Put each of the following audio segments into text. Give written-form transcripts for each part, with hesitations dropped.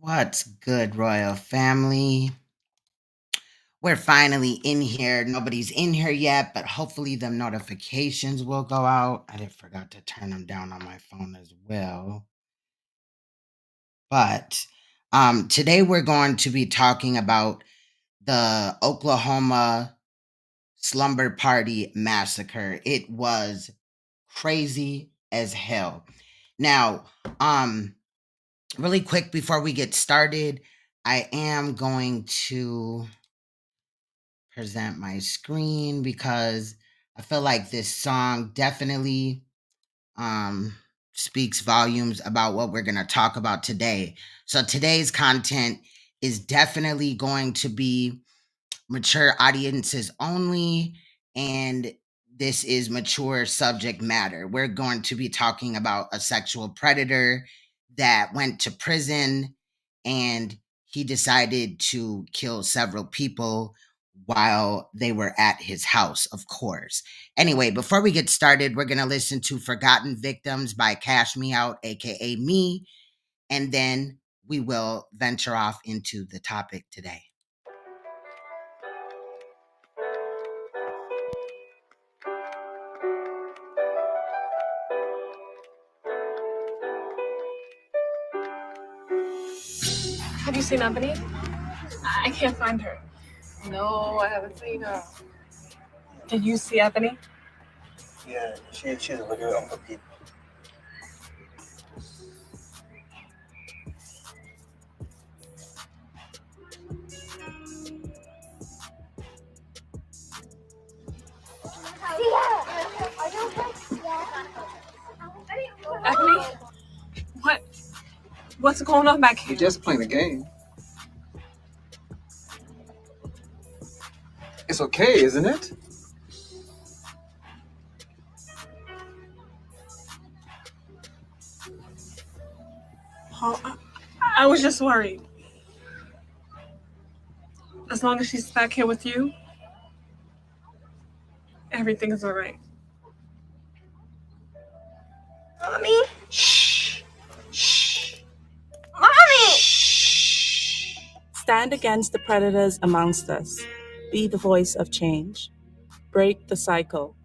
What's good, royal family? We're finally in here. Nobody's in here yet, but hopefully the notifications will go out. I did forgot to turn them down on my phone as well. But today we're going to be talking about the Oklahoma Slumber Party massacre. It was crazy as hell. Now, really quick before we get started, I am going to present my screen because I feel like this song definitely speaks volumes about what we're going to talk about today. So today's content is definitely going to be mature audiences only, and this is mature subject matter. We're going to be talking about a sexual predator that went to prison and he decided to kill several people while they were at his house, of course. Anyway, before we get started, we're going to listen to Forgotten Victims by Cash Me Out, aka me, and then we will venture off into the topic today. Have you seen Ebony? I can't find her. No, I haven't seen her. Did you see Ebony? Yeah, she's with her Uncle Pete. Ebony? What's going on back here? You're just playing a game. It's okay, isn't it? Paul, I was just worried. As long as she's back here with you, everything is all right. Mommy? Shh. Shh. Mommy! Shh. Stand against the predators amongst us. Be the voice of change. Break the cycle.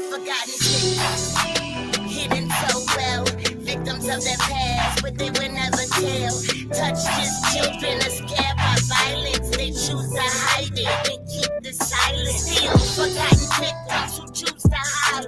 Forgotten victims, hidden so well. Victims of their past, but they will never tell. Touched as children are scared by violence. They choose to hide it and keep the silence. Still forgotten victims who choose to hide.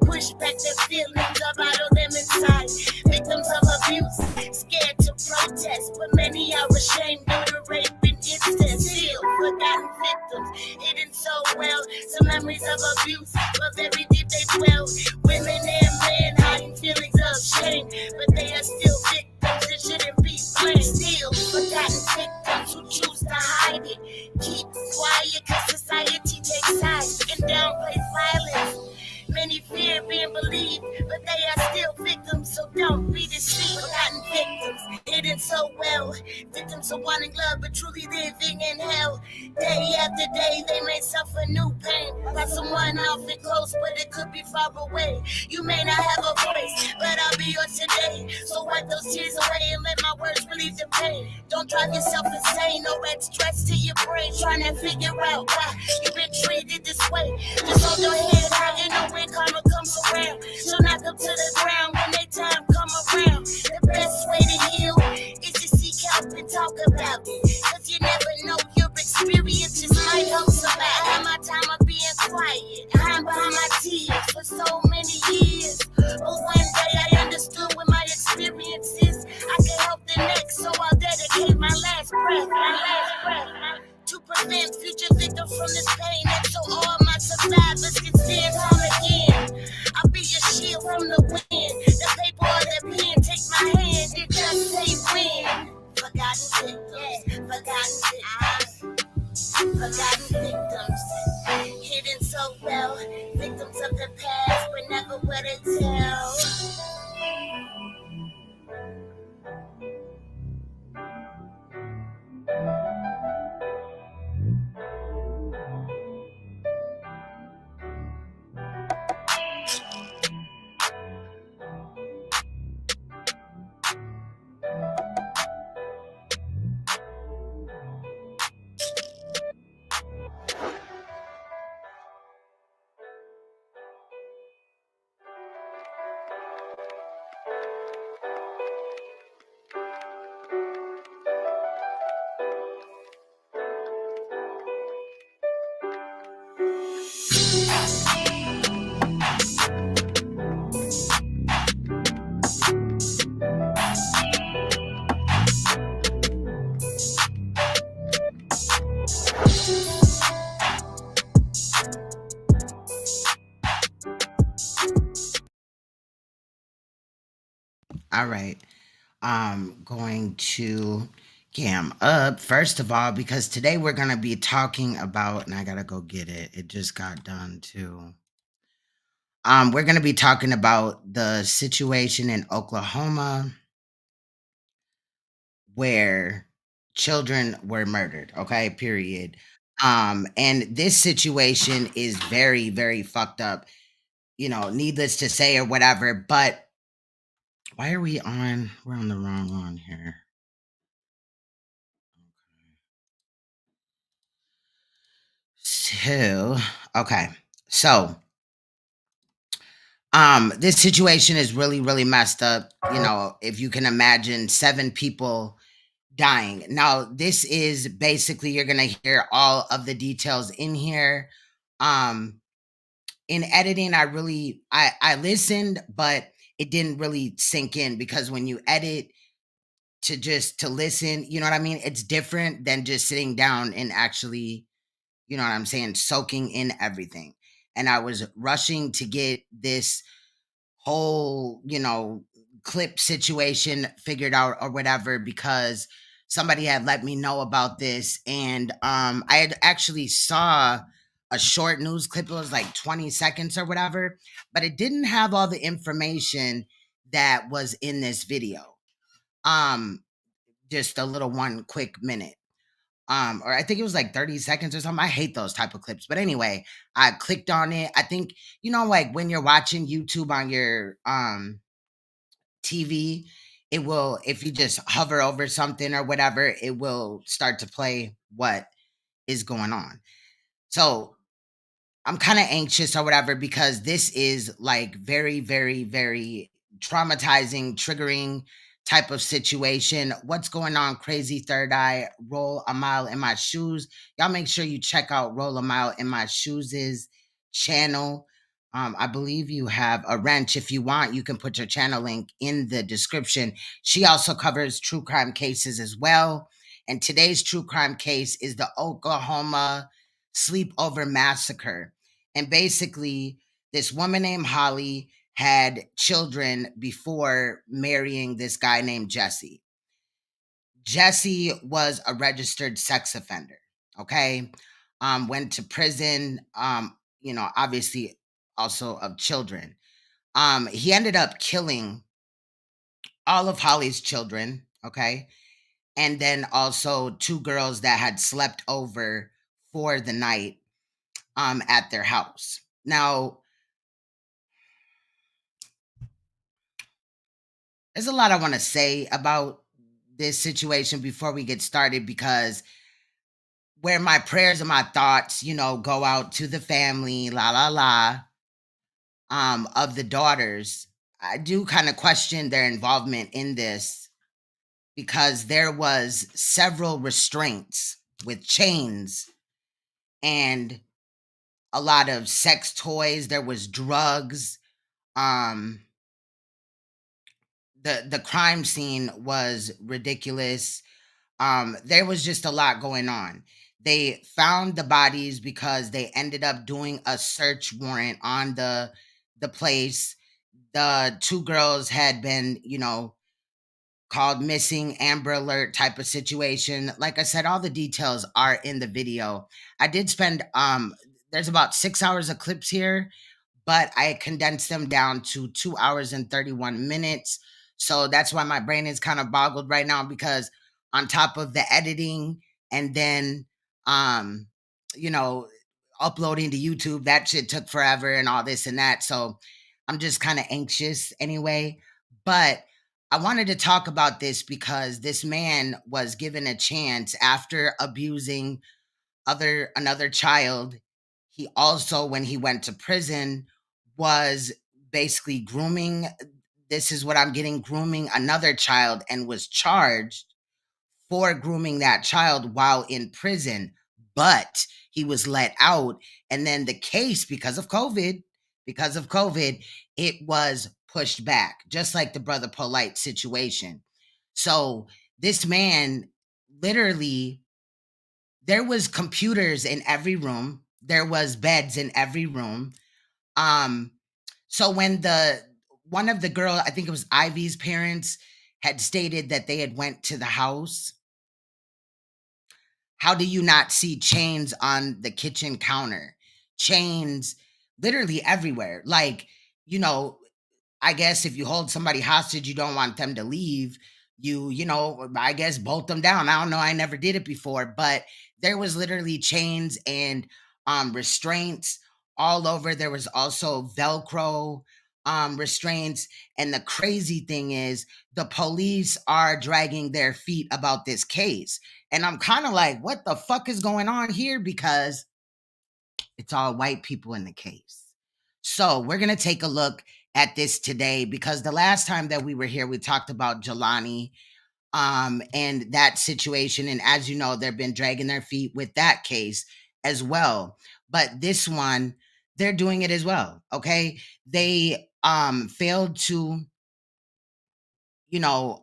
Push back their feelings or bottle them inside. Victims of abuse, scared to protest, but many are ashamed due to rape and incest. Still forgotten victims, hidden so well. Some memories of abuse, but very deep they dwell. Women and men hiding feelings of shame, but they are still victims and shouldn't be blamed. Still forgotten victims who choose to hide it. Keep quiet cause society takes sides and downplays violence. Many fear being believed, but they are still victims, so don't be deceived. Forgotten victims, hidden so well. Victims of wanting love, but truly living in hell. Day after day, they may suffer new pain by someone often close, but it could be far away. You may not have a voice, but I'll be yours today. So wipe those tears away and let my words relieve the pain. Don't drive yourself insane or add stress to your brain, trying to figure out why you've been treated this way. Just hold your head high and know when karma comes around. So knock them to the ground when their time come around. The best way to heal is to seek help and talk about it. Cause you never know, your experiences might help somebody. I had my time of being quiet, hiding behind my tears for so many years. But one day I understood with my experiences I could help the next, so I'll dedicate my last breath to prevent future victims from this pain, and so all my survivors can stand tall again. I'll be your shield from the wind. The paper or the pen, take my hand, it just say win. Forgotten victims, forgotten victims, forgotten victims, hidden so well. Victims of the past, but never will they tell. All right. I'm going to cam up first of all because today we're gonna be talking about, and I gotta go get it. It just got done too. We're gonna be talking about the situation in Oklahoma where children were murdered. Okay, period. And this situation is very, very fucked up. Needless to say or whatever. But why are we on? We're on the wrong one here. So, okay. So, this situation is really, really messed up. If you can imagine 7 people dying. Now, this is basically, you're gonna hear all of the details in here. Um, in editing, I listened, but it didn't really sink in because when you edit to listen, you know what I mean? It's different than just sitting down and actually, you know what I'm saying, soaking in everything. And I was rushing to get this whole, clip situation figured out or whatever because somebody had let me know about this. And I had actually saw a short news clip. It was like 20 seconds or whatever, but it didn't have all the information that was in this video. Just a little one quick minute. Or I think it was like 30 seconds or something. I hate those type of clips. But anyway, I clicked on it. I think, like when you're watching YouTube on your TV, it will, if you just hover over something or whatever, it will start to play what is going on. So I'm kind of anxious or whatever because this is like very, very, very traumatizing, triggering type of situation. What's going on, Crazy Third Eye? Roll a Mile in My Shoes. Y'all make sure you check out Roll a Mile in My Shoes' channel. I believe you have a wrench. If you want, you can put your channel link in the description. She also covers true crime cases as well. And today's true crime case is the Oklahoma sleepover massacre. And basically, this woman named Holly had children before marrying this guy named Jesse. Jesse was a registered sex offender, okay? Went to prison, obviously also of children. He ended up killing all of Holly's children, okay? And then also 2 girls that had slept over for the night at their house. Now, there's a lot I want to say about this situation before we get started because where my prayers and my thoughts, go out to the family, of the daughters, I do kind of question their involvement in this because there was several restraints with chains and a lot of sex toys. There was drugs. The crime scene was ridiculous. There was just a lot going on. They found the bodies because they ended up doing a search warrant on the place. The 2 girls had been, called missing, Amber Alert type of situation. Like I said, all the details are in the video. I did spend there's about 6 hours of clips here, but I condensed them down to 2 hours and 31 minutes. So that's why my brain is kind of boggled right now because on top of the editing and then you know, uploading to YouTube, that shit took forever and all this and that. So I'm just kind of anxious anyway. But I wanted to talk about this because this man was given a chance after abusing another child. He also, when he went to prison, was basically grooming. This is what I'm getting, grooming another child, and was charged for grooming that child while in prison. But he was let out. And then the case, because of COVID, it was pushed back, just like the Brother Polite situation. So this man, literally, there was computers in every room. There was beds in every room. So when one of the girl, I think it was Ivy's parents, had stated that they had went to the house. How do you not see chains on the kitchen counter? Chains literally everywhere. Like, you know, I guess if you hold somebody hostage, you don't want them to leave. You know, I guess bolt them down. I don't know. I never did it before, but there was literally chains and restraints all over. There was also Velcro restraints. And the crazy thing is, the police are dragging their feet about this case. And I'm kind of like, what the fuck is going on here? Because it's all white people in the case. So we're going to take a look at this today, because the last time that we were here, we talked about Jelani and that situation. And as you know, they've been dragging their feet with that case as well. But this one, they're doing it as well. Okay. They failed to, you know,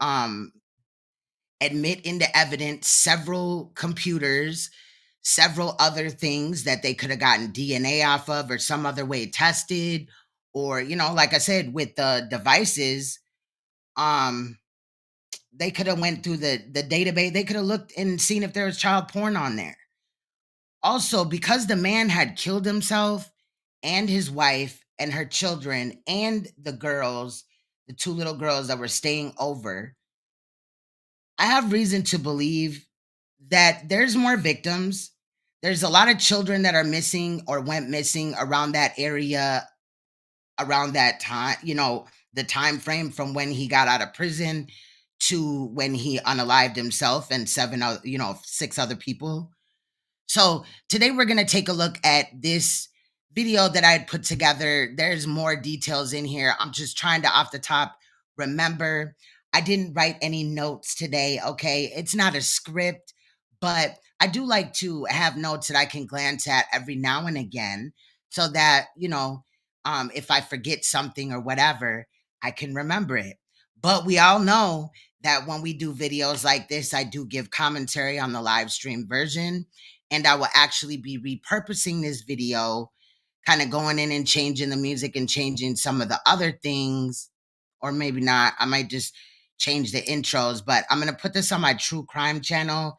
admit into evidence several computers, several other things that they could have gotten DNA off of or some other way tested. Or, you know, like I said, with the devices, they could have went through the database. They could have looked and seen if there was child porn on there. Also, because the man had killed himself and his wife and her children and the girls, the two little girls that were staying over, I have reason to believe that there's more victims. There's a lot of children that are missing or went missing around that area, around that time, you know, the time frame from when he got out of prison to when he unalived himself and 6 other people. So today we're going to take a look at this video that I had put together. There's more details in here. I'm just trying to off the top remember. I didn't write any notes today, okay? It's not a script, but I do like to have notes that I can glance at every now and again so that, you know, if I forget something or whatever, I can remember it. But we all know that when we do videos like this, I do give commentary on the live stream version, and I will actually be repurposing this video, kind of going in and changing the music and changing some of the other things, or maybe not. I might just change the intros, but I'm going to put this on my true crime channel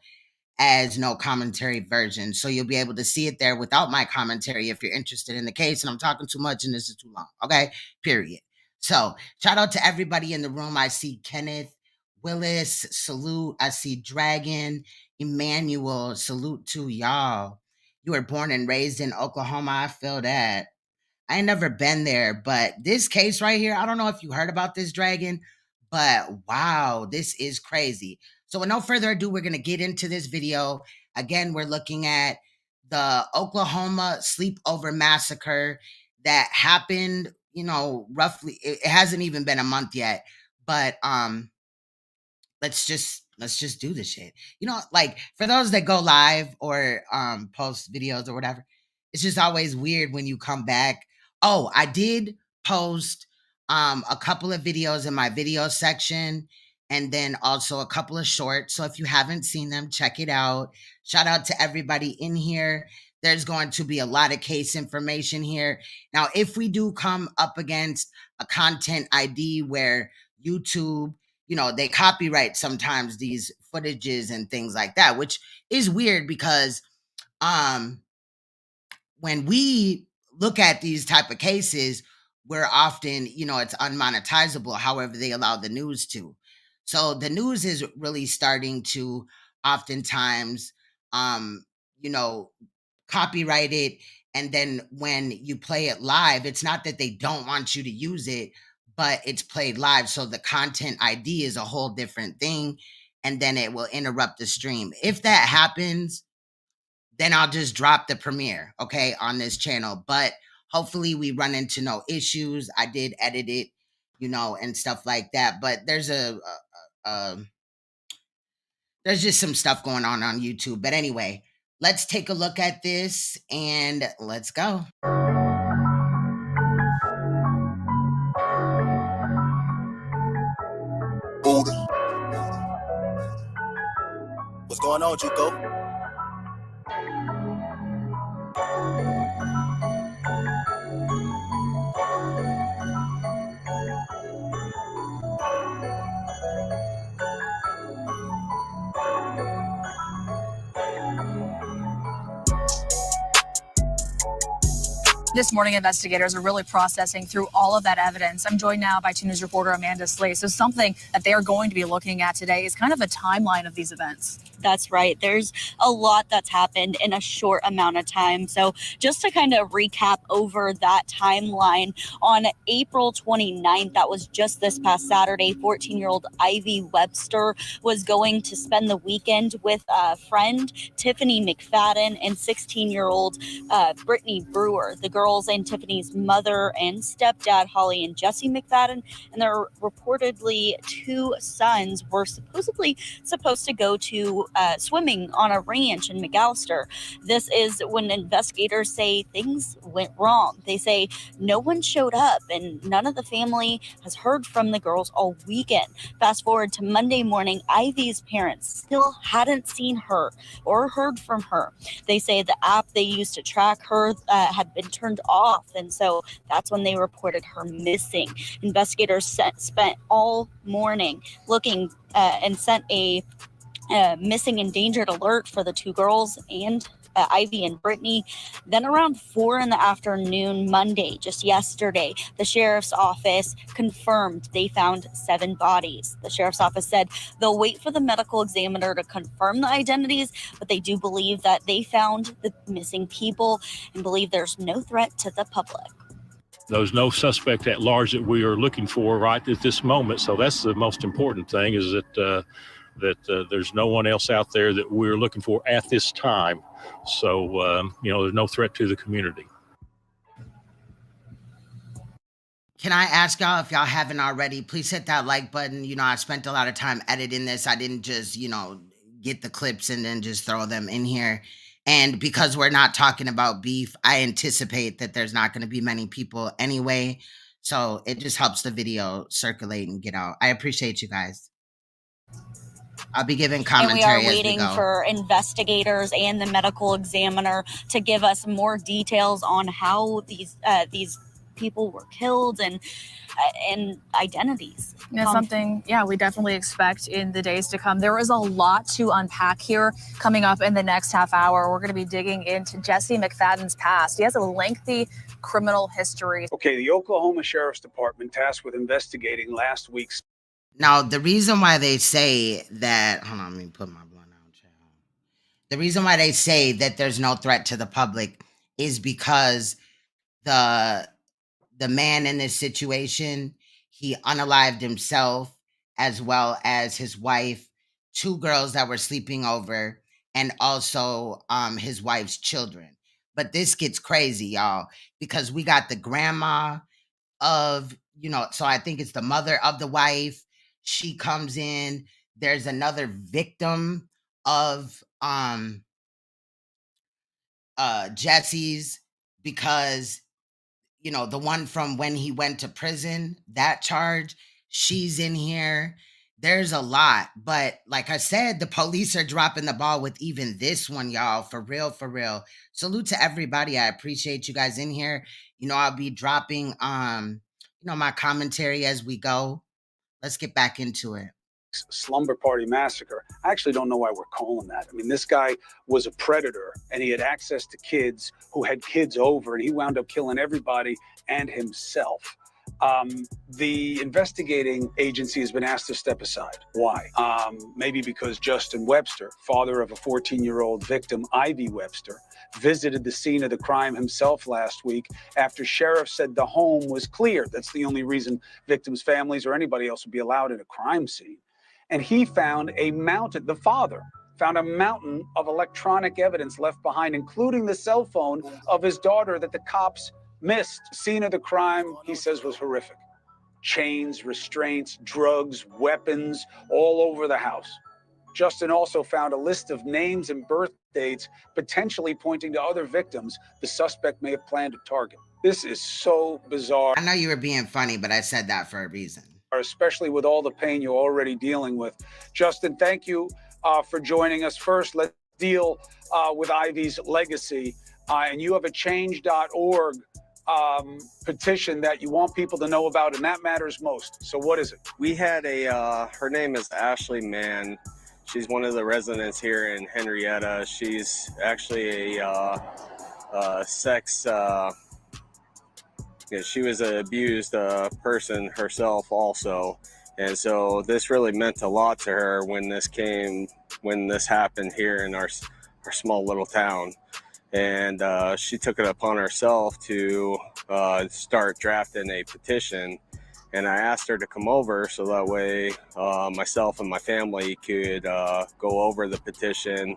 as no commentary version. So you'll be able to see it there without my commentary if you're interested in the case. And I'm talking too much and this is too long. Okay, period. So shout out to everybody in the room. I see Kenneth, Willis, salute. I see Dragon, Emmanuel, salute to y'all. You were born and raised in Oklahoma. I feel that. I ain't never been there, but this case right here, I don't know if you heard about this, Dragon, but wow, this is crazy. So with no further ado, we're going to get into this video. Again, we're looking at the Oklahoma sleepover massacre that happened, you know, roughly, it hasn't even been a month yet, but let's just do this shit. You know, like for those that go live or post videos or whatever, it's just always weird when you come back. Oh, I did post a couple of videos in my video section, and then also a couple of shorts. So if you haven't seen them, check it out. Shout out to everybody in here. There's going to be a lot of case information here. Now, if we do come up against a content ID where YouTube, you know, they copyright sometimes these footages and things like that, which is weird because when we look at these type of cases, we're often, you know, it's unmonetizable, however they allow the news to. So the news is really starting to oftentimes, you know, copyright it. And then when you play it live, it's not that they don't want you to use it, but it's played live. So the content ID is a whole different thing. And then it will interrupt the stream. If that happens, then I'll just drop the premiere, okay, on this channel. But hopefully we run into no issues. I did edit it, you know, and stuff like that. But there's there's just some stuff going on YouTube. But anyway, let's take a look at this and let's go. What's going on, Juco? This morning, investigators are really processing through all of that evidence. I'm joined now by 2 News reporter Amanda Slay. So something that they are going to be looking at today is kind of a timeline of these events. That's right. There's a lot that's happened in a short amount of time. So just to kind of recap over that timeline, on April 29th, that was just this past Saturday, 14-year-old Ivy Webster was going to spend the weekend with a friend, Tiffany McFadden, and 16-year-old Brittany Brewer. The girls and Tiffany's mother and stepdad, Holly and Jesse McFadden, and their reportedly 2 sons were supposed to go to swimming on a ranch in McAllister. This is when investigators say things went wrong. They say no one showed up and none of the family has heard from the girls all weekend. Fast forward to Monday morning, Ivy's parents still hadn't seen her or heard from her. They say the app they used to track her had been turned off, and so that's when they reported her missing. Investigators spent all morning looking and sent a missing endangered alert for the 2 girls and Ivy and Brittany. Then around 4 in the afternoon Monday, just yesterday, the sheriff's office confirmed they found 7 bodies. The sheriff's office said they'll wait for the medical examiner to confirm the identities, but they do believe that they found the missing people and believe there's no threat to the public. There's no suspect at large that we are looking for right at this moment. So that's the most important thing, is that there's no one else out there that we're looking for at this time. So, there's no threat to the community. Can I ask y'all, if y'all haven't already, please hit that like button. I spent a lot of time editing this. I didn't just, get the clips and then just throw them in here. And because we're not talking about beef, I anticipate that there's not going to be many people anyway. So it just helps the video circulate and get out. I appreciate you guys. I'll be giving commentary. And we are waiting for investigators and the medical examiner to give us more details on how these people were killed and identities. It's something, we definitely expect in the days to come. There is a lot to unpack here coming up in the next half hour. We're going to be digging into Jesse McFadden's past. He has a lengthy criminal history. Okay, the Oklahoma Sheriff's Department tasked with investigating last week's. Now, the reason why they say that, hold on, let me put my blunt out, child. The reason why they say that there's no threat to the public is because the man in this situation, he unalived himself as well as his wife, 2 girls that were sleeping over, and also his wife's children. But this gets crazy, y'all, because we got the grandma of, so I think it's the mother of the wife. She comes in. There's another victim of Jesse's, because the one from when he went to prison, that charge, she's in here. There's a lot, but like I said, the police are dropping the ball with even this one, y'all. For real, for real. Salute to everybody. I appreciate you guys in here. I'll be dropping my commentary as we go. Let's get back into it. Slumber Party Massacre. I actually don't know why we're calling that. I mean, this guy was a predator and he had access to kids who had kids over, and he wound up killing everybody and himself. The investigating agency has been asked to step aside. Why? Maybe because Justin Webster, father of a 14-year-old victim, Ivy Webster, visited the scene of the crime himself last week after sheriffs said the home was clear. That's the only reason victims' families or anybody else would be allowed in a crime scene. And he found the father found a mountain of electronic evidence left behind, including the cell phone of his daughter that the cops missed. Scene of the crime, he says, was horrific. Chains, restraints, drugs, weapons, all over the house. Justin also found a list of names and birth dates, potentially pointing to other victims the suspect may have planned to target. This is so bizarre. I know you were being funny, but I said that for a reason. Especially with all the pain you're already dealing with. Justin, thank you for joining us. First, let's deal with Ivy's legacy. And you have a change.org petition that you want people to know about, and that matters most. So what is it? We had her name is Ashley Mann. She's one of the residents here in Henryetta. She's actually a sex she was an abused person herself also. And so this really meant a lot to her when this happened here in our small little town. And she took it upon herself to start drafting a petition. And I asked her to come over so that way myself and my family could go over the petition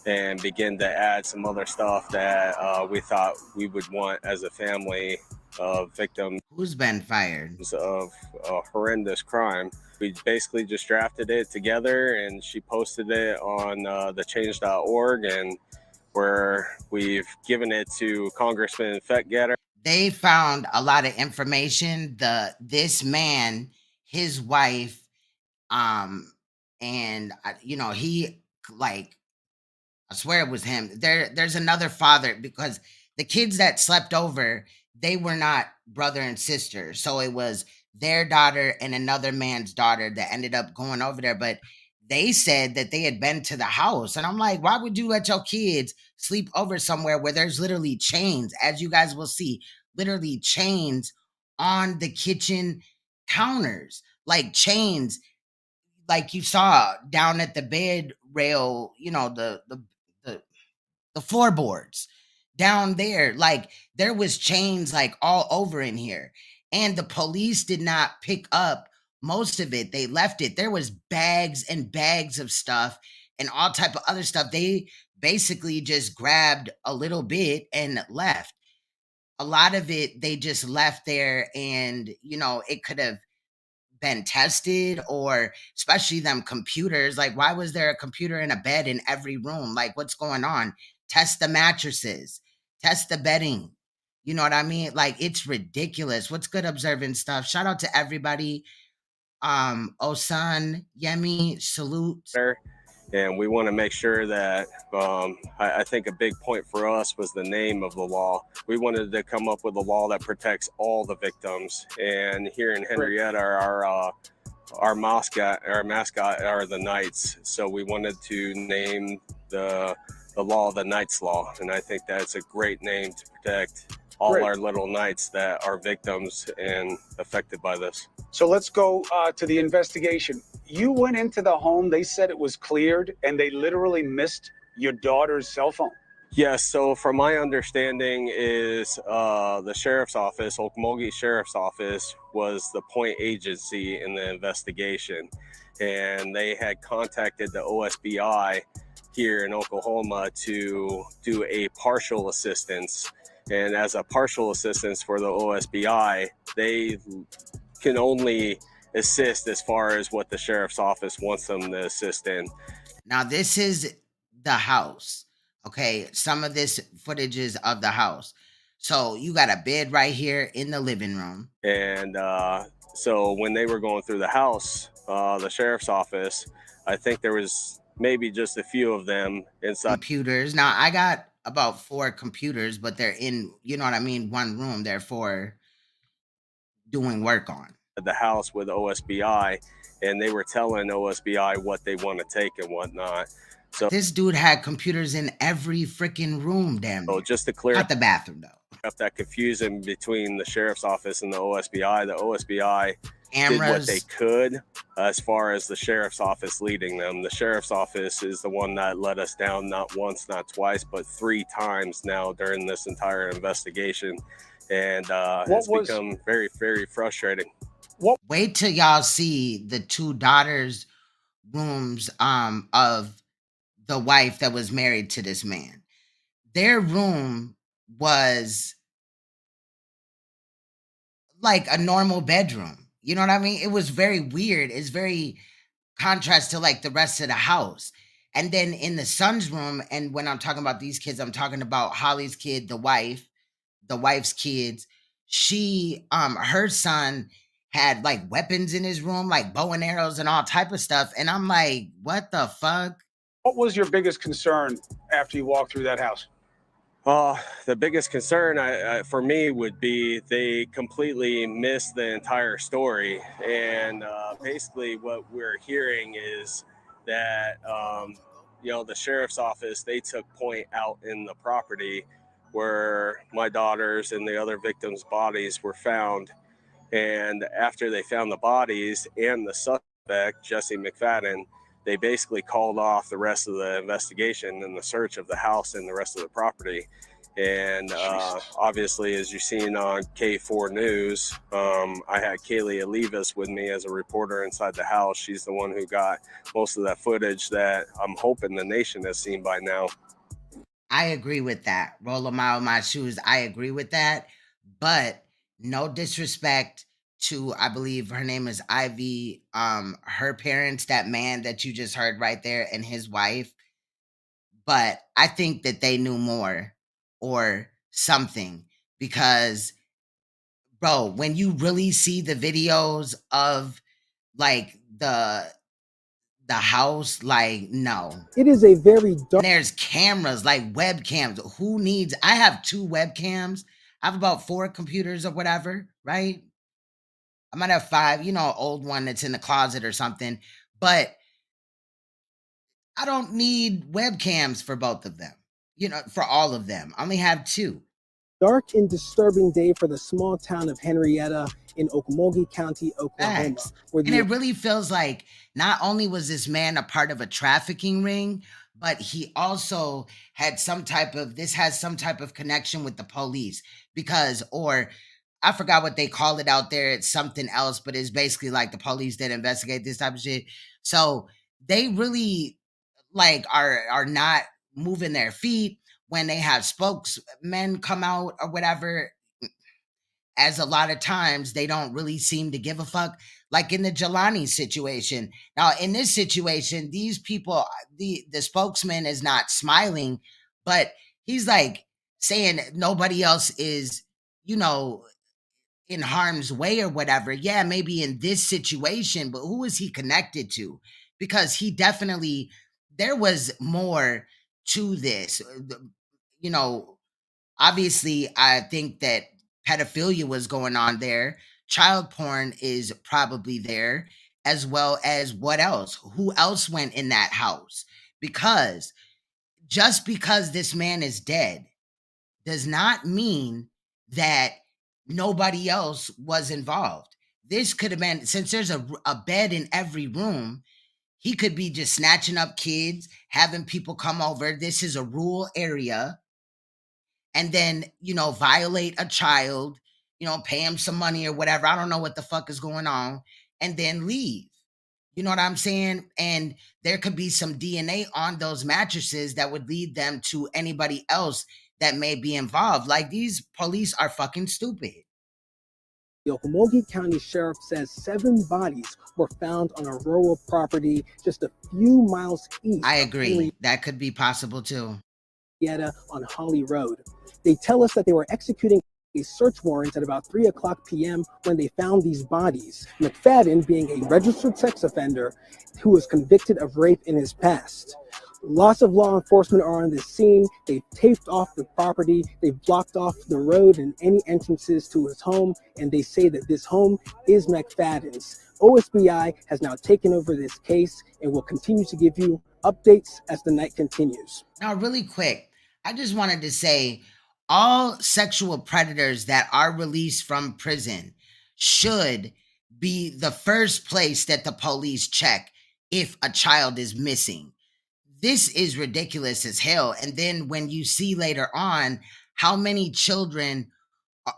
and begin to add some other stuff that we thought we would want as a family of victims. Who's been fired? Of a horrendous crime. We basically just drafted it together and she posted it on the change.org, and where we've given it to Congressman Fettgetter. They found a lot of information. This man, his wife, and he, like, I swear it was him. There's another father, because the kids that slept over, they were not brother and sister. So it was their daughter and another man's daughter that ended up going over there. But they said that they had been to the house. And I'm like, why would you let your kids sleep over somewhere where there's literally chains, as you guys will see, literally chains on the kitchen counters, like chains, like you saw down at the bed rail, the floorboards down there. Like, there was chains like all over in here. And the police did not pick up most of it. They left it. There was bags and bags of stuff and all type of other stuff. They basically just grabbed a little bit and left. A lot of it they just left there, and it could have been tested, or especially them computers. Like, why was there a computer in a bed in every room? Like, what's going on? Test the mattresses, test the bedding. You know what I mean? Like, it's ridiculous. What's good, observing stuff? Shout out to everybody. Osan, Yemi, salute. And we want to make sure that I think a big point for us was the name of the law. We wanted to come up with a law that protects all the victims. And here in Henryetta, our mascot are the Knights. So we wanted to name the law the Knights Law. And I think that's a great name to protect all our little Knights that are victims and affected by this. So let's go to the investigation. You went into the home, they said it was cleared, and they literally missed your daughter's cell phone. Yes, so from my understanding is the sheriff's office, Okmulgee Sheriff's Office, was the point agency in the investigation. And they had contacted the OSBI here in Oklahoma to do a partial assistance. And as a partial assistance for the OSBI, they can only assist as far as what the sheriff's office wants them to assist in. Now, this is the house. Okay, some of this footage is of the house. So you got a bed right here in the living room. And so when they were going through the house, the sheriff's office, I think there was maybe just a few of them inside. Computers. Now, I got about 4 computers, but they're in, one room. They're for doing work on the house with OSBI, and they were telling OSBI what they want to take and whatnot. So this dude had computers in every freaking room, damn. So just to clear up the bathroom, though, up that confusion between the sheriff's office and the OSBI cameras did what they could as far as the sheriff's office leading them. The sheriff's office is the one that let us down, not once, not twice, but 3 times now during this entire investigation. And it's become very, very frustrating. Wait till y'all see the 2 daughters' rooms of the wife that was married to this man. Their room was like a normal bedroom. You know what I mean? It was very weird. It's very contrast to like the rest of the house. And then in the son's room, and when I'm talking about these kids, I'm talking about Holly's kid, the wife's kids. She, her son had like weapons in his room, like bow and arrows and all type of stuff. And I'm like, what the fuck? What was your biggest concern after you walked through that house? The biggest concern for me would be they completely missed the entire story. And basically what we're hearing is that, the sheriff's office, they took point out in the property where my daughters and the other victims' bodies were found. And after they found the bodies and the suspect, Jesse McFadden, they basically called off the rest of the investigation and the search of the house and the rest of the property. And obviously, as you've seen on K4 News, I had Kaylee Olivas with me as a reporter inside the house. She's the one who got most of that footage that I'm hoping the nation has seen by now. I agree with that. Roll a mile in my shoes. I agree with that. But no disrespect to, I believe her name is Ivy, her parents, that man that you just heard right there, and his wife. But I think that they knew more or something, because bro, when you really see the videos of like the house, like, no. It is a very dark. And there's cameras, like webcams. Who needs? I have 2 webcams. I have about 4 computers or whatever, right? I might have 5, you know, old one that's in the closet or something. But I don't need webcams for both of them, you know, for all of them. I only have 2. Dark and disturbing day for the small town of Henryetta in Okmulgee County, Oklahoma. Facts. And it really feels like not only was this man a part of a trafficking ring, but he also had some type of, this has some type of connection with the police, because, or I forgot what they call it out there. It's something else, but it's basically like the police that investigate this type of shit. So they really like are not moving their feet when they have spokesmen come out or whatever. As a lot of times they don't really seem to give a fuck, like in the Jelani situation. Now, in this situation, these people, the spokesman is not smiling, but he's like saying nobody else is, you know, in harm's way or whatever. Yeah, maybe in this situation, but who is he connected to? Because he definitely, there was more to this. You know, obviously, I think that pedophilia was going on there. Child porn is probably there, as well as what else? Who else went in that house? Because just because this man is dead does not mean that nobody else was involved. This could have been, since there's a bed in every room, he could be just snatching up kids, having people come over. This is a rural area. And then, you know, violate a child, you know, pay him some money or whatever. I don't know what the fuck is going on. And then leave. You know what I'm saying? And there could be some DNA on those mattresses that would lead them to anybody else that may be involved. Like, these police are fucking stupid. The Okmulgee County Sheriff says 7 bodies were found on a rural property just a few miles east. I agree. That could be possible too. On Holly Road. They tell us that they were executing a search warrant at about 3 o'clock p.m. when they found these bodies. McFadden being a registered sex offender who was convicted of rape in his past. Lots of law enforcement are on the scene. They've taped off the property. They've blocked off the road and any entrances to his home. And they say that this home is McFadden's. OSBI has now taken over this case and will continue to give you updates as the night continues. Now, really quick, I just wanted to say all sexual predators that are released from prison should be the first place that the police check if a child is missing. This is ridiculous as hell. And then when you see later on how many children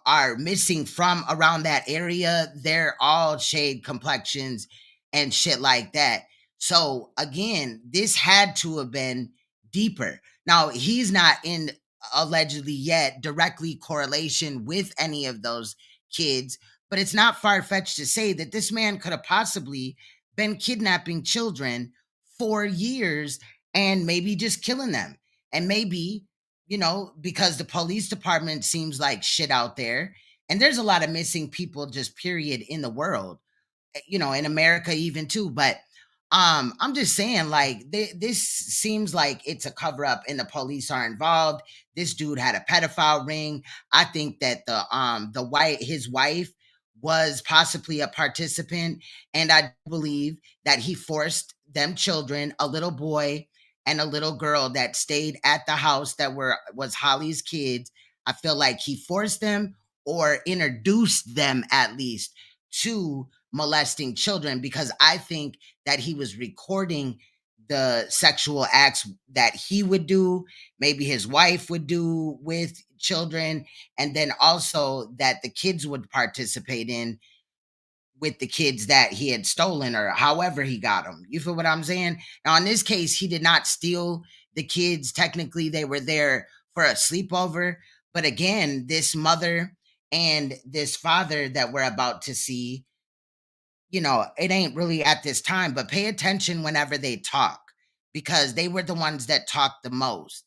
are missing from around that area, they're all shade complexions and shit like that. So again, this had to have been deeper. Now, he's not in allegedly yet directly correlation with any of those kids, but it's not far-fetched to say that this man could have possibly been kidnapping children for years and maybe just killing them. And maybe, you know, because the police department seems like shit out there, and there's a lot of missing people just period in the world, you know, in America even too. But I'm just saying, like, this seems like it's a cover up and the police are involved. This dude had a pedophile ring. I think that his wife was possibly a participant, and I believe that he forced them children, a little boy and a little girl that stayed at the house that was Holly's kids. I feel like he forced them or introduced them at least to molesting children, because I think that he was recording the sexual acts that he would do, maybe his wife would do with children, and then also that the kids would participate in with the kids that he had stolen or however he got them. You feel what I'm saying? Now, in this case, he did not steal the kids. Technically, they were there for a sleepover. But again, this mother and this father that we're about to see, you know, it ain't really at this time, but pay attention whenever they talk, because they were the ones that talked the most.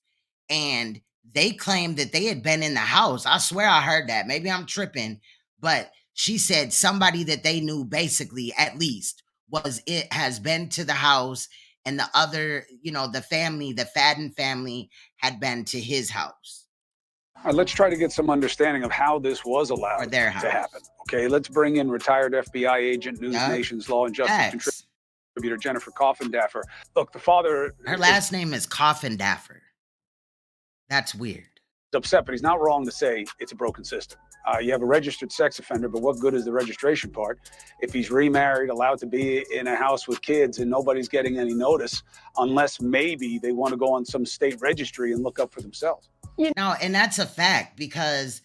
And they claimed that they had been in the house. I swear I heard that. Maybe I'm tripping, but she said somebody that they knew, basically, at least, has been to the house, and the other, you know, the family, the Fadden family, had been to his house. All right, let's try to get some understanding of how this was allowed to happen. Okay, let's bring in retired FBI agent, News Nation's Law and Justice contributor Jennifer Coffindaffer. Look, the father... Her last name is Coffindaffer. That's weird. Upset, but he's not wrong to say it's a broken system. You have a registered sex offender, but what good is the registration part if he's remarried, allowed to be in a house with kids, and nobody's getting any notice, unless maybe they want to go on some state registry and look up for themselves? No, and that's a fact, because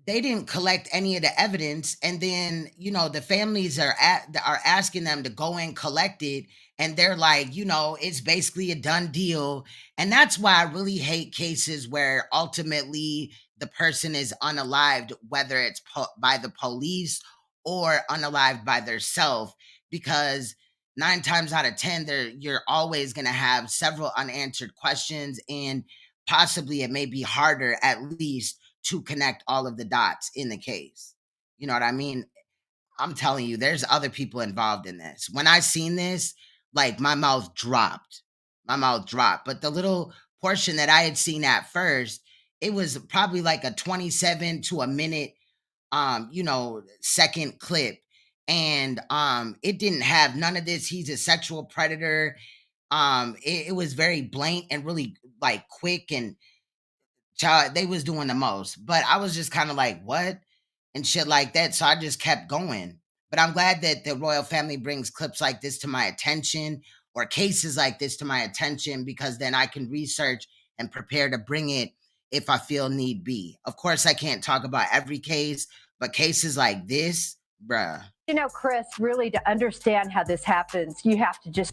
they didn't collect any of the evidence, and then, you know, the families are asking them to go and collect it, and they're like, you know, it's basically a done deal. And that's why I really hate cases where ultimately the person is unalived, whether it's by the police or unalived by themselves, because 9 times out of 10, you're always going to have several unanswered questions, and possibly it may be harder, at least, to connect all of the dots in the case. You know what I mean? I'm telling you, there's other people involved in this. When I seen this, like, my mouth dropped. But the little portion that I had seen at first, it was probably like a 27 to a minute, you know, second clip. And it didn't have none of this. He's a sexual predator. It was very blank and really, like, quick, and child, they was doing the most. But I was just kind of like, what? And shit like that. So I just kept going. But I'm glad that the royal family brings clips like this to my attention, or cases like this to my attention, because then I can research and prepare to bring it if I feel need be. Of course, I can't talk about every case, but cases like this, bruh. You know, Chris, really, to understand how this happens, you have to just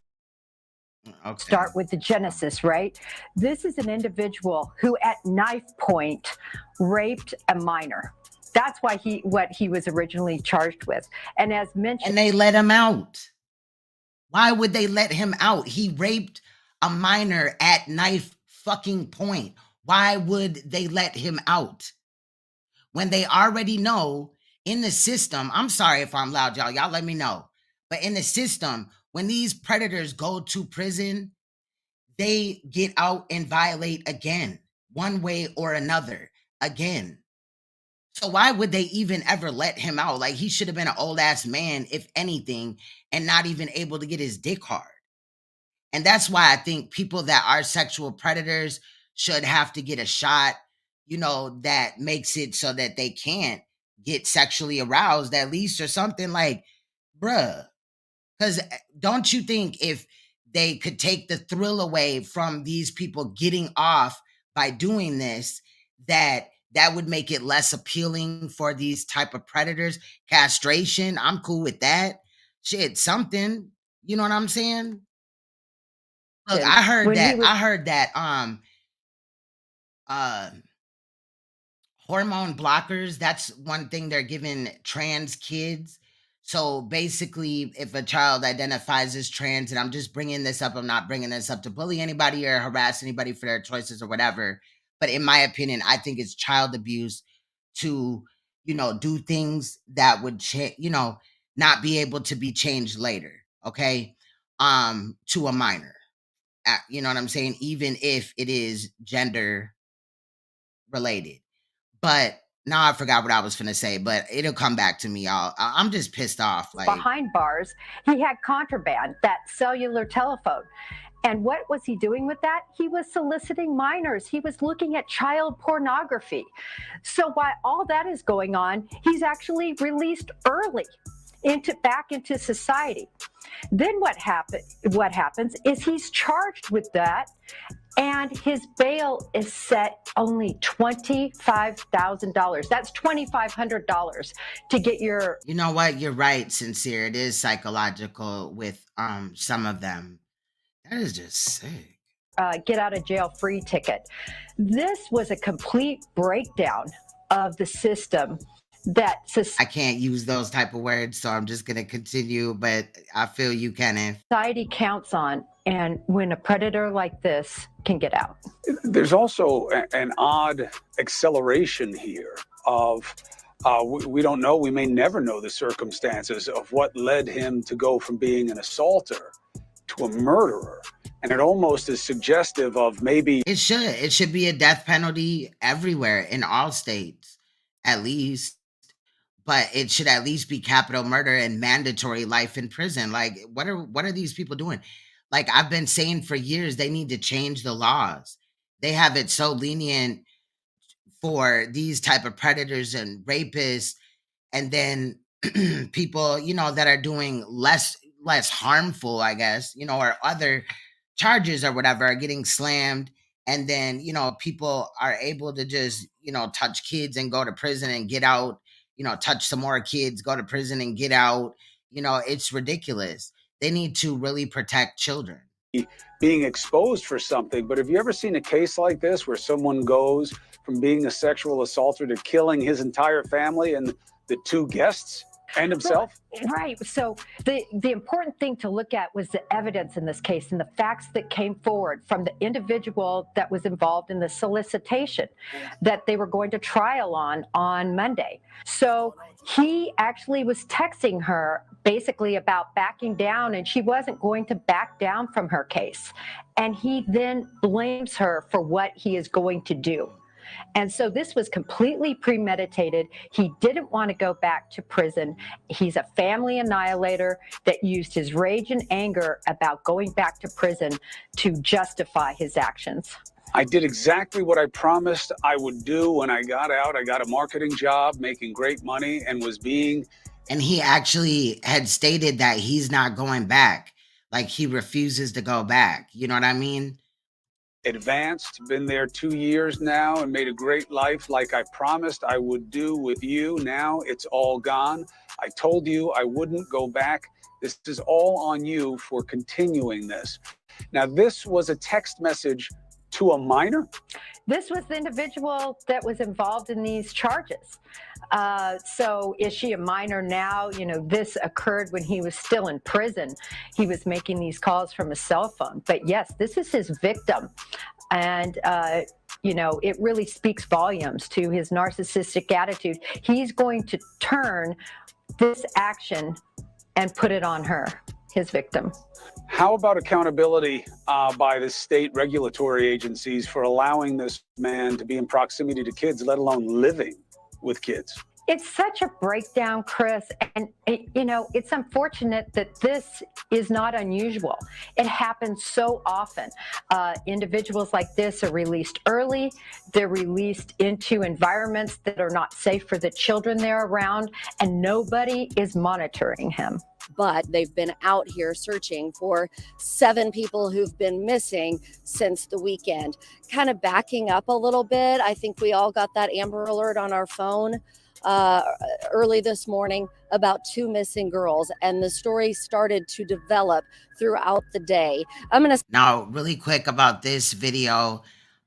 start with the genesis, right? This is an individual who at knife point raped a minor. That's why what he was originally charged with. And as mentioned... And they let him out. Why would they let him out? He raped a minor at knife fucking point. Why would they let him out? When they already know in the system, I'm sorry if I'm loud, y'all. Y'all let me know. But in the system, when these predators go to prison, they get out and violate again, one way or another, again. So why would they even ever let him out? Like, he should have been an old ass man, if anything, and not even able to get his dick hard. And that's why I think people that are sexual predators should have to get a shot, you know, that makes it so that they can't get sexually aroused, at least, or something. Like, bruh. Because don't you think if they could take the thrill away from these people getting off by doing this, that would make it less appealing for these type of predators? Castration, I'm cool with that. Shit, something. You know what I'm saying? Look, I heard that hormone blockers, that's one thing they're giving trans kids. So basically, if a child identifies as trans, and I'm just bringing this up, I'm not bringing this up to bully anybody or harass anybody for their choices or whatever. But in my opinion, I think it's child abuse to, you know, do things that would, you know, not be able to be changed later. Okay. To a minor, you know what I'm saying? Even if it is gender related. But Now I forgot what I was finna say, but it'll come back to me, y'all. I'm just pissed off. Like, behind bars, he had contraband, that cellular telephone. And what was he doing with that? He was soliciting minors. He was looking at child pornography. So while all that is going on, he's actually released early back into society. Then what happens is he's charged with that, and his bail is set only $25,000. That's $2,500 to get your. You know what? You're right, Sincere. It is psychological with some of them. That is just sick. Get out of jail free ticket. This was a complete breakdown of the system. I can't use those type of words, so I'm just gonna continue, but I feel you, Kenneth. Society counts on, and when a predator like this can get out. There's also an odd acceleration here of we don't know, we may never know the circumstances of what led him to go from being an assaulter to a murderer. And it almost is suggestive of maybe it should be a death penalty everywhere in all states, at least. But it should at least be capital murder and mandatory life in prison. Like, what are these people doing? Like, I've been saying for years, they need to change the laws. They have it so lenient for these type of predators and rapists, and then people, that are doing less harmful, I guess, or other charges or whatever are getting slammed. And then, people are able to just, touch kids and go to prison and get out. Touch some more kids, go to prison and get out. It's ridiculous. They need to really protect children. Being exposed for something. But have you ever seen a case like this where someone goes from being a sexual assaulter to killing his entire family and the two guests and himself? Right. So the important thing to look at was the evidence in this case and the facts that came forward from the individual that was involved in the solicitation that they were going to trial on Monday. So he actually was texting her basically about backing down, and she wasn't going to back down from her case. And he then blames her for what he is going to do. And so this was completely premeditated. He didn't want to go back to prison. He's a family annihilator that used his rage and anger about going back to prison to justify his actions. I did exactly what I promised I would do when I got out. I got a marketing job, making great money, and And he actually had stated that he's not going back. Like, he refuses to go back. You know what I mean? Advanced, been there 2 years now and made a great life like I promised I would do with you. Now it's all gone. I told you I wouldn't go back. This is all on you for continuing this. Now, this was a text message to a minor? This was the individual that was involved in these charges. So is she a minor now? This occurred when he was still in prison. He was making these calls from a cell phone. But yes, this is his victim. And, it really speaks volumes to his narcissistic attitude. He's going to turn this action and put it on her, his victim. How about accountability by the state regulatory agencies for allowing this man to be in proximity to kids, let alone living with kids? It's such a breakdown, Chris, and it's unfortunate that this is not unusual. It happens so often. Individuals like this are released early. They're released into environments that are not safe for the children they're around, and nobody is monitoring him. But they've been out here searching for 7 people who've been missing since the weekend. Kind of backing up a little bit, I think we all got that Amber Alert on our phone early this morning about 2 missing girls, and the story started to develop throughout the day. Now, really quick about this video.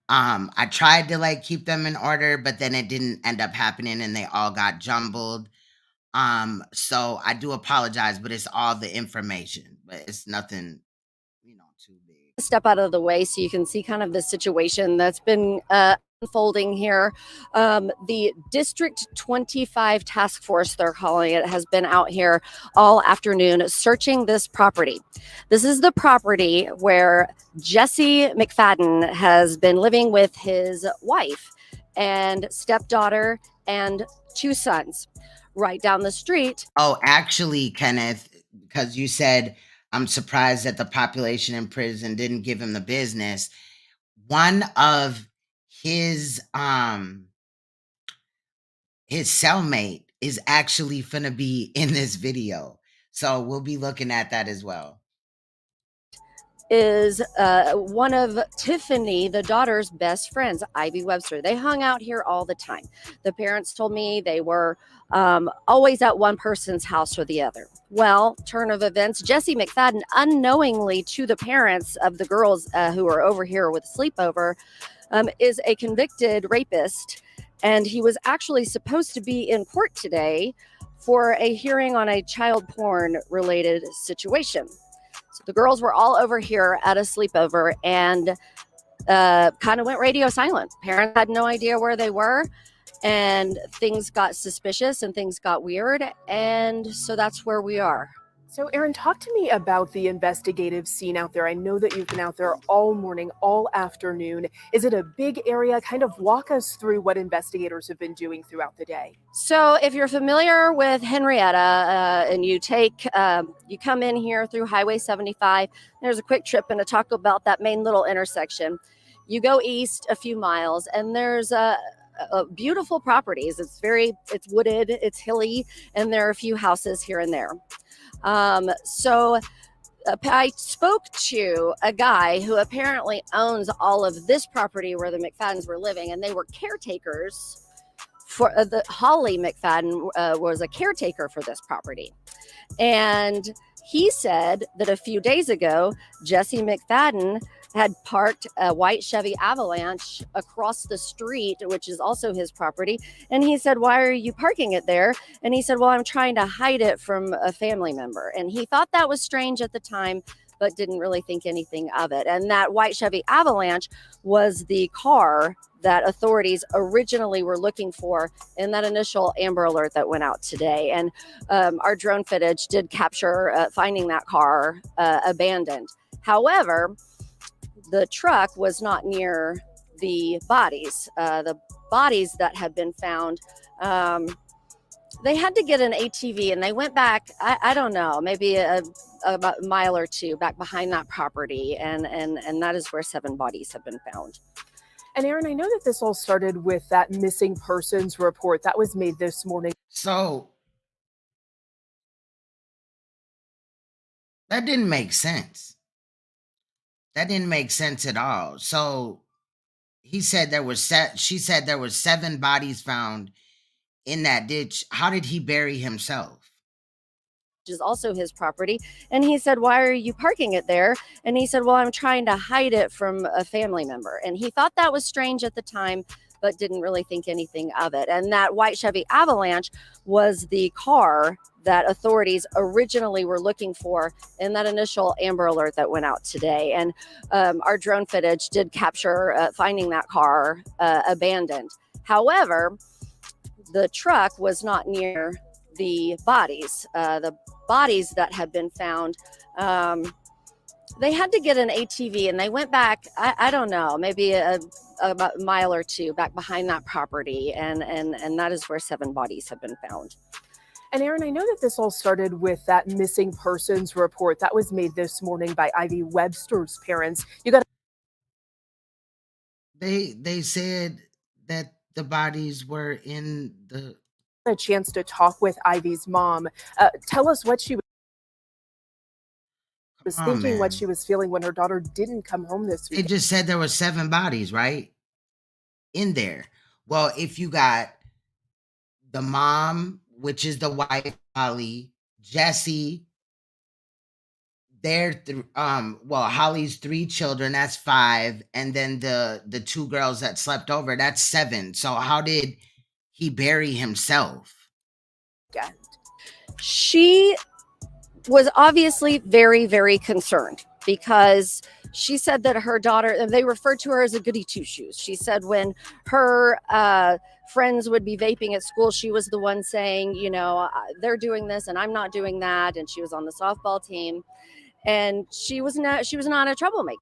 I tried to keep them in order, but then it didn't end up happening and they all got jumbled. So I do apologize, but it's all the information, but it's nothing, too big. Step out of the way so you can see kind of the situation that's been unfolding here. The District 25 Task Force, they're calling it, has been out here all afternoon searching this property. This is the property where Jesse McFadden has been living with his wife. and stepdaughter and 2 sons. Right down the street. Oh, actually, Kenneth, because you said, I'm surprised that the population in prison didn't give him the business. One of his cellmate is actually finna be in this video. So we'll be looking at that as well. Is one of Tiffany, the daughter's best friends, Ivy Webster. They hung out here all the time. The parents told me they were always at one person's house or the other. Well, turn of events, Jesse McFadden, unknowingly to the parents of the girls who are over here with sleepover, is a convicted rapist. And he was actually supposed to be in court today for a hearing on a child porn related situation. So the girls were all over here at a sleepover and kind of went radio silent. Parents had no idea where they were, and things got suspicious and things got weird. And so that's where we are. So, Erin, talk to me about the investigative scene out there. I know that you've been out there all morning, all afternoon. Is it a big area? Kind of walk us through what investigators have been doing throughout the day. So if you're familiar with Henryetta and you come in here through Highway 75, there's a quick trip and a talk about that main little intersection. You go east a few miles and there's beautiful properties. It's wooded, it's hilly, and there are a few houses here and there. So I spoke to a guy who apparently owns all of this property where the McFaddens were living, and they were caretakers for Holly McFadden was a caretaker for this property. And he said that a few days ago, Jesse McFadden had parked a white Chevy Avalanche across the street, which is also his property. And he said, "Why are you parking it there?" And he said, "Well, I'm trying to hide it from a family member." And he thought that was strange at the time, but didn't really think anything of it. And that white Chevy Avalanche was the car that authorities originally were looking for in that initial Amber Alert that went out today. And our drone footage did capture finding that car abandoned. However, the truck was not near the bodies. The bodies that had been found, they had to get an ATV and they went back, I don't know, maybe about a mile or two back behind that property. And that is where 7 bodies have been found. And Erin, I know that this all started with that missing persons report that was made this morning. So that didn't make sense. That didn't make sense at all. So she said there was 7 bodies found in that ditch. How did he bury himself? Which is also his property. And he said, "Why are you parking it there?" And he said, "Well, I'm trying to hide it from a family member." And he thought that was strange at the time, but didn't really think anything of it. And that white Chevy Avalanche was the car that authorities originally were looking for in that initial Amber Alert that went out today. And our drone footage did capture finding that car abandoned. However, the truck was not near the bodies. The bodies that had been found, they had to get an ATV and they went back, I don't know, maybe about a mile or two back behind that property. And that is where 7 bodies have been found. And Erin, I know that this all started with that missing persons report that was made this morning by Ivy Webster's parents. They said that the bodies were in the... A chance to talk with Ivy's mom. Tell us what she was thinking, what she was feeling when her daughter didn't come home this week. It just said there were 7 bodies, right? In there. Well, if you got the mom, which is the wife, Holly, Jesse, Holly's 3 children, that's 5, and then the 2 girls that slept over, that's 7. So how did he bury himself? She was obviously very, very concerned because she said that her daughter, and they referred to her as a goody two-shoes. She said when her friends would be vaping at school, she was the one saying, you know, they're doing this and I'm not doing that. And she was on the softball team, and she was not a troublemaker.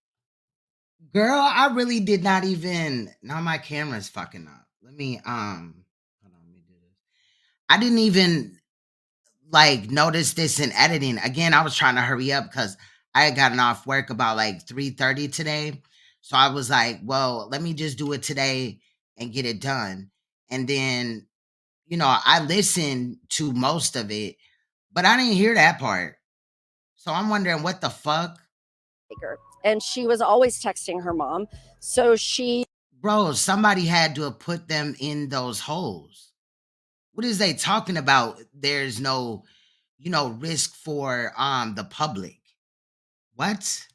Girl, I really did not even, now my camera's fucking up. Let me hold on, let me do this. I didn't even like notice this in editing. Again, I was trying to hurry up because I had gotten off work about like 3:30 today. So I was like, well, let me just do it today and get it done. And then, I listened to most of it, but I didn't hear that part. So I'm wondering what the fuck? And she was always texting her mom. So she Bro, somebody had to have put them in those holes. What is they talking about? There's no, risk for the public. What?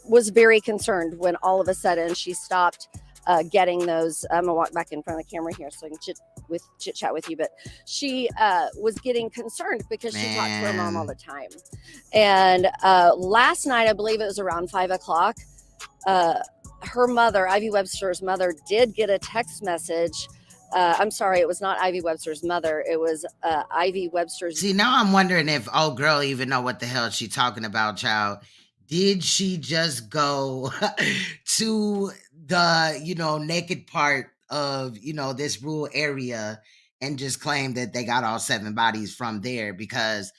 was very concerned when all of a sudden she stopped getting those. I'm gonna walk back in front of the camera here so I can chit chat with you. But she was getting concerned because she talked to her mom all the time. And last night, I believe it was around 5 o'clock, her mother, Ivy Webster's mother, did get a text message. I'm sorry, it was not Ivy Webster's mother. It was Ivy Webster's. See, now I'm wondering if old girl even know what the hell she talking about, child. Did she just go to the, naked part of, this rural area and just claim that they got all 7 bodies from there? Because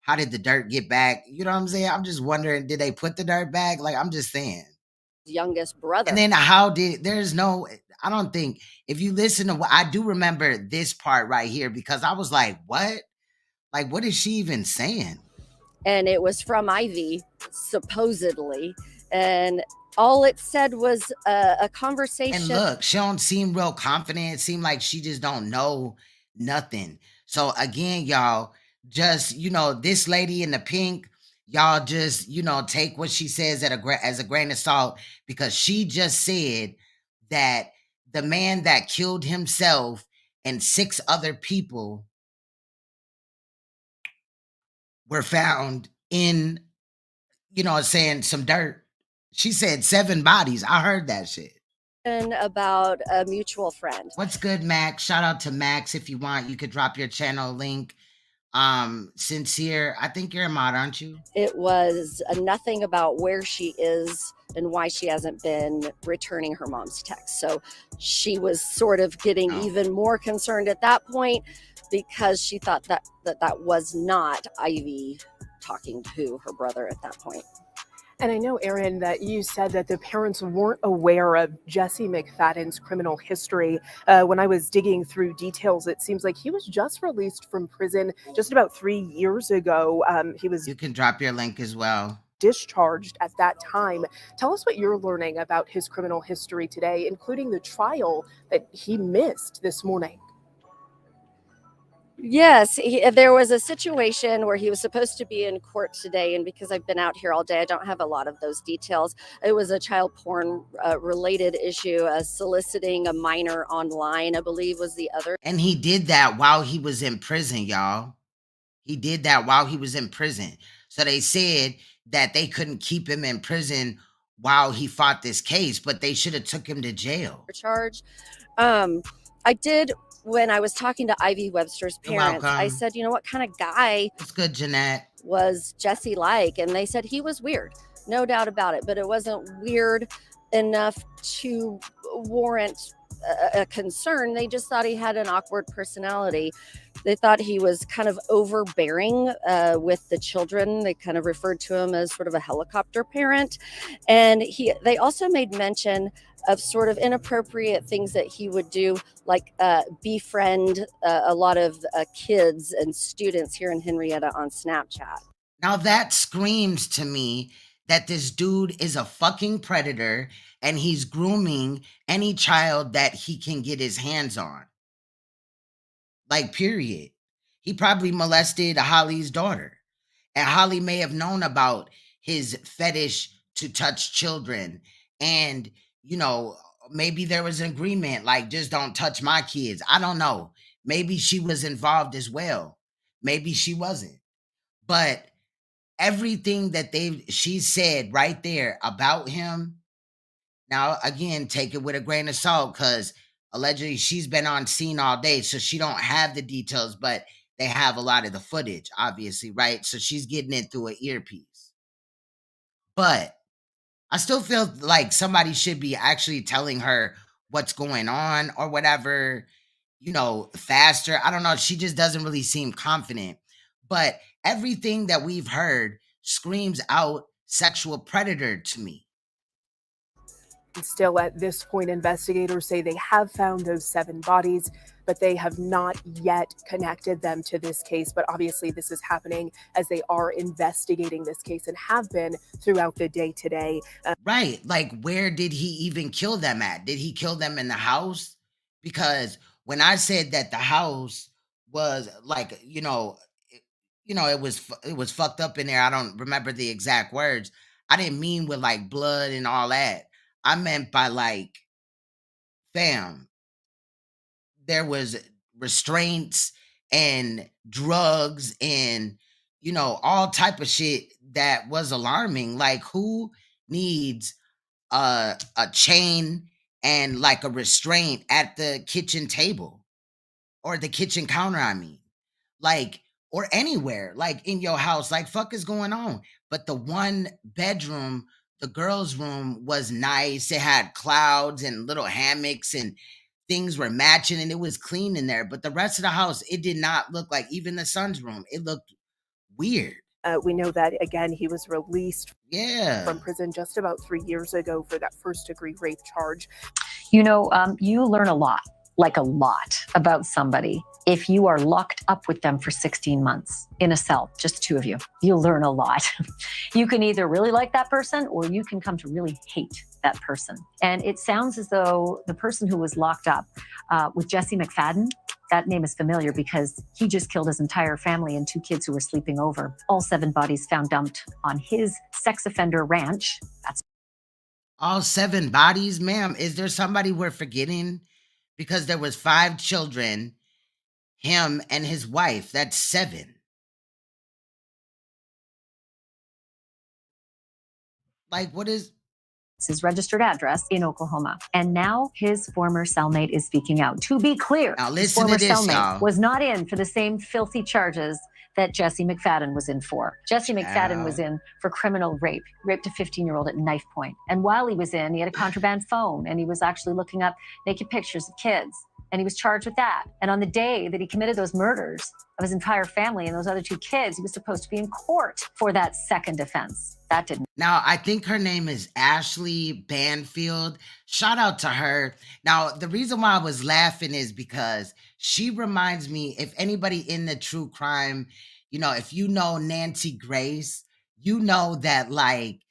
how did the dirt get back? You know what I'm saying? I'm just wondering, did they put the dirt back? Like, I'm just saying. Youngest brother. And then I don't think, if you listen to what I do remember this part right here, because I was like, what? Like, what is she even saying? And it was from Ivy, supposedly. And all it said was a conversation. And look, she don't seem real confident. It seemed like she just don't know nothing. So again, y'all, just, this lady in the pink, y'all just, take what she says as a grain of salt, because she just said that the man that killed himself and 6 other people were found in, saying some dirt. She said 7 bodies. I heard that shit. About a mutual friend. What's good, Max? Shout out to Max. If you want, you could drop your channel link. Sincere, I think you're a mod, aren't you? It was nothing about where she is and why she hasn't been returning her mom's text. So she was sort of getting even more concerned at that point, because she thought that was not Ivy talking to her brother at that point. And I know, Erin, that you said that the parents weren't aware of Jesse McFadden's criminal history. When I was digging through details, it seems like he was just released from prison just about 3 years ago. You can drop your link as well. Discharged at that time. Tell us what you're learning about his criminal history today, including the trial that he missed this morning. Yes, there was a situation where he was supposed to be in court today, and because I've been out here all day, I don't have a lot of those details. It was a child porn related issue, soliciting a minor online, I believe was the other. And he did that while he was in prison, y'all. He did that while he was in prison. So they said that they couldn't keep him in prison while he fought this case, but they should have took him to jail. Charge. I did, when I was talking to Ivy Webster's parents, I said, what kind of guy It's good, Jeanette. was Jesse like? And they said he was weird, no doubt about it, but it wasn't weird enough to warrant a concern. They just thought he had an awkward personality. They thought he was kind of overbearing with the children. They kind of referred to him as sort of a helicopter parent. And they also made mention of sort of inappropriate things that he would do, like befriend a lot of kids and students here in Henryetta on Snapchat. Now that screams to me that this dude is a fucking predator and he's grooming any child that he can get his hands on. Like, period. He probably molested Holly's daughter. And Holly may have known about his fetish to touch children. And, maybe there was an agreement, like, just don't touch my kids. I don't know. Maybe she was involved as well. Maybe she wasn't. But everything that she said right there about him, now, again, take it with a grain of salt, because allegedly she's been on scene all day, so she don't have the details, but they have a lot of the footage, obviously, right? So she's getting it through an earpiece. But I still feel like somebody should be actually telling her what's going on or whatever, faster. I don't know. She just doesn't really seem confident. But everything that we've heard screams out sexual predator to me. Still, at this point, investigators say they have found those 7 bodies, but they have not yet connected them to this case. But obviously, this is happening as they are investigating this case and have been throughout the day today. Right. Like, where did he even kill them at? Did he kill them in the house? Because when I said that the house was like, it was fucked up in there. I don't remember the exact words. I didn't mean with like blood and all that. I meant by like, fam, there was restraints and drugs and all type of shit that was alarming. Like, who needs a chain and like a restraint at the kitchen table or the kitchen counter? I mean, like, or anywhere, like in your house, like, fuck is going on? But the one bedroom, the girls' room, was nice. It had clouds and little hammocks and things were matching and it was clean in there. But the rest of the house, it did not look like, even the son's room, it looked weird. We know that, again, he was released Yeah. from prison just about 3 years ago for that first-degree rape charge. You learn a lot, like a lot, about somebody if you are locked up with them for 16 months in a cell, just the 2 of you. You'll learn a lot. You can either really like that person or you can come to really hate that person. And it sounds as though the person who was locked up with Jesse McFadden, that name is familiar because he just killed his entire family and 2 kids who were sleeping over. All 7 bodies found dumped on his sex offender ranch. That's all 7 bodies, ma'am. Is there somebody we're forgetting? Because there was 5 children, him and his wife. That's 7. Like, what is his registered address in Oklahoma. And now his former cellmate is speaking out. To be clear, now his listen former to this, cellmate y'all. was not in for the same filthy charges that Jesse McFadden was in for. Jesse McFadden was in for criminal rape. He raped a 15-year-old at knife point. And while he was in, he had a contraband phone and he was actually looking up naked pictures of kids. And he was charged with that. And on the day that he committed those murders of his entire family and those other 2 kids, he was supposed to be in court for that second offense. That didn't. Now, I think her name is Ashley Banfield. Shout out to her. Now, the reason why I was laughing is because she reminds me, if anybody in the true crime, if you know Nancy Grace, you know that, like,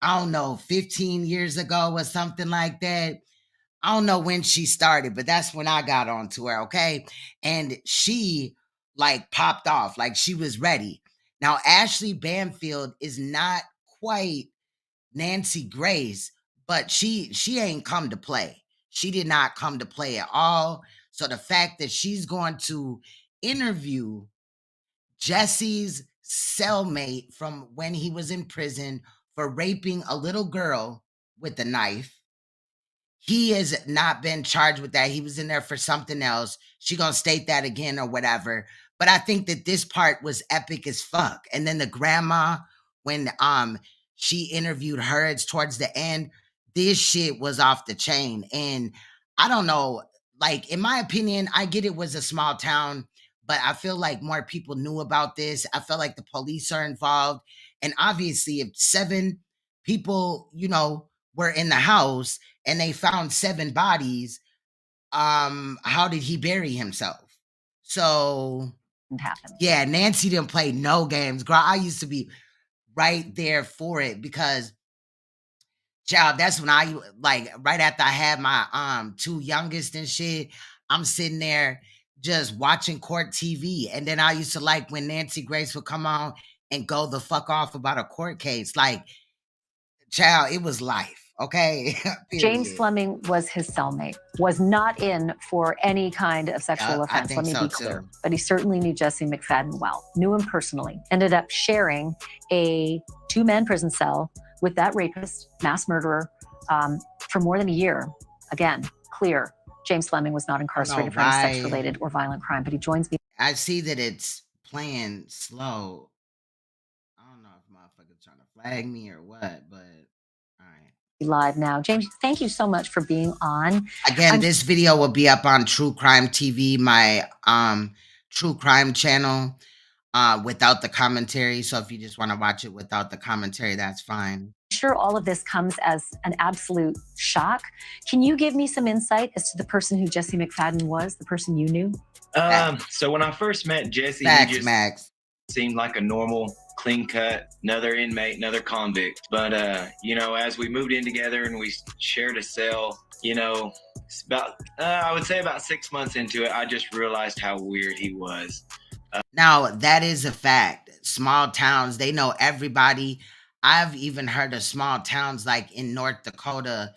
I don't know, 15 years ago or something like that. I don't know when she started, but that's when I got onto her, okay? And she, like, popped off, like she was ready. Now, Ashley Banfield is not quite Nancy Grace, but she ain't come to play. She did not come to play at all. So the fact that she's going to interview Jesse's cellmate from when he was in prison for raping a little girl with a knife. He has not been charged with that. He was in there for something else. She gonna state that again or whatever. But I think that this part was epic as fuck. And then the grandma, when she interviewed her, it's towards the end, this shit was off the chain. And I don't know, like, in my opinion, I get it was a small town, but I feel like more people knew about this. I feel like the police are involved. And obviously, if 7 people, were in the house and they found 7 bodies, how did he bury himself? So yeah, Nancy didn't play no games. Girl, I used to be right there for it because, child, that's when I, like, right after I had my 2 youngest and shit, I'm sitting there just watching court TV. And then I used to like when Nancy Grace would come on and go the fuck off about a court case. Like, child, it was life. Okay. James Fleming was his cellmate, was not in for any kind of sexual offense, let me be clear. Too. But he certainly knew Jesse McFadden well, knew him personally, ended up sharing a 2-man prison cell with that rapist, mass murderer, for more than a year. Again, clear, James Fleming was not incarcerated for any sex-related or violent crime, but he joins me. I see that it's playing slow. I don't know if motherfuckers trying to flag me or what, but all right. Live now. James, thank you so much for being on. Again, this video will be up on True Crime TV, my true crime channel, without the commentary. So if you just want to watch it without the commentary, that's fine. Sure, all of this comes as an absolute shock. Can you give me some insight as to the person who Jesse McFadden was, the person you knew? So when I first met Jesse, Facts, he just Max. seemed like a normal, clean cut, another inmate, another convict. But you know, as we moved in together and we shared a cell, you know, it's about I would say about 6 months into it, I just realized how weird he was. Now, that is a fact. Small towns, they know everybody. I've even heard of small towns like in North Dakota,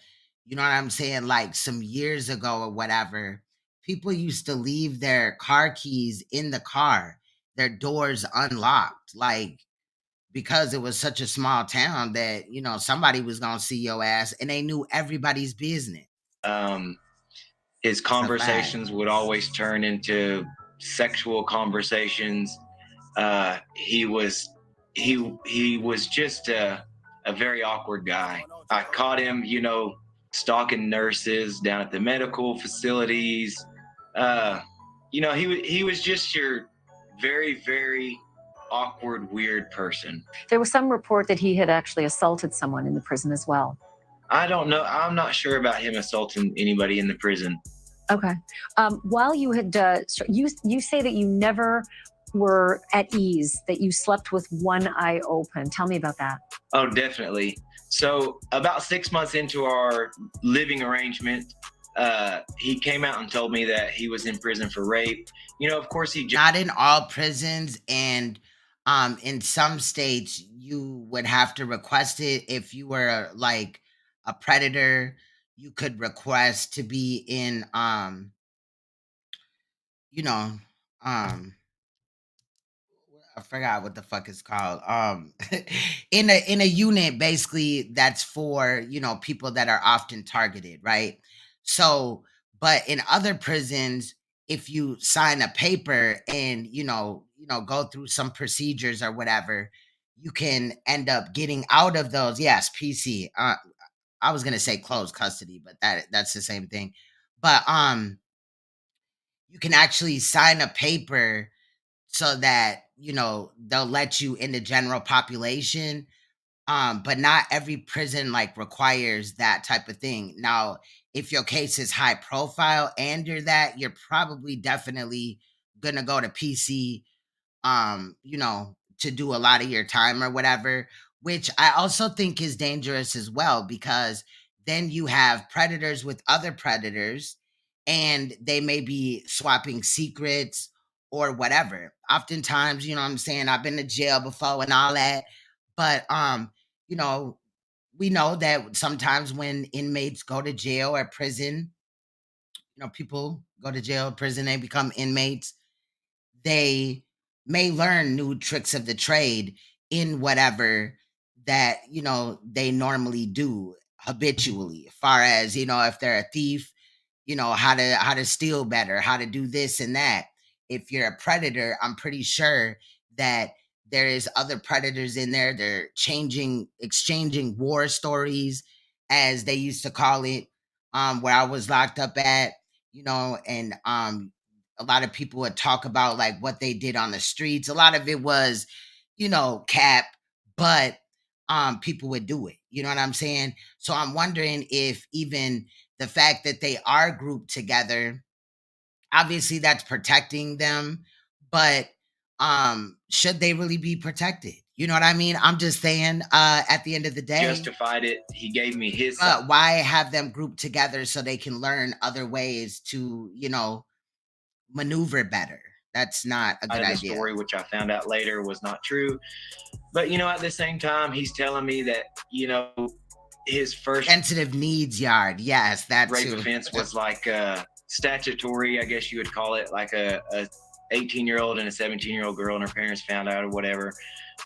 you know what I'm saying? Like some years ago or whatever, people used to leave their car keys in the car, their doors unlocked, like because it was such a small town that, you know, somebody was going to see your ass and they knew everybody's business. His conversations would always turn into sexual conversations. He was just a very awkward guy. I caught him, you know, stalking nurses down at the medical facilities. You know, he was just your very, very awkward, weird person. There was some report that he had actually assaulted someone in the prison as well. I don't know. I'm not sure about him assaulting anybody in the prison. Okay. While you had, you say that you never were at ease, that you slept with one eye open. Tell me about that. Oh, definitely. So about 6 months into our living arrangement, he came out and told me that he was in prison for rape. You know, of course, not in all prisons, and in some states you would have to request it. If you were like a predator, you could request to be in you know, I forgot what the fuck it's called. In a unit basically that's for, you know, people that are often targeted, right? So, but in other prisons, if you sign a paper and you know, go through some procedures or whatever, you can end up getting out of those. Yes, PC. I was gonna say closed custody, but that's the same thing. But you can actually sign a paper so that, you know, they'll let you in the general population. But not every prison like requires that type of thing. Now, if your case is high profile and you're probably definitely gonna go to PC, you know, to do a lot of your time or whatever, which I also think is dangerous as well, because then you have predators with other predators and they may be swapping secrets or whatever. Oftentimes, you know what I'm saying, I've been to jail before and all that, but you know, we know that sometimes when inmates go to jail or prison, you know, people go to jail, prison, they become inmates, they may learn new tricks of the trade in whatever that, you know, they normally do habitually, as far as, you know, if they're a thief, you know, how to steal better, how to do this and that. If you're a predator, I'm pretty sure that there is other predators in there. They're exchanging war stories, as they used to call it, where I was locked up at, you know, and a lot of people would talk about like what they did on the streets. A lot of it was, you know, cap, but people would do it. You know what I'm saying? So I'm wondering if even the fact that they are grouped together, obviously that's protecting them, but should they really be protected? You know what I mean? I'm just saying, at the end of the day, justified it. He gave me his why have them grouped together so they can learn other ways to, you know, maneuver better? That's not a good idea. Story, which I found out later was not true. But, you know, at the same time, he's telling me that, you know, his first sensitive needs yard. Yes, that rape too. offense was like statutory, I guess you would call it, like a 18-year-old and a 17-year-old girl and her parents found out or whatever.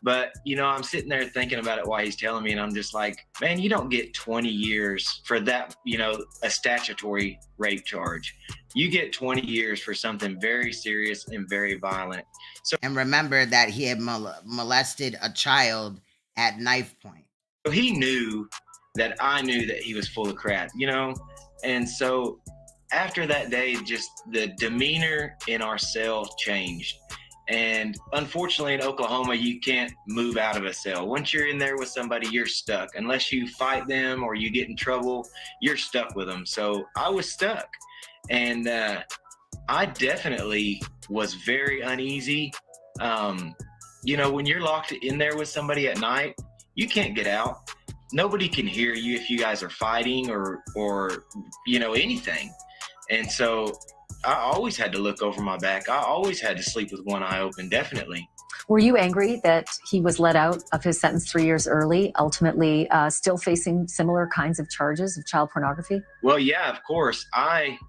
But, you know, I'm sitting there thinking about it while he's telling me, and I'm just like, man, you don't get 20 years for that, you know, a statutory rape charge. You get 20 years for something very serious and very violent. So, and remember that he had molested a child at knife point. So he knew that I knew that he was full of crap, you know? And so after that day, just the demeanor in our cell changed. And unfortunately, in Oklahoma, you can't move out of a cell. Once you're in there with somebody, you're stuck. Unless you fight them or you get in trouble, you're stuck with them. So I was stuck. And I definitely was very uneasy. You know, when you're locked in there with somebody at night, you can't get out. Nobody can hear you if you guys are fighting or you know, anything. And so I always had to look over my back. I always had to sleep with one eye open, definitely. Were you angry that he was let out of his sentence 3 years early, ultimately still facing similar kinds of charges of child pornography? Well, yeah, of course.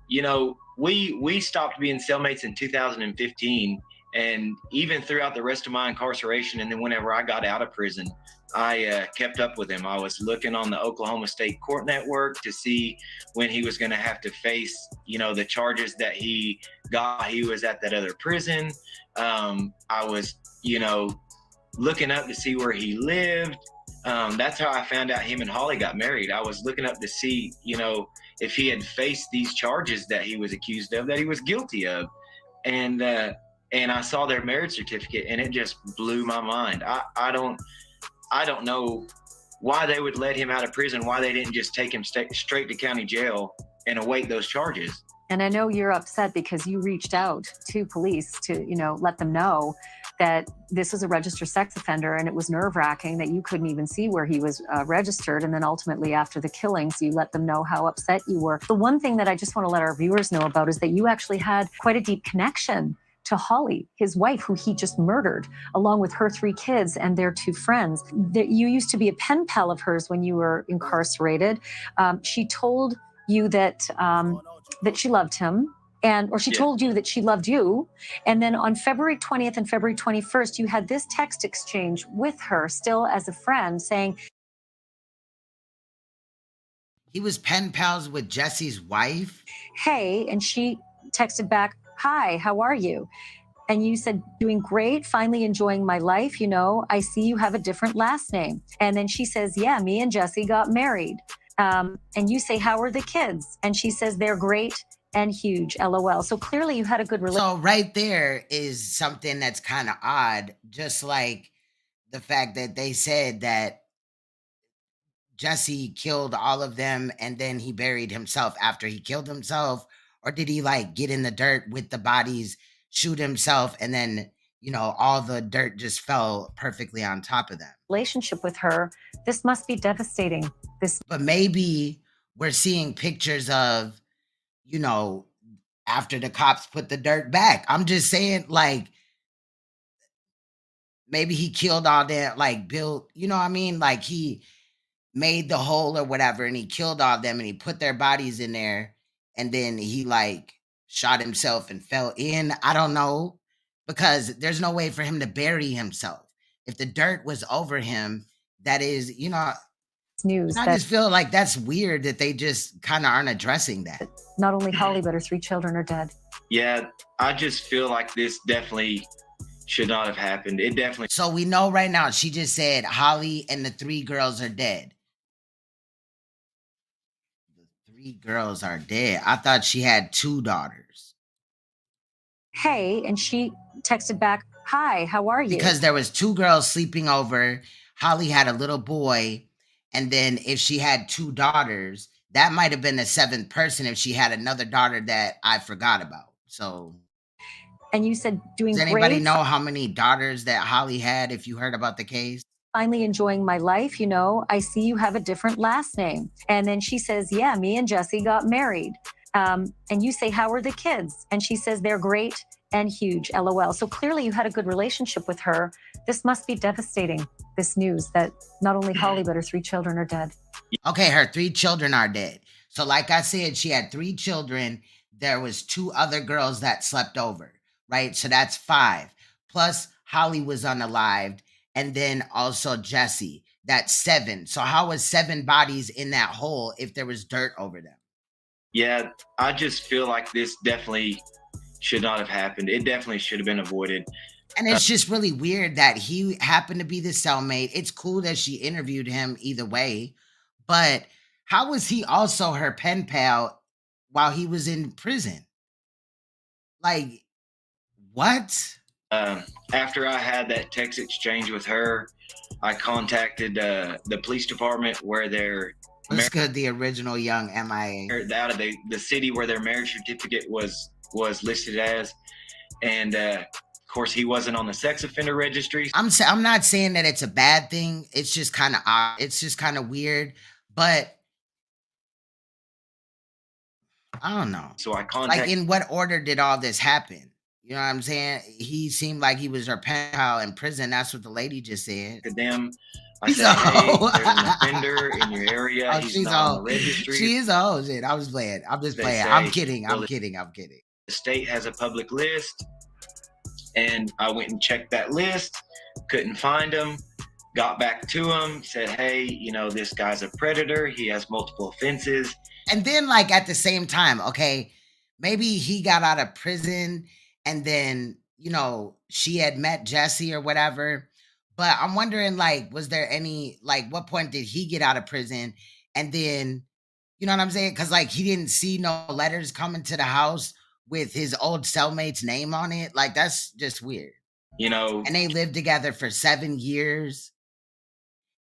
You know, we stopped being cellmates in 2015. And even throughout the rest of my incarceration, and then whenever I got out of prison, I kept up with him. I was looking on the Oklahoma State Court Network to see when he was going to have to face, you know, the charges that he got. He was at that other prison. I was, you know, looking up to see where he lived. That's how I found out him and Holly got married. I was looking up to see, you know, if he had faced these charges that he was accused of, that he was guilty of. And I saw their marriage certificate, and it just blew my mind. I don't know why they would let him out of prison, why they didn't just take him straight to county jail and await those charges. And I know you're upset because you reached out to police to, you know, let them know that this was a registered sex offender, and it was nerve-wracking that you couldn't even see where he was registered. And then ultimately after the killings, you let them know how upset you were. The one thing that I just want to let our viewers know about is that you actually had quite a deep connection to Holly, his wife, who he just murdered, along with her 3 kids and their 2 friends. That you used to be a pen pal of hers when you were incarcerated. She told you that that she loved him, or she told you that she loved you. And then on February 20th and February 21st, you had this text exchange with her, still as a friend, saying he was pen pals with Jesse's wife. Hey, and she texted back, "Hi, how are you?" And you said, "Doing great, finally enjoying my life. You know, I see you have a different last name." And then she says, "Yeah, me and Jesse got married." And you say, "How are the kids?" And she says, "They're great and huge, LOL." So clearly you had a good relationship. So right there is something that's kind of odd, just like the fact that they said that Jesse killed all of them and then he buried himself after he killed himself. Or did he like get in the dirt with the bodies, shoot himself, and then, you know, all the dirt just fell perfectly on top of them? Relationship with her. This must be devastating. But maybe we're seeing pictures of, you know, after the cops put the dirt back. I'm just saying, like, maybe he killed all that, like, built, you know what I mean? Like, he made the hole or whatever, and he killed all them, and he put their bodies in there, and then he like shot himself and fell in. I don't know, because there's no way for him to bury himself if the dirt was over him. That is, you know, news. I just feel like that's weird that they just kind of aren't addressing that. Not only Holly, but her 3 children are dead. Yeah, I just feel like this definitely should not have happened. It definitely. So we know right now, she just said Holly and the 3 girls are dead. 3 girls are dead. I thought she had 2 daughters. Hey, and she texted back, "Hi, how are you?" Because there was 2 girls sleeping over. Holly had a little boy. And then if she had 2 daughters, that might have been the 7th person if she had another daughter that I forgot about. So. And you said, "Doing great." Does great. anybody know how many daughters that Holly had if you heard about the case? Finally enjoying my life. You know, I see you have a different last name. And then she says, "Yeah, me and Jesse got married." And you say, "How are the kids?" And she says, "They're great and huge, LOL." So clearly you had a good relationship with her. This must be devastating, this news that not only Holly, but her 3 children are dead. Okay, her 3 children are dead. So like I said, she had 3 children. There was 2 other girls that slept over, right? So that's 5. Plus Holly was unalived. And then also Jesse, that's 7. So how was 7 bodies in that hole if there was dirt over them? Yeah, I just feel like this definitely should not have happened. It definitely should have been avoided. And it's just really weird that he happened to be the cellmate. It's cool that she interviewed him either way, But how was he also her pen pal while he was in prison? Like, what? After I had that text exchange with her, I contacted the police department where they're What's good, the original young MIA? out of the city where their marriage certificate was listed as, and of course he wasn't on the sex offender registry. I'm not saying that it's a bad thing. It's just kind of odd. It's just kind of weird. But I don't know. So I contacted. Like, in what order did all this happen? You know what I'm saying? He seemed like he was her pen pal in prison. That's what the lady just said. To them, I said, hey, there's an offender in your area. Oh, He's she's not on old. the registry. She is old. Shit, I was playing. I'm just They playing. say, I'm kidding. well, I'm kidding. I'm kidding. The state has a public list, and I went and checked that list, couldn't find him, got back to him, said, hey, you know, this guy's a predator. He has multiple offenses. And then, like, at the same time, okay, maybe he got out of prison and then, you know, she had met Jesse or whatever. But I'm wondering, like, was there any, like, what point did he get out of prison? And then, you know what I'm saying? Because, like, he didn't see no letters coming to the house with his old cellmate's name on it. Like, that's just weird. You know. And they lived together for 7 years.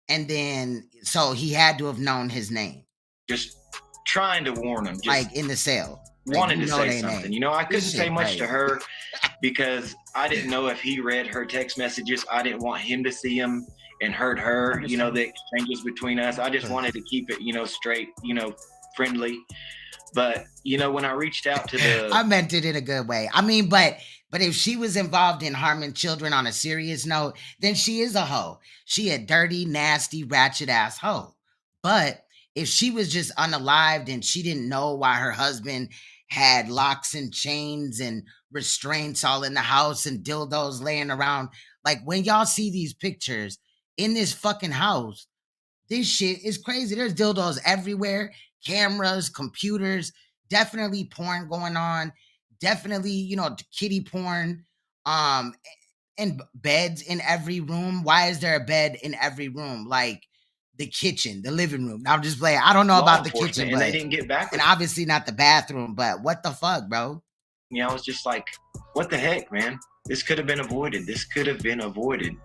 And then, so he had to have known his name. Just trying to warn him. Just like, in the cell. Wanted like, to say something. Name. You know, I couldn't This say shit much crazy. to her because I didn't know if he read her text messages. I didn't want him to see them and hurt her, you know, the exchanges between us. I just wanted to keep it, you know, straight, you know, friendly. But, you know, when I reached out to the... I meant it in a good way. I mean, but if she was involved in harming children on a serious note, then she is a hoe. She a dirty, nasty, ratchet ass hoe. But if she was just unalived and she didn't know why her husband had locks and chains and restraints all in the house and dildos laying around, like, when y'all see these pictures in this fucking house, this shit is crazy. There's dildos everywhere, cameras, computers, definitely porn going on, definitely, you know, kitty porn, and beds in every room. Why is there a bed in every room? Like, the kitchen, the living room. Now, I'm just playing. I don't know about the kitchen, and but they didn't get back. And obviously not the bathroom, but what the fuck, bro? You know, I was just like, what the heck, man? This could have been avoided. This could have been avoided.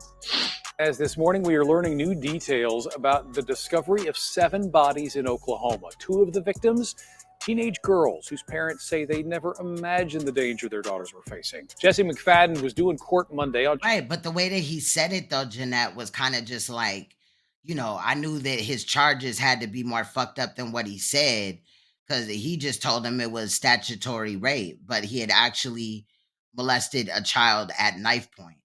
As this morning, we are learning new details about the discovery of 7 bodies in Oklahoma. 2 of the victims, teenage girls whose parents say they never imagined the danger their daughters were facing. Jesse McFadden was due in court Monday. Right, but the way that he said it, though, Jeanette, was kind of just like, you know, I knew that his charges had to be more fucked up than what he said, because he just told him it was statutory rape, but he had actually molested a child at knife point.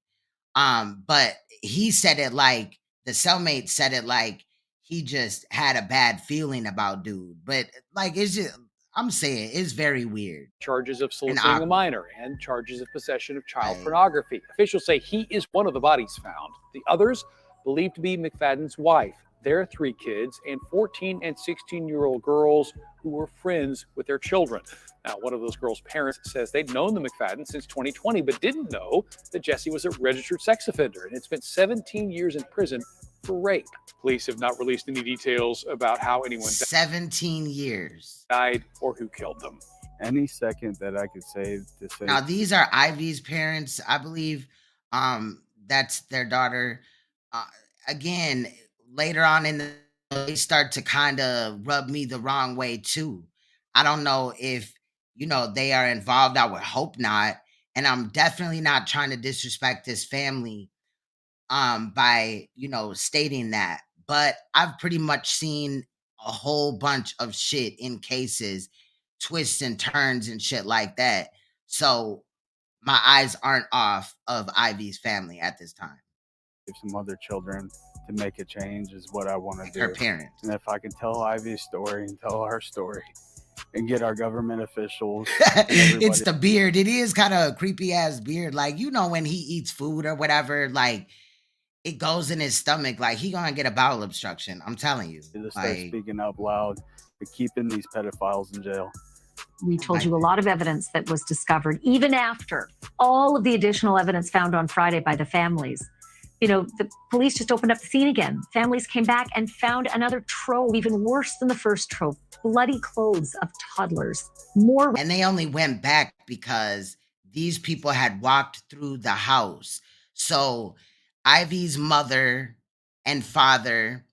But he said it like, the cellmate said it like he just had a bad feeling about dude. But like, it's just, I'm saying, it's very weird. Charges of soliciting a minor and charges of possession of child pornography. Officials say he is one of the bodies found. The others believed to be McFadden's wife, their 3 kids, and 14 and 16-year-old girls who were friends with their children. Now, one of those girls' parents says they'd known the McFadden since 2020, but didn't know that Jesse was a registered sex offender and had spent 17 years in prison for rape. Police have not released any details about how anyone 17 years died or who killed them. Any second that I could save to save. Now, these are Ivy's parents, I believe. That's their daughter. Again, later on in the, they start to kind of rub me the wrong way too. I don't know if, you know, they are involved. I would hope not. And I'm definitely not trying to disrespect this family by, you know, stating that. But I've pretty much seen a whole bunch of shit in cases, twists and turns and shit like that. So my eyes aren't off of Ivy's family at this time. Some other children to make a change is what I want to do. Her parents. And if I can tell Ivy's story and tell our story and get our government officials. It's the beard. It is kind of a creepy ass beard. Like, you know, when he eats food or whatever, like it goes in his stomach, like he gonna get a bowel obstruction. I'm telling you. To start speaking up loud to keeping these pedophiles in jail. We told you a lot of evidence that was discovered, even after all of the additional evidence found on Friday by the families. You know, the police just opened up the scene again. Families came back and found another trove, even worse than the first trove. Bloody clothes of toddlers. More. And they only went back because these people had walked through the house. So Ivy's mother and father,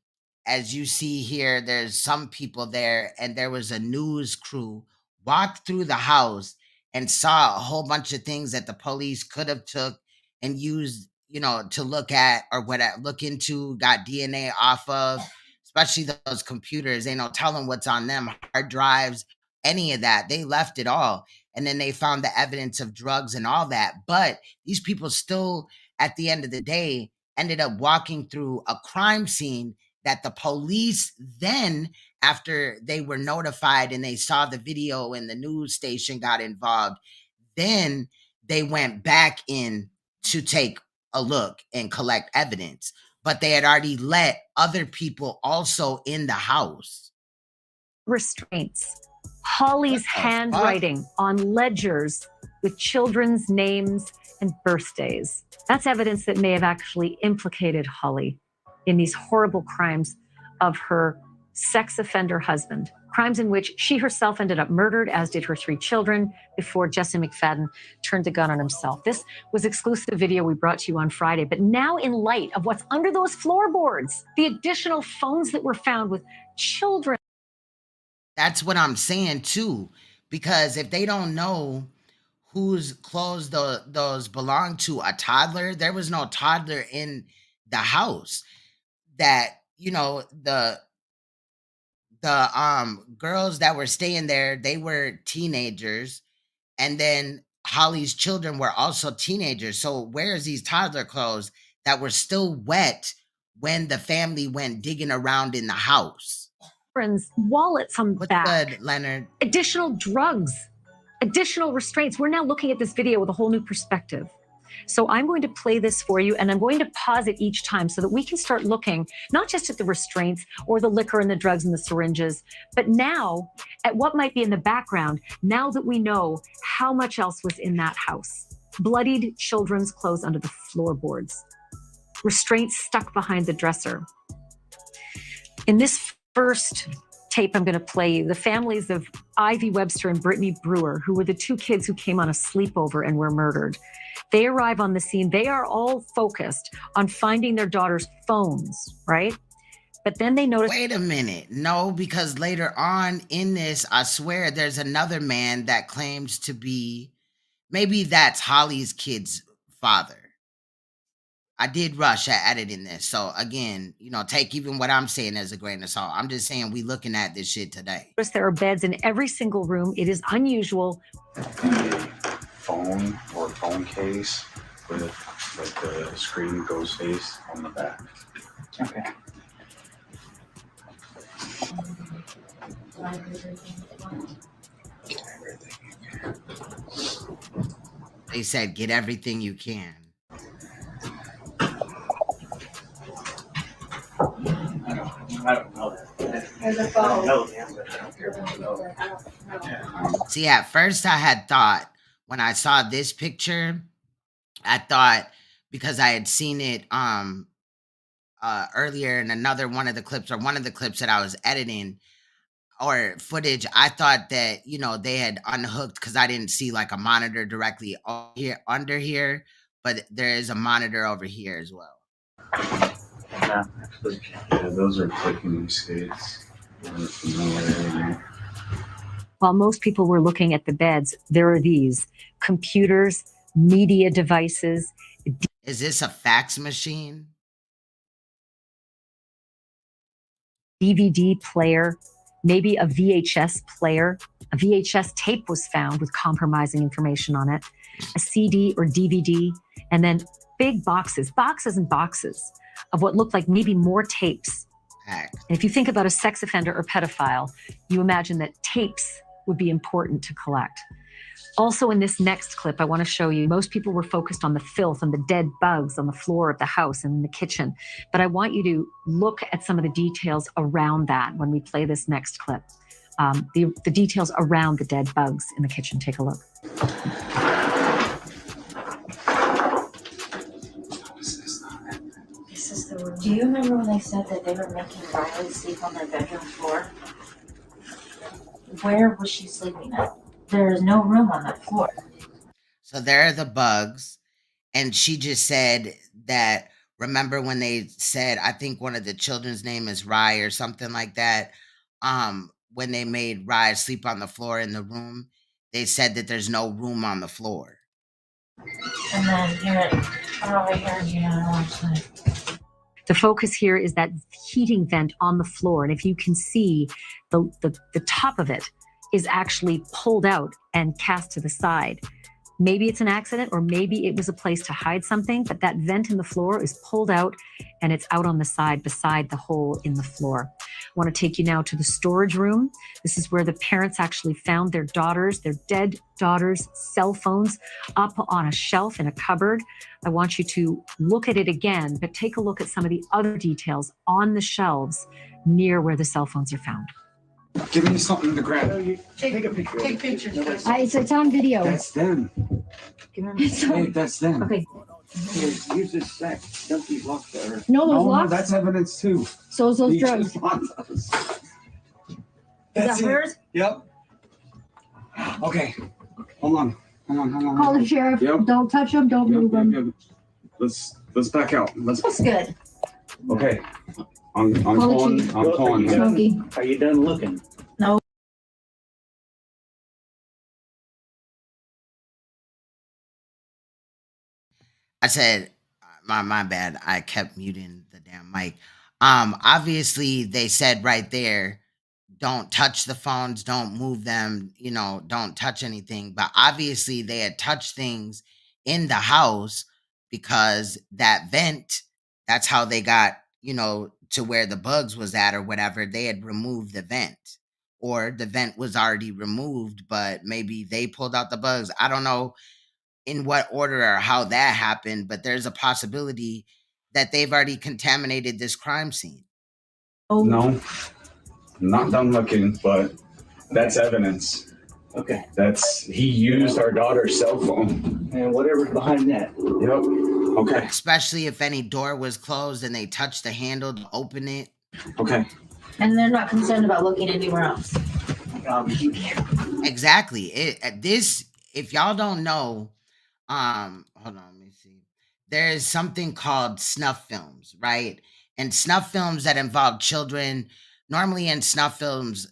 as you see here, there's some people there, and there was a news crew walked through the house and saw a whole bunch of things that the police could have took and used, you know, to look at or look into, got DNA off of, especially those computers. They don't tell them what's on them, hard drives, any of that. They left it all. And then they found the evidence of drugs and all that. But these people still, at the end of the day, ended up walking through a crime scene that the police then, after they were notified and they saw the video and the news station got involved, then they went back in to take a look and collect evidence. But they had already let other people also in the house. Restraints. Holly's handwriting on ledgers with children's names and birthdays. That's evidence that may have actually implicated Holly in these horrible crimes of her sex offender husband. Crimes in which she herself ended up murdered, as did her 3 children, before Jesse McFadden turned the gun on himself. This was exclusive video we brought to you on Friday. But now, in light of what's under those floorboards, the additional phones that were found with children. That's what I'm saying too, because if they don't know whose clothes those belong to a toddler, there was no toddler in the house. That, you know, the girls that were staying there, they were teenagers, and then Holly's children were also teenagers. So where's these toddler clothes that were still wet when the family went digging around in the house? Wallets on the back. Good, Leonard? Additional drugs, additional restraints. We're now looking at this video with a whole new perspective. So I'm going to play this for you, and I'm going to pause it each time so that we can start looking not just at the restraints or the liquor and the drugs and the syringes, but now at what might be in the background, now that we know how much else was in that house. Bloodied children's clothes under the floorboards. Restraints stuck behind the dresser. In this first tape I'm going to play you, the families of Ivy Webster and Brittany Brewer, who were the 2 kids who came on a sleepover and were murdered. They arrive on the scene. They are all focused on finding their daughter's phones, right? But then they notice... Wait a minute. No, because later on in this, I swear there's another man that claims to be... Maybe that's Holly's kid's father. I did rush at editing this. So again, you know, take even what I'm saying as a grain of salt. I'm just saying we looking at this shit today. There are beds in every single room. It is unusual. Phone or phone case with like the screen ghost face on the back. Okay. They said get everything you can. I don't know that. I don't know him, but I don't care if I know. See, at first I had thought, when I saw this picture, I thought, because I had seen it earlier in another one of the clips, or one of the clips that I was editing, or footage, I thought that, you know, they had unhooked, because I didn't see like a monitor directly here under here, but there is a monitor over here as well. Yeah, those are clicking skates. While most people were looking at the beds, there are these computers, media devices. Is this a fax machine? DVD player, maybe a VHS player. A VHS tape was found with compromising information on it, a CD or DVD, and then big boxes and boxes of what looked like maybe more tapes. And if you think about a sex offender or pedophile, you imagine that tapes would be important to collect. Also in this next clip, I want to show you, most people were focused on the filth and the dead bugs on the floor of the house and in the kitchen. But I want you to look at some of the details around that when we play this next clip. The details around the dead bugs in the kitchen. Take a look. Do you remember when they said that they were making Riley sleep on their bedroom floor? Where was she sleeping at? There is no room on that floor. So there are the bugs. And she just said that, remember when they said, I think one of the children's name is Rye or something like that. When they made Rye sleep on the floor in the room, they said that there's no room on the floor. And then here, over here, you know, The focus here is that heating vent on the floor. And if you can see, the top of it is actually pulled out and cast to the side. Maybe it's an accident, or maybe it was a place to hide something, but that vent in the floor is pulled out and it's out on the side beside the hole in the floor. I want to take you now to the storage room. This is where the parents actually found their dead daughters' cell phones up on a shelf in a cupboard. I want you to look at it again, but take a look at some of the other details on the shelves near where the cell phones are found. Give me something to grab. take a picture. Take pictures. It's on video. That's them. Hey, that's them. Okay. Here, use this sack. Dump these locks there. No, those locks? That's evidence too. So is those He drugs. just wants us. Is That's that it. hers? Yep. Okay. Hold on. Call the sheriff. Yep. Don't touch them. Don't move them. Yep. Let's back out. That's good. Okay. I'm calling. Are you done looking? No. I said, my bad. I kept muting the damn mic. Obviously they said right there, don't touch the phones, don't move them, don't touch anything. But obviously they had touched things in the house because that vent, that's how they got, to where the bugs was at or whatever. They had removed the vent, or the vent was already removed, but maybe they pulled out the bugs. I don't know in what order or how that happened, but there's a possibility that they've already contaminated this crime scene. No, I'm not done looking, but that's evidence. Okay. He used our daughter's cell phone. And whatever's behind that. Yep. Okay. Especially if any door was closed and they touched the handle to open it. Okay. And they're not concerned about looking anywhere else. Exactly. If y'all don't know, hold on, let me see. There is something called snuff films, right? And snuff films that involve children. Normally in snuff films,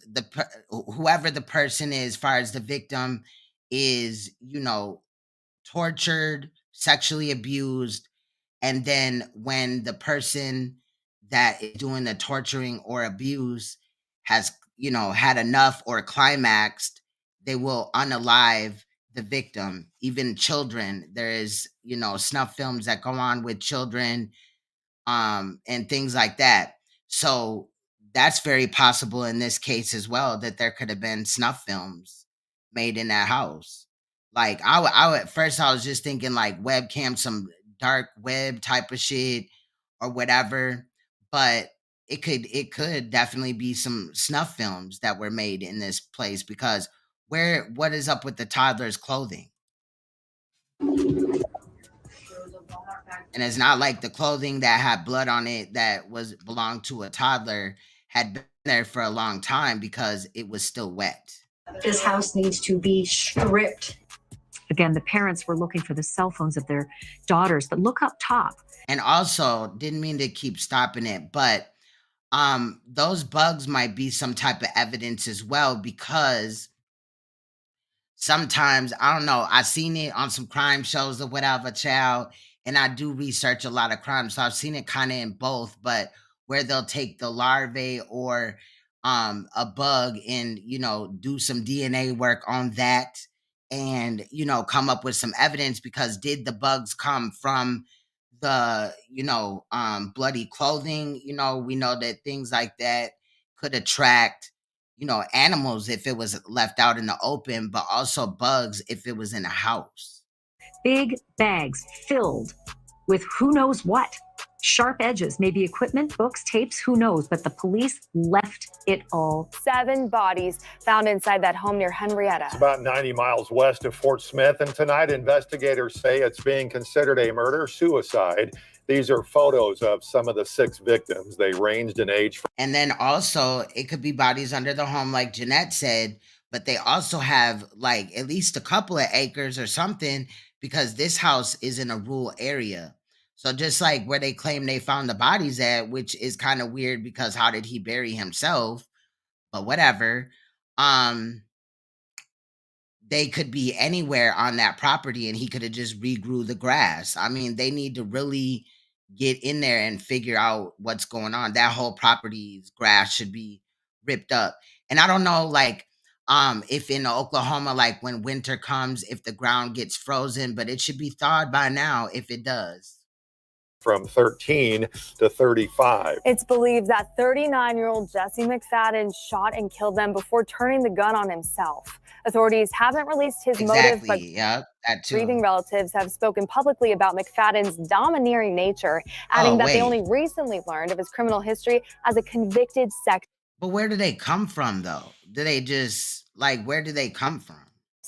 whoever the person is, as far as the victim is, tortured, sexually abused, and then when the person that is doing the torturing or abuse has, had enough or climaxed, they will unalive the victim. Even children, there is, snuff films that go on with children, and things like that. So that's very possible in this case as well, that there could have been snuff films made in that house. Like I would, at first I was just thinking like webcam, some dark web type of shit or whatever, but it could definitely be some snuff films that were made in this place, because what is up with the toddler's clothing? And it's not like the clothing that had blood on it that belonged to a toddler had been there for a long time, because it was still wet. This house needs to be stripped. Again, the parents were looking for the cell phones of their daughters, but look up top. And also, didn't mean to keep stopping it, but those bugs might be some type of evidence as well, because sometimes, I don't know, I've seen it on some crime shows or whatever, child, and I do research a lot of crime, so I've seen it kind of in both, but where they'll take the larvae or a bug and, do some DNA work on that and, come up with some evidence, because did the bugs come from the, bloody clothing? We know that things like that could attract, animals if it was left out in the open, but also bugs if it was in a house. Big bags filled with who knows what. Sharp edges, maybe equipment, books, tapes, who knows, but the police left it all. 7 bodies found inside that home near Henryetta. It's about 90 miles west of Fort Smith, and tonight investigators say it's being considered a murder-suicide. These are photos of some of the 6 victims. They ranged in age. And then also, it could be bodies under the home, like Jeanette said, but they also have like at least a couple of acres or something because this house is in a rural area. So just like where they claim they found the bodies at, which is kind of weird because how did he bury himself? But whatever. They could be anywhere on that property and he could have just regrew the grass. I mean, they need to really get in there and figure out what's going on. That whole property's grass should be ripped up. And I don't know, like, if in Oklahoma, like when winter comes, if the ground gets frozen, but it should be thawed by now if it does. From 13 to 35. It's believed that 39-year-old Jesse McFadden shot and killed them before turning the gun on himself. Authorities haven't released his motive, but that too. grieving relatives have spoken publicly about McFadden's domineering nature, adding that they only recently learned of his criminal history as a convicted sex. But where do they come from, though? Do they just, like, where do they come from?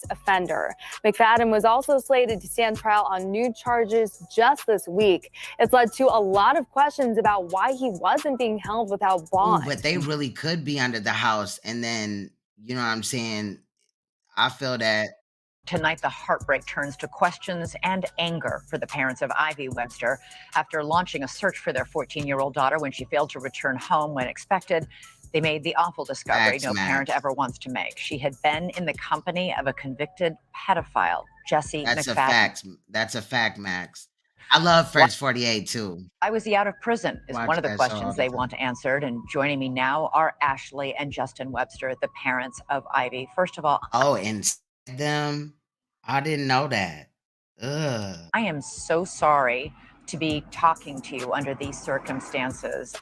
Offender. McFadden was also slated to stand trial on new charges just this week. It's led to a lot of questions about why he wasn't being held without bond. Ooh, but they really could be under the house, and then, you know what I'm saying? I feel that. Tonight, the heartbreak turns to questions and anger for the parents of Ivy Webster after launching a search for their 14-year-old daughter when she failed to return home when expected. They made the awful discovery no parent ever wants to make. She had been in the company of a convicted pedophile, Jesse McFadden. That's a fact, Max. I love First 48 too. Why was he out of prison is one of the questions they want answered. And joining me now are Ashley and Justin Webster, the parents of Ivy. First of all, and them, I didn't know that. Ugh. I am so sorry to be talking to you under these circumstances.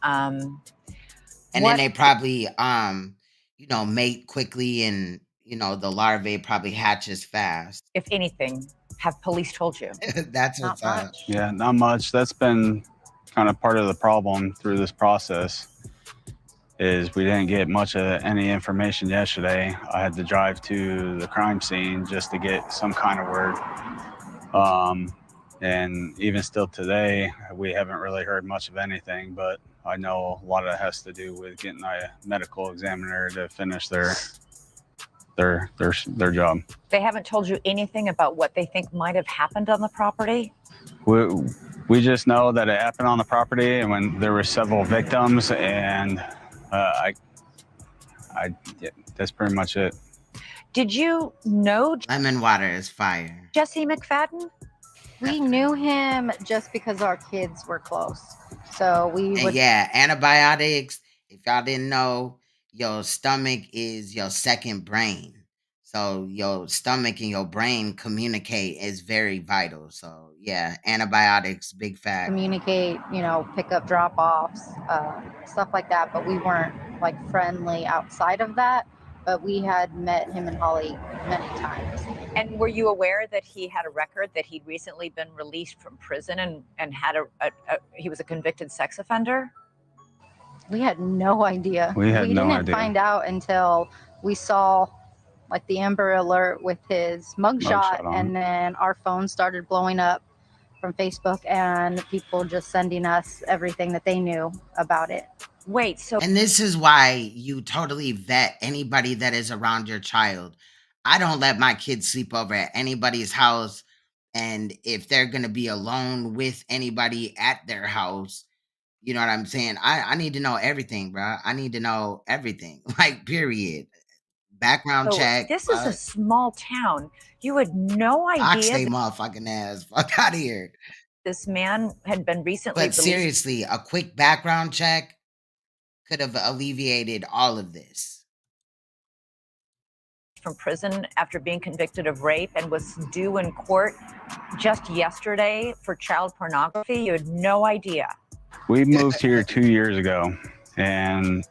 And then they probably, mate quickly and, the larvae probably hatches fast. If anything, have police told you? That's what's up. Yeah, not much. That's been kind of part of the problem through this process is we didn't get much of any information yesterday. I had to drive to the crime scene just to get some kind of word. And even still today, we haven't really heard much of anything, but I know a lot of it has to do with getting a medical examiner to finish their job. They haven't told you anything about what they think might have happened on the property? We just know that it happened on the property and when there were several victims, and that's pretty much it. Did you know lemon water is fire? Jesse McFadden? We knew him just because our kids were close. So we would... Yeah, antibiotics. If y'all didn't know, your stomach is your second brain. So your stomach and your brain communicate is very vital. So yeah, antibiotics, big fact. Communicate, pick up drop-offs, stuff like that. But we weren't like friendly outside of that. But we had met him and Holly many times. And were you aware that he had a record, that he'd recently been released from prison and had he was a convicted sex offender? We had no idea. We didn't find out until we saw like the Amber Alert with his mugshot, and then our phone started blowing up from Facebook and people just sending us everything that they knew about it. Wait, so... And this is why you totally vet anybody that is around your child. I don't let my kids sleep over at anybody's house. And if they're going to be alone with anybody at their house, you know what I'm saying? I need to know everything, bro. I need to know everything. Like, period. Background check. This is a small town. You had no idea. I say motherfucking ass. Fuck out of here. This man had been recently But seriously, a quick background check could have alleviated all of this. From prison after being convicted of rape and was due in court just yesterday for child pornography. You had no idea. We moved here 2 years ago, and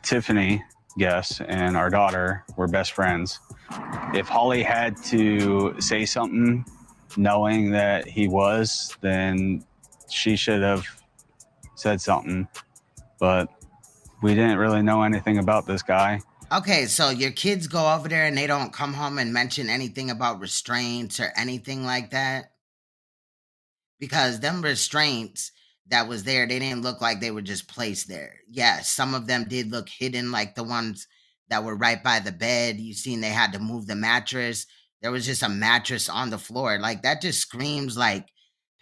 Tiffany, and our daughter were best friends. If Holly had to say something knowing that he was, then she should have said something. But we didn't really know anything about this guy. Okay, so your kids go over there and they don't come home and mention anything about restraints or anything like that? because them restraints that was there, they didn't look like they were just placed there. Yes, some of them did look hidden, like the ones that were right by the bed. You seen they had to move the mattress. There was just a mattress on the floor. Like that just screams like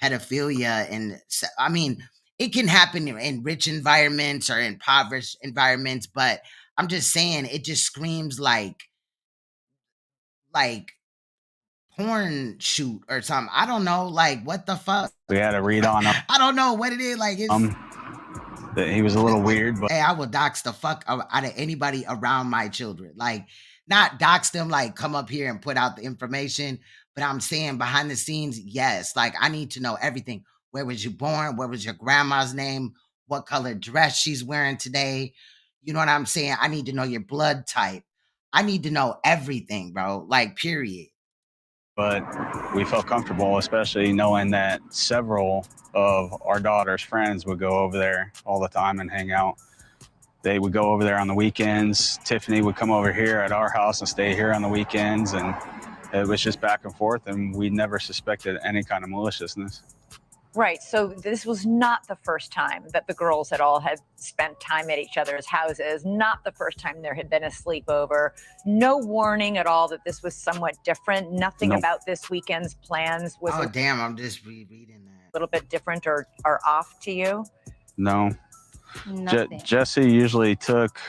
pedophilia. And I mean, it can happen in rich environments or impoverished environments, but I'm just saying it just screams like porn shoot or something. I don't know, like what the fuck. We had to read on him. I don't know what it is. Like it's That he was a little weird, but hey, I will dox the fuck out of anybody around my children. Like, not dox them, like come up here and put out the information, but I'm saying behind the scenes, yes. Like, I need to know everything. Where was you born? What was your grandma's name? What color dress she's wearing today? You know what I'm saying? I need to know your blood type. I need to know everything, bro. Like, period. but we felt comfortable, especially knowing that several of our daughter's friends would go over there all the time and hang out. They would go over there on the weekends. Tiffany would come over here at our house and stay here on the weekends, and it was just back and forth, and we never suspected any kind of maliciousness. Right. So this was not the first time that the girls had all had spent time at each other's houses. Not the first time there had been a sleepover. No warning at all that this was somewhat different. Nothing about this weekend's plans was damn, I'm just rereading that. A little bit different or off to you. No. Nothing. Jesse usually took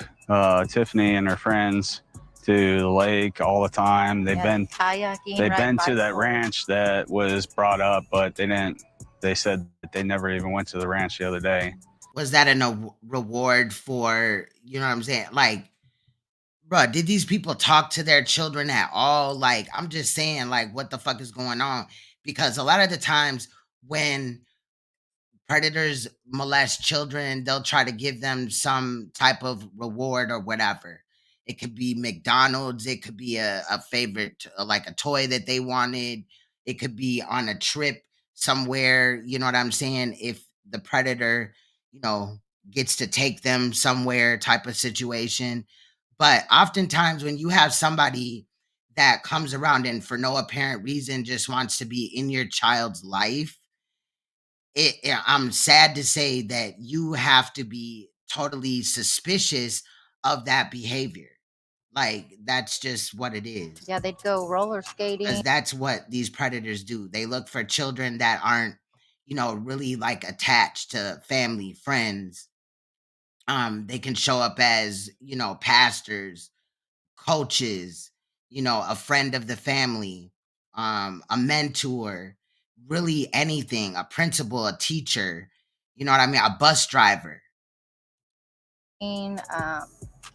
Tiffany and her friends to the lake all the time. They've been kayaking. They've right been by to the that pool. ranch that was brought up, but they didn't. They said that they never even went to the ranch the other day. Was that a reward for, you know what I'm saying? Like, bro, did these people talk to their children at all? Like, I'm just saying, like, what the fuck is going on? Because a lot of the times when predators molest children, they'll try to give them some type of reward or whatever. It could be McDonald's. It could be a favorite, like a toy that they wanted. It could be on a trip somewhere. You know what I'm saying? If the predator, you know, gets to take them somewhere type of situation. But oftentimes when you have somebody that comes around and for no apparent reason just wants to be in your child's life, I'm sad to say that you have to be totally suspicious of that behavior. Like, that's just what it is. Yeah, they'd go roller skating. Because that's what these predators do. They look for children that aren't, you know, really like attached to family, friends. They can show up as, you know, pastors, coaches, you know, a friend of the family, a mentor, really anything, a principal, a teacher, you know what I mean, a bus driver.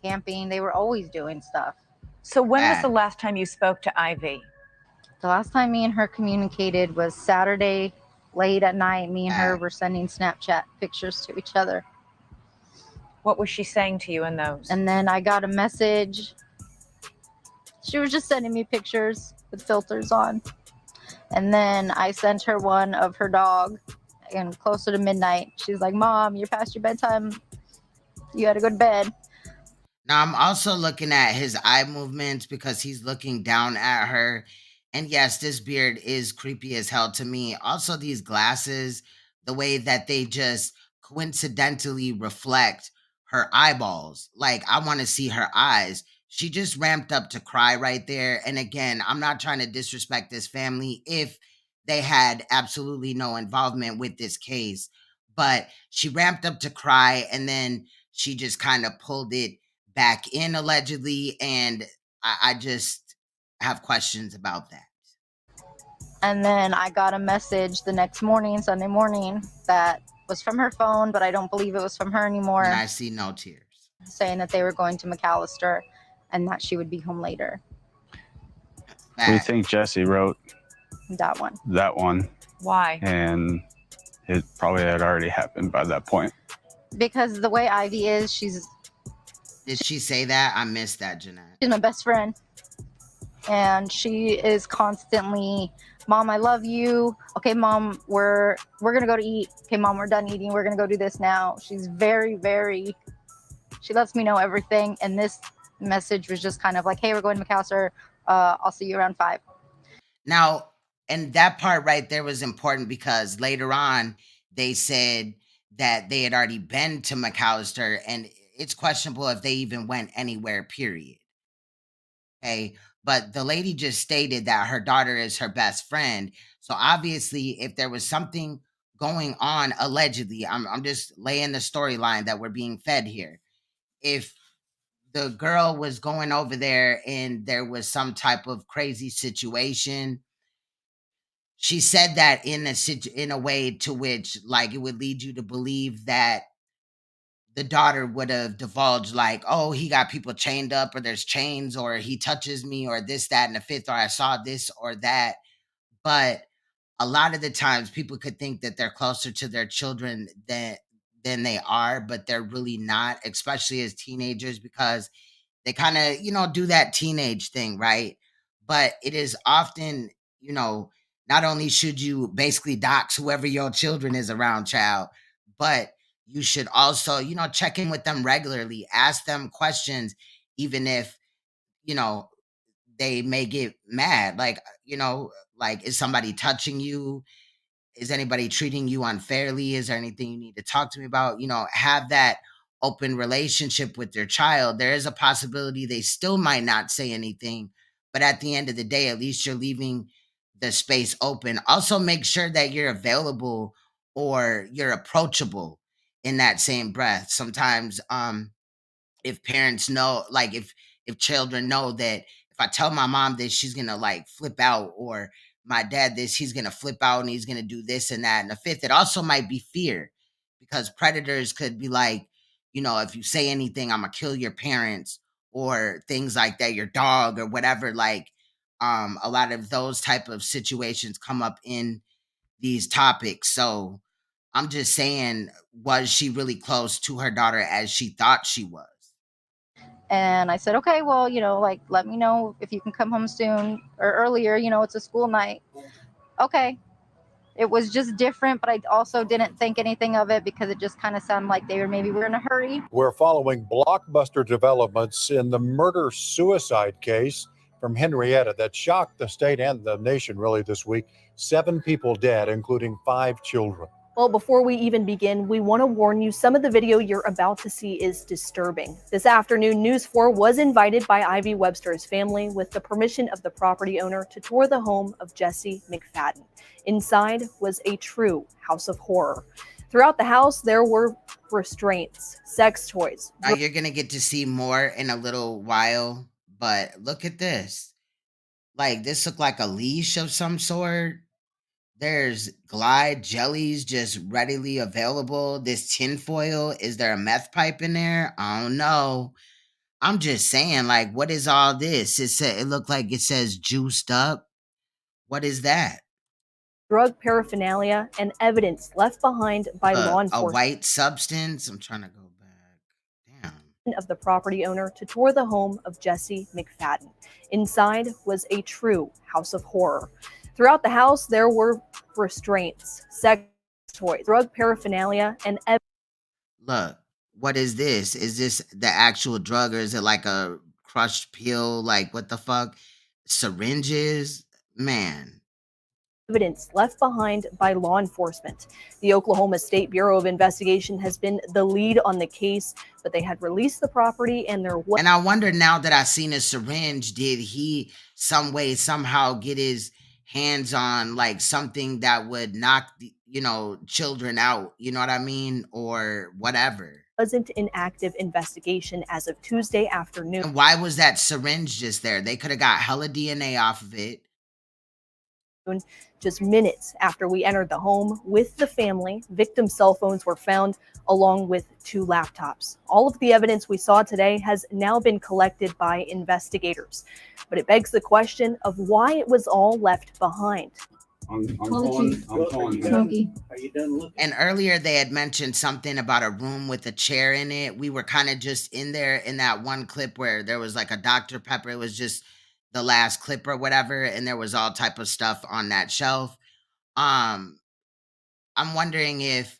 Camping. They were always doing stuff. So when was the last time you spoke to Ivy? The last time me and her communicated was Saturday late at night. Me and her were sending Snapchat pictures to each other. What was she saying to you in those? And then I got a message. She was just sending me pictures with filters on. And then I sent her one of her dog. And closer to midnight, she's like, "Mom, you're past your bedtime. You got to go to bed." Now, I'm also looking at his eye movements because he's looking down at her. And yes, this beard is creepy as hell to me. Also, these glasses, the way that they just coincidentally reflect her eyeballs. Like, I want to see her eyes. She just ramped up to cry right there. And again, I'm not trying to disrespect this family if they had absolutely no involvement with this case. But she ramped up to cry, and then she just kind of pulled it back in allegedly, and I just have questions about that. And then I got a message the next morning, Sunday morning, that was from her phone, but I don't believe it was from her anymore. And I see no tears. Saying that they were going to McAllister and that she would be home later. We think Jesse wrote That one. that one. Why? And it probably had already happened by that point. Because the way Ivy is, Did she say that? I missed that, Jeanette. she's my best friend. And she is constantly, "Mom, I love you. Okay, Mom, we're gonna go to eat. Okay, Mom, we're done eating. We're gonna go do this now." She's very, very, she lets me know everything. And this message was just kind of like, "Hey, we're going to McAllister. I'll see you around 5." Now, And that part right there was important because later on they said that they had already been to McAllister, and it's questionable if they even went anywhere, period. Okay. But the lady just stated that her daughter is her best friend. So obviously, if there was something going on, allegedly, I'm just laying the storyline that we're being fed here. If the girl was going over there and there was some type of crazy situation, she said that in a way to which, like, it would lead you to believe that the daughter would have divulged, like, oh, he got people chained up, or there's chains, or he touches me, or this, that, and the fifth, or I saw this or that. But a lot of the times people could think that they're closer to their children than they are, but they're really not, especially as teenagers, because they kind of, do that teenage thing, right? But it is often, not only should you basically dox whoever your children is around, child, but you should also, check in with them regularly, ask them questions, even if, they may get mad. Like, is somebody touching you? Is anybody treating you unfairly? Is there anything you need to talk to me about? Have that open relationship with their child. There is a possibility they still might not say anything, but at the end of the day, at least you're leaving the space open. Also, make sure that you're available or you're approachable in that same breath. Sometimes, if parents know, like, if children know that if I tell my mom this, she's gonna like flip out, or my dad this, he's gonna flip out and he's gonna do this and that and the fifth. It also might be fear, because predators could be like, if you say anything, I'm gonna kill your parents, or things like that, your dog or whatever. Like, a lot of those type of situations come up in these topics. So I'm just saying, was she really close to her daughter as she thought she was? And I said, okay, well, like, let me know if you can come home soon or earlier. It's a school night. Okay. It was just different, but I also didn't think anything of it because it just kind of sounded like maybe were in a hurry. We're following blockbuster developments in the murder-suicide case from Henryetta that shocked the state and the nation really this week. 7 people dead, including 5 children. Well, before we even begin, we want to warn you, some of the video you're about to see is disturbing. This afternoon, News 4 was invited by Ivy Webster's family with the permission of the property owner to tour the home of Jesse McFadden. Inside was a true house of horror. Throughout the house, there were restraints, sex toys. You're going to get to see more in a little while, but look at this. Like, this looked like a leash of some sort. There's Glide jellies just readily available. This tinfoil, is there a meth pipe in there? I don't know. I'm just saying, like, what is all this? It looked like it says juiced up. What is that? Drug paraphernalia and evidence left behind by law enforcement. A white substance? I'm trying to go back. Damn. Of the property owner to tour the home of Jesse McFadden. Inside was a true house of horror. Throughout the house, there were restraints, sex toys, drug paraphernalia, and look, what is this? Is this the actual drug, or is it like a crushed pill? Like, what the fuck? Syringes? Man. Evidence left behind by law enforcement. The Oklahoma State Bureau of Investigation has been the lead on the case, but they had released the property and there was. And I wonder, now that I've seen a syringe, did he some way, somehow get his hands on like something that would knock the, children out, you know what I mean, or whatever? Wasn't an active investigation as of Tuesday afternoon. And why was that syringe just there? They could have got hella DNA off of it. Just minutes after we entered the home with the family, victim cell phones were found along with 2 laptops. All of the evidence we saw today has now been collected by investigators, but it begs the question of why it was all left behind. I'm calling. Are you done looking? And earlier they had mentioned something about a room with a chair in it. We were kind of just in there in that one clip where there was like a Dr. Pepper. It was just the last clip or whatever, and there was all type of stuff on that shelf. I'm wondering if,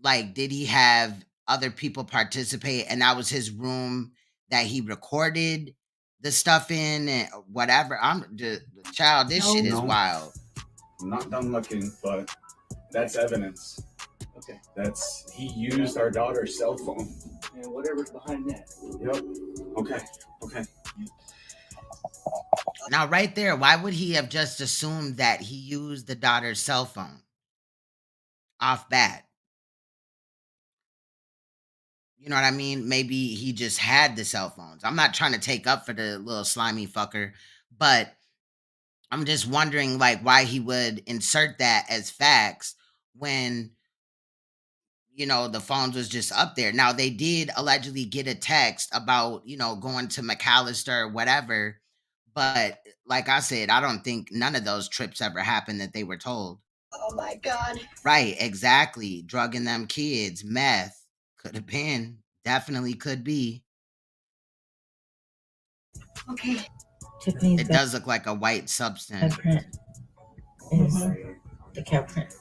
like, did he have other people participate and that was his room that he recorded the stuff in and whatever? I'm just, child, this shit is wild. I'm not done looking, but that's evidence. Okay. He used our daughter's cell phone. And whatever's behind that. Yep. Okay. Now, right there, why would he have just assumed that he used the daughter's cell phone off bat? You know what I mean? Maybe he just had the cell phones. I'm not trying to take up for the little slimy fucker, but I'm just wondering, like, why he would insert that as facts when, you know, the phones was just up there. Now, they did allegedly get a text about, you know, going to McAllister or whatever, but like I said, I don't think none of those trips ever happened that they were told. Oh my God. Right, exactly. Drugging them kids, meth. Could have been. Definitely could be. Okay. Tiffany's It does look like a white substance. print is the cow print.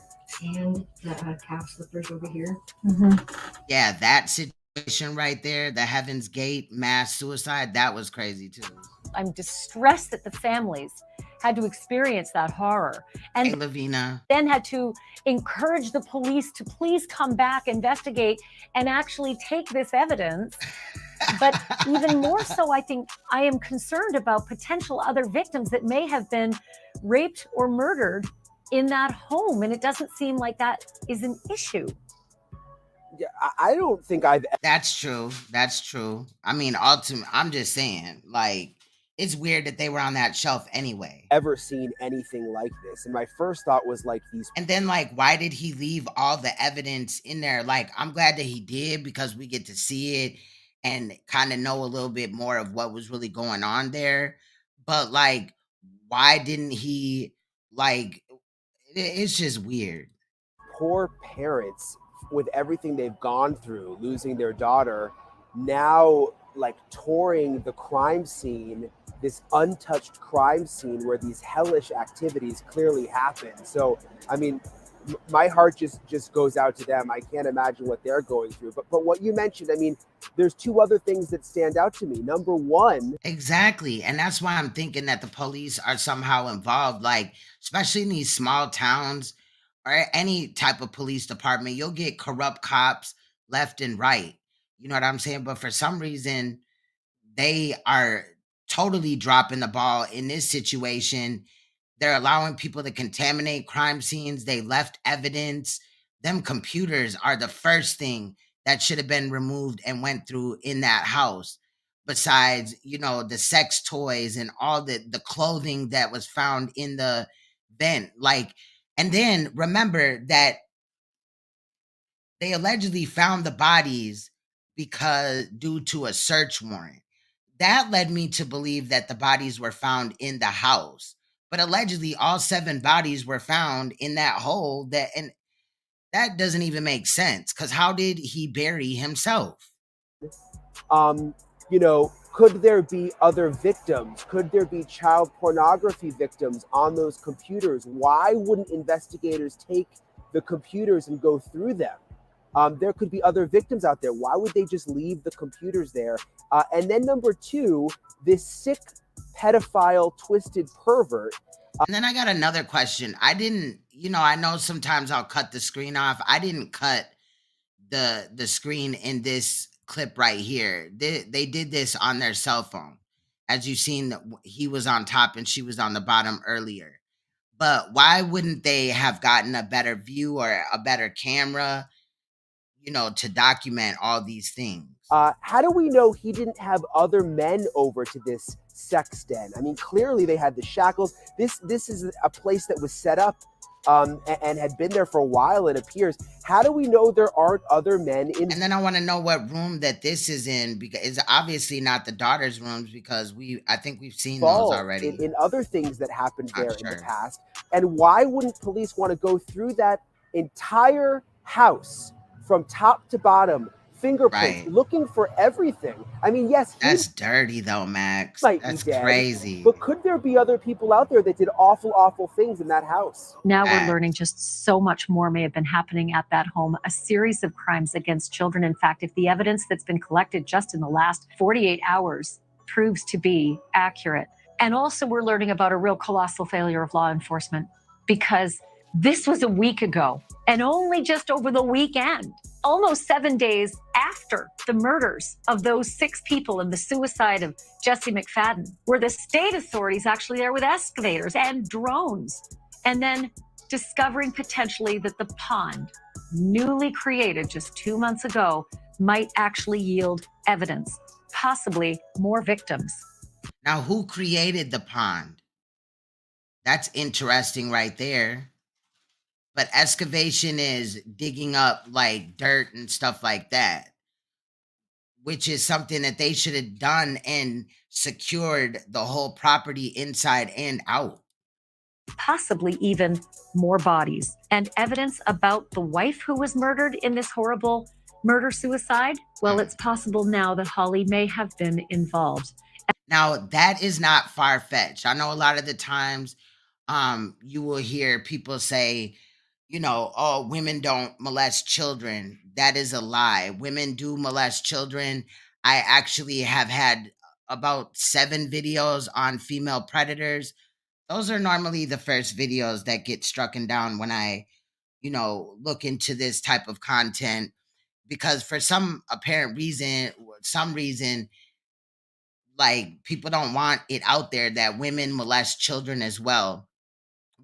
And the calf slippers over here. Yeah, that situation right there, the Heaven's Gate mass suicide, that was crazy too. I'm distressed that the families had to experience that horror. And Hey, Lavina. then had to encourage the police to please come back, investigate, and actually take this evidence. But even more so, I think I am concerned about potential other victims that may have been raped or murdered in that home. And it doesn't seem like that is an issue. Yeah, I don't think I've. That's true. That's true. I mean, ultimately, I'm just saying, like, it's weird that they were on that shelf anyway. Ever seen anything like this? And my first thought was like these. And then, like, why did he leave all the evidence in there? Like, I'm glad that he did because we get to see it and kind of know a little bit more of what was really going on there. But, like, why didn't he, like, it's just weird. Poor parents with everything they've gone through, losing their daughter, now like touring the crime scene, this untouched crime scene where these hellish activities clearly happen. So, I mean, my heart just goes out to them. I can't imagine what they're going through. But what you mentioned, I mean, there's two other things that stand out to me. Number one. Exactly. And that's why I'm thinking that the police are somehow involved, like, especially in these small towns or any type of police department, you'll get corrupt cops left and right. You know what I'm saying? But for some reason, they are totally dropping the ball in this situation. They're allowing people to contaminate crime scenes. They left evidence. Them computers are the first thing that should have been removed and went through in that house. Besides, you know, the sex toys and all the clothing that was found in the vent. Like, and then remember that they allegedly found the bodies because due to a search warrant. That led me to believe that the bodies were found in the house. But allegedly all 7 bodies were found in that hole and that doesn't even make sense because how did he bury himself? You know, could there be other victims? Could there be child pornography victims on those computers? Why wouldn't investigators take the computers and go through them? There could be other victims out there. Why would they just leave the computers there? And then number 2, this sick pedophile twisted pervert. And then I got another question. I didn't, you know, I know sometimes I'll cut the screen off. I didn't cut the screen in this clip right here. They did this on their cell phone. As you've seen, he was on top and she was on the bottom earlier. But why wouldn't they have gotten a better view or a better camera, you know, to document all these things? How do we know he didn't have other men over to this sex den? I mean, clearly they had the shackles. This is a place that was set up and had been there for a while, it appears. How do we know there aren't other men in? And then I want to know what room that this is in, because it's obviously not the daughter's rooms, because I think we've seen those already. In other things that happened there in the past. And why wouldn't police want to go through that entire house from top to bottom, fingerprints, looking for everything? I mean, yes. That's dirty though, Max. That's crazy. But could there be other people out there that did awful, awful things in that house? Now we're learning just so much more may have been happening at that home. A series of crimes against children. In fact, if the evidence that's been collected just in the last 48 hours proves to be accurate. And also we're learning about a real colossal failure of law enforcement. because this was a week ago and only just over the weekend, almost 7 days after the murders of those 6 people and the suicide of Jesse McFadden, were the state authorities actually there with excavators and drones, and then discovering potentially that the pond, newly created just 2 months ago, might actually yield evidence, possibly more victims. Now, who created the pond? That's interesting right there. But excavation is digging up like dirt and stuff like that, which is something that they should have done and secured the whole property inside and out. Possibly even more bodies. And evidence about the wife who was murdered in this horrible murder-suicide? Well, it's possible now that Holly may have been involved. Now, that is not far-fetched. I know a lot of the times you will hear people say, you know, oh, women don't molest children. That is a lie. Women do molest children. I actually have had about 7 videos on female predators. Those are normally the first videos that get strucken down when I, you know, look into this type of content, because for some apparent reason, like people don't want it out there that women molest children as well.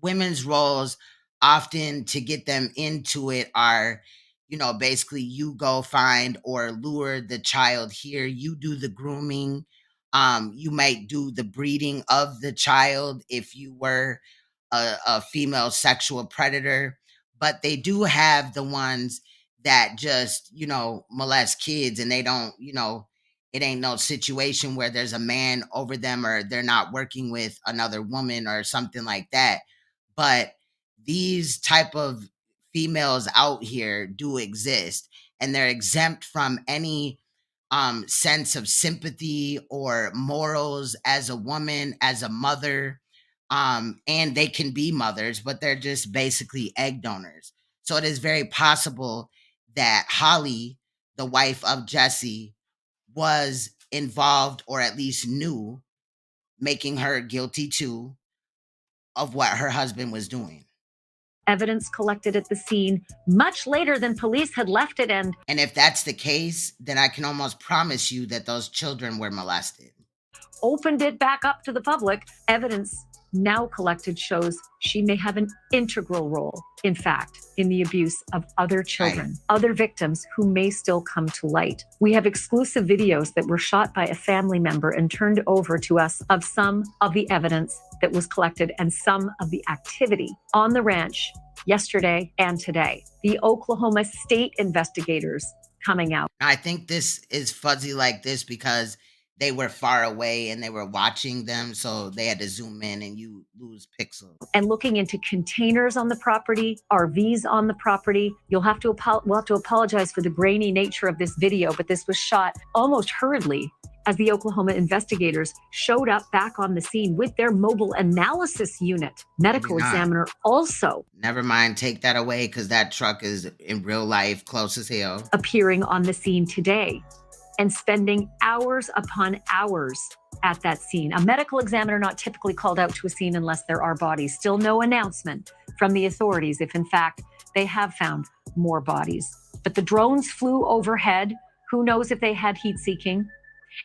Women's roles often to get them into it are, you know, basically you go find or lure the child here. You do the grooming. You might do the breeding of the child if you were a female sexual predator. But they do have the ones that just, you know, molest kids, and they don't, you know, it ain't no situation where there's a man over them or they're not working with another woman or something like that. But these type of females out here do exist, and they're exempt from any sense of sympathy or morals as a woman, as a mother. And they can be mothers, but they're just basically egg donors. So it is very possible that Holly, the wife of Jesse, was involved or at least knew, making her guilty too, of what her husband was doing. Evidence collected at the scene much later than police had left it. And if that's the case, then I can almost promise you that those children were molested. Opened it back up to the public. Evidence now collected shows she may have an integral role, in fact, in the abuse of other children, other victims who may still come to light. We have exclusive videos that were shot by a family member and turned over to us of some of the evidence that was collected and some of the activity on the ranch yesterday and today. The Oklahoma State investigators coming out. I think this is fuzzy like this because they were far away and they were watching them, so they had to zoom in and you lose pixels. And looking into containers on the property, RVs on the property. We'll have to apologize for the grainy nature of this video, but this was shot almost hurriedly as the Oklahoma investigators showed up back on the scene with their mobile analysis unit. Medical examiner also. Never mind, take that away because that truck is in real life close as hell. Appearing on the scene today and spending hours upon hours at that scene. A medical examiner not typically called out to a scene unless there are bodies. Still no announcement from the authorities if in fact they have found more bodies. But the drones flew overhead. Who knows if they had heat seeking?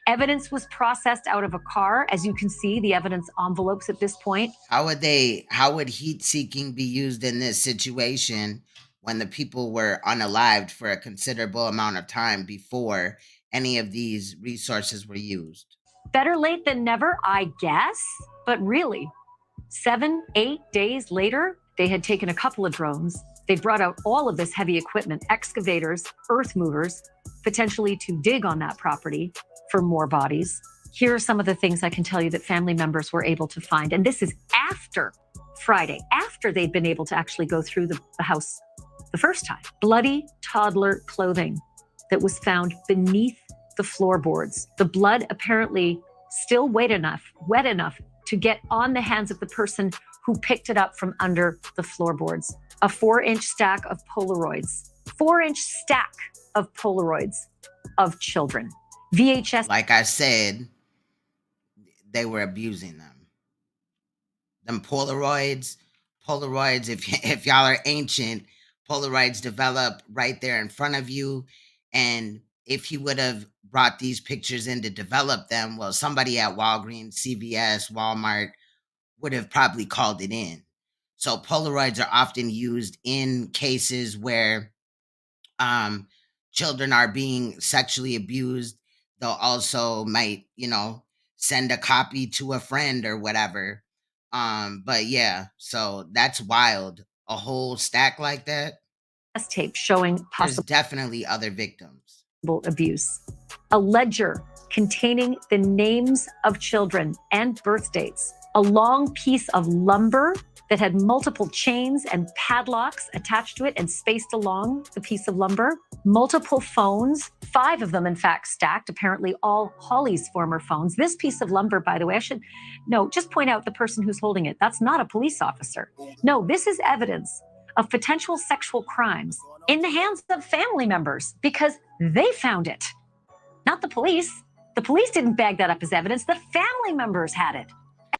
Evidence was processed out of a car. As you can see, the evidence envelopes at this point. How would heat seeking be used in this situation when the people were unalived for a considerable amount of time before any of these resources were used? Better late than never, I guess. But really, 7-8 days later, they had taken a couple of drones. They brought out all of this heavy equipment, excavators, earth movers, potentially to dig on that property for more bodies. Here are some of the things I can tell you that family members were able to find. And this is after Friday, after they'd been able to actually go through the house the first time. Bloody toddler clothing that was found beneath the floorboards. The blood apparently still wet enough to get on the hands of the person who picked it up from under the floorboards. A 4-inch stack of Polaroids. 4-inch stack of Polaroids of children. VHS. Like I said, they were abusing them. Them Polaroids Polaroids, if y'all are ancient, Polaroids develop right there in front of you. And if he would have brought these pictures in to develop them, well, somebody at Walgreens, CVS, Walmart would have probably called it in. So Polaroids are often used in cases where children are being sexually abused. They'll also might, send a copy to a friend or whatever. But yeah, so that's wild. A whole stack like that. Tape showing There's possible definitely other victims. abuse. A ledger containing the names of children and birth dates. A long piece of lumber that had multiple chains and padlocks attached to it and spaced along the piece of lumber. Multiple phones, 5 of them, in fact, stacked, apparently all Holly's former phones. This piece of lumber, by the way, just point out the person who's holding it. That's not a police officer. No, this is evidence of potential sexual crimes in the hands of family members because they found it, not the police. The police didn't bag that up as evidence. The family members had it.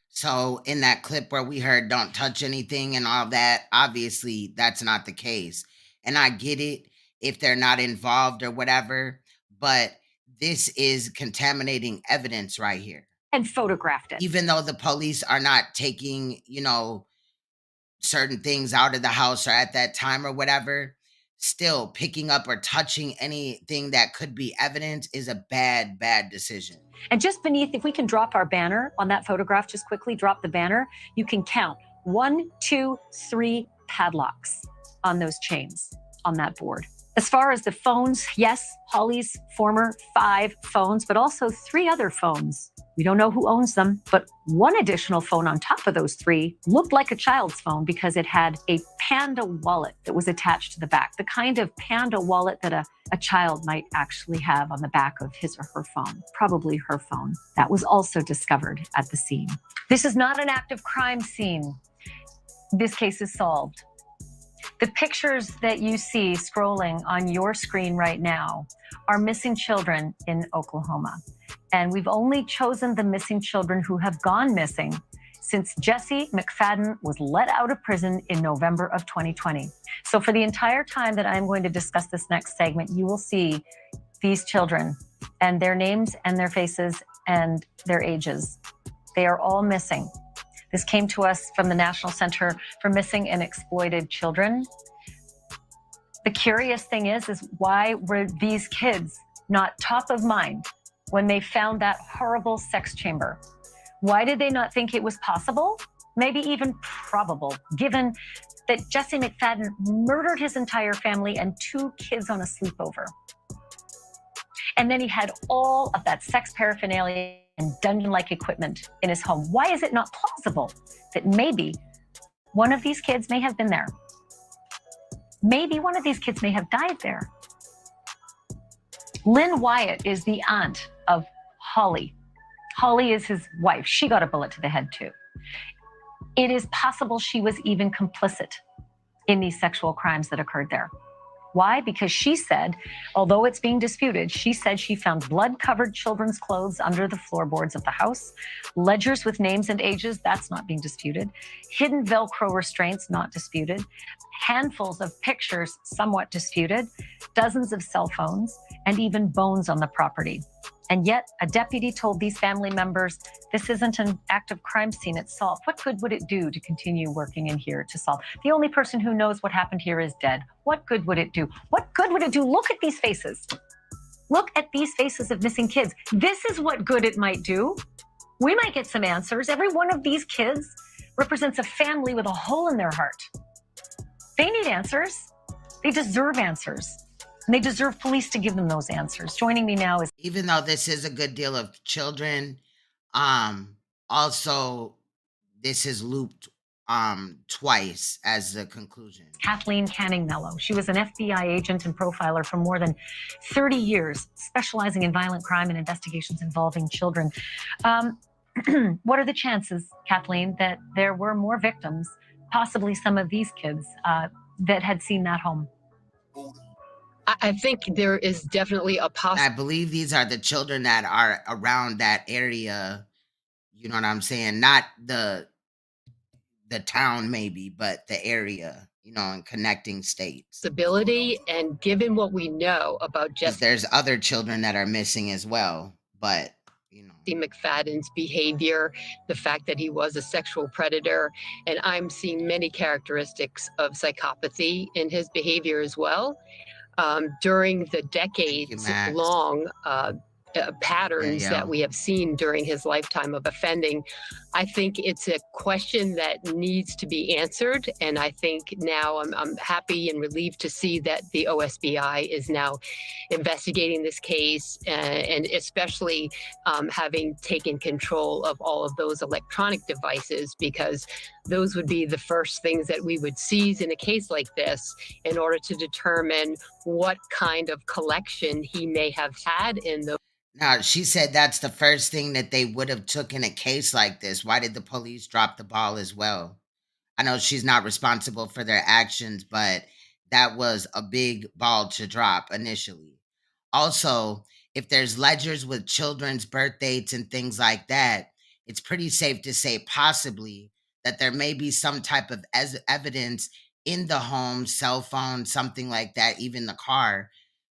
So in that clip where we heard don't touch anything and all that, obviously that's not the case. And I get it if they're not involved or whatever, but this is contaminating evidence right here. And photographed it. Even though the police are not taking, certain things out of the house or at that time or whatever, still picking up or touching anything that could be evidence is a bad, bad decision. And just beneath, if we can drop our banner on that photograph, just quickly drop the banner, you can count 1, 2, 3 padlocks on those chains on that board. As far as the phones, yes, Holly's former 5 phones, but also 3 other phones. We don't know who owns them, but one additional phone on top of those 3 looked like a child's phone because it had a Panda wallet that was attached to the back, the kind of Panda wallet that a child might actually have on the back of his or her phone, probably her phone. That was also discovered at the scene. This is not an active crime scene. This case is solved. The pictures that you see scrolling on your screen right now are missing children in Oklahoma. And we've only chosen the missing children who have gone missing since Jesse McFadden was let out of prison in November of 2020. So for the entire time that I'm going to discuss this next segment, you will see these children and their names and their faces and their ages. They are all missing. This came to us from the National Center for Missing and Exploited Children. The curious thing is why were these kids not top of mind when they found that horrible sex chamber? Why did they not think it was possible, maybe even probable, given that Jesse McFadden murdered his entire family and 2 kids on a sleepover? And then he had all of that sex paraphernalia and dungeon-like equipment in his home. Why is it not plausible that maybe one of these kids may have been there? Maybe one of these kids may have died there. Lynn Wyatt is the aunt of Holly. Holly is his wife. She got a bullet to the head too. It is possible she was even complicit in these sexual crimes that occurred there. Why? Because she said, although it's being disputed, she said she found blood-covered children's clothes under the floorboards of the house, ledgers with names and ages, that's not being disputed, hidden Velcro restraints, not disputed, handfuls of pictures, somewhat disputed, dozens of cell phones, and even bones on the property. And yet, a deputy told these family members, this isn't an active crime scene, it's solved. What good would it do to continue working in here to solve? The only person who knows what happened here is dead. What good would it do? What good would it do? Look at these faces. Look at these faces of missing kids. This is what good it might do. We might get some answers. Every one of these kids represents a family with a hole in their heart. They need answers. They deserve answers. And they deserve police to give them those answers. Joining me now is... Even though this is a good deal of children, also this is looped twice as the conclusion. Kathleen Canning Mello. She was an FBI agent and profiler for more than 30 years, specializing in violent crime and investigations involving children. What are the chances, Kathleen, that there were more victims, possibly some of these kids, that had seen that home? I think there is definitely a I believe these are the children that are around that area. You know what I'm saying? Not the the town maybe, but the area, you know, and connecting states. Ability, and given what we know about Because there's other children that are missing as well, but McFadden's behavior, the fact that he was a sexual predator, and I'm seeing many characteristics of psychopathy in his behavior as well. During the decades-long patterns that we have seen during his lifetime of offending, I think it's a question that needs to be answered. And I think now I'm happy and relieved to see that the OSBI is now investigating this case, and especially having taken control of all of those electronic devices, because those would be the first things that we would seize in a case like this in order to determine what kind of collection he may have had in those. Now, she said that's the first thing that they would have took in a case like this. Why did the police drop the ball as well? I know she's not responsible for their actions, but that was a big ball to drop initially. Also, if there's ledgers with children's birth dates and things like that, it's pretty safe to say possibly that there may be some type of evidence in the home, cell phone, something like that, even the car,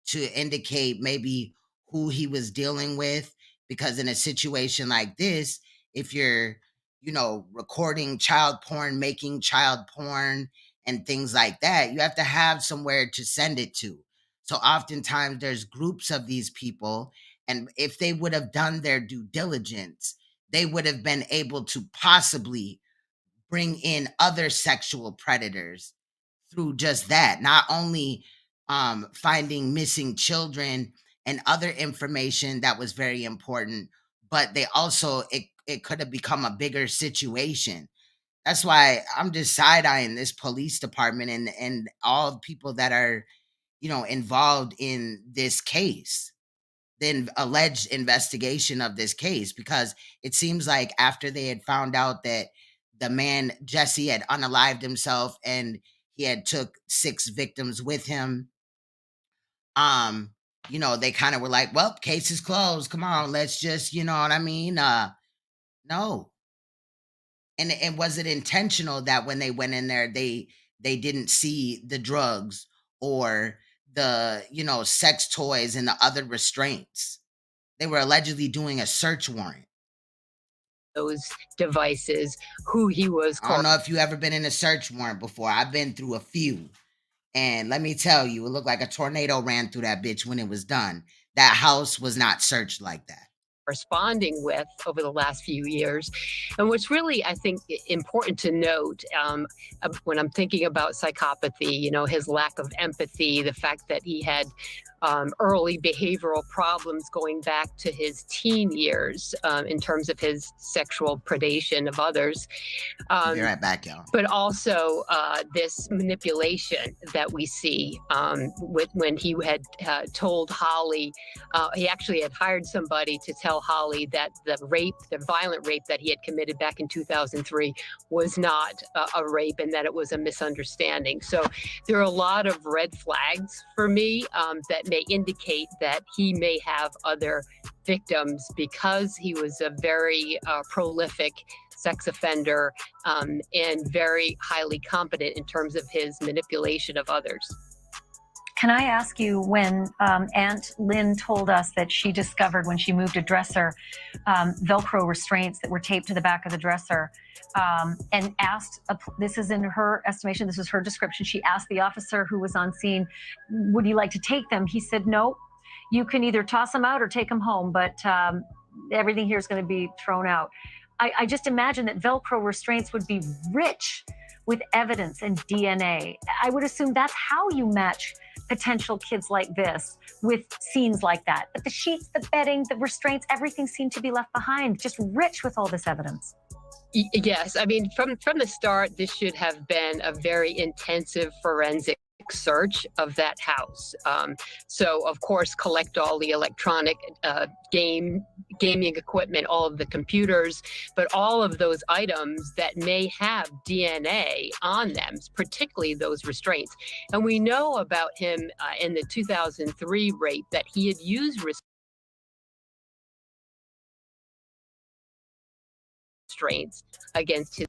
to indicate maybe who he was dealing with. Because in a situation like this, if you're, you know, recording child porn, making child porn and things like that, you have to have somewhere to send it to. So oftentimes there's groups of these people, and if they would have done their due diligence, they would have been able to possibly bring in other sexual predators through just that. Not only finding missing children and other information that was very important, but they also, it could have become a bigger situation. That's why I'm just side-eyeing this police department and all people that are, you know, involved in this case, the alleged investigation of this case, because it seems like after they had found out that the man, Jesse, had unalived himself and he had took 6 victims with him, you know, they kind of were like, well, case is closed. Come on, let's just, you know what I mean? No. And was it intentional that when they went in there, they didn't see the drugs or the, you know, sex toys and the other restraints? They were allegedly doing a search warrant. Those devices, who he was. I don't know if you ever been in a search warrant before. I've been through a few. And let me tell you, it looked like a tornado ran through that bitch when it was done. That house was not searched like that. Responding with over the last few years. And what's really, I think, important to note when I'm thinking about psychopathy, you know, his lack of empathy, the fact that he had early behavioral problems going back to his teen years in terms of his sexual predation of others. Be right back, y'all. But also this manipulation that we see when he had told Holly, he actually had hired somebody to tell Holly that the violent rape that he had committed back in 2003 was not a rape and that it was a misunderstanding. So there are a lot of red flags for me that may indicate that he may have other victims, because he was a very prolific sex offender and very highly competent in terms of his manipulation of others. Can I ask you, when Aunt Lynn told us that she discovered when she moved a dresser, Velcro restraints that were taped to the back of the dresser, and asked, this is in her estimation, this is her description, she asked the officer who was on scene, would you like to take them? He said, no, you can either toss them out or take them home, but everything here is going to be thrown out. I just imagine that Velcro restraints would be rich with evidence and DNA. I would assume that's how you match potential kids like this with scenes like that. But the sheets, the bedding, the restraints, everything seemed to be left behind, just rich with all this evidence. Yes, I mean, from the start, this should have been a very intensive forensic search of that house. So, of course, collect all the electronic gaming equipment, all of the computers, but all of those items that may have DNA on them, particularly those restraints. And we know about him in the 2003 rape that he had used restraints against his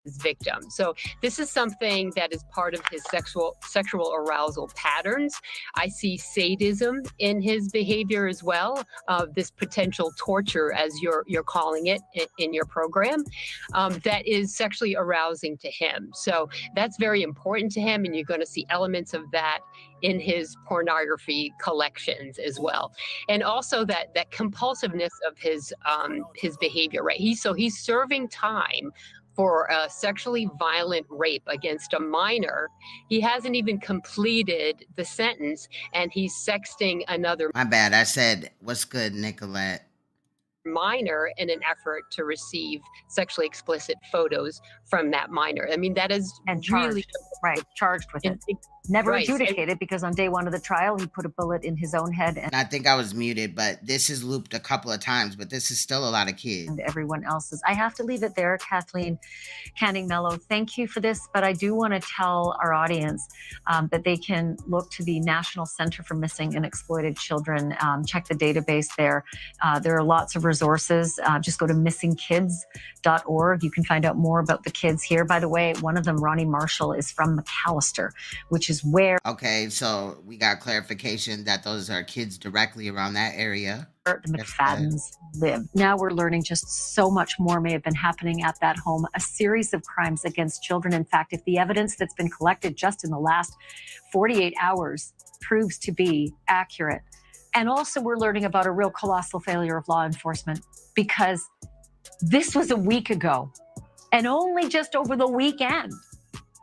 victim. So this is something that is part of his sexual arousal patterns. I see sadism in his behavior as well. This potential torture, as you're calling it in your program, that is sexually arousing to him. So that's very important to him, and you're going to see elements of that in his pornography collections as well. And also that compulsiveness of his behavior, right? He's serving time for a sexually violent rape against a minor. He hasn't even completed the sentence, and he's sexting another. My bad. I said, what's good, Nicolette? Minor in an effort to receive sexually explicit photos from that minor. I mean, that is really charged with it. Never adjudicated because on day one of the trial, he put a bullet in his own head. And I think I was muted, but this is looped a couple of times, but this is still a lot of kids. And everyone else's. I have to leave it there, Kathleen Canning Mello. Thank you for this, but I do want to tell our audience that they can look to the National Center for Missing and Exploited Children. Check the database there. There are lots of resources. Just go to missingkids.org. You can find out more about the kids here. By the way, one of them, Ronnie Marshall, is from McAllister, which is where. Okay, so we got clarification that those are kids directly around that area. The McFaddens live. Now we're learning just so much more may have been happening at that home. A series of crimes against children. In fact, if the evidence that's been collected just in the last 48 hours proves to be accurate. And also we're learning about a real colossal failure of law enforcement, because this was a week ago and only just over the weekend,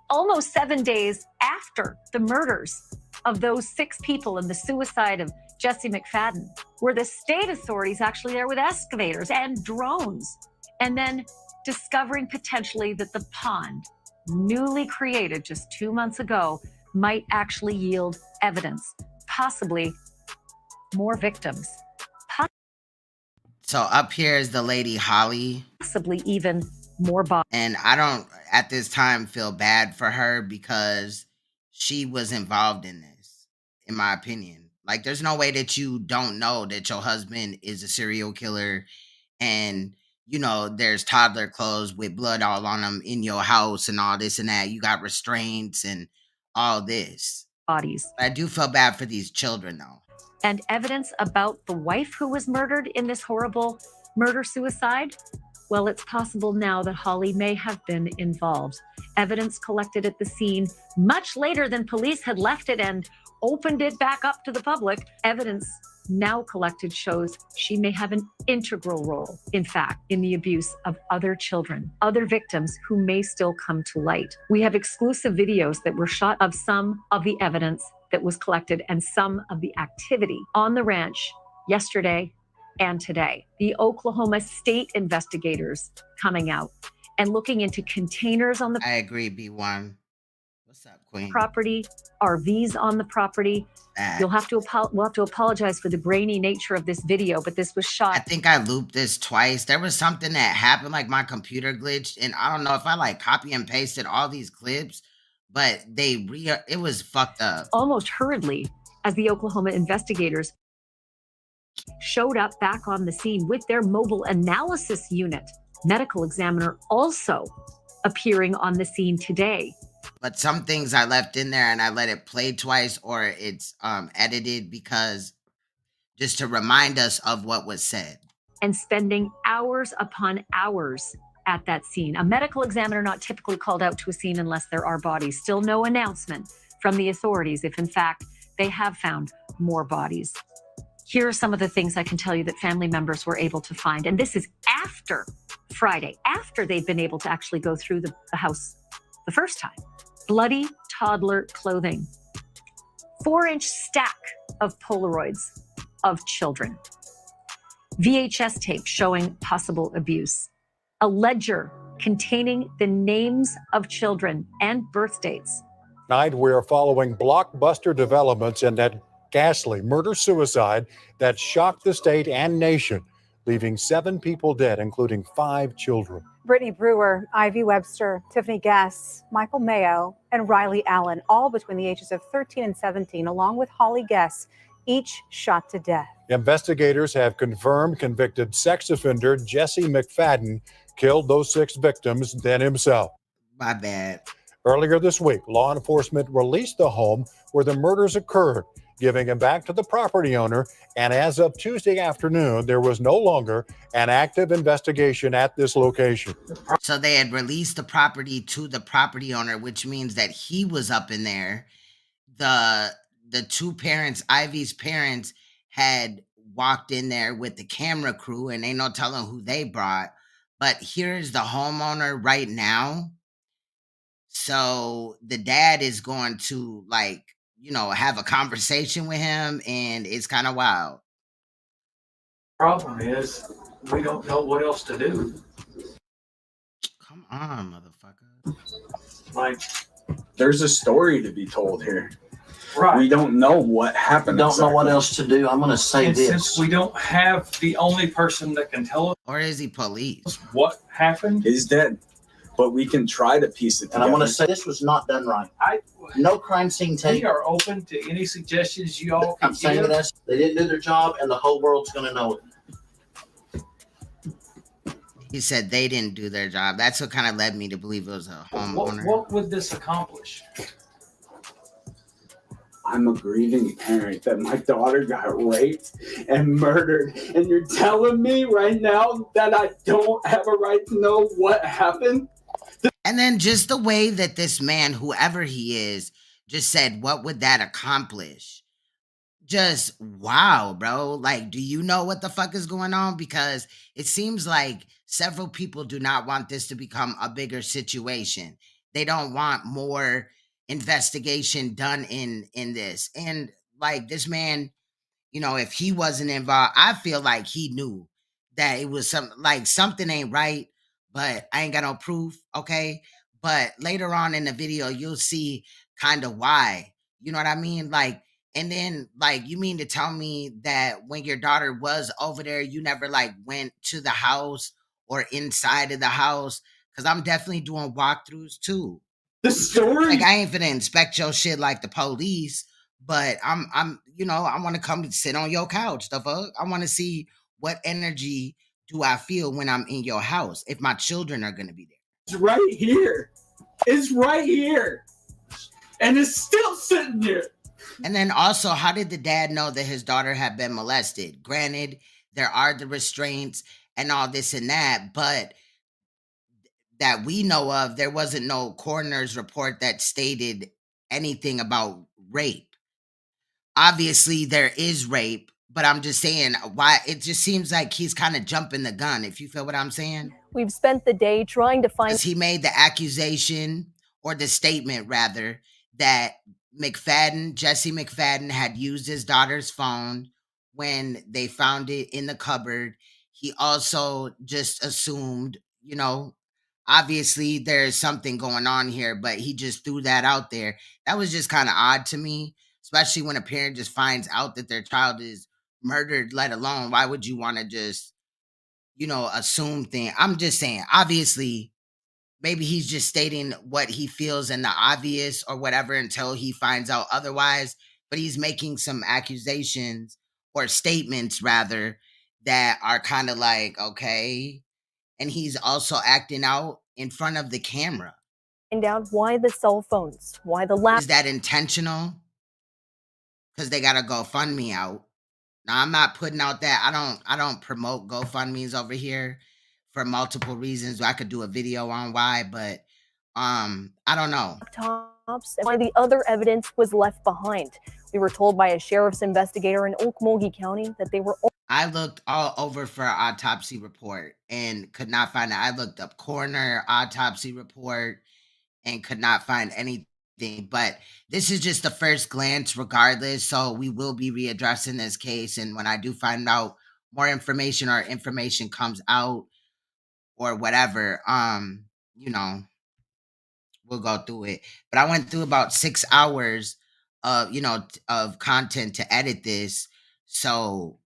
almost 7 days after the murders of those 6 people and the suicide of Jesse McFadden, were the state authorities actually there with excavators and drones, and then discovering potentially that the pond, newly created just 2 months ago, might actually yield evidence, possibly more victims. So up here is the lady Holly. Possibly even more bodies. And I don't, at this time, feel bad for her because she was involved in this, in my opinion. Like, there's no way that you don't know that your husband is a serial killer and, you know, there's toddler clothes with blood all on them in your house and all this and that. You got restraints and all this. Bodies. I do feel bad for these children, though. And evidence about the wife who was murdered in this horrible murder-suicide? Well, it's possible now that Holly may have been involved. Evidence collected at the scene much later than police had left it and opened it back up to the public. Evidence now collected shows she may have an integral role, in fact, in the abuse of other children, other victims who may still come to light. We have exclusive videos that were shot of some of the evidence that was collected and some of the activity on the ranch yesterday and today. The Oklahoma State investigators coming out and looking into containers on the I agree, B1. What's up, Queen? Property, RVs on the property. We'll have to apologize for the grainy nature of this video, but this was shot. I think I looped this twice. There was something that happened, like my computer glitched, and I don't know if I like copy and pasted all these clips, but it was fucked up. Almost hurriedly, as the Oklahoma investigators showed up back on the scene with their mobile analysis unit. Medical examiner also appearing on the scene today. But some things I left in there and I let it play twice, or it's edited because just to remind us of what was said. And spending hours upon hours at that scene. A medical examiner not typically called out to a scene unless there are bodies. Still no announcement from the authorities if in fact they have found more bodies. Here are some of the things I can tell you that family members were able to find. And this is after Friday, after they've been able to actually go through the house the first time. Bloody toddler clothing. 4-inch stack of Polaroids of children. VHS tape showing possible abuse. A ledger containing the names of children and birth dates. Tonight, we're following blockbuster developments in that ghastly murder-suicide that shocked the state and nation, leaving 7 people dead, including 5 children. Brittany Brewer, Ivy Webster, Tiffany Guess, Michael Mayo, and Riley Allen, all between the ages of 13 and 17, along with Holly Guess, each shot to death. Investigators have confirmed convicted sex offender Jesse McFadden killed those 6 victims, then himself. My bad. Earlier this week, law enforcement released the home where the murders occurred, giving him back to the property owner. And as of Tuesday afternoon, there was no longer an active investigation at this location. So they had released the property to the property owner, which means that he was up in there. The two parents, Ivy's parents, had walked in there with the camera crew, and ain't no telling who they brought. But here's the homeowner right now. So the dad is going to, like, you know, have a conversation with him, and it's kind of wild. Problem is, we don't know what else to do. Come on, motherfucker. Like, there's a story to be told here. Right. We don't know what happened. Don't know what else to do. I'm going to say and since we don't have the only person that can tell us, or is he police? What happened? He's dead. But we can try to piece it together. And I want to say this was not done right. No crime scene tape. We are open to any suggestions you all can I'm saying give. this. They didn't do their job, and the whole world's going to know it. He said they didn't do their job. That's what kind of led me to believe it was a homeowner. What would this accomplish? I'm a grieving parent that my daughter got raped and murdered. And you're telling me right now that I don't have a right to know what happened? And then just the way that this man, whoever he is, just said, what would that accomplish? Just wow, bro. Like, do you know what the fuck is going on? Because it seems like several people do not want this to become a bigger situation. They don't want more investigation done in this. And like this man, you know, if he wasn't involved, I feel like he knew that it was something ain't right, but I ain't got no proof. Okay. But later on in the video, you'll see kind of why, you know what I mean? Like, and then like, you mean to tell me that when your daughter was over there, you never like went to the house or inside of the house? Cause I'm definitely doing walkthroughs too. The story, like, I ain't finna inspect your shit like the police, but I'm, you know, I want to come and sit on your couch. The fuck, I want to see what energy do I feel when I'm in your house if my children are gonna be there. It's right here. It's right here, and it's still sitting there. And then also, how did the dad know that his daughter had been molested? Granted, there are the restraints and all this and that, but that we know of, there wasn't no coroner's report that stated anything about rape. Obviously, there is rape, but I'm just saying why it just seems like he's kind of jumping the gun, if you feel what I'm saying. We've spent the day trying to find... He made the accusation, or the statement rather, that McFadden, Jesse McFadden, had used his daughter's phone when they found it in the cupboard. He also just assumed, you know, obviously there's something going on here, but he just threw that out there. That was just kind of odd to me, especially when a parent just finds out that their child is murdered, let alone why would you want to just, you know, assume things. I'm just saying, obviously, maybe he's just stating what he feels in the obvious or whatever until he finds out otherwise, but he's making some accusations or statements rather that are kind of like, okay. And he's also acting out in front of the camera. Find out why the cell phones, why the laptop. Is that intentional? Because they got to GoFundMe out. Now, I'm not putting out that. I don't promote GoFundMes over here for multiple reasons. I could do a video on why, but I don't know. Laptops and why the other evidence was left behind. We were told by a sheriff's investigator in Okmulgee County that they were... I looked all over for an autopsy report and could not find it. I looked up coroner autopsy report and could not find anything. But this is just the first glance regardless. So we will be readdressing this case. And when I do find out more information or information comes out or whatever, you know, we'll go through it. But I went through about 6 hours of, you know, of content to edit this. So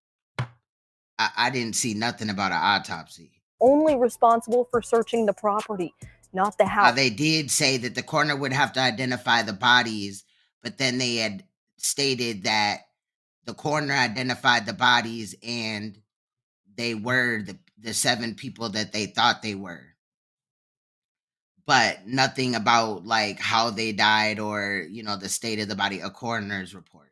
I didn't see nothing about an autopsy. Only responsible for searching the property, not the house. They did say that the coroner would have to identify the bodies, but then they had stated that the coroner identified the bodies and they were the 7 people that they thought they were. but nothing about like how they died or, you know, the state of the body, a coroner's report.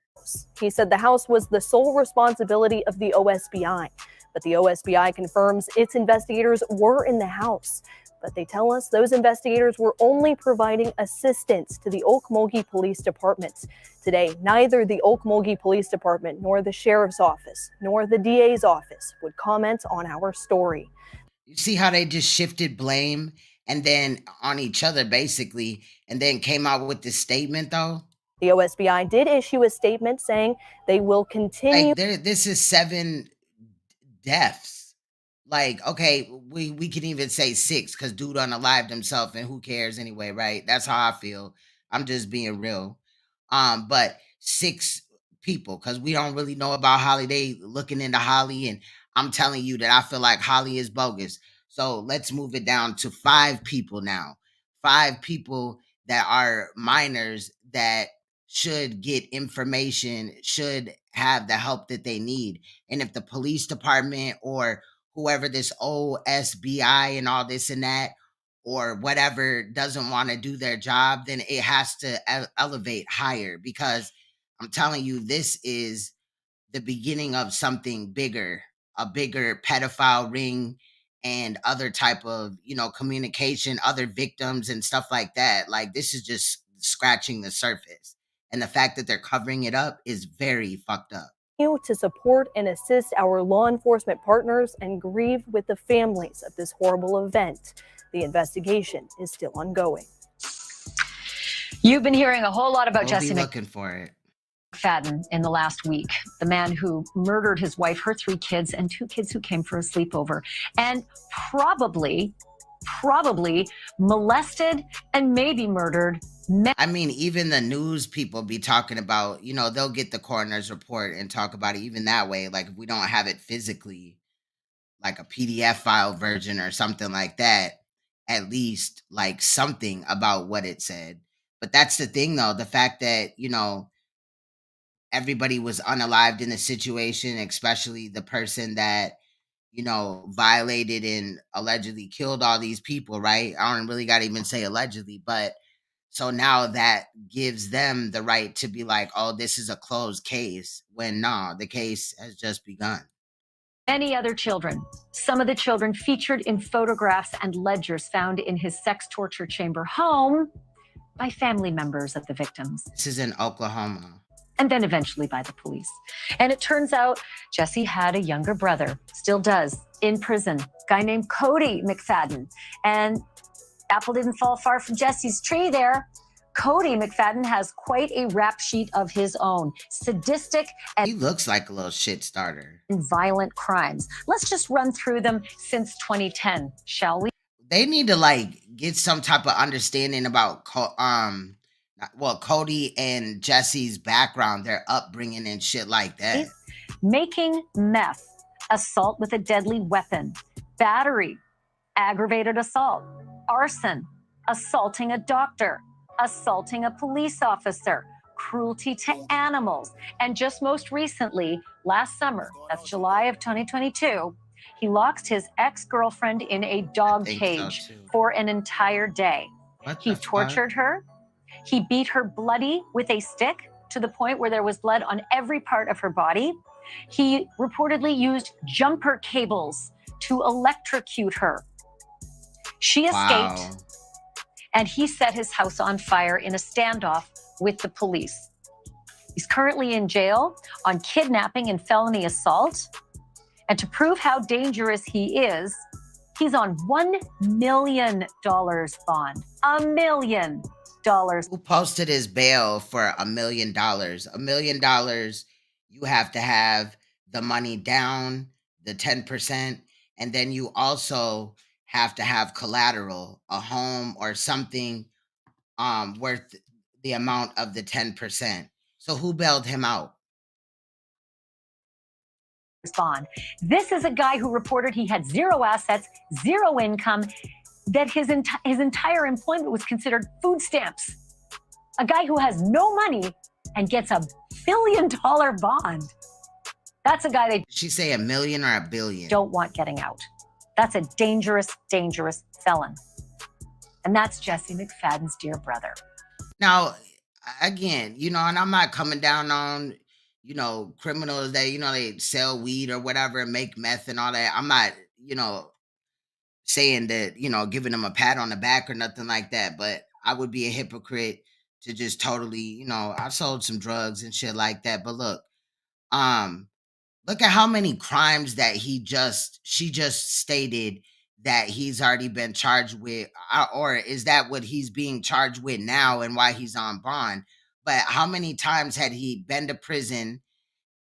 He said the house was the sole responsibility of the OSBI, but the OSBI confirms its investigators were in the house. But they tell us those investigators were only providing assistance to the Okmulgee Police Department. Today, neither the Okmulgee Police Department nor the Sheriff's Office nor the DA's office would comment on our story. You see how they just shifted blame and then on each other basically, and then came out with this statement though? The OSBI did issue a statement saying they will continue. Like this is 7 deaths. Like, okay, we can even say 6 because dude unalived himself and who cares anyway, right? That's how I feel. I'm just being real. But 6 people because we don't really know about Holly. They looking into Holly, and I'm telling you that I feel like Holly is bogus. So let's move it down to 5 people now. 5 people that are minors that should get information, should have the help that they need. And if the police department or whoever this OSBI and all this and that or whatever doesn't want to do their job, then it has to elevate higher, because I'm telling you, this is the beginning of something bigger, a bigger pedophile ring and other type of, you know, communication, other victims and stuff like that. Like, this is just scratching the surface. And the fact that they're covering it up is very fucked up. To support and assist our law enforcement partners and grieve with the families of this horrible event. The investigation is still ongoing. You've been hearing a whole lot about We'll Jesse be looking for it. McFadden in the last week, the man who murdered his wife, her 3 kids, and 2 kids who came for a sleepover, and probably molested and maybe murdered. I mean, even the news people be talking about, you know, they'll get the coroner's report and talk about it even that way. Like, if we don't have it physically, like a PDF file version or something like that, at least like something about what it said. But that's the thing though, the fact that, you know, everybody was unalived in the situation, especially the person that, you know, violated and allegedly killed all these people, right? I don't really got to even say allegedly, but so now that gives them the right to be like, oh, this is a closed case, when no, the case has just begun. Many other children, some of the children featured in photographs and ledgers found in his sex torture chamber home by family members of the victims. This is in Oklahoma. And then eventually by the police. And it turns out Jesse had a younger brother, still does, in prison, a guy named Cody McFadden. And apple didn't fall far from Jesse's tree there. Cody McFadden has quite a rap sheet of his own. Sadistic and he looks like a little shit starter. Violent crimes. Let's just run through them since 2010, shall we? They need to like get some type of understanding about Cody and Jesse's background, their upbringing and shit like that. Making meth, assault with a deadly weapon, battery, aggravated assault, arson, assaulting a doctor, assaulting a police officer, cruelty to animals, and just most recently, last summer, that's July of 2022, he locked his ex-girlfriend in a dog cage for an entire day. He tortured her. He beat her bloody with a stick to the point where there was blood on every part of her body. He reportedly used jumper cables to electrocute her. She escaped, and he set his house on fire in a standoff with the police. He's currently in jail on kidnapping and felony assault. And to prove how dangerous he is, he's on $1 million bond. $1 million. Who posted his bail for $1 million? $1 million, you have to have the money down, the 10%, and then you also have to have collateral, a home or something worth the amount of the 10%. So who bailed him out? Bond. This is a guy who reported he had 0 assets, 0 income, that his entire employment was considered food stamps. A guy who has no money and gets $1 billion bond. That's a guy they... Did she say $1 million or $1 billion? Don't want getting out. That's a dangerous, dangerous felon. And that's Jesse McFadden's dear brother. Now, again, and I'm not coming down on, criminals that, they sell weed or whatever and make meth and all that. I'm not, saying that, giving them a pat on the back or nothing like that. But I would be a hypocrite to just totally, I sold some drugs and shit like that. But look at how many crimes that she just stated that he's already been charged with, or is that what he's being charged with now and why he's on bond? But how many times had he been to prison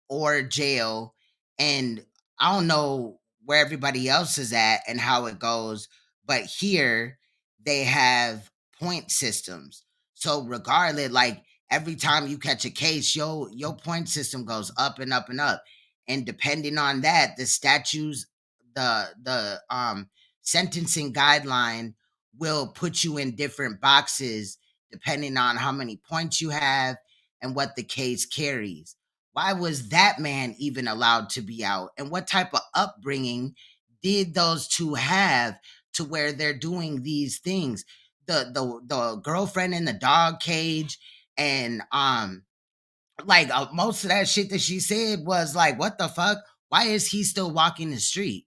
or jail? And I don't know where everybody else is at and how it goes, but here they have point systems. So regardless, like every time you catch a case, your point system goes up and up and up. And depending on that, the statutes, the sentencing guideline will put you in different boxes depending on how many points you have and what the case carries. Why was that man even allowed to be out? And what type of upbringing did those two have to where they're doing these things? The girlfriend in the dog cage and most of that shit that she said was like, what the fuck? Why is he still walking the street?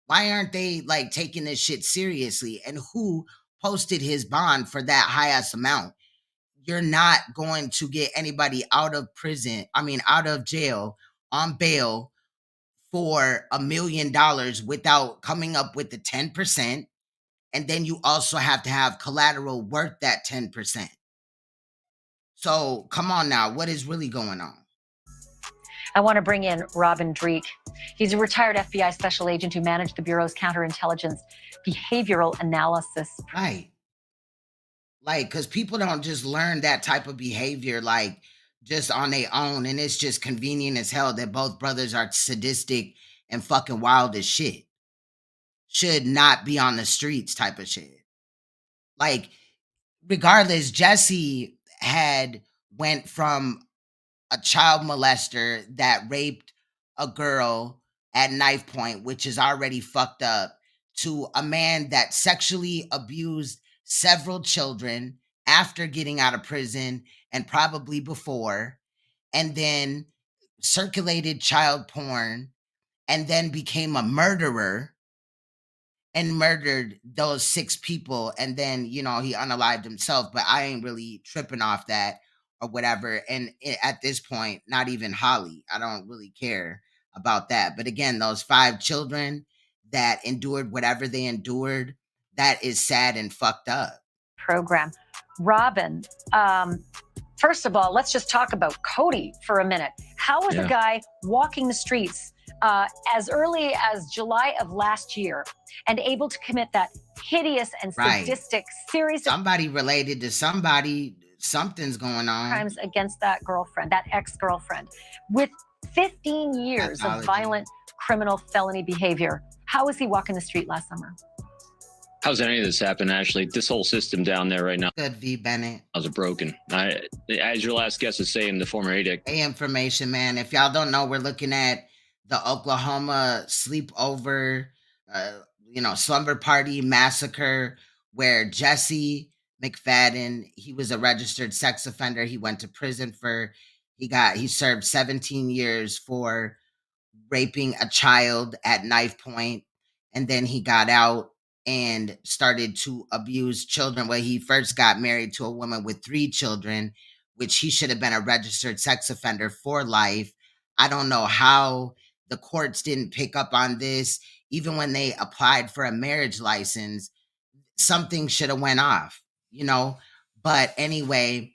Why aren't they taking this shit seriously? And who posted his bond for that high ass amount? You're not going to get anybody out of jail on bail for $1 million without coming up with the 10%. And then you also have to have collateral worth that 10%. So come on now, what is really going on? I want to bring in Robin Dreek. He's a retired FBI special agent who managed the Bureau's counterintelligence behavioral analysis. Right. Because people don't just learn that type of behavior, just on their own. And it's just convenient as hell that both brothers are sadistic and fucking wild as shit. Should not be on the streets type of shit. Regardless, Jesse went from a child molester that raped a girl at knife point, which is already fucked up, to a man that sexually abused several children after getting out of prison and probably before, and then circulated child porn, and then became a murderer and murdered those 6 people. And then, he unalived himself, but I ain't really tripping off that or whatever. And at this point, not even Holly. I don't really care about that. But again, those 5 children that endured whatever they endured, that is sad and fucked up. Program. Robin, first of all, let's just talk about Cody for a minute. How was a guy walking the streets as early as July of last year and able to commit that hideous and sadistic series of somebody related to somebody, something's going on. Crimes against that girlfriend, that ex-girlfriend, with 15 years of violent criminal felony behavior? How was he walking the street last summer? How's any of this happen, Ashley? This whole system down there right now. Good, V. Bennett. How's it broken? As your last guest is saying, the former ADIC. Hey, information, man. If y'all don't know, we're looking at the Oklahoma sleepover, slumber party massacre, where Jesse McFadden, he was a registered sex offender. He went to prison he served 17 years for raping a child at knife point. And then he got out and started to abuse children. Well, he first got married to a woman with 3 children, which he should have been a registered sex offender for life. I don't know how the courts didn't pick up on this. Even when they applied for a marriage license, something should have went off, But anyway,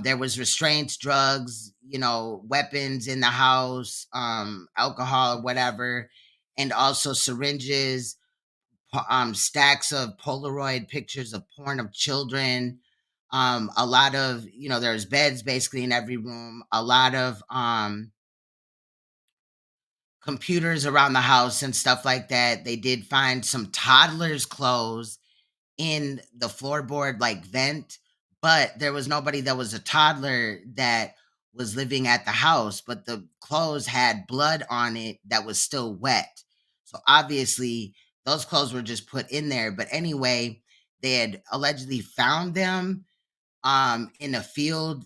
there was restraints, drugs, weapons in the house, alcohol or whatever, and also syringes, stacks of Polaroid pictures of porn of children, a lot of, there's beds basically in every room, a lot of computers around the house and stuff like that. They did find some toddlers' clothes in the floorboard vent, but there was nobody that was a toddler that was living at the house, but the clothes had blood on it that was still wet. So obviously those clothes were just put in there. But anyway, They had allegedly found them in a field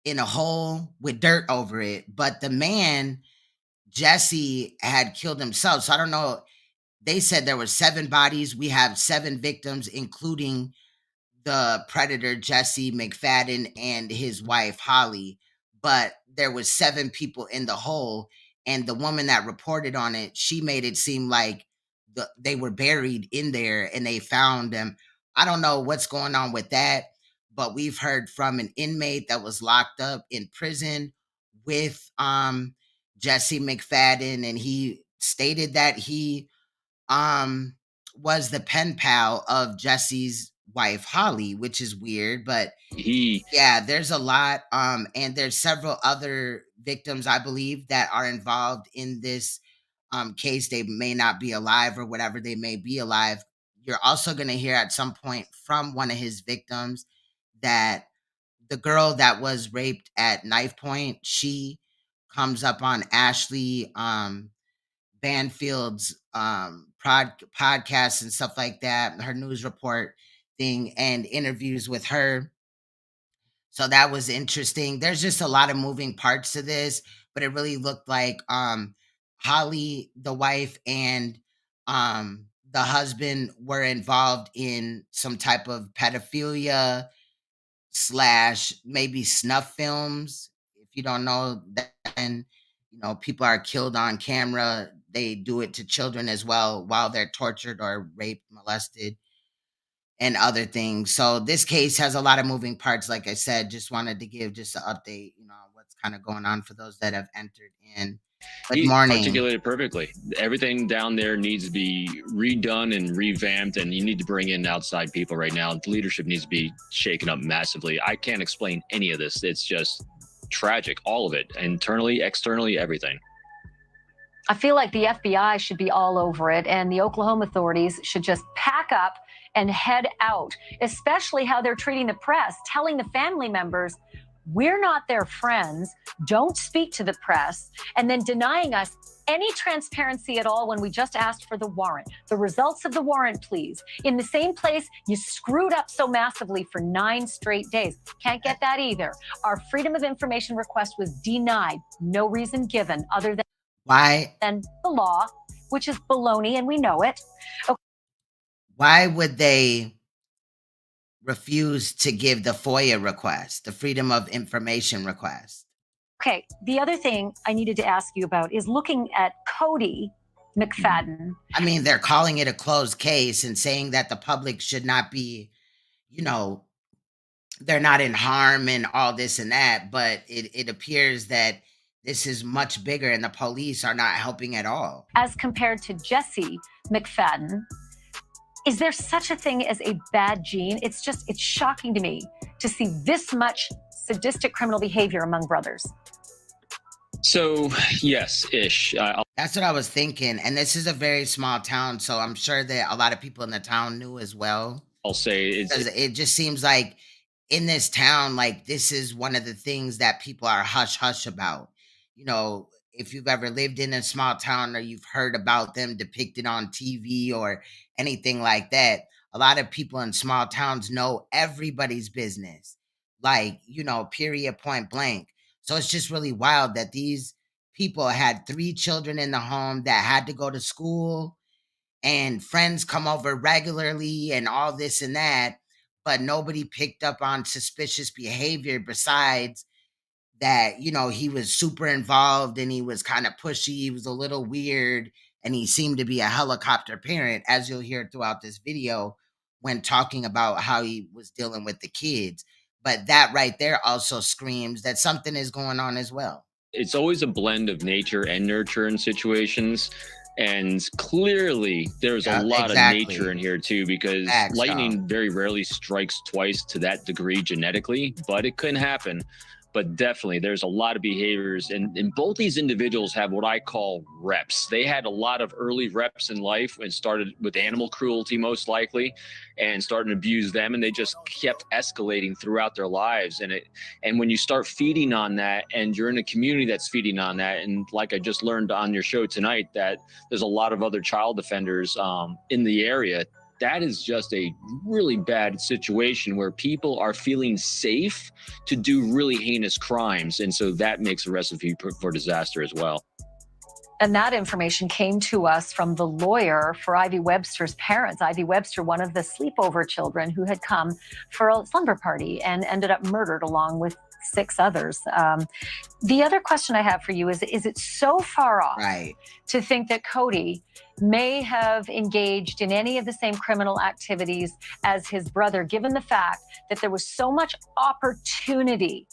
in a hole with dirt over it. But the man, Jesse, had killed himself. So I don't know. They said there were 7 bodies. We have 7 victims, including the predator, Jesse McFadden, and his wife, Holly. But there was 7 people in the hole. And the woman that reported on it, she made it seem like they were buried in there and they found them. I don't know what's going on with that, but we've heard from an inmate that was locked up in prison with Jesse McFadden, and he stated that he was the pen pal of Jesse's wife, Holly, which is weird, but yeah, there's a lot. And there's several other victims, I believe, that are involved in this case. They may not be alive or whatever, they may be alive. You're also going to hear at some point from one of his victims that the girl that was raped at knife point, she comes up on Ashley Banfield's podcasts and stuff like that, her news report thing, and interviews with her. So that was interesting. There's just a lot of moving parts to this, but it really looked like Holly, the wife, and the husband were involved in some type of pedophilia / maybe snuff films. If you don't know, then people are killed on camera. They do it to children as well while they're tortured or raped, molested, and other things. So this case has a lot of moving parts. Like I said, just wanted to give just an update, what's kind of going on for those that have entered in. Good morning. Articulated perfectly. Everything down there needs to be redone and revamped, and you need to bring in outside people right now. The leadership needs to be shaken up massively. I can't explain any of this. It's just tragic, all of it, internally, externally, everything. I feel like the FBI should be all over it, and the Oklahoma authorities should just pack up and head out, especially how they're treating the press, telling the family members, we're not their friends, don't speak to the press, and then denying us any transparency at all when we just asked for the warrant. The results of the warrant, please. In the same place you screwed up so massively for 9 straight days. Can't get that either. Our Freedom of Information request was denied. No reason given other than the law, which is baloney, and we know it. Okay. Why would they refuse to give the FOIA request, the Freedom of Information request? Okay, the other thing I needed to ask you about is looking at Cody McFadden. I mean, they're calling it a closed case and saying that the public should not be, they're not in harm and all this and that, but it appears that this is much bigger and the police are not helping at all. As compared to Jesse McFadden, is there such a thing as a bad gene? It's shocking to me to see this much sadistic criminal behavior among brothers. So, yes-ish. That's what I was thinking. And this is a very small town, so I'm sure that a lot of people in the town knew as well. I'll say it just seems like in this town, like this is one of the things that people are hush-hush about. If you've ever lived in a small town or you've heard about them depicted on TV or anything like that, a lot of people in small towns know everybody's business, period, point blank. So it's just really wild that these people had 3 children in the home that had to go to school and friends come over regularly and all this and that, but nobody picked up on suspicious behavior besides that, he was super involved and he was kind of pushy. He was a little weird and he seemed to be a helicopter parent, as you'll hear throughout this video when talking about how he was dealing with the kids. But that right there also screams that something is going on as well. It's always a blend of nature and nurture in situations. And clearly there's a lot of nature in here too, because lightning very rarely strikes twice to that degree genetically, but it couldn't happen. But definitely there's a lot of behaviors, and both these individuals have what I call reps. They had a lot of early reps in life and started with animal cruelty most likely and started to abuse them, and they just kept escalating throughout their lives. And when you start feeding on that and you're in a community that's feeding on that, and like I just learned on your show tonight that there's a lot of other child offenders in the area, that is just a really bad situation where people are feeling safe to do really heinous crimes. And so that makes a recipe for disaster as well. And that information came to us from the lawyer for Ivy Webster's parents. Ivy Webster, one of the sleepover children who had come for a slumber party and ended up murdered along with 6 others. The other question I have for you is it so far off to think that Cody may have engaged in any of the same criminal activities as his brother, given the fact that there was so much opportunity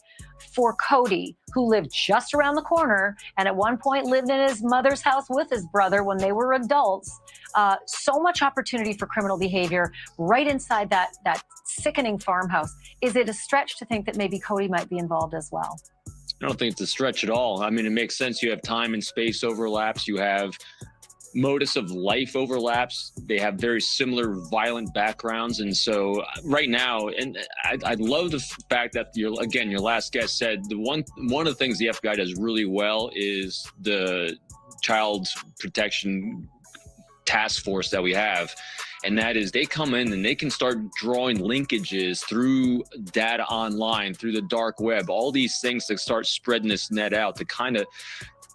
for Cody, who lived just around the corner and at one point lived in his mother's house with his brother when they were adults, so much opportunity for criminal behavior right inside that sickening farmhouse. Is it a stretch to think that maybe Cody might be involved as well? I don't think it's a stretch at all. I mean, it makes sense. You have time and space overlaps. You have modus of life overlaps. They have very similar violent backgrounds. And so right now, and I love the fact that your last guest said one of the things the FBI does really well is the child protection task force that we have. And that is they come in and they can start drawing linkages through data online, through the dark web, all these things to start spreading this net out to kind of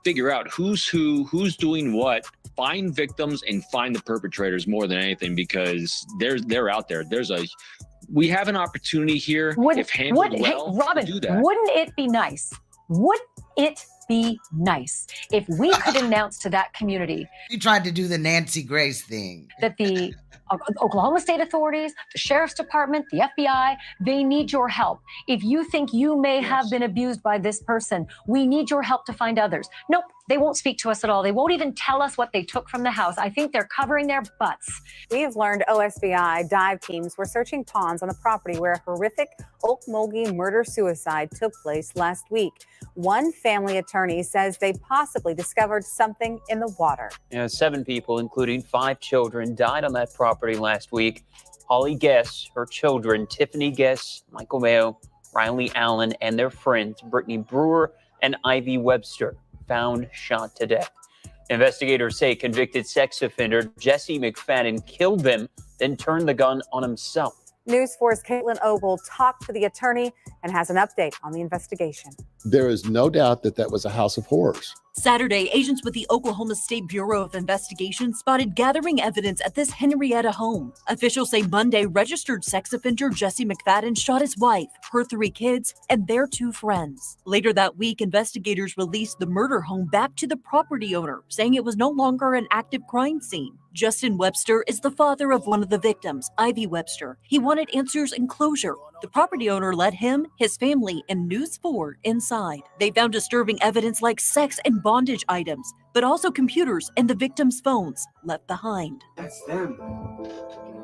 figure out who's who, who's doing what, find victims and find the perpetrators more than anything, because they're out there. We have an opportunity here if handled well, hey, Robin, to do that. Wouldn't it be nice? Would it be nice if we could announce to that community? You tried to do the Nancy Grace thing. That the Oklahoma State authorities, the Sheriff's Department, the FBI, they need your help. If you think you may have been abused by this person, we need your help to find others. Nope, they won't speak to us at all. They won't even tell us what they took from the house. I think they're covering their butts. We've learned OSBI dive teams were searching ponds on the property where a horrific Okmulgee murder-suicide took place last week. One family attorney says they possibly discovered something in the water. 7 people, including 5 children, died on that property last week. Holly Guess, her children, Tiffany Guess, Michael Mayo, Riley Allen, and their friends, Brittany Brewer and Ivy Webster, found shot to death. Investigators say convicted sex offender Jesse McFadden killed them, then turned the gun on himself. News 4's Caitlin Ogle talked to the attorney and has an update on the investigation. There is no doubt that that was a house of horrors. Saturday, agents with the Oklahoma State Bureau of Investigation spotted gathering evidence at this Henryetta home. Officials say Monday, registered sex offender Jesse McFadden shot his wife, her 3 kids, and their 2 friends. Later that week, investigators released the murder home back to the property owner, saying it was no longer an active crime scene. Justin Webster is the father of one of the victims, Ivy Webster. He wanted answers and closure. The property owner let him, his family, and News 4 inside. They found disturbing evidence like sex and bondage items, but also computers and the victim's phones left behind. That's them.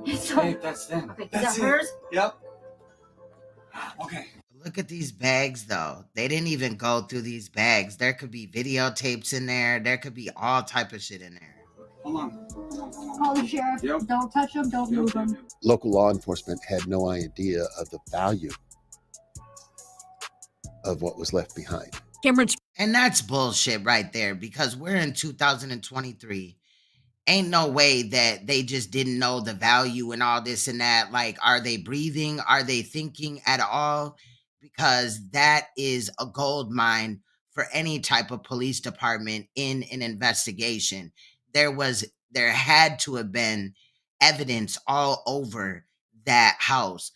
Hey, that's them. Okay, is that hers? Yep. Okay. Look at these bags, though. They didn't even go through these bags. There could be videotapes in there. There could be all type of shit in there. Hold on. Call the sheriff. Yep. Don't touch them. Don't move them. Local law enforcement had no idea of the value of what was left behind. And that's bullshit right there, because we're in 2023. Ain't no way that they just didn't know the value and all this and that. Like, are they breathing? Are they thinking at all? Because that is a gold mine for any type of police department in an investigation. There had to have been evidence all over that house,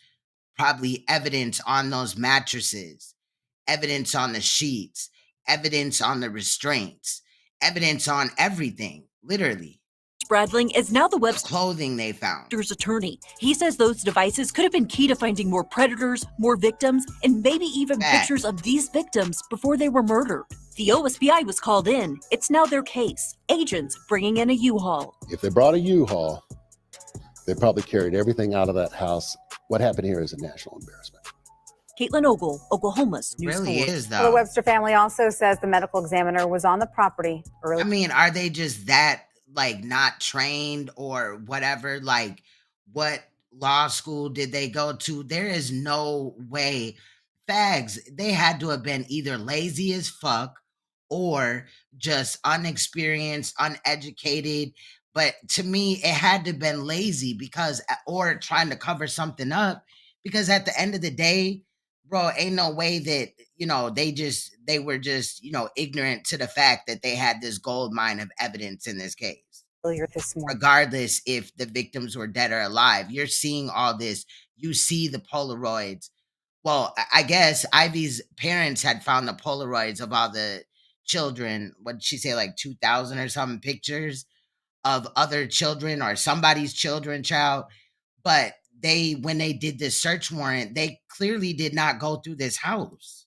probably evidence on those mattresses, evidence on the sheets, evidence on the restraints, evidence on everything, literally. Bradling is now the Webster's clothing they found. Attorney. He says those devices could have been key to finding more predators, more victims, and maybe even pictures of these victims before they were murdered. The OSBI was called in. It's now their case. Agents bringing in a U-Haul. If they brought a U-Haul, they probably carried everything out of that house. What happened here is a national embarrassment. Caitlin Ogle, Oklahoma's News 4. Really is, though. The Webster family also says the medical examiner was on the property early. I mean, are they just that, like, not trained or whatever? Like, what law school did they go to? There is no way. Fags, they had to have been either lazy as fuck or just unexperienced, uneducated. But to me, it had to have been lazy because, or trying to cover something up, because at the end of the day, bro, ain't no way that, they were just, ignorant to the fact that they had this gold mine of evidence in this case. Regardless if the victims were dead or alive, you're seeing all this. You see the Polaroids. Well, I guess Ivy's parents had found the Polaroids of all the children. What did she say, like 2,000 or something pictures of other children or somebody's child. But when they did this search warrant, they clearly did not go through this house.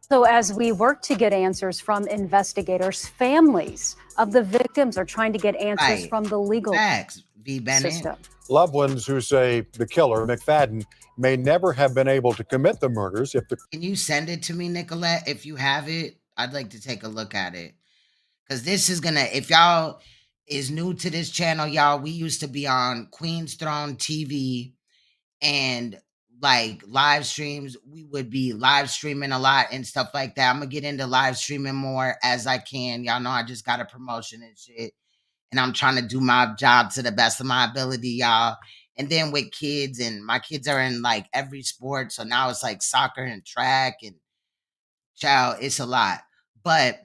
So as we work to get answers from investigators, families of the victims are trying to get answers from the legal system. Loved ones who say the killer, McFadden, may never have been able to commit the murders if the... Can you send it to me, Nicolette? If you have it, I'd like to take a look at it. Because this is gonna, if y'all is new to this channel, y'all, we used to be on Queen's Throne TV and like live streams. We would be live streaming a lot and stuff like that. I'm gonna get into live streaming more as I can. Y'all know I just got a promotion and shit. And I'm trying to do my job to the best of my ability, y'all. And then with kids, and my kids are in like every sport. So now it's like soccer and track and child, it's a lot. But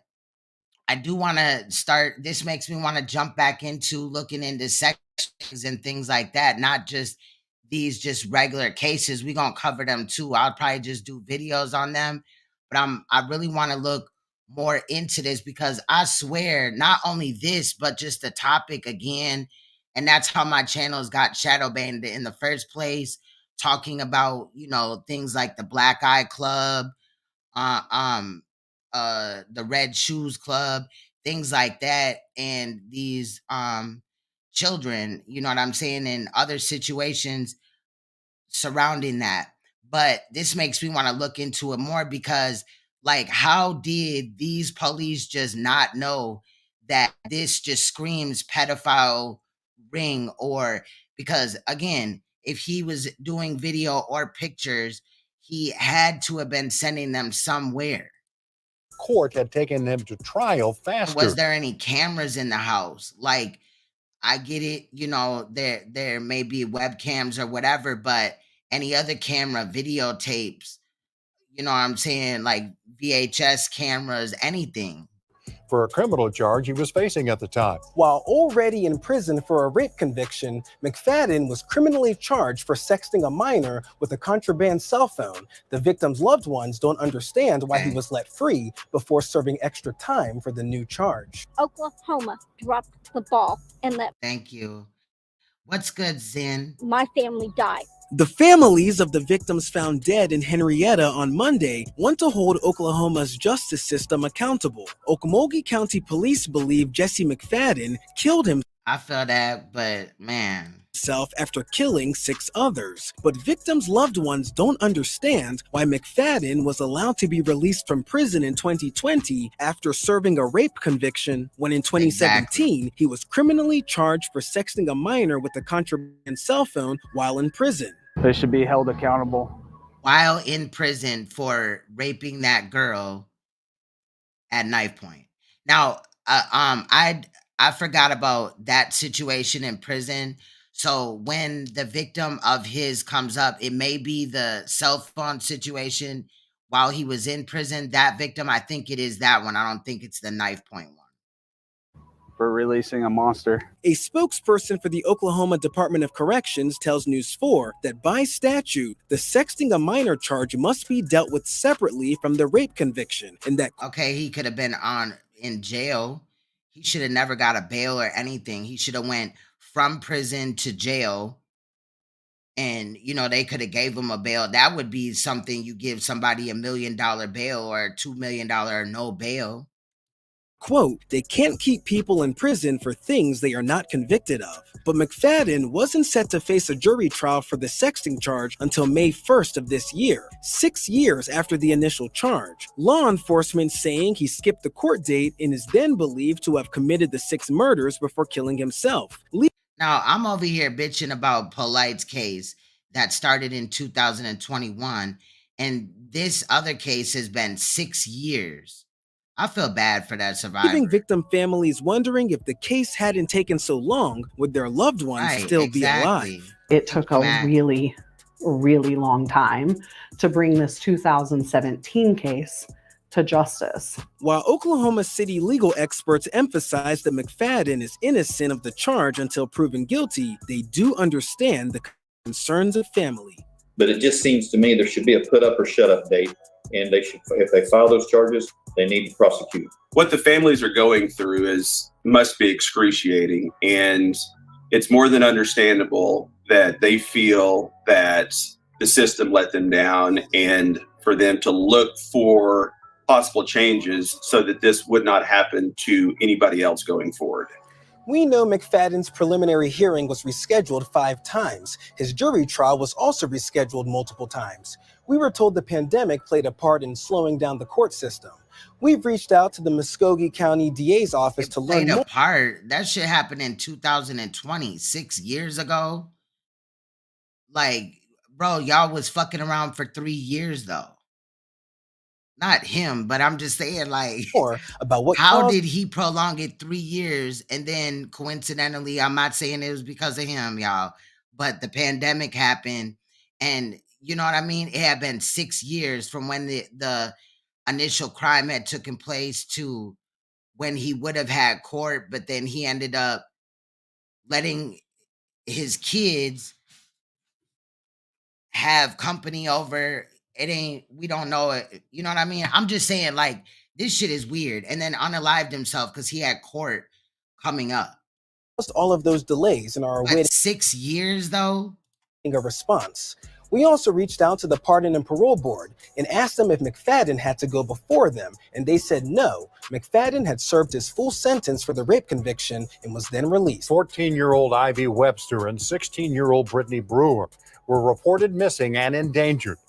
I do want to start, this makes me want to jump back into looking into sections and things like that, not just these just regular cases. We're going to cover them too. I'll probably just do videos on them, but I really want to look more into this because I swear, not only this, but just the topic again. And that's how my channels got shadow banned in the first place, talking about, things like the Black Eye Club, the Red Shoes Club, things like that, and these children, you know what I'm saying, in other situations surrounding that. But this makes me want to look into it more because, like, how did these police just not know that this just screams pedophile ring? Or because, again, if he was doing video or pictures, he had to have been sending them somewhere. Court had taken them to trial faster. Was there any cameras in the house? Like, I get it, there may be webcams or whatever, but any other camera, videotapes, you know what I'm saying, like VHS cameras, anything. For a criminal charge he was facing at the time. While already in prison for a rape conviction, McFadden was criminally charged for sexting a minor with a contraband cell phone. The victim's loved ones don't understand why he was let free before serving extra time for the new charge. Oklahoma dropped the ball and let... Thank you. What's good, Zen? My family died. The families of the victims found dead in Henryetta on Monday want to hold Oklahoma's justice system accountable. Okmulgee County Police believe Jesse McFadden killed himself. I feel that, but man. After killing 6 others. But victims' loved ones don't understand why McFadden was allowed to be released from prison in 2020 after serving a rape conviction, when in 2017 he was criminally charged for sexting a minor with a contraband cell phone while in prison. They should be held accountable. While in prison for raping that girl at knife point. Now, I forgot about that situation in prison. So when the victim of his comes up, it may be the cell phone situation while he was in prison. That victim, I think it is that one. I don't think it's the knife point one. For releasing a monster. A spokesperson for the Oklahoma Department of Corrections tells News 4 that by statute, the sexting a minor charge must be dealt with separately from the rape conviction, and that... Okay, he could have been in jail. He should have never got a bail or anything. He should have went from prison to jail, and they could have gave him a bail. That would be something you give somebody $1 million bail or $2 million no bail. Quote, they can't keep people in prison for things they are not convicted of. But McFadden wasn't set to face a jury trial for the sexting charge until May 1st of this year, 6 years after the initial charge. Law enforcement saying he skipped the court date and is then believed to have committed the 6 murders before killing himself. Now, I'm over here bitching about Polite's case that started in 2021, and this other case has been 6 years. I feel bad for that survivor. Leaving victim families wondering if the case hadn't taken so long, would their loved ones still be alive? It took a really, really long time to bring this 2017 case to justice. While Oklahoma City legal experts emphasize that McFadden is innocent of the charge until proven guilty, they do understand the concerns of family. But it just seems to me there should be a put up or shut up date, and they should, if they file those charges, they need to prosecute. What the families are going through must be excruciating, and it's more than understandable that they feel that the system let them down, and for them to look for possible changes so that this would not happen to anybody else going forward. We know McFadden's preliminary hearing was rescheduled 5 times. His jury trial was also rescheduled multiple times. We were told the pandemic played a part in slowing down the court system. We've reached out to the Muskogee County DA's office to learn more. Part. That shit happened in 2020, 6 years ago. Like, bro, y'all was fucking around for 3 years though. Not him, but I'm just saying, like, more about what how did he prolong it 3 years? And then coincidentally, I'm not saying it was because of him, y'all, but the pandemic happened. And you know what I mean? It had been 6 years from when the initial crime had taken place to when he would have had court, but then he ended up letting his kids have company over. We don't know it. You know what I mean? I'm just saying, like, this shit is weird. And then unalived himself because he had court coming up. All of those delays and are awaiting 6 years though a response. We also reached out to the Pardon and Parole Board and asked them if McFadden had to go before them, and they said no. McFadden had served his full sentence for the rape conviction and was then released. 14-year-old Ivy Webster and 16-year-old Brittany Brewer were reported missing and endangered.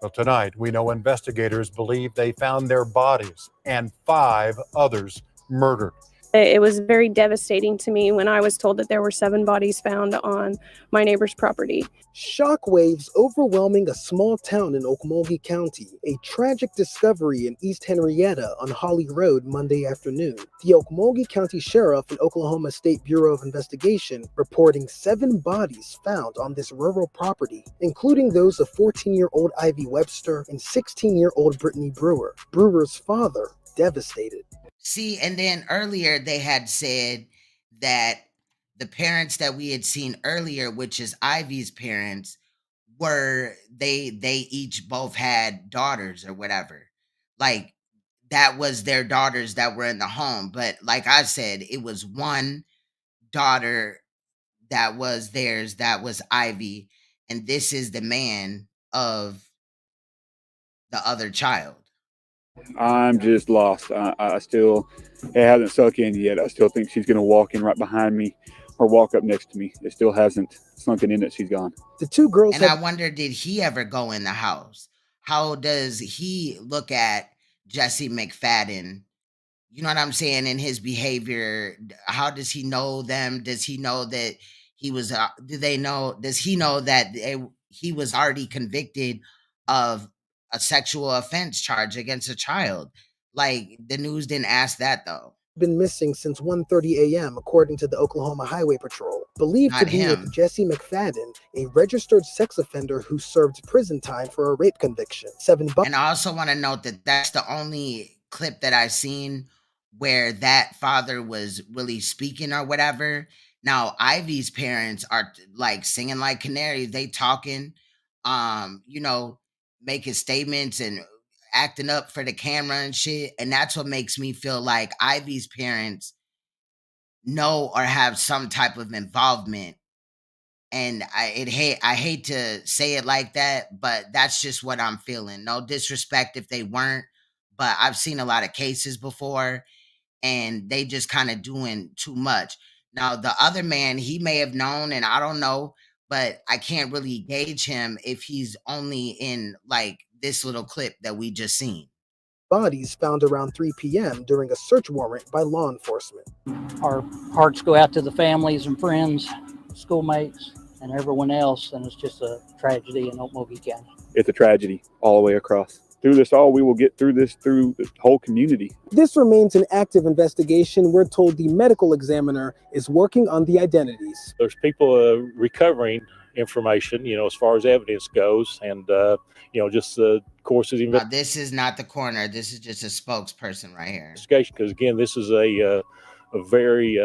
Well, tonight, we know investigators believe they found their bodies and 5 others murdered. It was very devastating to me when I was told that there were 7 bodies found on my neighbor's property. Shockwaves overwhelming a small town in Okmulgee County. A tragic discovery in East Henryetta on Holly Road Monday afternoon. The Okmulgee County Sheriff and Oklahoma State Bureau of Investigation reporting 7 bodies found on this rural property, including those of 14-year-old Ivy Webster and 16-year-old Brittany Brewer. Brewer's father devastated. See, and then earlier they had said that the parents that we had seen earlier, which is Ivy's parents, were they each both had daughters or whatever. Like, that was their daughters that were in the home. But like I said, it was one daughter that was theirs, that was Ivy. And this is the man of the other child. I'm just lost. I still, it hasn't sunk in yet. I still think she's going to walk in right behind me or walk up next to me. It still hasn't sunken in that she's gone. The 2 girls. And I wonder, did he ever go in the house? How does he look at Jesse McFadden? You know what I'm saying? In his behavior, how does he know them? Does he know that he was, does he know that he was already convicted of a sexual offense charge against a child? Like, the news didn't ask that though. Been missing since 1:30 a.m. according to the Oklahoma Highway Patrol. Believed to be with Jesse McFadden, a registered sex offender who served prison time for a rape conviction. 7 bucks. And I also want to note that that's the only clip that I've seen where that father was really speaking or whatever. Now, Ivy's parents are like singing like canaries. They talking, you know, making statements and acting up for the camera and shit. And that's what makes me feel like Ivy's parents know or have some type of involvement. And I hate to say it like that, but that's just what I'm feeling. No disrespect if they weren't, but I've seen a lot of cases before and they just kind of doing too much. Now, the other man, he may have known, and I don't know, but I can't really gauge him if he's only in like this little clip that we just seen. Bodies found around 3 p.m. during a search warrant by law enforcement. Our hearts go out to the families and friends, schoolmates, and everyone else, and it's just a tragedy in Okmulgee County. It's a tragedy all the way across. through this all, we will get through this through the whole community. This remains an active investigation. We're told the medical examiner is working on the identities. There's people recovering information, as far as evidence goes, and just the course of the Now, this is not the coroner. This is just a spokesperson right here. investigation. Because again, this is a very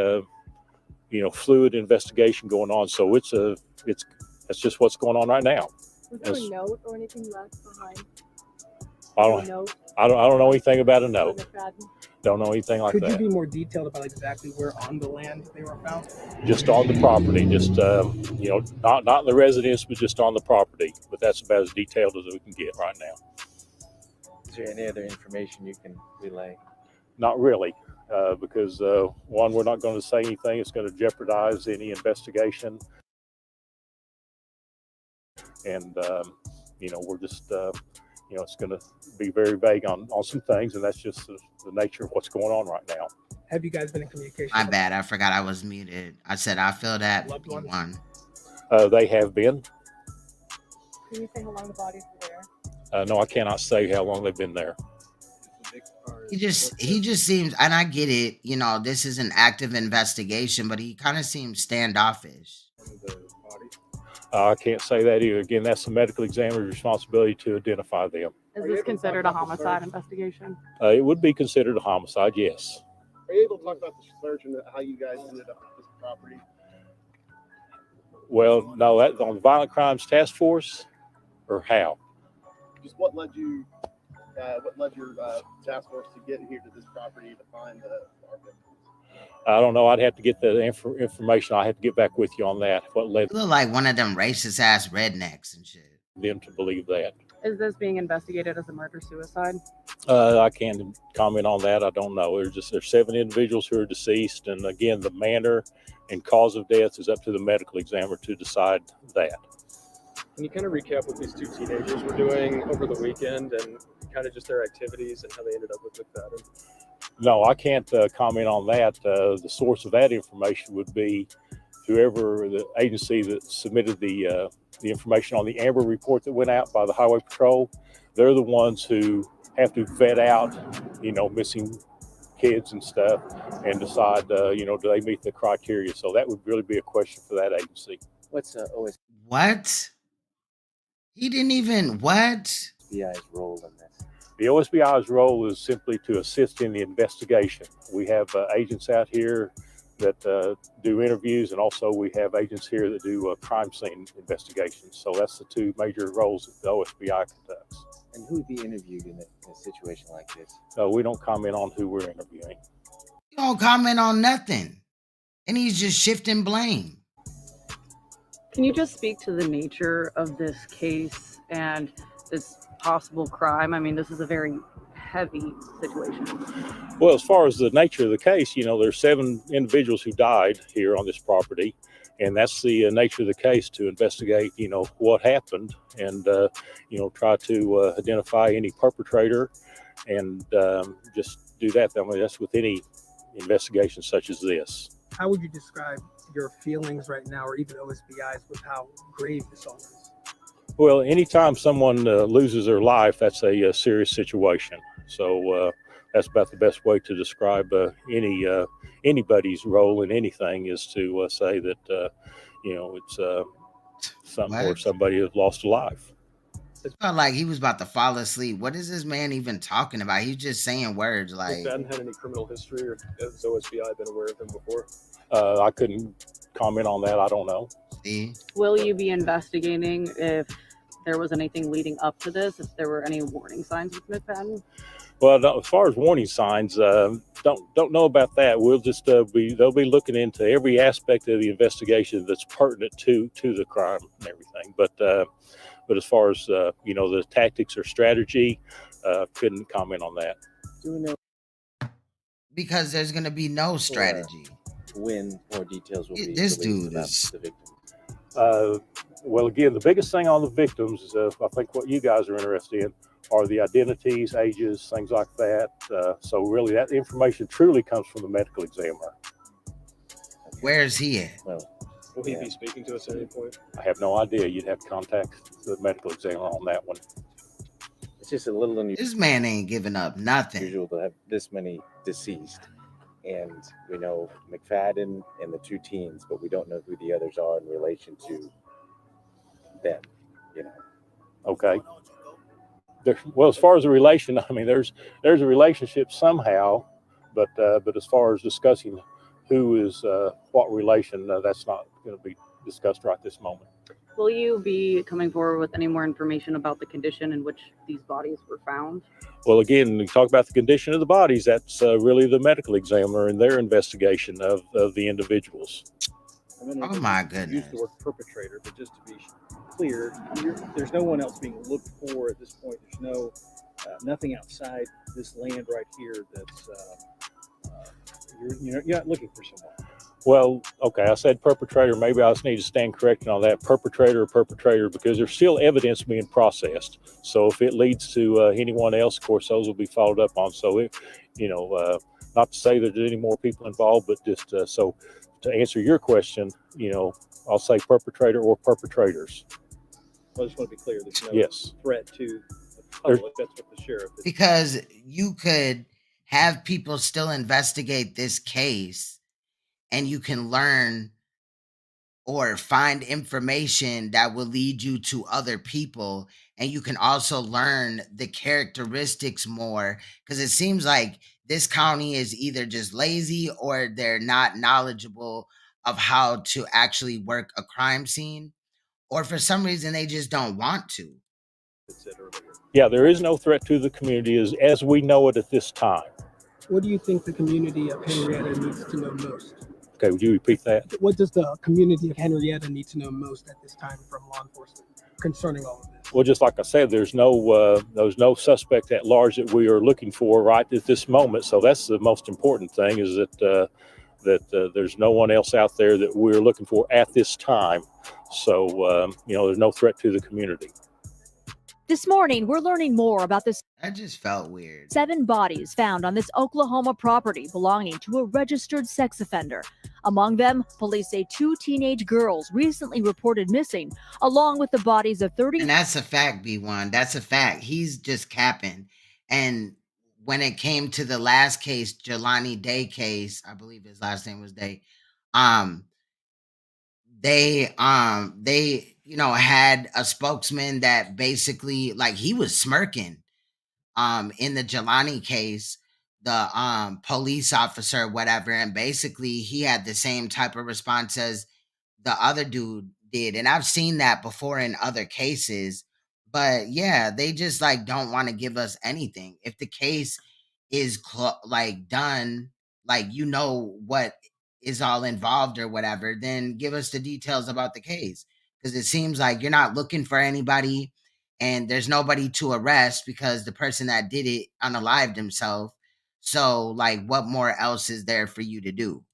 fluid investigation going on. So that's just what's going on right now. Was there a note or anything left behind? I don't know anything about a note. Don't know anything like Could that. you be more detailed about exactly where on the land they were found? Just on the property, just not in the residence, but just on the property. But that's about as detailed as we can get right now. Is there any other information you can relay? Not really, because one, we're not going to say anything. It's going to jeopardize any investigation, and we're just it's going to be very vague on some things, and that's just the nature of what's going on right now. Have you guys been in communication? My bad. I forgot I was muted. I said I feel that one. They have been. Can you say how long the bodies were there? No, I cannot say how long they've been there. He just seems, and I get it, this is an active investigation, but he kind of seems standoffish. I can't say that either. Again, that's the medical examiner's responsibility to identify them. Is this considered a homicide investigation? It would be considered a homicide, yes. Are you able to talk about the search and how you guys ended up at this property? Well, no, that's on the Violent Crimes Task Force, or how? Just what led your task force to get here to this property to find our victims? I don't know. I'd have to get the information. I have to get back with you on that. What led You look like one of them racist ass rednecks and shit. them to believe that? Is this being investigated as a murder-suicide? I can't comment on that. I don't know. There's 7 individuals who are deceased, and again, the manner and cause of death is up to the medical examiner to decide that. Can you kind of recap what these 2 teenagers were doing over the weekend and kind of just their activities and how they ended up with McFadden? No, I can't comment on that. The source of that information would be whoever the agency that submitted the information on the Amber report that went out by the Highway Patrol. They're the ones who have to vet out, missing kids and stuff and decide, do they meet the criteria? So that would really be a question for that agency. What's OSBI's What? He didn't even, what? role in this? The OSBI's role is simply to assist in the investigation. We have agents out here that do interviews, and also we have agents here that do crime scene investigations. So that's the 2 major roles that the OSBI conducts. And who would be interviewed in a situation like this? We don't comment on who we're interviewing. You don't comment on nothing. And he's just shifting blame. Can you just speak to the nature of this case and this possible crime? I mean, this is a very heavy situation. Well, as far as the nature of the case, there's 7 individuals who died here on this property, and that's the nature of the case, to investigate, what happened and, try to identify any perpetrator and just do that. I mean, that's with any investigation such as this. How would you describe your feelings right now, or even OSBI's, with how grave this all is? Well, anytime someone loses their life, that's a serious situation. So that's about the best way to describe anybody's role in anything, is to say that it's something where somebody has lost a life. It felt like he was about to fall asleep. What is this man even talking about? He's just saying words like. McFadden had any criminal history, or has OSBI been aware of him before? I couldn't comment on that. I don't know. See? Will you be investigating if there was anything leading up to this, if there were any warning signs with McFadden? Well, as far as warning signs, don't know about that. We'll just they'll be looking into every aspect of the investigation that's pertinent to the crime and everything. But as far as the tactics or strategy, couldn't comment on that. Do we know? Because there's going to be no strategy. When more details will be This released dude about is. the victim? Well, again, the biggest thing on the victims is, I think what you guys are interested in are the identities, ages, things like that. So really that information truly comes from the medical examiner. Where is he at? Will he be speaking to us at any point? I have no idea. You'd have to contact the medical examiner on that one. it's just a little unusual. This man ain't giving up nothing. Unusual to have this many deceased. And we know McFadden and the 2 teens, but we don't know who the others are in relation to them, you know. Okay. Well, as far as a relation, I mean, there's a relationship somehow, but as far as discussing who is what relation, that's not going to be discussed right this moment. Will you be coming forward with any more information about the condition in which these bodies were found? Well, again, we talk about the condition of the bodies. That's really the medical examiner and their investigation of the individuals. Oh my goodness. Use the word perpetrator, but just to be clear, there's no one else being looked for at this point. There's no nothing outside this land right here that's you're not looking for someone. Well, okay, I said perpetrator. Maybe I just need to stand corrected on that. Perpetrator or perpetrator, because there's still evidence being processed. So if it leads to anyone else, of course, those will be followed up on. So, not to say that there's any more people involved, but just so to answer your question, I'll say perpetrator or perpetrators. I just want to be clear. There's no Yes. threat to the public. That's what the sheriff is. Because you could have people still investigate this case, and you can learn or find information that will lead you to other people. And you can also learn the characteristics more, because it seems like this county is either just lazy or they're not knowledgeable of how to actually work a crime scene, or for some reason they just don't want to. Yeah, there is no threat to the community as we know it at this time. What do you think the community of Henryetta needs to know most? Okay, would you repeat that? What does the community of Henryetta need to know most at this time from law enforcement concerning all of this? Well, just like I said, there's no suspect at large that we are looking for right at this moment. So that's the most important thing, is that there's no one else out there that we're looking for at this time. So there's no threat to the community. This morning, we're learning more about this. That just felt weird. 7 bodies found on this Oklahoma property belonging to a registered sex offender. Among them, police say 2 teenage girls recently reported missing, along with the bodies of 30. And that's a fact, B1. That's a fact. He's just capping. And when it came to the last case, Jelani Day case, I believe his last name was Day, they had a spokesman that basically, like, he was smirking. In the Jelani case, the police officer, whatever, and basically he had the same type of response as the other dude did. And I've seen that before in other cases. But yeah, they just don't want to give us anything. If the case is done, what is all involved or whatever, then give us the details about the case. Because it seems like you're not looking for anybody, and there's nobody to arrest because the person that did it unalived himself. So, what more else is there for you to do?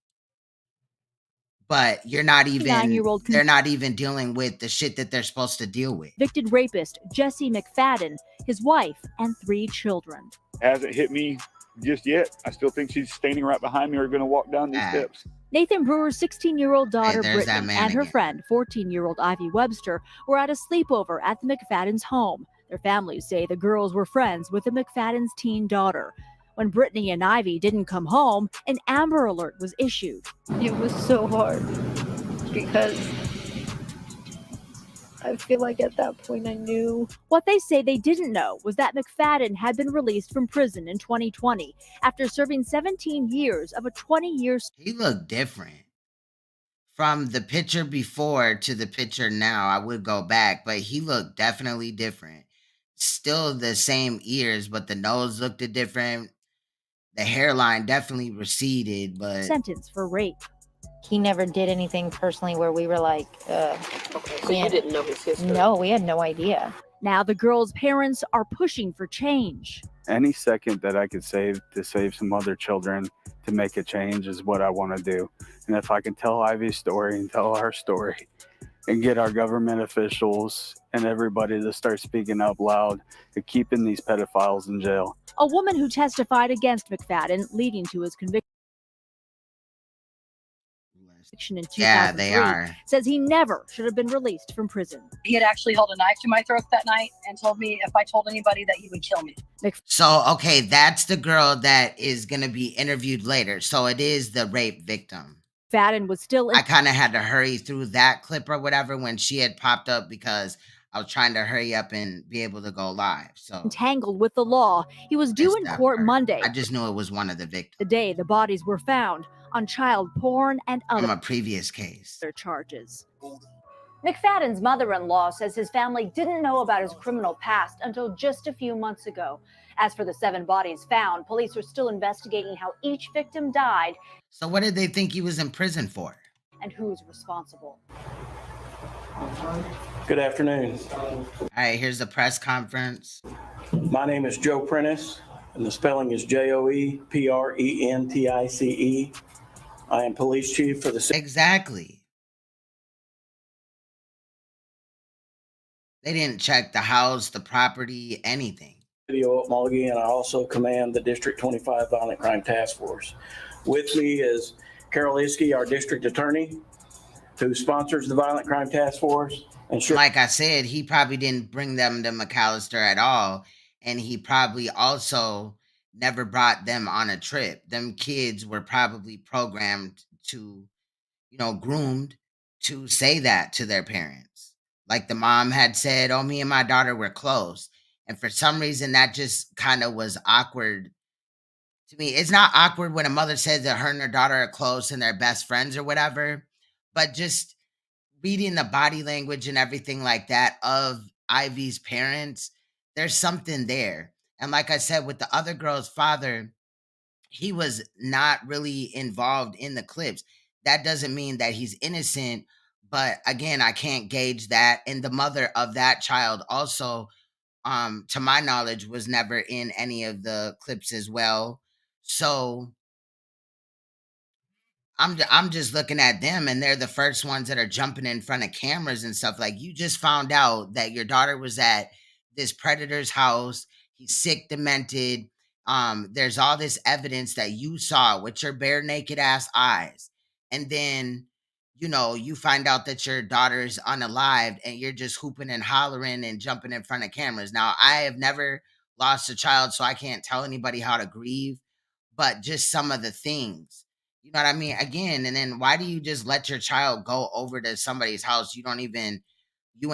But you're not even, they're not even dealing with the shit that they're supposed to deal with. Convicted rapist Jesse McFadden, his wife, and 3 children. Hasn't hit me just yet. I still think she's standing right behind me or going to walk down these steps. Nathan Brewer's 16-year-old daughter, there's that Brittany, man and her again. friend, 14-year-old Ivy Webster, were at a sleepover at the McFadden's home. Their families say the girls were friends with the McFadden's teen daughter. When Brittany and Ivy didn't come home, an Amber Alert was issued. It was so hard because I feel like at that point I knew. What they say they didn't know was that McFadden had been released from prison in 2020 after serving 17 years of a 20-year. He looked different. From the picture before to the picture now, I would go back, but he looked definitely different. Still the same ears, but the nose looked different. The hairline definitely receded, but Sentence for rape. He never did anything personally where we were like, So you didn't know his history? No, we had no idea. Now the girls' parents are pushing for change. Any second that I could save to save some other children to make a change is what I want to do. And if I can tell Ivy's story and tell our story and get our government officials and everybody to start speaking up loud to keeping these pedophiles in jail. A woman who testified against McFadden, leading to his conviction. In Yeah, they 2003, are. says he never should have been released from prison. He had actually held a knife to my throat that night and told me if I told anybody that he would kill me. So, okay, that's the girl that is going to be interviewed later. So it is the rape victim. McFadden was still I kind of had to hurry through that clip or whatever when she had popped up because I was trying to hurry up and be able to go live. So entangled with the law. He was due in court Monday, I just knew it was one of the victims the day the bodies were found, on child porn and from a other previous case. charges. McFadden's mother-in-law says his family didn't know about his criminal past until just a few months ago. As for the 7 bodies found, police are still investigating how each victim died. So what did they think he was in prison for? And who's responsible. Good afternoon. All right, here's the press conference. My name is Joe Prentice, and the spelling is Joeprentice. I am police chief for the... Exactly. They didn't check the house, the property, anything. City of Okmulgee, and I also command the District 25 Violent Crime Task Force. With me is Carol Iskey, our district attorney, who sponsors the Violent Crime Task Force. And like I said, he probably didn't bring them to McAllister at all. And he probably also never brought them on a trip. Them kids were probably programmed to, groomed to say that to their parents. Like the mom had said, oh, me and my daughter were close. And for some reason, that just kind of was awkward to me. It's not awkward when a mother says that her and her daughter are close and they're best friends or whatever, but just reading the body language and everything like that of Ivy's parents, there's something there. And like I said, with the other girl's father, he was not really involved in the clips. That doesn't mean that he's innocent. But again, I can't gauge that. And the mother of that child also, to my knowledge, was never in any of the clips as well. So I'm just looking at them, and they're the first ones that are jumping in front of cameras and stuff. Like, you just found out that your daughter was at this predator's house. He's sick, demented. There's all this evidence that you saw with your bare naked ass eyes. And then, you find out that your daughter is unalived and you're just hooping and hollering and jumping in front of cameras. Now, I have never lost a child, so I can't tell anybody how to grieve, but just some of the things, you know what I mean? Again, and then why do you just let your child go over to somebody's house? You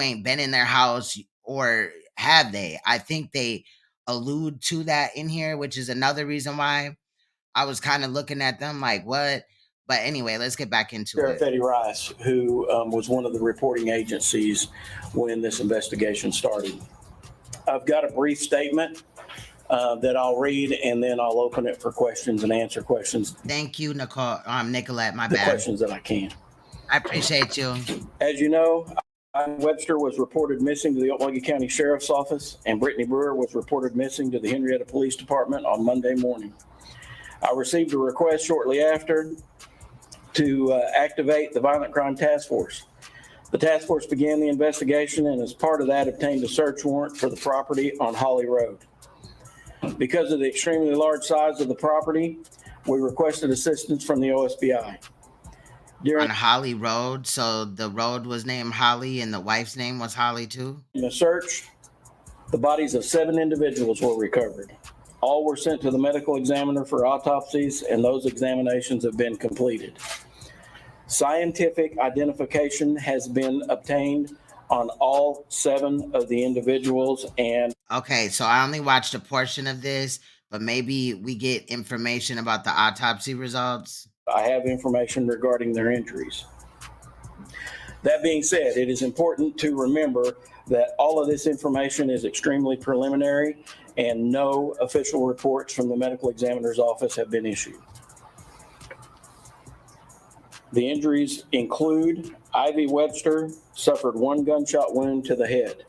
ain't been in their house, or have they? I think they allude to that in here, which is another reason why I was kind of looking at them like, what? But anyway, let's get back into Sheriff it. Eddie Rice, who was one of the reporting agencies when this investigation started. I've got a brief statement that I'll read, and then I'll open it for questions and answer questions. Thank you, Nicolette. My the bad. Questions that I can. I appreciate you. As you know, Webster was reported missing to the Okmulgee County Sheriff's Office, and Brittany Brewer was reported missing to the Henryetta Police Department on Monday morning. I received a request shortly after to activate the Violent Crime Task Force. The task force began the investigation, and as part of that, obtained a search warrant for the property on Holly Road. Because of the extremely large size of the property, we requested assistance from the OSBI. On Holly Road, so the road was named Holly and the wife's name was Holly too? In the search, the bodies of 7 individuals were recovered. All were sent to the medical examiner for autopsies, and those examinations have been completed. Scientific identification has been obtained on all 7 of the individuals. And okay, so I only watched a portion of this, but maybe we get information about the autopsy results. I have information regarding their injuries. That being said, it is important to remember that all of this information is extremely preliminary, and no official reports from the medical examiner's office have been issued. The injuries include Ivy Webster suffered 1 gunshot wound to the head.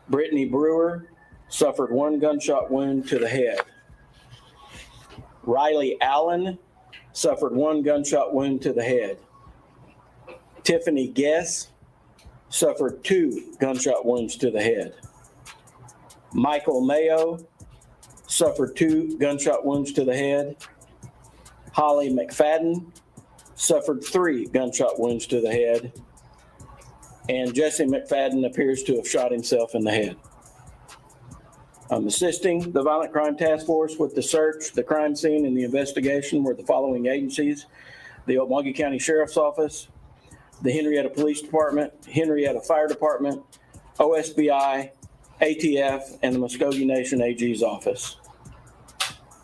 Brittany Brewer suffered 1 gunshot wound to the head. Riley Allen suffered 1 gunshot wound to the head. Tiffany Guess suffered 2 gunshot wounds to the head. Michael Mayo suffered 2 gunshot wounds to the head. Holly McFadden suffered 3 gunshot wounds to the head, and Jesse McFadden appears to have shot himself in the head. Assisting the Violent Crime Task Force with the search, the crime scene, and the investigation were the following agencies: the Okmulgee County Sheriff's Office, the Henryetta Police Department, Henryetta Fire Department, OSBI, ATF, and the Muskogee Nation AG's office.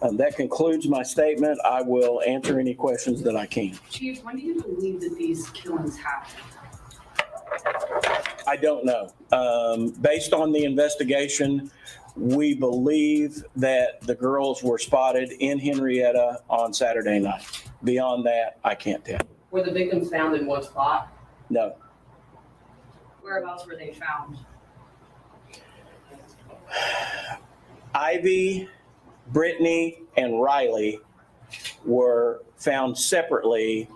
That concludes my statement. I will answer any questions that I can. Chief, when do you believe that these killings happened? I don't know. Based on the investigation, we believe that the girls were spotted in Henryetta on Saturday night. Beyond that, I can't tell. Were the victims found in one spot? No. Whereabouts were they found? Ivy, Brittany, and Riley were found separately,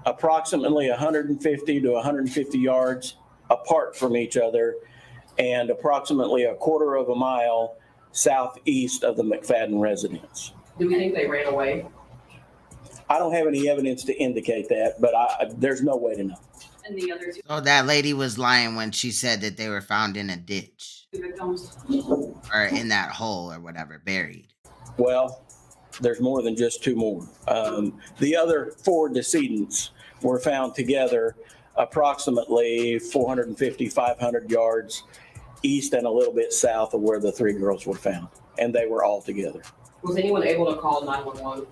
approximately 150 to 150 yards apart from each other, and approximately a quarter of a mile southeast of the McFadden residence. Do we think they ran away? I don't have any evidence to indicate that, but there's no way to know. And the other 2 So that lady was lying when she said that they were found in a ditch victims? or in that hole or whatever, buried. Well, there's more than just 2 more. The other 4 decedents were found together approximately 450, 500 yards east and a little bit south of where the 3 girls were found, and they were all together. Was anyone able to call 911?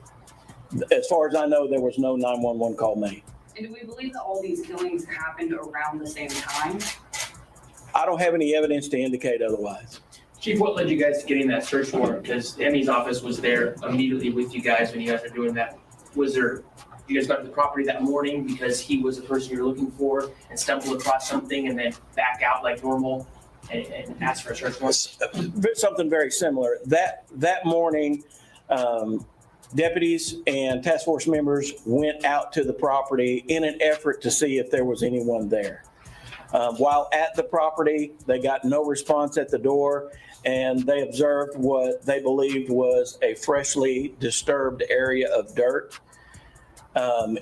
As far as I know, there was no 911 call made. And do we believe that all these killings happened around the same time? I don't have any evidence to indicate otherwise. Chief, what led you guys to getting that search warrant? Because Emmy's office was there immediately with you guys when you guys were doing that. You guys got to the property that morning because he was the person you were looking for and stumbled across something and then back out like normal and ask for a search warrant? Something very similar. That morning, deputies and task force members went out to the property in an effort to see if there was anyone there. While at the property, they got no response at the door, and they observed what they believed was a freshly disturbed area of dirt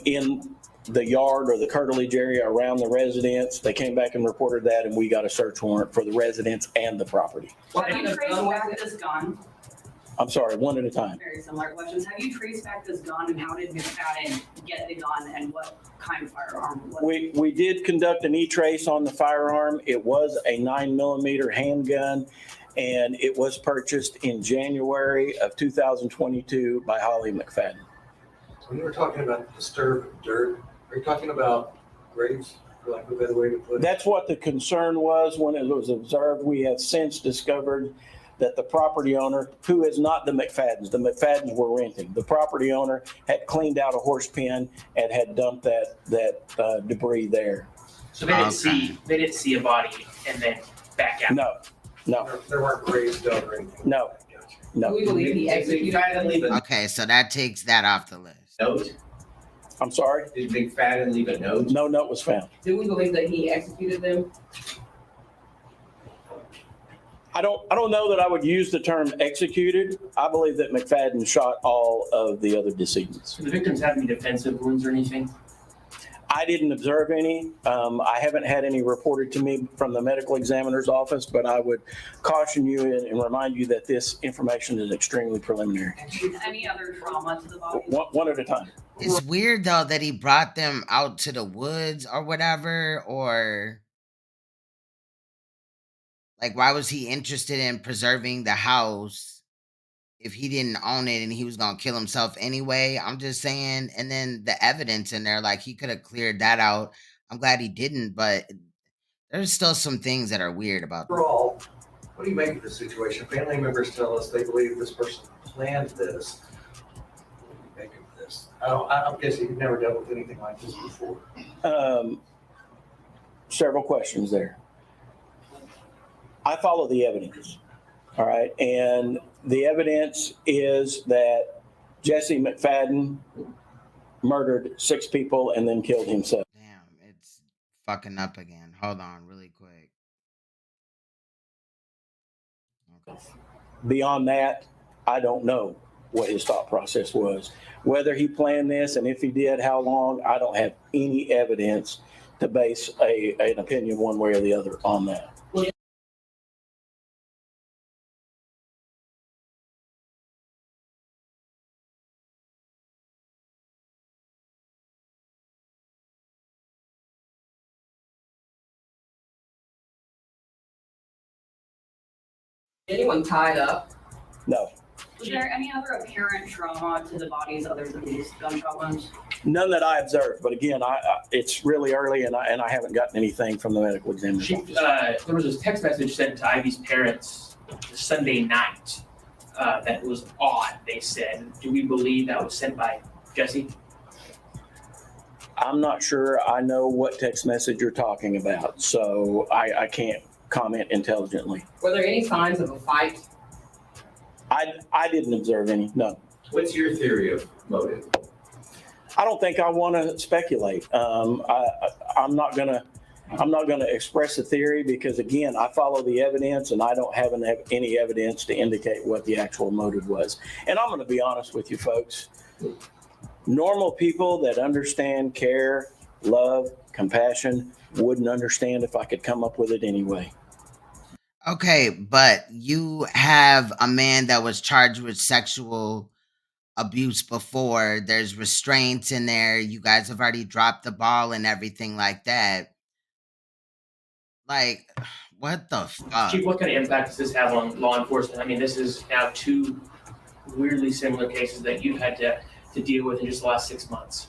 in the yard or the curtilage area around the residence. They came back and reported that, and we got a search warrant for the residence and the property. Have you traced back this gun? I'm sorry, one at a time. Very similar questions. Have you traced back this gun, and how did McFadden get the gun, and what kind of firearm was it? We did conduct an e-trace on the firearm. It was a 9mm handgun, and it was purchased in January of 2022 by Holly McFadden. When you were talking about disturbed dirt, are you talking about graves, for lack of a better way to put it? That's what the concern was when it was observed. We have since discovered that the property owner, who is not the McFaddens were renting. The property owner had cleaned out a horse pen and had dumped that debris there. So they didn't see a body and then back out? No. There weren't graves dug or anything? No. Do we believe he executed? Okay, so that takes that off the list. Note? I'm sorry? Did McFadden leave a note? No note was found. Do we believe that he executed them? I don't know that I would use the term executed. I believe that McFadden shot all of the other decedents. Do the victims have any defensive wounds or anything? I didn't observe any. I haven't had any reported to me from the medical examiner's office, but I would caution you and remind you that this information is extremely preliminary. Any other trauma to the body? One at a time. It's weird though that he brought them out to the woods or whatever, or like why was he interested in preserving the house if he didn't own it and he was gonna kill himself anyway? I'm just saying. And then the evidence in there, like he could have cleared that out. I'm glad he didn't, but there's still some things that are weird about this. Overall, what do you make of the situation? Family members tell us they believe this person planned this. What do you make of this? I'm guessing you've never dealt with anything like this before. Several questions there. I follow the evidence. All right. And the evidence is that Jesse McFadden murdered 6 people and then killed himself. Damn, it's fucking up again. Hold on really quick. Okay. Beyond that, I don't know. what his thought process was. Whether he planned this, and if he did, how long, I don't have any evidence to base an opinion one way or the other on that. Anyone tied up? No. Was there any other apparent trauma to the bodies other than these gunshot wounds? None that I observed, but again, it's really early, and I haven't gotten anything from the medical examiner's office. There was a text message sent to Ivy's parents Sunday night that was odd, they said. Do we believe that was sent by Jesse? I'm not sure I know what text message you're talking about, so I can't comment intelligently. Were there any signs of a fight? I didn't observe any, no. What's your theory of motive? I don't think I want to speculate. I'm not gonna express a theory because, again, I follow the evidence and I don't have any evidence to indicate what the actual motive was. And I'm going to be honest with you folks. Normal people that understand care, love, compassion wouldn't understand if I could come up with it anyway. Okay, but you have a man that was charged with sexual abuse before. There's restraints in there. You guys have already dropped the ball and everything like that. Like, what the fuck? Chief, what kind of impact does this have on law enforcement? I mean, this is now 2 weirdly similar cases that you've had to deal with in just the last 6 months.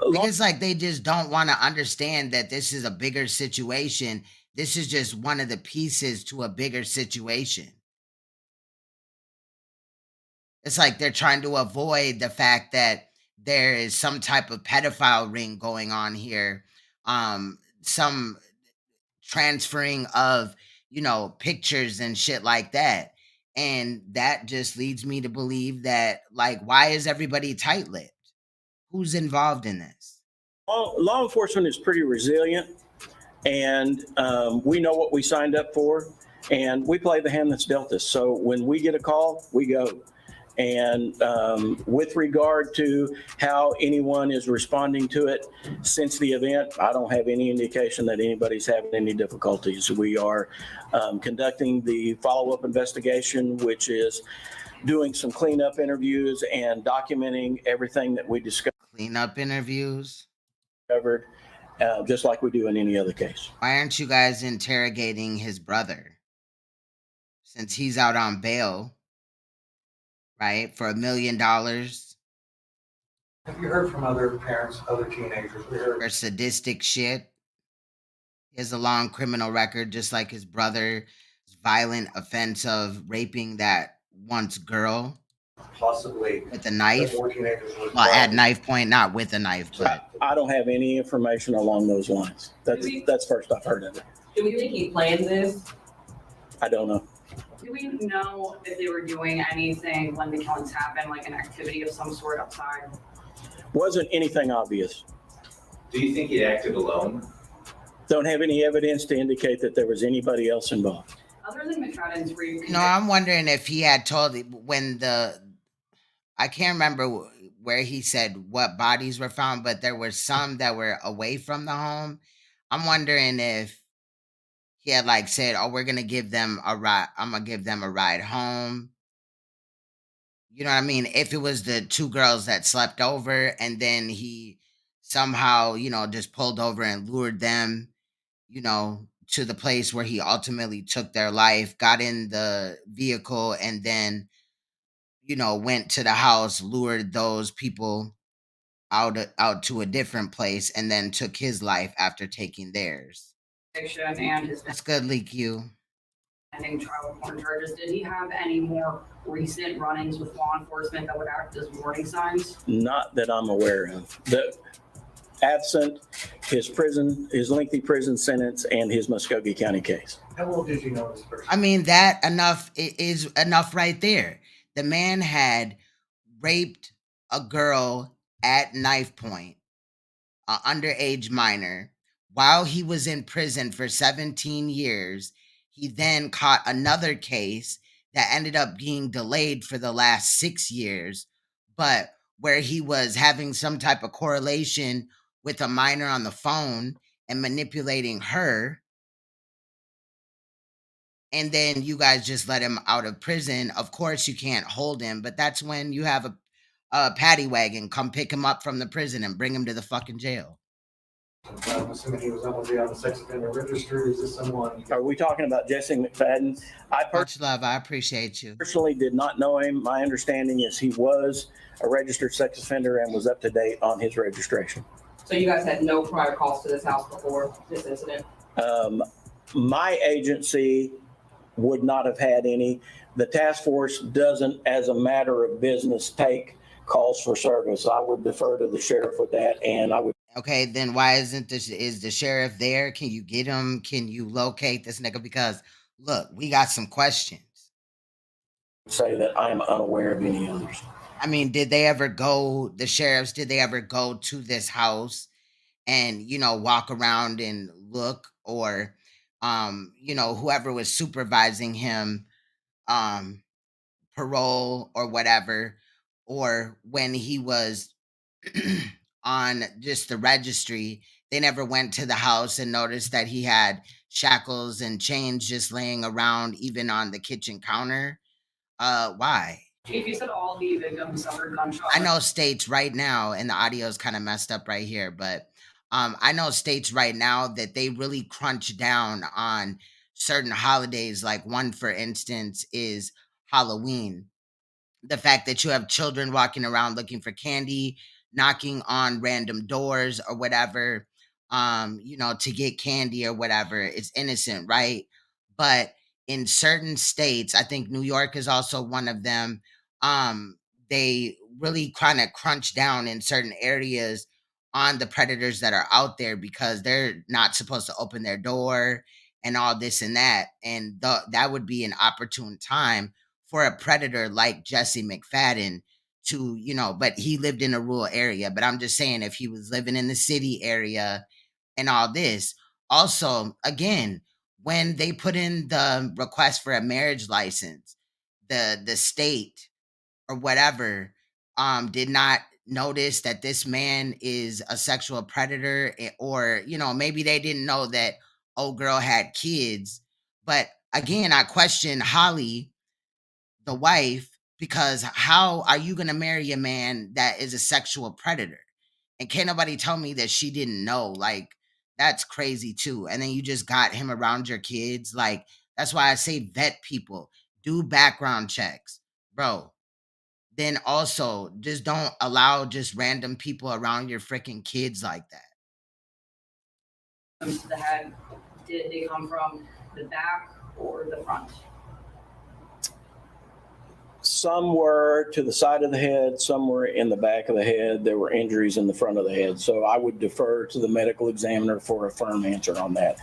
It's like they just don't want to understand that this is a bigger situation. This is just one of the pieces to a bigger situation. It's like they're trying to avoid the fact that there is some type of pedophile ring going on here. Some transferring of, pictures and shit like that. And that just leads me to believe that, like, why is everybody tight-lipped? Who's involved in this? Law enforcement is pretty resilient, and we know what we signed up for, and we play the hand that's dealt us. So when we get a call, we go. And with regard to how anyone is responding to it since the event, I don't have any indication that anybody's having any difficulties. We are conducting the follow-up investigation, which is doing some cleanup interviews and documenting everything that we discovered. Cleanup interviews? Covered, just like we do in any other case. Why aren't you guys interrogating his brother? Since he's out on bail, right, for $1 million. Have you heard from other parents, other teenagers? For sadistic shit. He has a long criminal record, just like his brother's violent offense of raping that once girl. Possibly. With a knife. More teenagers Well, at knife point, not with a knife, but. I don't have any information along those lines. That's first I've heard of it. Do we think he planned this? I don't know. Do we know if they were doing anything when the killings happened, like an activity of some sort outside? Wasn't anything obvious. Do you think he acted alone? Don't have any evidence to indicate that there was anybody else involved. Other than McFadden's No, I'm wondering if he had told when I can't remember where he said what bodies were found, but there were some that were away from the home. I'm wondering if he had like said, "Oh, we're gonna give them a ride. I'm gonna give them a ride home." You know what I mean? If it was the 2 girls that slept over, and then he somehow, just pulled over and lured them, to the place where he ultimately took their life, got in the vehicle, and then, went to the house, lured those people out to a different place, and then took his life after taking theirs. And his That's good, Lee Q. pending child porn charges, did he have any more recent run-ins with law enforcement that would act as warning signs? Not that I'm aware of. Absent his lengthy prison sentence and his Muskogee County case. How well did you know this person? I mean, that is enough right there. The man had raped a girl at knife point, an underage minor, while he was in prison for 17 years. He then caught another case that ended up being delayed for the last 6 years, but where he was having some type of correlation with a minor on the phone and manipulating her. And then you guys just let him out of prison. Of course, you can't hold him, but that's when you have a paddy wagon come pick him up from the prison and bring him to the fucking jail. I'm assuming he was on the sex offender registry. Is this someone? Are we talking about Jesse McFadden? Much love. I appreciate you. Personally did not know him. My understanding is he was a registered sex offender and was up to date on his registration. So you guys had no prior calls to this house before this incident? My agency would not have had any. The task force doesn't, as a matter of business, take calls for service. I would defer to the sheriff with that, and I would. Okay, then why isn't is the sheriff there? Can you get him? Can you locate this nigga? Because look, we got some questions. Say that I am unaware of any others. I mean, did they ever go, the sheriffs, did they ever go to this house and, you know, walk around and look, or, you know, whoever was supervising him, parole or whatever, or when he was on just the registry, they never went to the house and noticed that he had shackles and chains just laying around, even on the kitchen counter. Why? Chief, you said all the victims suffered gunshots. I know states right now, and the audio is kind of messed up right here, but I know states right now that they really crunch down on certain holidays. Like one, for instance, is Halloween. The fact that you have children walking around looking for candy, knocking on random doors or whatever, you know, to get candy or whatever, it's innocent, right? But in certain states, I think New York is also one of them, they really kind of crunch down in certain areas on the predators that are out there because they're not supposed to open their door and all this and that. And that would be an opportune time for a predator like Jesse McFadden to, you know, but he lived in a rural area. But I'm just saying, if he was living in the city area and all this, also, again, when they put in the request for a marriage license, the state or whatever did not notice that this man is a sexual predator, or, you know, maybe they didn't know that old girl had kids. But again, I question Holly, the wife, because how are you going to marry a man that is a sexual predator? And can't nobody tell me that she didn't know. Like, that's crazy too. And then you just got him around your kids. Like, that's why I say vet people, do background checks, bro. Then also just don't allow just random people around your freaking kids like that. To the head, did they come from the back or the front? Some were to the side of the head, some were in the back of the head. There were injuries in the front of the head. So I would defer to the medical examiner for a firm answer on that.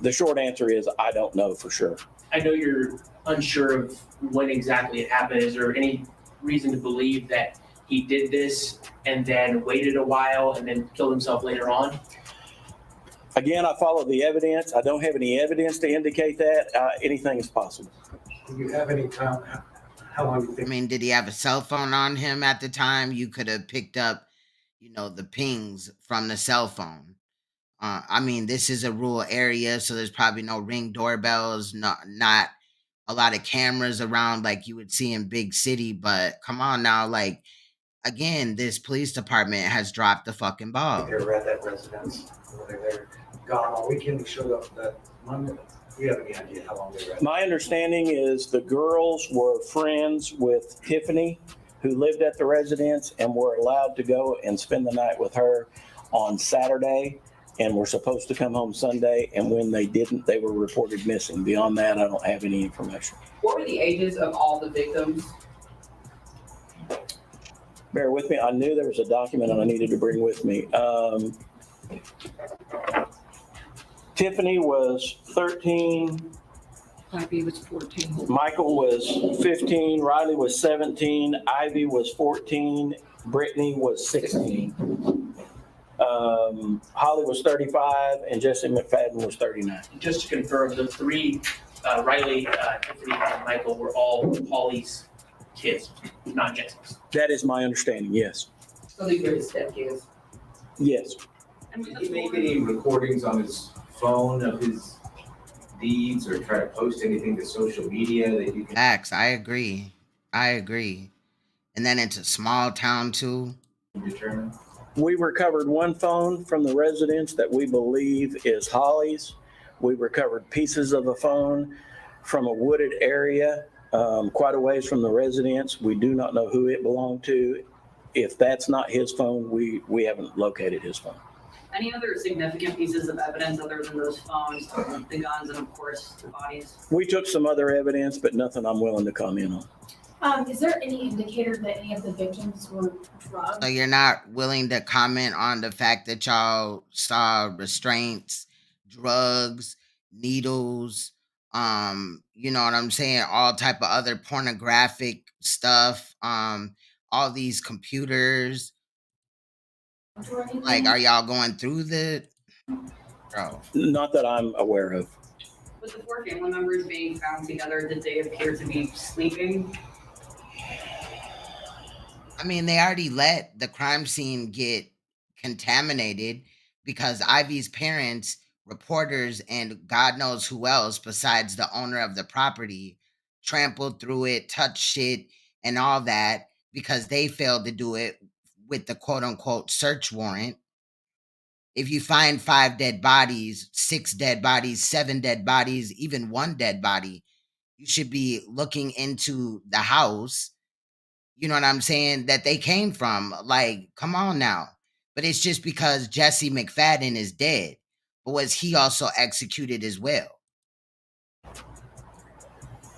The short answer is I don't know for sure. I know you're unsure of when exactly it happened. Is there any reason to believe that he did this and then waited a while and then killed himself later on? Again, I follow the evidence. I don't have any evidence to indicate that. Anything is possible. Do you have any time? How long do you think? I mean, did he have a cell phone on him at the time? You could have picked up, you know, the pings from the cell phone. I mean, this is a rural area, so there's probably no Ring doorbells, not a lot of cameras around like you would see in big city. But come on now, like, again, this police department has dropped the fucking ball. They were at that residence. They were gone all weekend. They showed up that Monday. Do you have any idea how long they were at? My understanding is the girls were friends with Tiffany, who lived at the residence, and were allowed to go and spend the night with her on Saturday, and were supposed to come home Sunday. And when they didn't, they were reported missing. Beyond that, I don't have any information. What were the ages of all the victims? Bear with me. I knew there was a document I needed to bring with me. Tiffany was 13. Ivy was 14. Michael was 15. Riley was 17. Ivy was 14. Brittany was 16. Holly was 35, and Jesse McFadden was 39. Just to confirm, the three Riley, Tiffany, and Michael were all Holly's kids, not Jesse's. That is my understanding, yes. So these are his stepkids. Yes. Did he make any recordings on his phone of his deeds or try to post anything to social media that you can? Facts. I agree. And then it's a small town too. Determine? We recovered one phone from the residence that we believe is Holly's. We recovered pieces of a phone from a wooded area quite a ways from the residence. We do not know who it belonged to. If that's not his phone, we haven't located his phone. Any other significant pieces of evidence other than those phones, the guns, and of course the bodies? We took some other evidence, but nothing I'm willing to comment on. Is there any indicator that any of the victims were drugged? So you're not willing to comment on the fact that y'all saw restraints, drugs, needles, you know what I'm saying, all type of other pornographic stuff, all these computers. Like, are y'all going through the Not that I'm aware of. With the 4 family members being found together, did they appear to be sleeping? I mean, they already let the crime scene get contaminated because Ivy's parents, reporters, and God knows who else besides the owner of the property trampled through it, touched it, and all that because they failed to do it with the quote-unquote search warrant. If you find 5 dead bodies, 6 dead bodies, 7 dead bodies, even 1 dead body, you should be looking into the house, you know what I'm saying, that they came from. Like, come on now. But it's just because Jesse McFadden is dead. But was he also executed as well?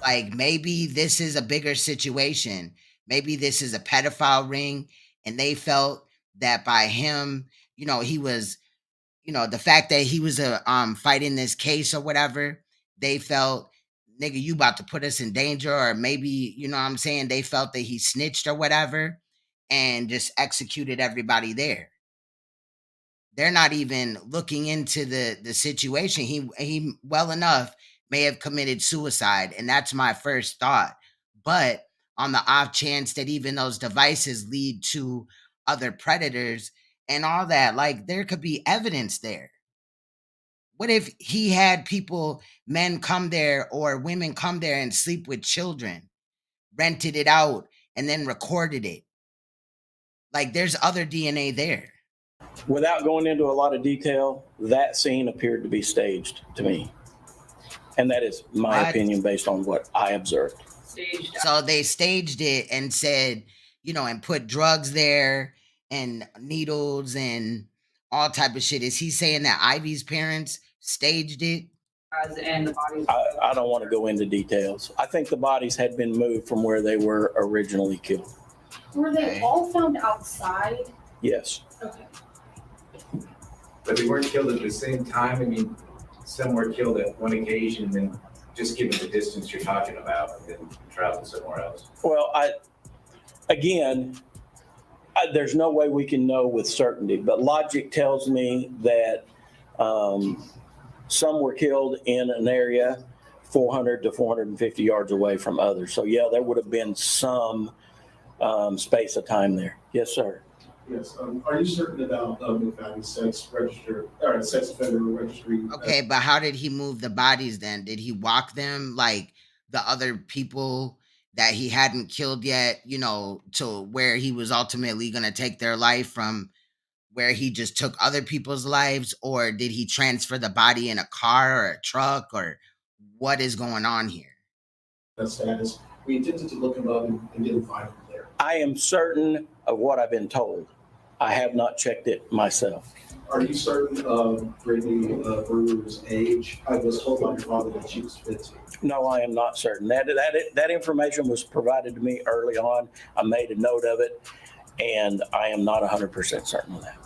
Like, maybe this is a bigger situation. Maybe this is a pedophile ring, and they felt that by him, you know, he was, you know, the fact that he was fighting this case or whatever, they felt, nigga, you about to put us in danger, or maybe, you know what I'm saying, they felt that he snitched or whatever and just executed everybody there. They're not even looking into the situation. He well enough may have committed suicide, and that's my first thought. But on the off chance that even those devices lead to other predators and all that, like, there could be evidence there. What if he had people, men come there or women come there and sleep with children, rented it out, and then recorded it? Like, there's other DNA there. Without going into a lot of detail, that scene appeared to be staged to me. And that is my opinion based on what I observed. So they staged it and said, you know, and put drugs there and needles and all type of shit. Is he saying that Ivy's parents staged it? And the bodies. I don't want to go into details. I think the bodies had been moved from where they were originally killed. Were they all found outside? Yes. Okay. But they weren't killed at the same time. I mean, some were killed at one occasion, and then just given the distance you're talking about, and then traveled somewhere else. Well, there's no way we can know with certainty, but logic tells me that some were killed in an area 400 to 450 yards away from others. So yeah, there would have been some space of time there. Yes, sir. Yes. Are you certain about McFadden's sex register or sex offender registry? Okay, but how did he move the bodies then? Did he walk them like the other people that he hadn't killed yet, you know, to where he was ultimately going to take their life from where he just took other people's lives? Or did he transfer the body in a car or a truck, or what is going on here? That status. We attempted to look him up and didn't find him there. I am certain of what I've been told. I have not checked it myself. Are you certain of Brittany Brewer's age? I was told by your father that she was 15. No, I am not certain. That information was provided to me early on. I made a note of it, and I am not 100% certain of that.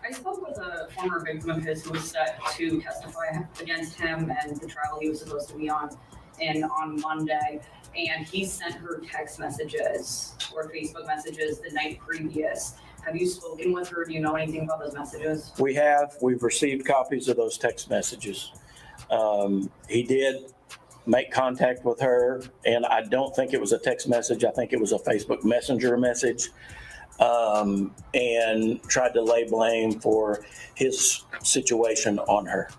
I spoke with a former victim of his who was set to testify against him and the trial he was supposed to be on Monday. And he sent her text messages or Facebook messages the night previous. Have you spoken with her? Do you know anything about those messages? We have. We've received copies of those text messages. He did make contact with her, and I don't think it was a text message. I think it was a Facebook Messenger message, and tried to lay blame for his situation on her.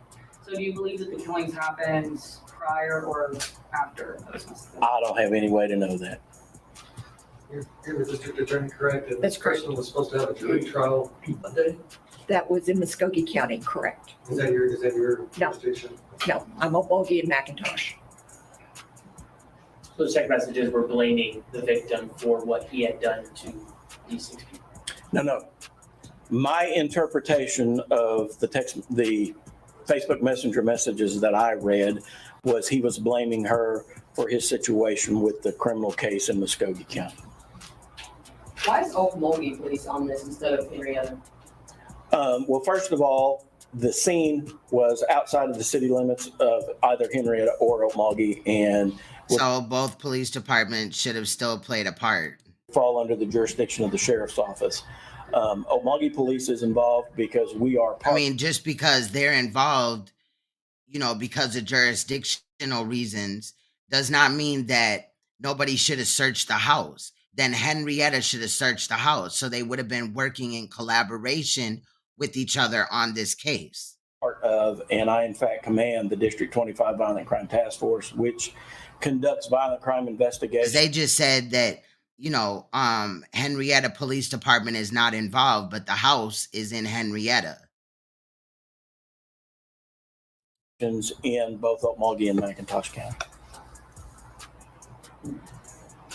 So do you believe that the killings happened prior or after those messages? I don't have any way to know that. You're the district attorney, correct? And That's this correct. person was supposed to have a jury trial Monday? That was in Muskogee County, correct? Is that your No. jurisdiction? No, I'm Okmulgee and McIntosh. So the text messages were blaming the victim for what he had done to these 6 people. No. My interpretation of the Facebook Messenger messages that I read was he was blaming her for his situation with the criminal case in Muskogee County. Why is Okmulgee police on this instead of Henryetta? Well, first of all, the scene was outside of the city limits of either Henryetta or Okmulgee, and So both police departments should have still played a part. fall under the jurisdiction of the sheriff's office. Okmulgee police is involved because we are I mean, just because they're involved, because of jurisdictional reasons, does not mean that nobody should have searched the house. Then Henryetta should have searched the house. So they would have been working in collaboration with each other on this case. part of, and I in fact command the District 25 Violent Crime Task Force, which conducts violent crime investigations. They just said that, Henryetta Police Department is not involved, but the house is in Henryetta. In both Okmulgee and McIntosh County.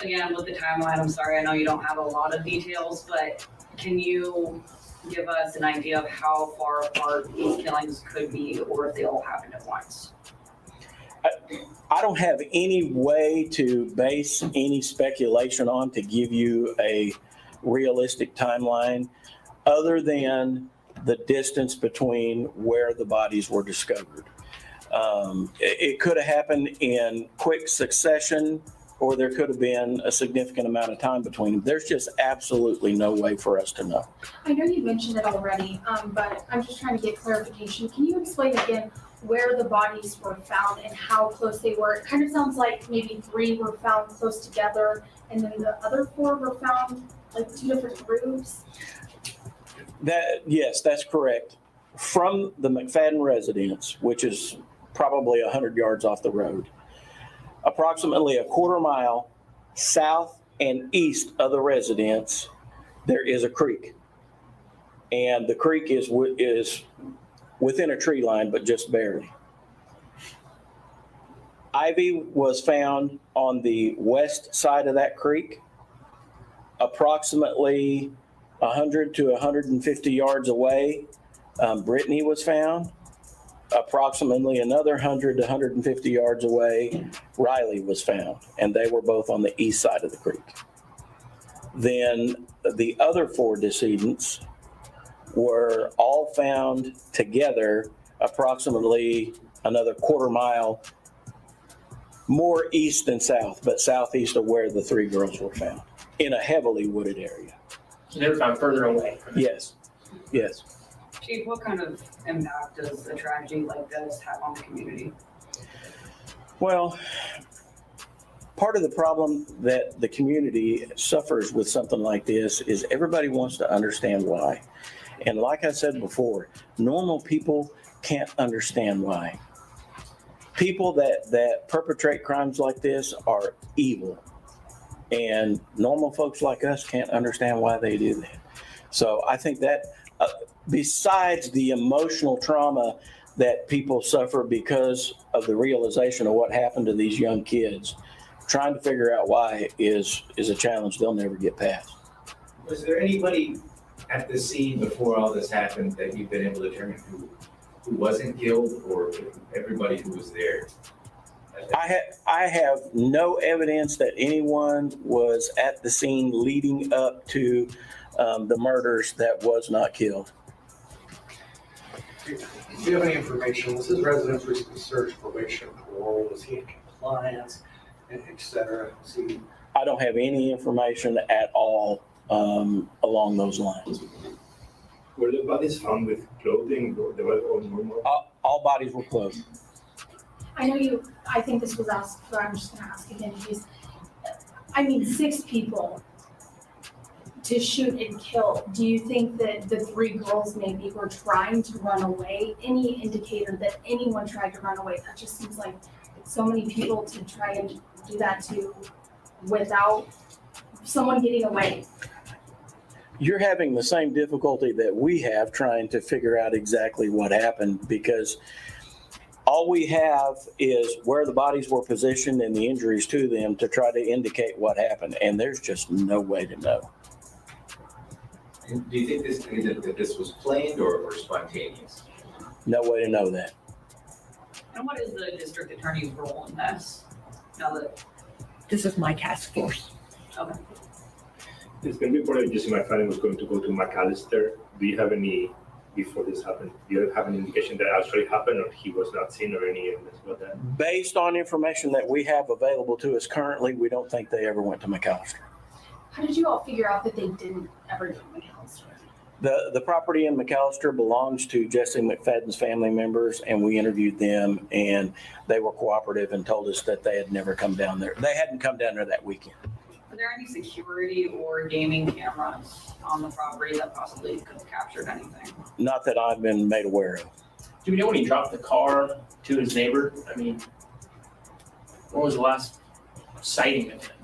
Again, with the timeline, I'm sorry, I know you don't have a lot of details, but can you give us an idea of how far apart these killings could be, or if they all happened at once? I don't have any way to base any speculation on to give you a realistic timeline other than the distance between where the bodies were discovered. It could have happened in quick succession, or there could have been a significant amount of time between them. There's just absolutely no way for us to know. I know you mentioned it already, but I'm just trying to get clarification. Can you explain again where the bodies were found and how close they were? It kind of sounds like maybe 3 were found close together and then the other 4 were found like 2 different groups. Yes, that's correct. From the McFadden residence, which is probably 100 yards off the road, approximately a quarter mile south and east of the residence, there is a creek. And the creek is within a tree line, but just barely. Ivy was found on the west side of that creek, approximately 100 to 150 yards away. Brittany was found. Approximately another 100 to 150 yards away, Riley was found, and they were both on the east side of the creek. Then the other 4 decedents were all found together approximately another quarter mile more east than south, but southeast of where the 3 girls were found in a heavily wooded area. So they were found further away. Yes. Chief, what kind of impact does a tragedy like this have on the community? Well, part of the problem that the community suffers with something like this is everybody wants to understand why. And like I said before, normal people can't understand why. People that perpetrate crimes like this are evil. And normal folks like us can't understand why they do that. So I think that besides the emotional trauma that people suffer because of the realization of what happened to these young kids, trying to figure out why is a challenge they'll never get past. Was there anybody at the scene before all this happened that you've been able to determine who wasn't killed, or everybody who was there? I have no evidence that anyone was at the scene leading up to the murders that was not killed. Do you have any information? Was his residence recently searched, probation, parole? Was he in compliance, et cetera? I don't have any information at all along those lines. Were the bodies found with clothing, or they were all normal? All bodies were clothed. I know I think this was asked, but I'm just gonna ask again, please. I mean, 6 people to shoot and kill. Do you think that the 3 girls maybe were trying to run away? Any indicator that anyone tried to run away? That just seems like so many people to try and do that to without someone getting away. You're having the same difficulty that we have trying to figure out exactly what happened, because all we have is where the bodies were positioned and the injuries to them to try to indicate what happened, and there's just no way to know. And do you think that this was planned or spontaneous? No way to know that. And what is the district attorney's role in this? Now that, This is my task force. okay. It's been reported Jesse McFadden was going to go to McAllister. Do you have any, before this happened, do you have an indication that actually happened, or he was not seen, or any evidence about that? Based on information that we have available to us currently, we don't think they ever went to McAllister. How did you all figure out that they didn't ever go to McAllister? The property in McAllister belongs to Jesse McFadden's family members, and we interviewed them, and they were cooperative and told us that they had never come down there. They hadn't come down there that weekend. Are there any security or gaming cameras on the property that possibly could have captured anything? Not that I've been made aware of. Do we know when he dropped the car to his neighbor? I mean, when was the last sighting of him?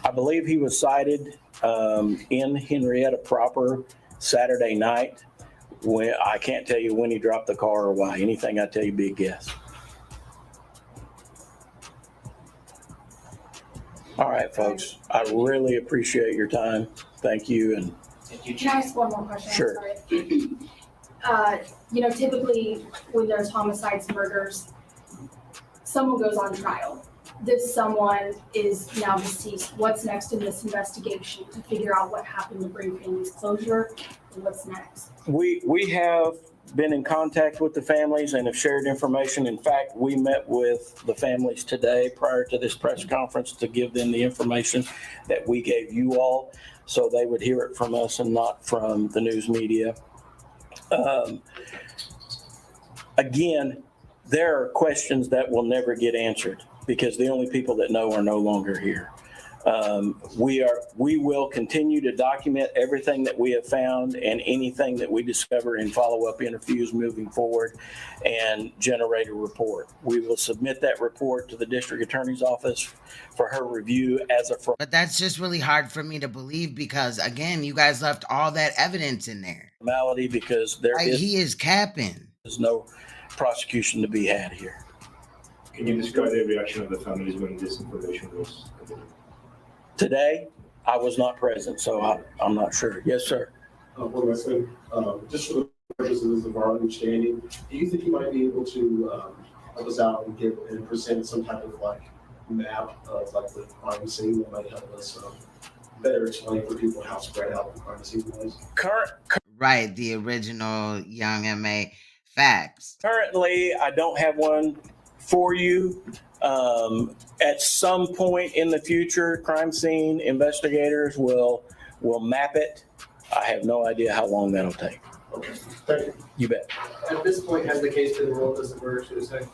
I believe he was sighted in Henryetta proper Saturday night. When I can't tell you when he dropped the car or why. Anything I tell you, be a guess. All right, folks. I really appreciate your time. Thank you. And Can I ask one more question? I'm Sure. sorry. Typically when there's homicides, murders, someone goes on trial. This someone is now deceased. What's next in this investigation to figure out what happened to bring families closure? And what's next? we have been in contact with the families and have shared information. In fact, we met with the families today prior to this press conference to give them the information that we gave you all, so they would hear it from us and not from the news media. Again, there are questions that will never get answered because the only people that know are no longer here. We will continue to document everything that we have found and anything that we discover in follow-up interviews moving forward and generate a report. We will submit that report to the district attorney's office for her review as a. But that's just really hard for me to believe because, again, you guys left all that evidence in there. Formality, because he is capping. There's no prosecution to be had here. Can you describe the reaction of the families when this information was given? Today, I was not present, so I'm not sure. Yes, sir. What was I saying? Just for the purposes of our understanding, do you think you might be able to help us out and give and present some type of map of the crime scene that might help us better explain for people how spread out the crime scene was? Right, the original Young MA facts. Currently, I don't have one for you. At some point in the future, crime scene investigators will map it. I have no idea how long that'll take. Okay, thank you. You bet. At this point, has the case been ruled as a murder suicide?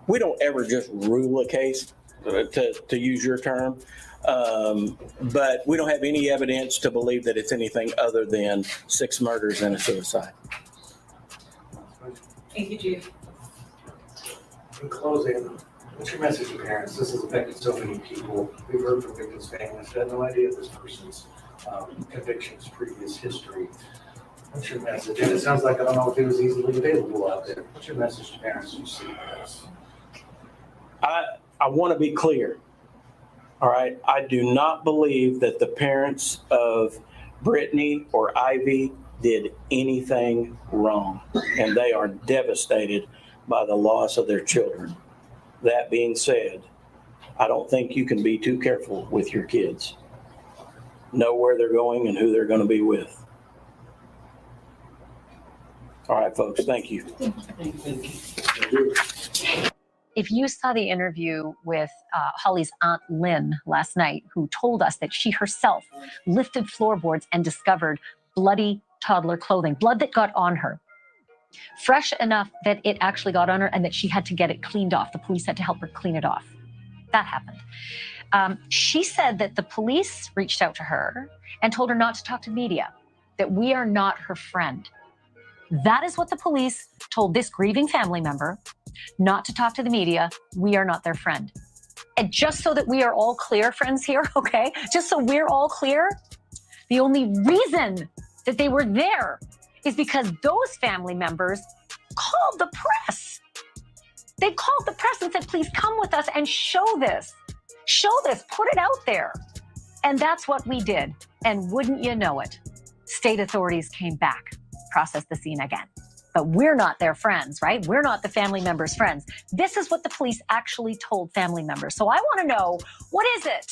We don't ever just rule a case, to use your term, but we don't have any evidence to believe that it's anything other than 6 murders and a suicide. Thank you, Chief. In closing, what's your message to parents? This has affected so many people. We've heard from victims' families who had no idea this person's convictions, previous history. What's your message? And it sounds like I don't know if it was easily available out there. What's your message to parents who see this? I want to be clear. All right. I do not believe that the parents of Brittany or Ivy did anything wrong, and they are devastated by the loss of their children. That being said, I don't think you can be too careful with your kids. Know where they're going and who they're going to be with. All right, folks. Thank you. If you saw the interview with Holly's Aunt Lynn last night, who told us that she herself lifted floorboards and discovered bloody toddler clothing, blood that got on her. Fresh enough that it actually got on her and that she had to get it cleaned off. The police had to help her clean it off. That happened. She said that the police reached out to her and told her not to talk to media, that we are not her friend. That is what the police told this grieving family member, not to talk to the media. We are not their friend. And just so that we are all clear, friends here, okay? Just so we're all clear, the only reason that they were there is because those family members called the press. They called the press and said, please come with us and show this. Show this, put it out there. And that's what we did. And wouldn't you know it, state authorities came back, processed the scene again. But we're not their friends, right? We're not the family members' friends. This is what the police actually told family members. So I want to know, what is it?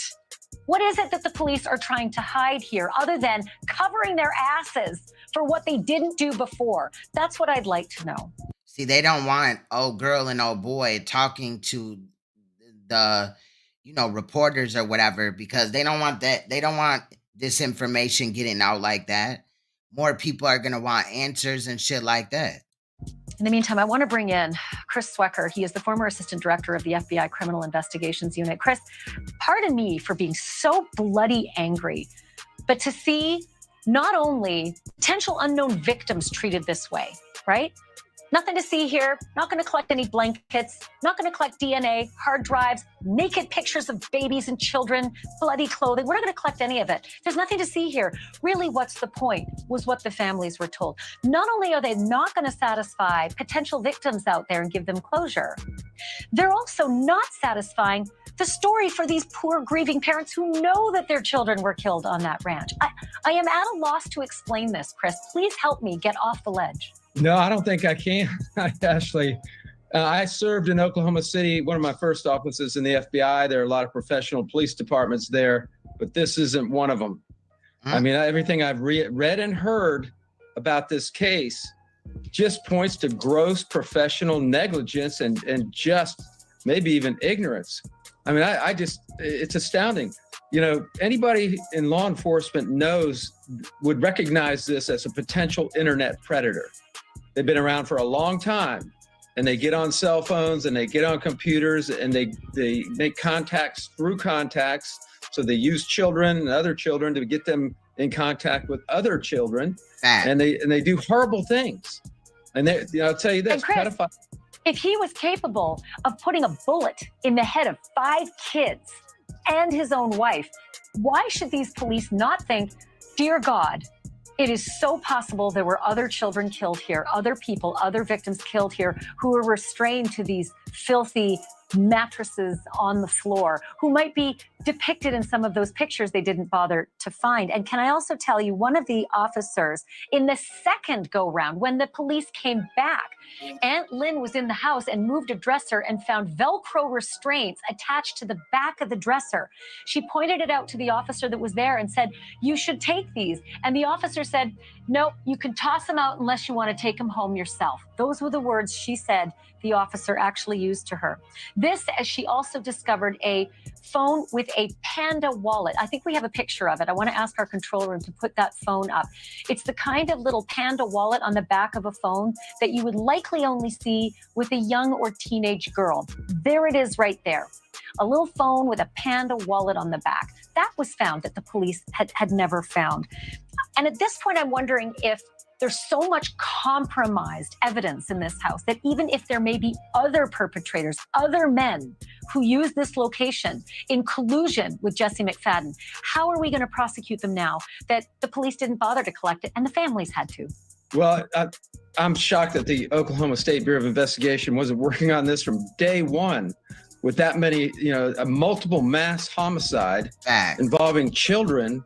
What is it that the police are trying to hide here other than covering their asses for what they didn't do before? That's what I'd like to know. See, they don't want old girl and old boy talking to the, reporters or whatever, because they don't want that. They don't want this information getting out like that. More people are going to want answers and shit like that. In the meantime, I want to bring in Chris Swecker. He is the former assistant director of the FBI Criminal Investigations Unit. Chris, pardon me for being so bloody angry, but to see not only potential unknown victims treated this way, right? Nothing to see here, not going to collect any blankets, not going to collect DNA, hard drives, naked pictures of babies and children, bloody clothing. We're not going to collect any of it. There's nothing to see here. Really, what's the point was what the families were told. Not only are they not going to satisfy potential victims out there and give them closure, they're also not satisfying the story for these poor grieving parents who know that their children were killed on that ranch. I am at a loss to explain this, Chris. Please help me get off the ledge. No, I don't think I can. Ashley, I served in Oklahoma City, one of my first offices in the FBI. There are a lot of professional police departments there, but this isn't one of them. I mean, everything I've read and heard about this case just points to gross professional negligence and just maybe even ignorance. I mean, I just, it's astounding. Anybody in law enforcement would recognize this as a potential internet predator. They've been around for a long time, and they get on cell phones and they get on computers and they make contacts through contacts. So they use children and other children to get them in contact with other children, and they do horrible things. And I'll tell you this, and Chris, if he was capable of putting a bullet in the head of 5 kids and his own wife, why should these police not think, dear God, it is so possible there were other children killed here, other people, other victims killed here who were restrained to these filthy mattresses on the floor, who might be depicted in some of those pictures they didn't bother to find. And can I also tell you, one of the officers in the second go round, when the police came back, Aunt Lynn was in the house and moved a dresser and found Velcro restraints attached to the back of the dresser. She pointed it out to the officer that was there and said, you should take these. And the officer said, no, you can toss them out unless you want to take them home yourself. Those were the words she said the officer actually used to her. This, as she also discovered a phone with a Panda wallet. I think we have a picture of it. I want to ask our control room to put that phone up. It's the kind of little Panda wallet on the back of a phone that you would likely only see with a young or teenage girl. There it is right there. A little phone with a Panda wallet on the back. That was found that the police had never found. And at this point, I'm wondering if there's so much compromised evidence in this house that even if there may be other perpetrators, other men who use this location in collusion with Jesse McFadden, how are we going to prosecute them now that the police didn't bother to collect it and the families had to? Well, I'm shocked that the Oklahoma State Bureau of Investigation wasn't working on this from day one with that many, a multiple mass homicide involving children.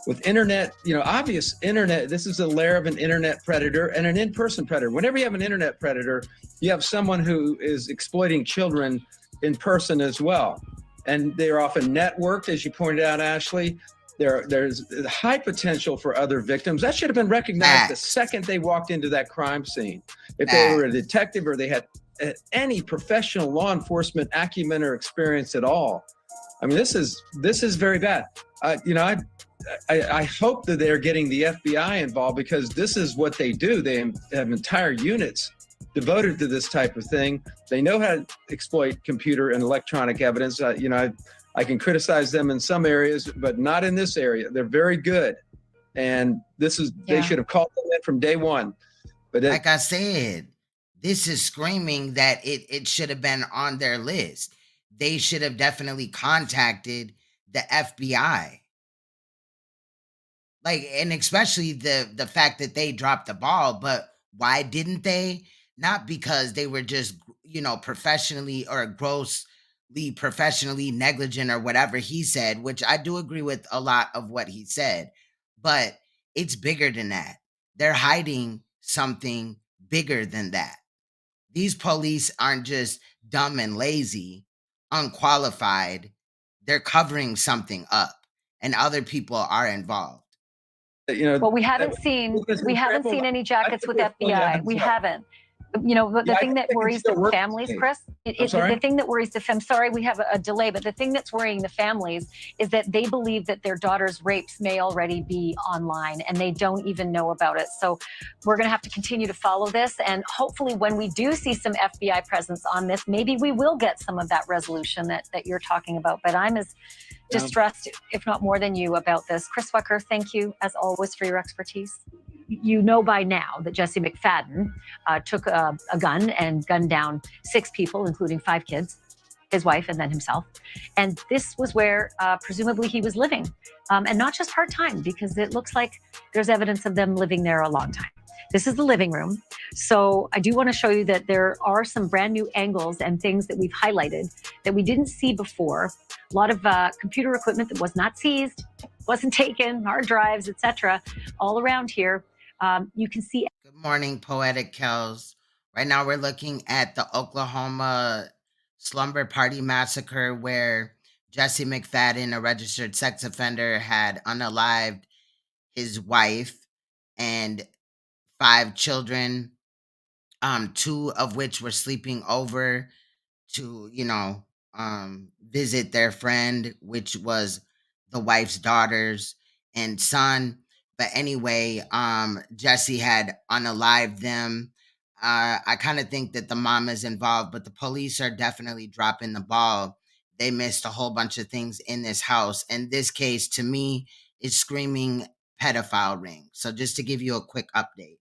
With internet, obvious internet, this is a lair of an internet predator and an in-person predator. Whenever you have an internet predator, you have someone who is exploiting children in person as well. And they're often networked, as you pointed out, Ashley. There's high potential for other victims. That should have been recognized the second they walked into that crime scene. If they were a detective or they had any professional law enforcement acumen or experience at all, I mean, this is very bad. I hope that they're getting the FBI involved, because this is what they do. They have entire units devoted to this type of thing. They know how to exploit computer and electronic evidence. I can criticize them in some areas, but not in this area. They're very good. And they should have called them in from day one. But like I said, this is screaming that it should have been on their list. They should have definitely contacted the FBI. Like, and especially the fact that they dropped the ball, but why didn't they? Not because they were just, professionally or grossly professionally negligent or whatever he said, which I do agree with a lot of what he said, but it's bigger than that. They're hiding something bigger than that. These police aren't just dumb and lazy, unqualified. They're covering something up, and other people are involved. Well, we haven't seen any jackets with FBI. We haven't. The thing that worries the families, Chris, the thing that worries the I'm sorry, we have a delay, but the thing that's worrying the families is that they believe that their daughter's rapes may already be online and they don't even know about it. So we're going to have to continue to follow this. And hopefully when we do see some FBI presence on this, maybe we will get some of that resolution that you're talking about. But I'm as distressed, if not more than you, about this. Chris Wecker, thank you as always for your expertise. You know by now that Jesse McFadden took a gun and gunned down 6 people, including 5 kids, his wife, and then himself. And this was where presumably he was living. And not just part-time, because it looks like there's evidence of them living there a long time. This is the living room. So I do want to show you that there are some brand new angles and things that we've highlighted that we didn't see before. A lot of computer equipment that was not seized, wasn't taken, hard drives, etc., all around here. You can see. Good morning, Poetic Kells. Right now we're looking at the Oklahoma Slumber Party Massacre, where Jesse McFadden, a registered sex offender, had unalived his wife and 5 children, 2 of which were sleeping over to, visit their friend, which was the wife's daughters and son. But anyway, Jesse had unalived them. I kind of think that the mom is involved, but the police are definitely dropping the ball. They missed a whole bunch of things in this house. And this case, to me, is screaming pedophile ring. So just to give you a quick update.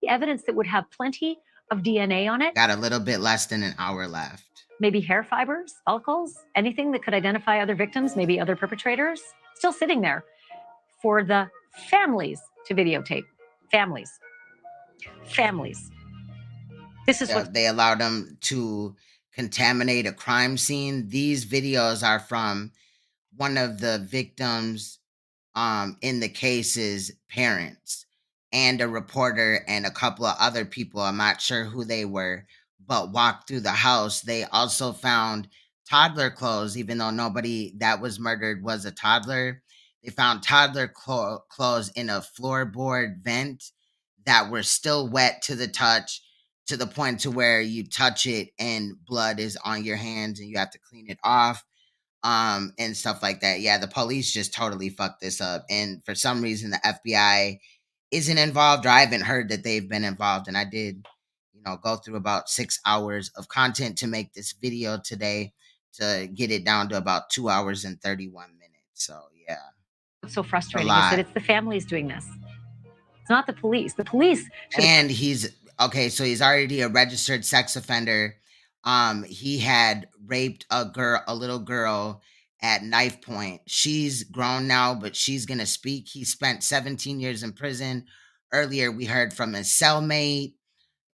Evidence that would have plenty of DNA on it. Got a little bit less than an hour left. Maybe hair fibers, follicles, anything that could identify other victims, maybe other perpetrators, still sitting there for the families to videotape. Families. This is what they allowed them to contaminate a crime scene. These videos are from one of the victims in the case's parents and a reporter and a couple of other people. I'm not sure who they were, but walked through the house. They also found toddler clothes, even though nobody that was murdered was a toddler. They found toddler clothes in a floorboard vent that were still wet to the touch, to the point to where you touch it and blood is on your hands and you have to clean it off, and stuff like that. Yeah, the police just totally fucked this up. And for some reason, the FBI isn't involved, or I haven't heard that they've been involved. And I did, go through about 6 hours of content to make this video today, to get it down to about 2 hours and 31 minutes. So, yeah. What's so frustrating is that it's the families doing this. It's not the police. The police. And he's already a registered sex offender. He had raped a little girl at knife point. She's grown now, but she's gonna speak. He spent 17 years in prison. Earlier, we heard from his cellmate.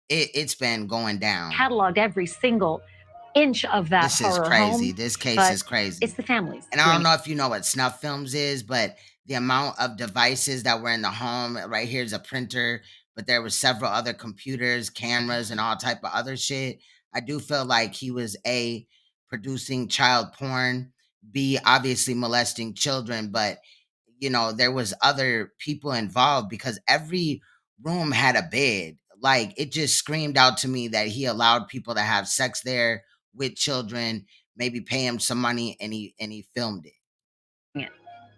It's been going down. Cataloged every single inch of that. This is crazy. Home, this case is crazy. It's the families. And I don't know if you know what snuff films is, but the amount of devices that were in the home. Right here's a printer, but there were several other computers, cameras, and all type of other shit. I do feel like he was A, producing child porn, B, obviously molesting children, but there was other people involved, because every room had a bed. Like, it just screamed out to me that he allowed people to have sex there with children, maybe pay him some money, and he filmed it.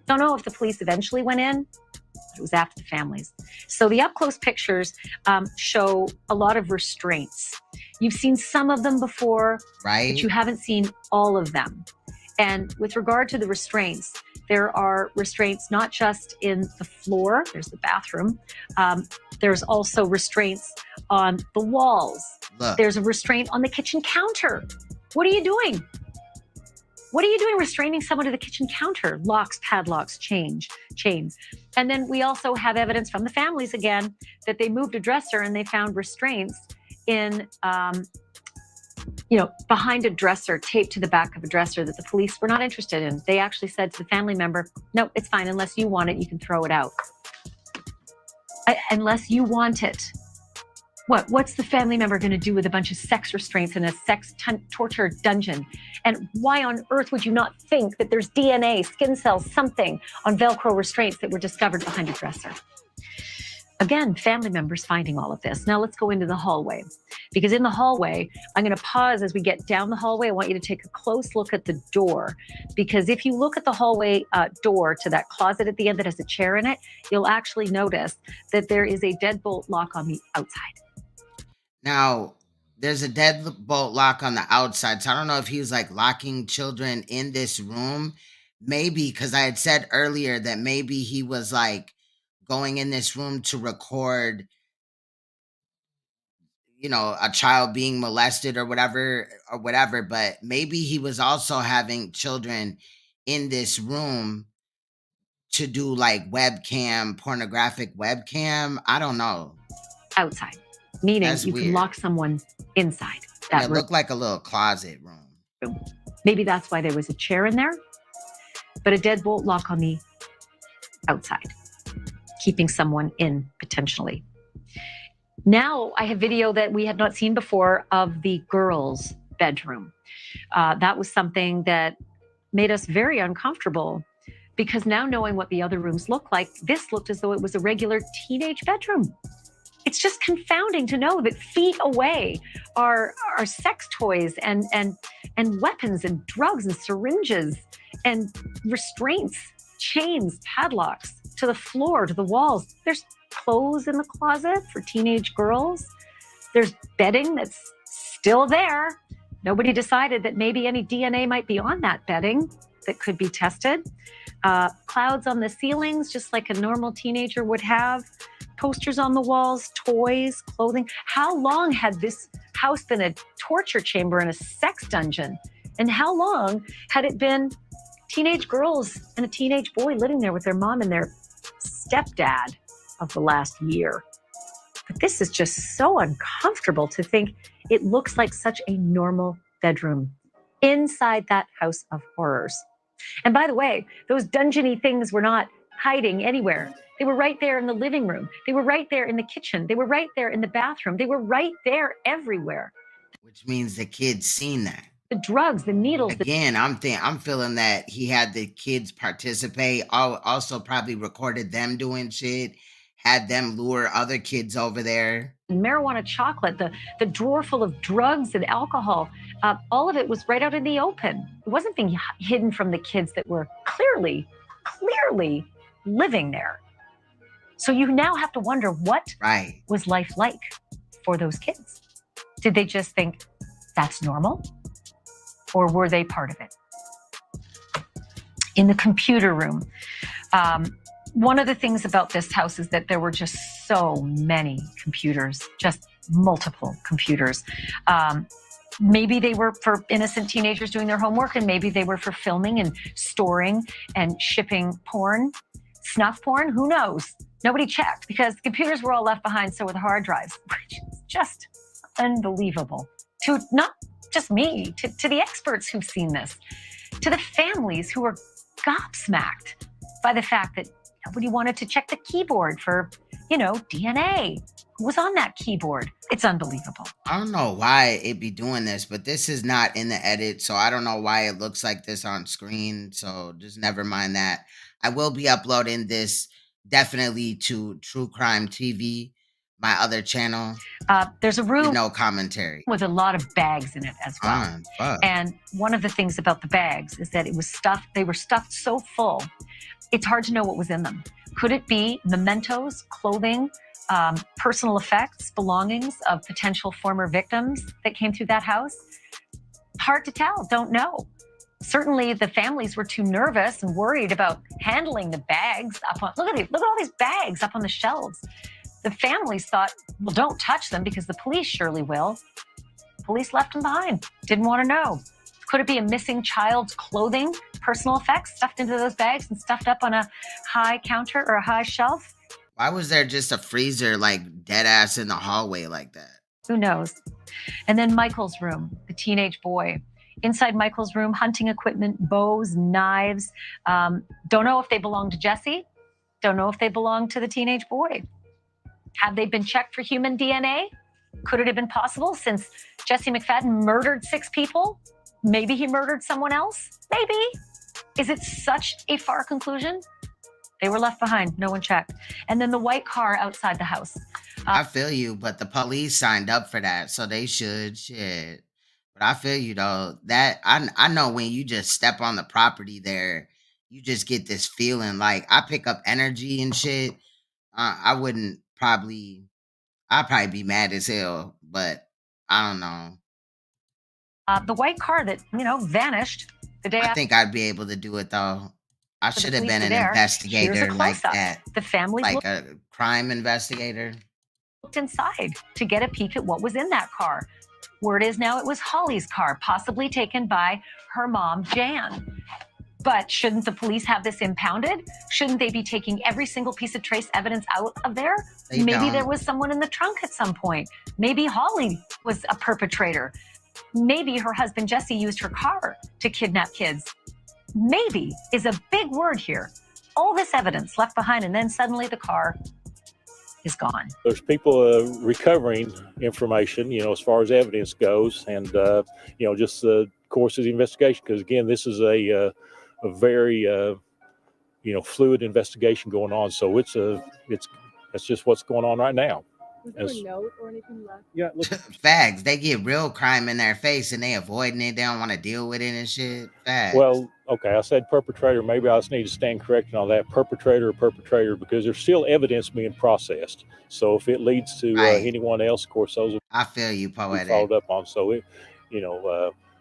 Don't know if the police eventually went in, but it was after the families. So the up close pictures show a lot of restraints. You've seen some of them before, right? But you haven't seen all of them. And with regard to the restraints, there are restraints not just in the floor, there's the bathroom, there's also restraints on the walls. Look. There's a restraint on the kitchen counter. What are you doing? What are you doing restraining someone to the kitchen counter? Locks, padlocks, chains. And then we also have evidence from the families again that they moved a dresser and they found restraints in, behind a dresser, taped to the back of a dresser that the police were not interested in. They actually said to the family member, no, it's fine. Unless you want it, you can throw it out. Unless you want it. What's the family member going to do with a bunch of sex restraints in a sex torture dungeon? And why on earth would you not think that there's DNA, skin cells, something on Velcro restraints that were discovered behind a dresser? Again, family members finding all of this. Now let's go into the hallway. Because in the hallway, I'm going to pause as we get down the hallway. I want you to take a close look at the door. Because if you look at the hallway door to that closet at the end that has a chair in it, you'll actually notice that there is a deadbolt lock on the outside. Now, there's a deadbolt lock on the outside. So I don't know if he was like locking children in this room. Maybe, because I had said earlier that maybe he was like going in this room to record, a child being molested or whatever. But maybe he was also having children in this room to do like webcam, pornographic webcam. I don't know. Outside. Meaning That's you weird. Can lock someone inside It looked like a little closet room. Maybe that's why there was a chair in there, but a deadbolt lock on the outside, keeping someone in potentially. Now I have video that we had not seen before of the girls' bedroom. That was something that made us very uncomfortable because now knowing what the other rooms look like, this looked as though it was a regular teenage bedroom. It's just confounding to know that feet away are sex toys and weapons and drugs and syringes and restraints, chains, padlocks to the floor, to the walls. There's clothes in the closet for teenage girls. There's bedding that's still there. Nobody decided that maybe any DNA might be on that bedding that could be tested. Clouds on the ceilings, just like a normal teenager would have. Posters on the walls, toys, clothing. How long had this house been a torture chamber and a sex dungeon? And how long had it been teenage girls and a teenage boy living there with their mom and their stepdad of the last year? But this is just so uncomfortable to think it looks like such a normal bedroom inside that house of horrors. And by the way, those dungeony things were not hiding anywhere. They were right there in the living room. They were right there in the kitchen. They were right there in the bathroom. They were right there everywhere. Which means the kids seen that. The drugs, the needles. Again, I'm feeling that he had the kids participate. Also probably recorded them doing shit. Had them lure other kids over there. Marijuana chocolate, the drawer full of drugs and alcohol. All of it was right out in the open. It wasn't being hidden from the kids that were clearly living there. So you now have to wonder what was life like for those kids? Did they just think that's normal? Or were they part of it? In the computer room, one of the things about this house is that there were just so many computers, just multiple computers. Maybe they were for innocent teenagers doing their homework, and maybe they were for filming and storing and shipping porn, snuff porn, who knows? Nobody checked because the computers were all left behind, so were the hard drives, which is just unbelievable. To not just me, to the experts who've seen this, to the families who are gobsmacked by the fact that nobody wanted to check the keyboard for, DNA. Who was on that keyboard? It's unbelievable. I don't know why it be doing this, but this is not in the edit, so I don't know why it looks like this on screen, so just never mind that. I will be uploading this definitely to True Crime TV, my other channel. There's a room No commentary with a lot of bags in it as well. And one of the things about the bags is that it was stuffed. They were stuffed so full, it's hard to know what was in them. Could it be mementos, clothing, personal effects, belongings of potential former victims that came through that house? Hard to tell. Don't know. Certainly, the families were too nervous and worried about handling the bags up on. Look at all these bags up on the shelves. The families thought, well, don't touch them because the police surely will. Police left them behind. Didn't want to know. Could it be a missing child's clothing, personal effects stuffed into those bags and stuffed up on a high counter or a high shelf? Why was there just a freezer like dead ass in the hallway like that? Who knows? And then Michael's room, the teenage boy. Inside Michael's room, hunting equipment, bows, knives. Don't know if they belong to Jesse. Don't know if they belong to the teenage boy. Have they been checked for human DNA? Could it have been possible since Jesse McFadden murdered 6 people? Maybe he murdered someone else? Maybe. Is it such a far conclusion? They were left behind. No one checked. And then the white car outside the house. I feel you, but the police signed up for that, so they should. Shit. But I feel you, though. That I know when you just step on the property there, you just get this feeling like I pick up energy and shit. I'd probably be mad as hell, but I don't know. The white car that, vanished the day I think I'd be able to do it, though. I should have been an investigator like that. The family like a crime investigator. Looked inside to get a peek at what was in that car. Word is now it was Holly's car, possibly taken by her mom, Jan. But shouldn't the police have this impounded? Shouldn't they be taking every single piece of trace evidence out of there? Maybe there was someone in the trunk at some point. Maybe Holly was a perpetrator. Maybe her husband, Jesse, used her car to kidnap kids. Maybe is a big word here. All this evidence left behind, and then suddenly the car is gone. There's people recovering information, as far as evidence goes, and just the course of the investigation. Because again, this is a very fluid investigation going on. So that's just what's going on right now. Was there a note or anything left? Yeah, look. Fags. They get real crime in their face and they avoiding it. They don't want to deal with it and shit. Fags. Well, okay, I said perpetrator. Maybe I just need to stand corrected on that. Perpetrator, because there's still evidence being processed. So if it leads to anyone else, of course, those I feel you, poetic. Followed up on. So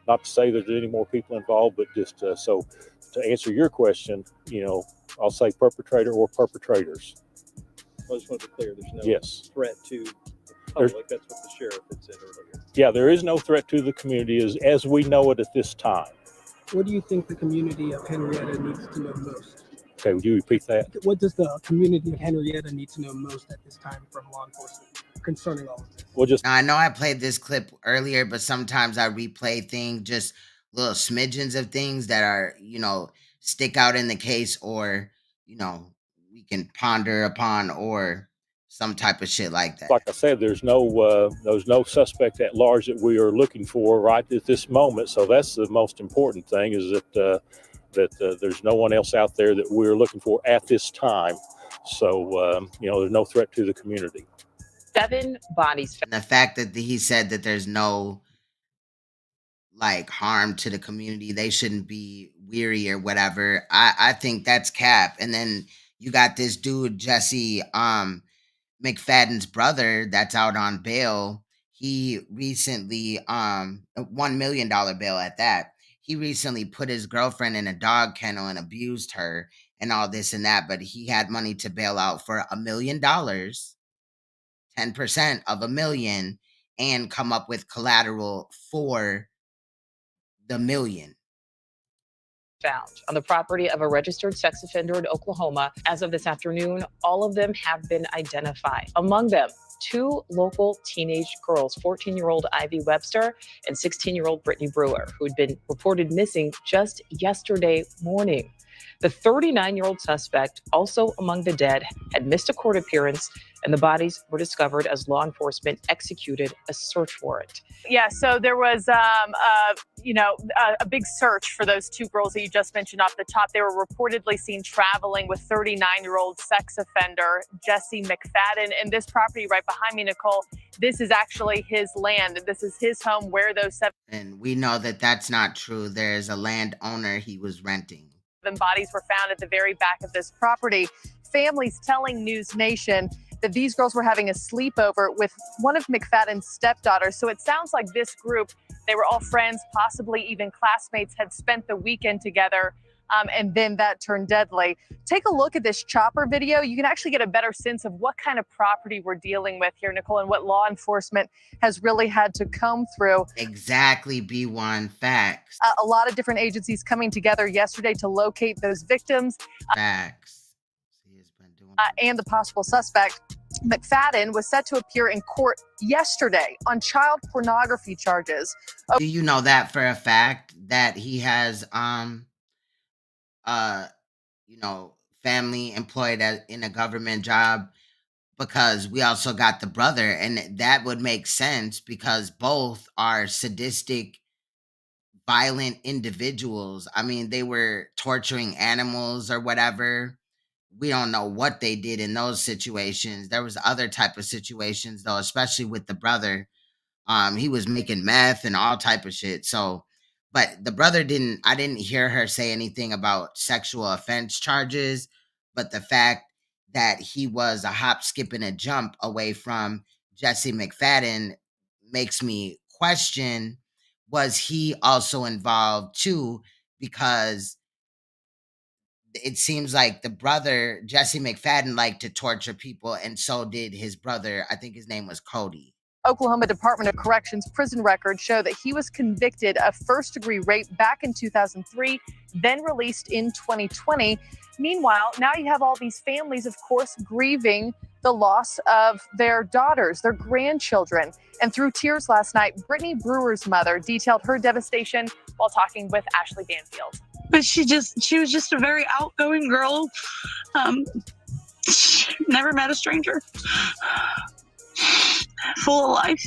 not to say there's any more people involved, but just so to answer your question, I'll say perpetrator or perpetrators. I just want to be clear, there's no threat to the public. That's what the sheriff had said earlier. Yeah, there is no threat to the community as we know it at this time. What do you think the community of Henryetta needs to know most? Okay, would you repeat that? What does the community of Henryetta need to know most at this time from law enforcement concerning all of this? Now, I know I played this clip earlier, but sometimes I replay things, just little smidgens of things that are, stick out in the case or, we can ponder upon or some type of shit like that. Like I said, there's no suspect at large that we are looking for right at this moment. So that's the most important thing is that there's no one else out there that we're looking for at this time. So, there's no threat to the community. 7 bodies. And the fact that he said that there's no harm to the community, they shouldn't be weary or whatever. I think that's cap. And then you got this dude, Jesse McFadden's brother, that's out on bail. He recently, $1 million bail at that. He recently put his girlfriend in a dog kennel and abused her and all this and that, but he had money to bail out for $1 million, 10% of $1 million, and come up with collateral for the $1 million. Found on the property of a registered sex offender in Oklahoma. As of this afternoon, all of them have been identified. Among them, 2 local teenage girls, 14-year-old Ivy Webster and 16-year-old Brittany Brewer, who had been reported missing just yesterday morning. The 39-year-old suspect, also among the dead, had missed a court appearance, and the bodies were discovered as law enforcement executed a search warrant. Yeah, so there was, a big search for those two girls that you just mentioned off the top. They were reportedly seen traveling with 39-year-old sex offender Jesse McFadden. And this property right behind me, Nicole, this is actually his land. This is his home where those And we know that that's not true. There's a landowner he was renting. 7 bodies were found at the very back of this property. Families telling News Nation that these girls were having a sleepover with one of McFadden's stepdaughters. So it sounds like this group, they were all friends, possibly even classmates, had spent the weekend together, and then that turned deadly. Take a look at this chopper video. You can actually get a better sense of what kind of property we're dealing with here, Nicole, and what law enforcement has really had to comb through. Exactly, B1, facts. A lot of different agencies coming together yesterday to locate those victims. Facts. And the possible suspect. McFadden was set to appear in court yesterday on child pornography charges. Do you know that for a fact that he has family employed in a government job? Because we also got the brother, and that would make sense because both are sadistic, violent individuals. I mean, they were torturing animals or whatever. We don't know what they did in those situations. There was other type of situations though, especially with the brother. He was making meth and all type of shit. So, but the brother I didn't hear her say anything about sexual offense charges, but the fact that he was a hop, skip, and a jump away from Jesse McFadden makes me question, was he also involved too? Because it seems like the brother, Jesse McFadden, liked to torture people, and so did his brother. I think his name was Cody. Oklahoma Department of Corrections prison records show that he was convicted of first-degree rape back in 2003, then released in 2020. Meanwhile, now you have all these families, of course, grieving the loss of their daughters, their grandchildren. And through tears last night, Brittany Brewer's mother detailed her devastation while talking with Ashley Banfield. But she was just a very outgoing girl. Never met a stranger. Full of life.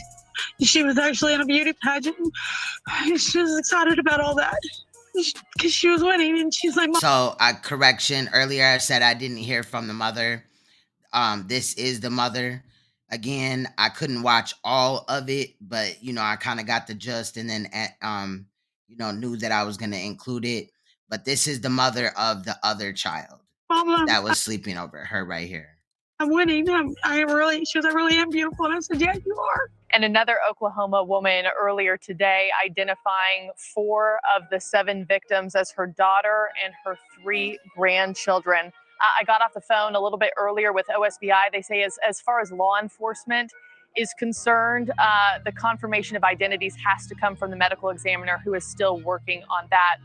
She was actually in a beauty pageant. She was excited about all that because she was winning, and she's like, So, correction, earlier I said I didn't hear from the mother. This is the mother. Again, I couldn't watch all of it, but I kind of got the gist, and then knew that I was going to include it. But this is the mother of the other child that was sleeping over, her right here. I'm winning. She was like, I really am beautiful. And I said, yeah, you are. And another Oklahoma woman earlier today identifying 4 of the 7 victims as her daughter and her 3 grandchildren. I got off the phone a little bit earlier with OSBI. They say as far as law enforcement is concerned, the confirmation of identities has to come from the medical examiner, who is still working on that.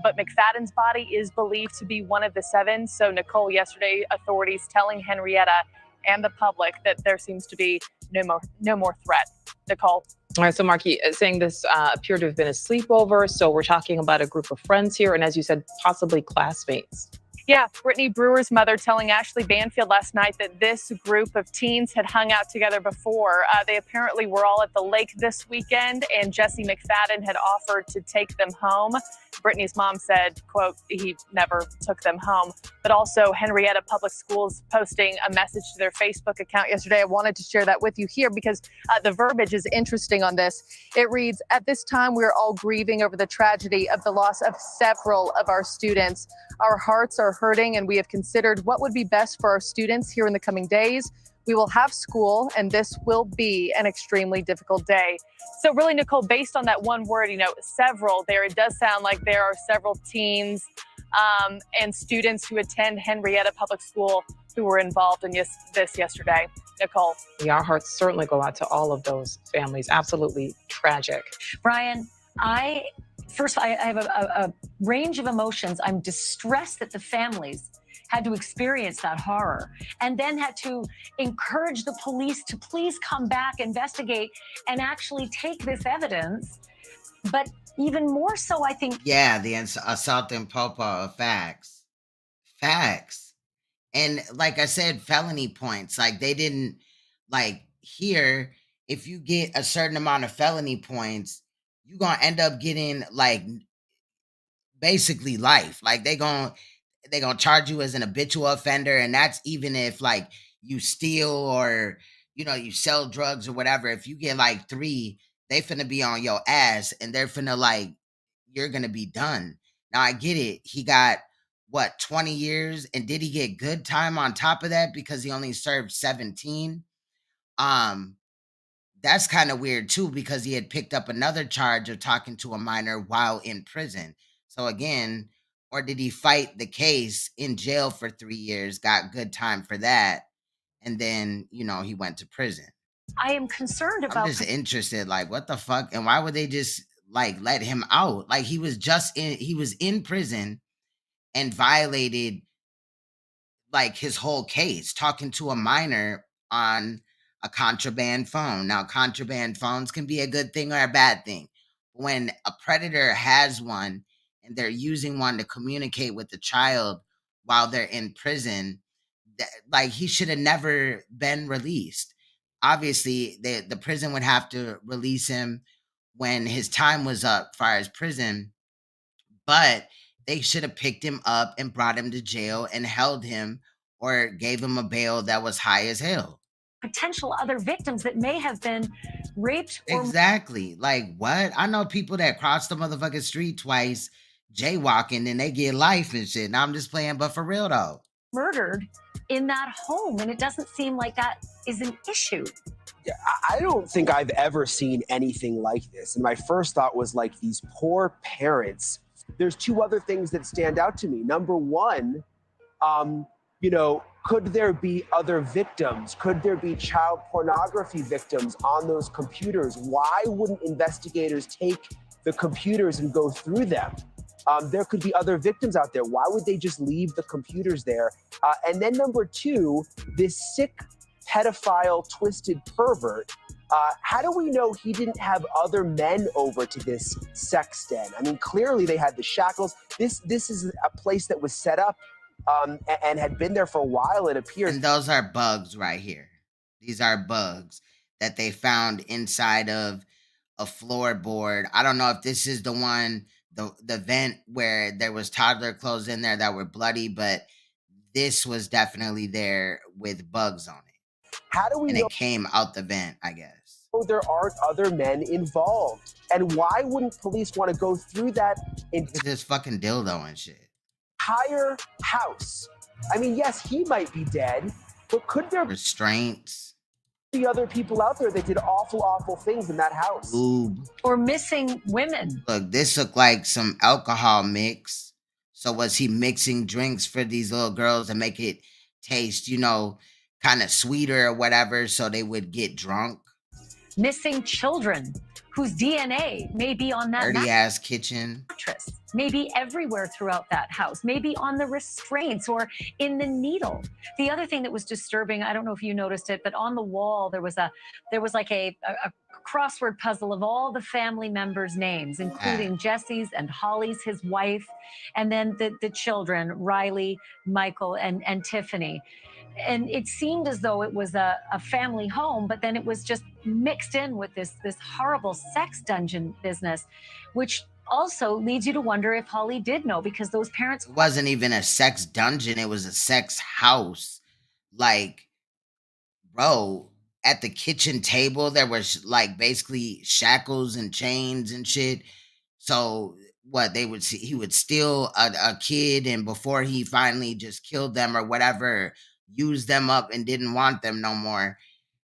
But McFadden's body is believed to be one of the 7. So, Nicole, yesterday, authorities telling Henryetta and the public that there seems to be no more threat. Nicole? All right, so Marky, saying this appeared to have been a sleepover. So we're talking about a group of friends here, and as you said, possibly classmates. Yeah, Brittany Brewer's mother telling Ashley Banfield last night that this group of teens had hung out together before. They apparently were all at the lake this weekend, and Jesse McFadden had offered to take them home. Brittany's mom said, quote, he never took them home. But also Henryetta Public Schools posting a message to their Facebook account yesterday. I wanted to share that with you here because the verbiage is interesting on this. It reads, at this time, we are all grieving over the tragedy of the loss of several of our students. Our hearts are hurting, and we have considered what would be best for our students here in the coming days. We will have school, and this will be an extremely difficult day. So really, Nicole, based on that one word, several there, it does sound like there are several teens and students who attend Henryetta Public School who were involved in this yesterday. Nicole? Yeah, our hearts certainly go out to all of those families. Absolutely tragic. Brian, I have a range of emotions. I'm distressed that the families had to experience that horror and then had to encourage the police to please come back, investigate, and actually take this evidence. But even more so, I think. Yeah, the assault and popo of facts. Facts. And like I said, felony points. Like they didn't like here, if you get a certain amount of felony points, you're gonna end up getting like basically life. Like they gonna charge you as an habitual offender, and that's even if like you steal or you sell drugs or whatever. If you get like 3, they finna be on your ass, and they're finna like you're gonna be done. Now I get it. He got what 20 years, and did he get good time on top of that because he only served 17? That's kind of weird too, because he had picked up another charge of talking to a minor while in prison. So again, or did he fight the case in jail for 3 years, got good time for that, and then, he went to prison? I am concerned I'm about just interested, like, what the fuck? And why would they just like let him out? Like he was in prison and violated like his whole case, talking to a minor on a contraband phone. Now, contraband phones can be a good thing or a bad thing. When a predator has one and they're using one to communicate with the child while they're in prison, like he should have never been released. Obviously, the prison would have to release him when his time was up as far as prison, but they should have picked him up and brought him to jail and held him or gave him a bail that was high as hell. potential other victims that may have been raped or Exactly. Like what? I know people that cross the motherfucking street twice jaywalking and they get life and shit. Now I'm just playing, but for real though. murdered in that home, and it doesn't seem like that is an issue. Yeah, I don't think I've ever seen anything like this. And my first thought was like these poor parents. There's 2 other things that stand out to me. Number one, could there be other victims? Could there be child pornography victims on those computers? Why wouldn't investigators take the computers and go through them? There could be other victims out there. Why would they just leave the computers there? And then number 2, this sick pedophile, twisted pervert. How do we know he didn't have other men over to this sex den? I mean, clearly they had the shackles. This is a place that was set up and had been there for a while, it appears. And those are bugs right here. These are bugs that they found inside of a floorboard. I don't know if this is the one, the vent where there was toddler clothes in there that were bloody, but this was definitely there with bugs on it. How do we and know it came out the vent, I guess. There aren't other men involved? And why wouldn't police want to go through that this fucking dildo and shit? Entire house? I mean, yes, he might be dead, but could there restraints be other people out there that did awful things in that house? Ooh. Or missing women? Look, this looked like some alcohol mix. So was he mixing drinks for these little girls to make it taste, kind of sweeter or whatever, so they would get drunk? Missing children whose DNA may be on that dirty ass kitchen, mattress, maybe everywhere throughout that house, maybe on the restraints or in the needle. The other thing that was disturbing, I don't know if you noticed it, but on the wall there was like a crossword puzzle of all the family members' names, including Jesse's and Holly's, his wife, and then the children, Riley, Michael, and Tiffany. And it seemed as though it was a family home, but then it was just mixed in with this horrible sex dungeon business, which also leads you to wonder if Holly did know, because those parents... It wasn't even a sex dungeon. It was a sex house. Like, bro, at the kitchen table, there was like basically shackles and chains and shit. So what he would steal a kid, and before he finally just killed them or whatever, used them up and didn't want them no more,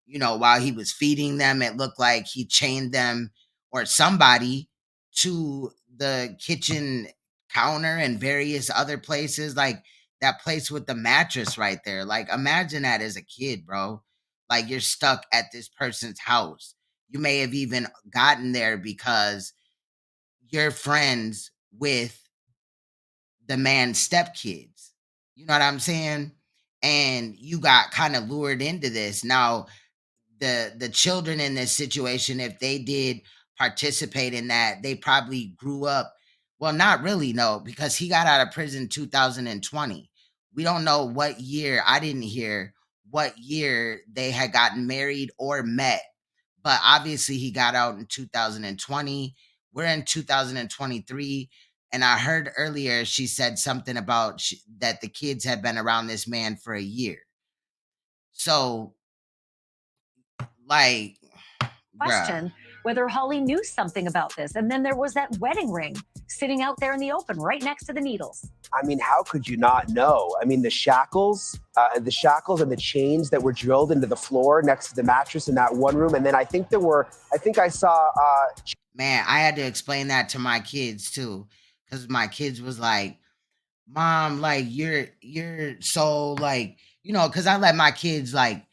while he was feeding them, it looked like he chained them or somebody to the kitchen counter and various other places, like that place with the mattress right there. Like, imagine that as a kid, bro. Like, you're stuck at this person's house. You may have even gotten there because you're friends with the man's stepkids. You know what I'm saying? And you got kind of lured into this. Now, the children in this situation, if they did participate in that, they probably grew up. Well, not really, no, because he got out of prison 2020. We don't know what year. I didn't hear what year they had gotten married or met, but obviously he got out in 2020. We're in 2023. And I heard earlier she said something about that the kids had been around this man for a year. So, like, Question whether Holly knew something about this. And then there was that wedding ring sitting out there in the open right next to the needles. I mean, how could you not know? I mean, the shackles and the chains that were drilled into the floor next to the mattress in that one room. And then I think I saw. Man, I had to explain that to my kids too. Because my kids was like, Mom, like, you're so, like, because I let my kids, like,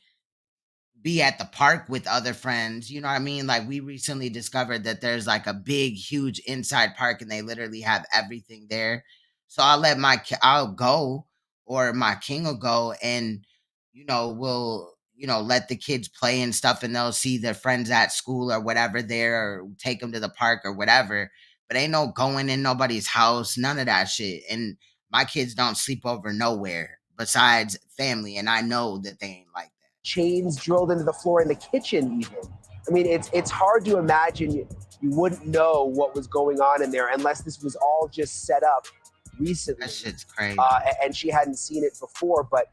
be at the park with other friends. You know what I mean? Like, we recently discovered that there's, like, a big, huge inside park, and they literally have everything there. So I'll go, or my king will go, and, we'll, let the kids play and stuff, and they'll see their friends at school or whatever there, or take them to the park or whatever. But ain't no going in nobody's house, none of that shit. And my kids don't sleep over nowhere besides family, and I know that they ain't like that. Chains drilled into the floor in the kitchen even. I mean, it's hard to imagine you wouldn't know what was going on in there unless this was all just set up recently. That shit's crazy. And she hadn't seen it before, but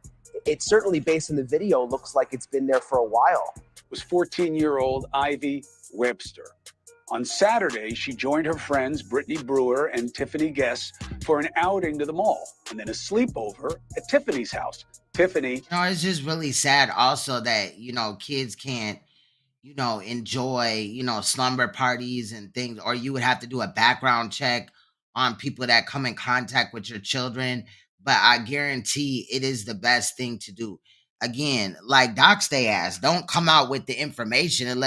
it certainly, based on the video, looks like it's been there for a while. It was 14-year-old Ivy Webster. On Saturday, she joined her friends Brittany Brewer and Tiffany Guess for an outing to the mall and then a sleepover at Tiffany's house. Tiffany. It's just really sad also that, kids can't, enjoy, slumber parties and things, or you would have to do a background check on people that come in contact with your children. But I guarantee it is the best thing to do. Again, like dox they ass. Don't come out with the information and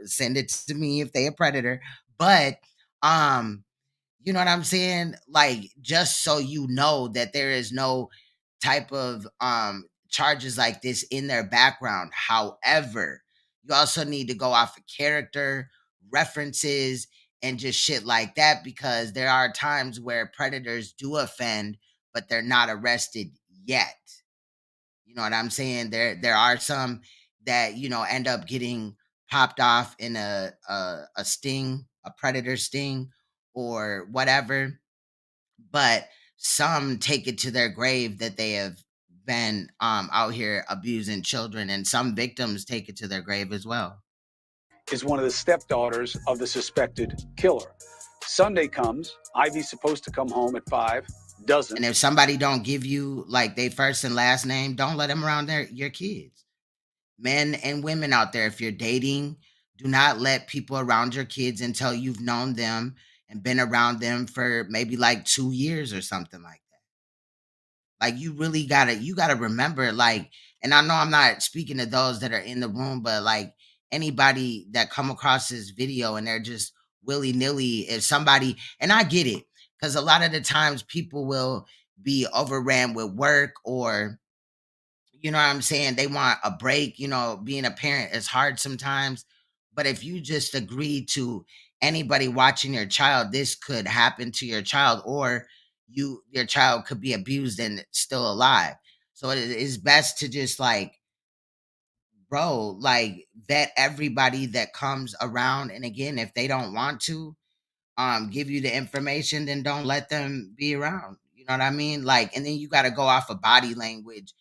send it to me if they a predator. But, you know what I'm saying? Like, just so you know that there is no type of charges like this in their background. However, you also need to go off of character, references, and just shit like that, because there are times where predators do offend, but they're not arrested yet. You know what I'm saying? There are some that, end up getting popped off in a sting, a predator sting or whatever. But some take it to their grave that they have been out here abusing children, and some victims take it to their grave as well. Is one of the stepdaughters of the suspected killer. Sunday comes, Ivy's supposed to come home at 5, doesn't. And if somebody don't give you like their first and last name, don't let them around your kids. Men and women out there, if you're dating, do not let people around your kids until you've known them and been around them for maybe like 2 years or something like that. Like, you really gotta remember, like, and I know I'm not speaking to those that are in the room, but like anybody that come across this video and they're just willy-nilly, if somebody, and I get it, because a lot of the times people will be overran with work, or, you know what I'm saying, they want a break. Being a parent is hard sometimes. But if you just agree to anybody watching your child, this could happen to your child, or your child could be abused and still alive. So it is best to just like, bro, like, vet everybody that comes around. And again, if they don't want to give you the information, then don't let them be around. You know what I mean? Like, and then you got to go off of body language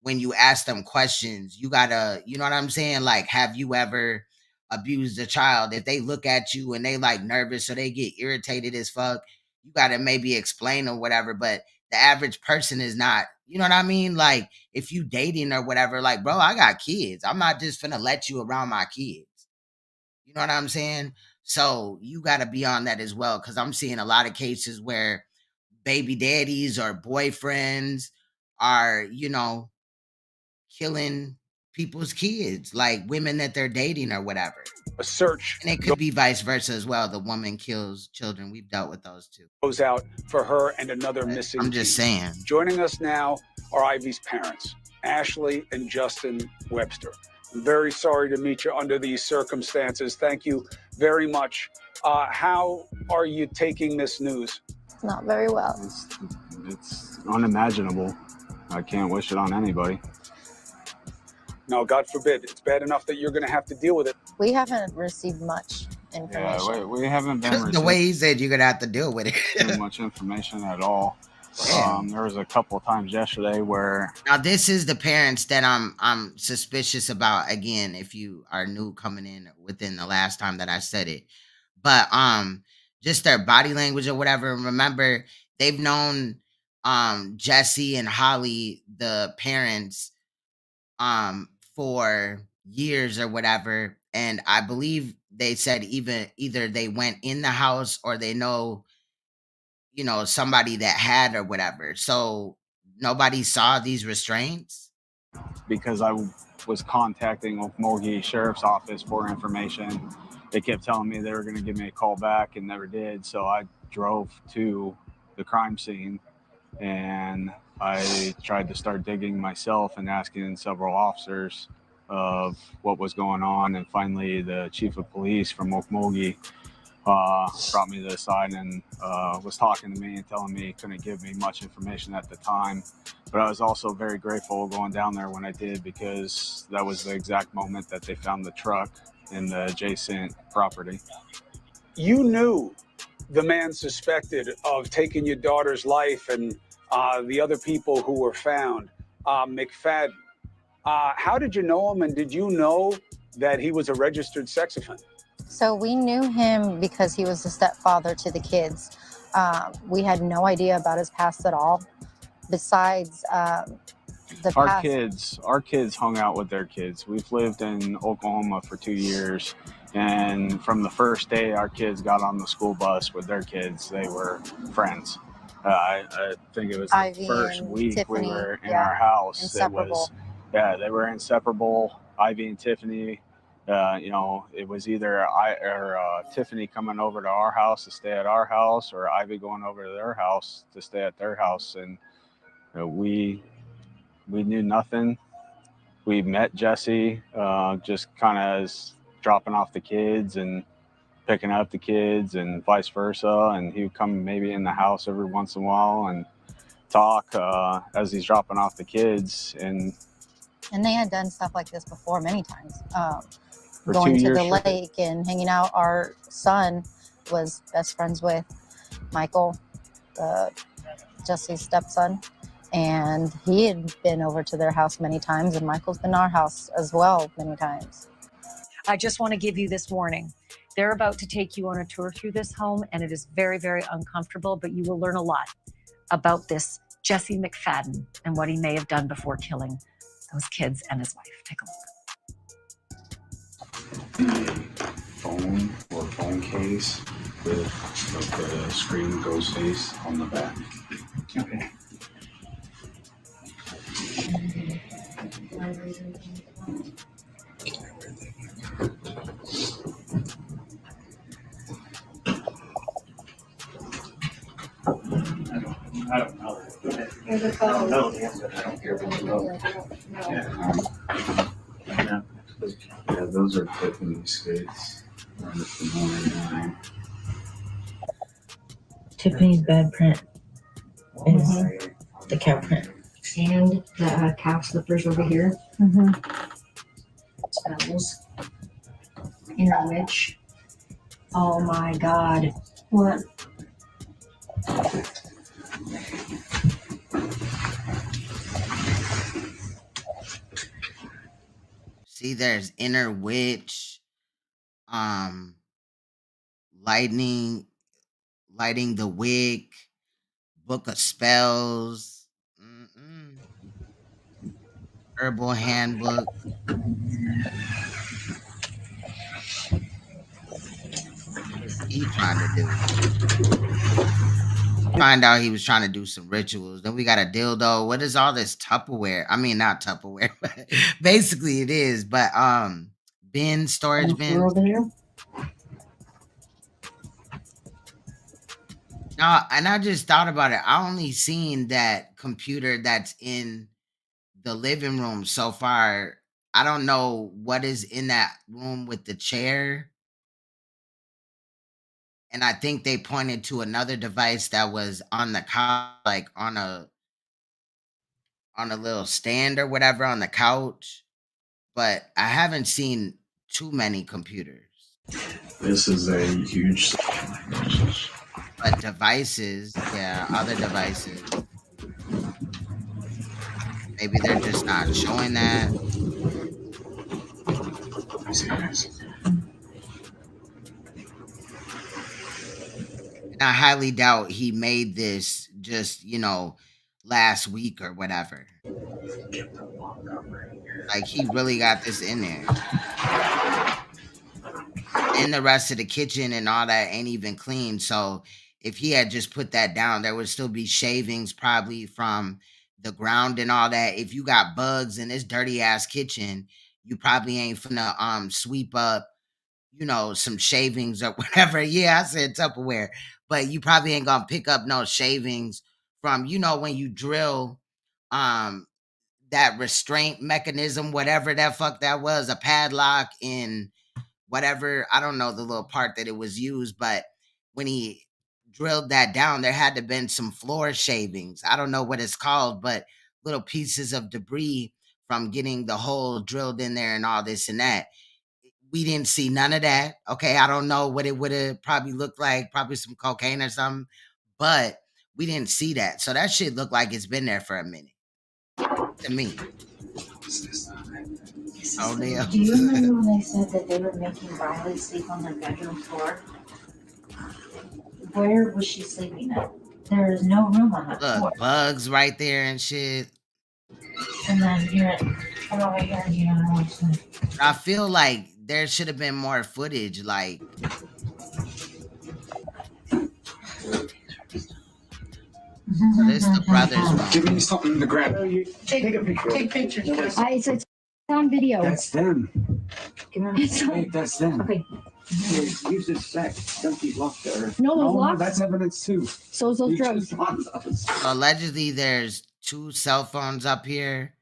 when you ask them questions. You got to, you know what I'm saying? Like, have you ever abused a child? If they look at you and they like nervous or they get irritated as fuck, you got to maybe explain or whatever. But the average person is not, you know what I mean? Like, if you dating or whatever, like, bro, I got kids. I'm not just finna let you around my kids. You know what I'm saying? So you got to be on that as well, because I'm seeing a lot of cases where baby daddies or boyfriends are, killing people's kids, like women that they're dating or whatever. A search. And it could be vice versa as well. The woman kills children. We've dealt with those too. Goes out for her and another missing. I'm just saying. Joining us now are Ivy's parents, Ashley and Justin Webster. I'm very sorry to meet you under these circumstances. Thank you very much. How are you taking this news? Not very well. It's unimaginable. I can't wish it on anybody. No, God forbid. It's bad enough that you're going to have to deal with it. We haven't received much information. Yeah, we haven't been The receiving way he said you're gonna have to deal with it. too much information at all. Damn. There was a couple of times yesterday where Now this is the parents that I'm suspicious about. Again, if you are new coming in within the last time that I said it, but just their body language or whatever. Remember, they've known Jesse and Holly, the parents, for years or whatever, and I believe they said either they went in the house or they know, somebody that had or whatever. So nobody saw these restraints. because I was contacting Okmulgee Sheriff's Office for information. They kept telling me they were going to give me a call back and never did. So I drove to the crime scene and I tried to start digging myself and asking several officers of what was going on. And finally, the chief of police from Okmulgee brought me to the side and was talking to me and telling me he couldn't give me much information at the time. But I was also very grateful going down there when I did, because that was the exact moment that they found the truck in the adjacent property. You knew the man suspected of taking your daughter's life and the other people who were found, McFadden. How did you know him, and did you know that he was a registered sex offender? So we knew him because he was the stepfather to the kids. We had no idea about his past at all. Besides the Our past. kids hung out with their kids. We've lived in Oklahoma for 2 years, and from the first day our kids got on the school bus with their kids, they were friends. I think it was the Ivy first and week Tiffany, we were in yeah, our house. inseparable. They were inseparable. Ivy and Tiffany. It was either Tiffany coming over to our house to stay at our house, or Ivy going over to their house to stay at their house. And we knew nothing. We met Jesse just kind of as dropping off the kids and picking up the kids and vice versa. And he would come maybe in the house every once in a while and talk as he's dropping off the kids. And they had done stuff like this before many times. For Going 2 to years the straight. lake and hanging out. Our son was best friends with Michael, Jesse's stepson, and he had been over to their house many times, and Michael's been to our house as well many times. I just want to give you this warning. They're about to take you on a tour through this home, and it is very, very uncomfortable, but you will learn a lot about this Jesse McFadden and what he may have done before killing those kids and his wife. Take a look. Phone case with the screen ghost face on the back. Okay. I don't know. I don't know the answer. I don't care if it's low. Yeah, those are Tiffany skates. Tiffany's bed print is the cow print. And the cow slippers over here. Smells. Inner witch. Oh my God. What? See, there's inner witch, lighting the wick, book of spells, herbal handbook. What is he trying to do? Find out he was trying to do some rituals. Then we got a dildo. What is all this Tupperware? I mean, not Tupperware, but basically it is. But storage bins. No, and I just thought about it. I only seen that computer that's in the living room so far. I don't know what is in that room with the chair. And I think they pointed to another device that was on the couch, like on a on a little stand or whatever on the couch, but I haven't seen too many computers. This is a huge. But devices, yeah, other devices. Maybe they're just not showing that. And I highly doubt he made this just, last week or whatever. Like, he really got this in there. And the rest of the kitchen and all that ain't even clean. So if he had just put that down, there would still be shavings probably from the ground and all that. If you got bugs in this dirty ass kitchen, you probably ain't finna sweep up, some shavings or whatever. Yeah, I said Tupperware, but you probably ain't gonna pick up no shavings from, when you drill that restraint mechanism, whatever that fuck that was, a padlock in whatever, I don't know the little part that it was used, but when he drilled that down, there had to have been some floor shavings. I don't know what it's called, but little pieces of debris from getting the hole drilled in there and all this and that. We didn't see none of that. Okay, I don't know what it would have probably looked like, probably some cocaine or something, but we didn't see that. So that shit looked like it's been there for a minute to me. Oh, damn. Do you remember when they said that they were making Riley sleep on their bedroom floor? Where was she sleeping at? There is no room on that floor. Look, bugs right there and shit. And then here, come over here and you don't know what's in. I feel like there should have been more footage, like. So this is the brother's room. Give me something to grab. Take a picture. Take pictures. It's on video. That's them. It's on. Wait, that's them. Okay. Use this sack. Don't keep locked there. No, those locks. That's evidence too. So is those drugs. So allegedly, there's 2 cell phones up here,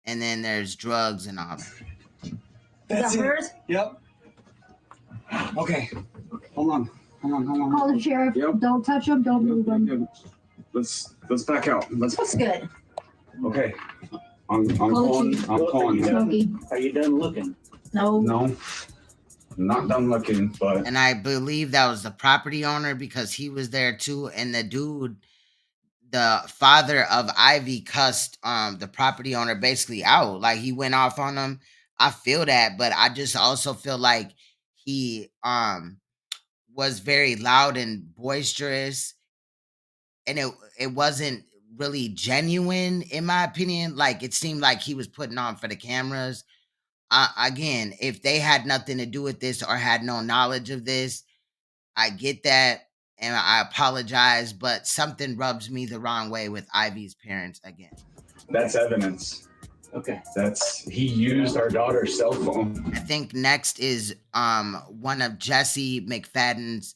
and then there's drugs and all that. That's Is that it. hers? Yep. Okay. Hold on. Call the sheriff. Yep. Don't touch them. Don't move them. Let's back out. That's good. Okay. I'm calling. Smokey. Are you done looking? No. No. I'm not done looking, but. And I believe that was the property owner because he was there too. And the dude, the father of Ivy, cussed the property owner basically out. Like, he went off on him. I feel that, but I just also feel like he was very loud and boisterous, and it wasn't really genuine in my opinion. Like, it seemed like he was putting on for the cameras. Again, if they had nothing to do with this or had no knowledge of this, I get that and I apologize, but something rubs me the wrong way with Ivy's parents again. That's evidence. Okay. He used our daughter's cell phone. I think next is one of Jesse McFadden's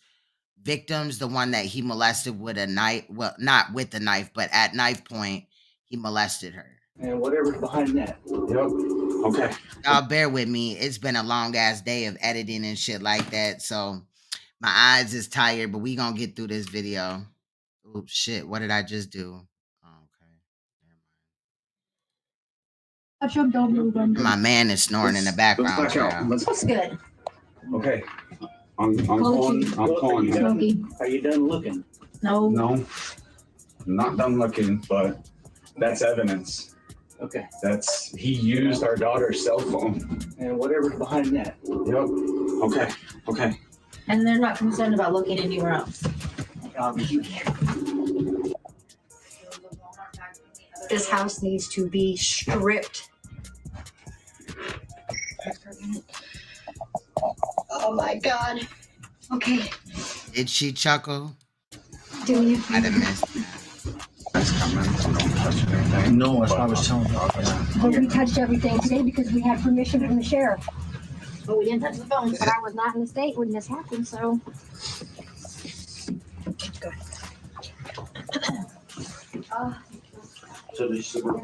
victims, the one that he molested with a knife. Well, not with the knife, but at knife point, he molested her. And whatever's behind that. Yep. Okay. Y'all bear with me. It's been a long ass day of editing and shit like that. So my eyes is tired, but we gonna get through this video. Oops, shit. What did I just do? Touch them. Don't move them. My man is snoring in the background. Let's back out. That's good. Okay. I'm calling. Smokey. Are you done looking? No. No. I'm not done looking, but that's evidence. Okay. He used our daughter's cell phone. And whatever's behind that. Yep. Okay. And they're not concerned about looking anywhere else. This house needs to be stripped. Oh my God. Okay. Did she chuckle? Do you? I'd have missed. No, that's what I was telling you. But we touched everything today because we had permission from the sheriff. But we didn't touch the phones. But I was not in the state when this happened, so.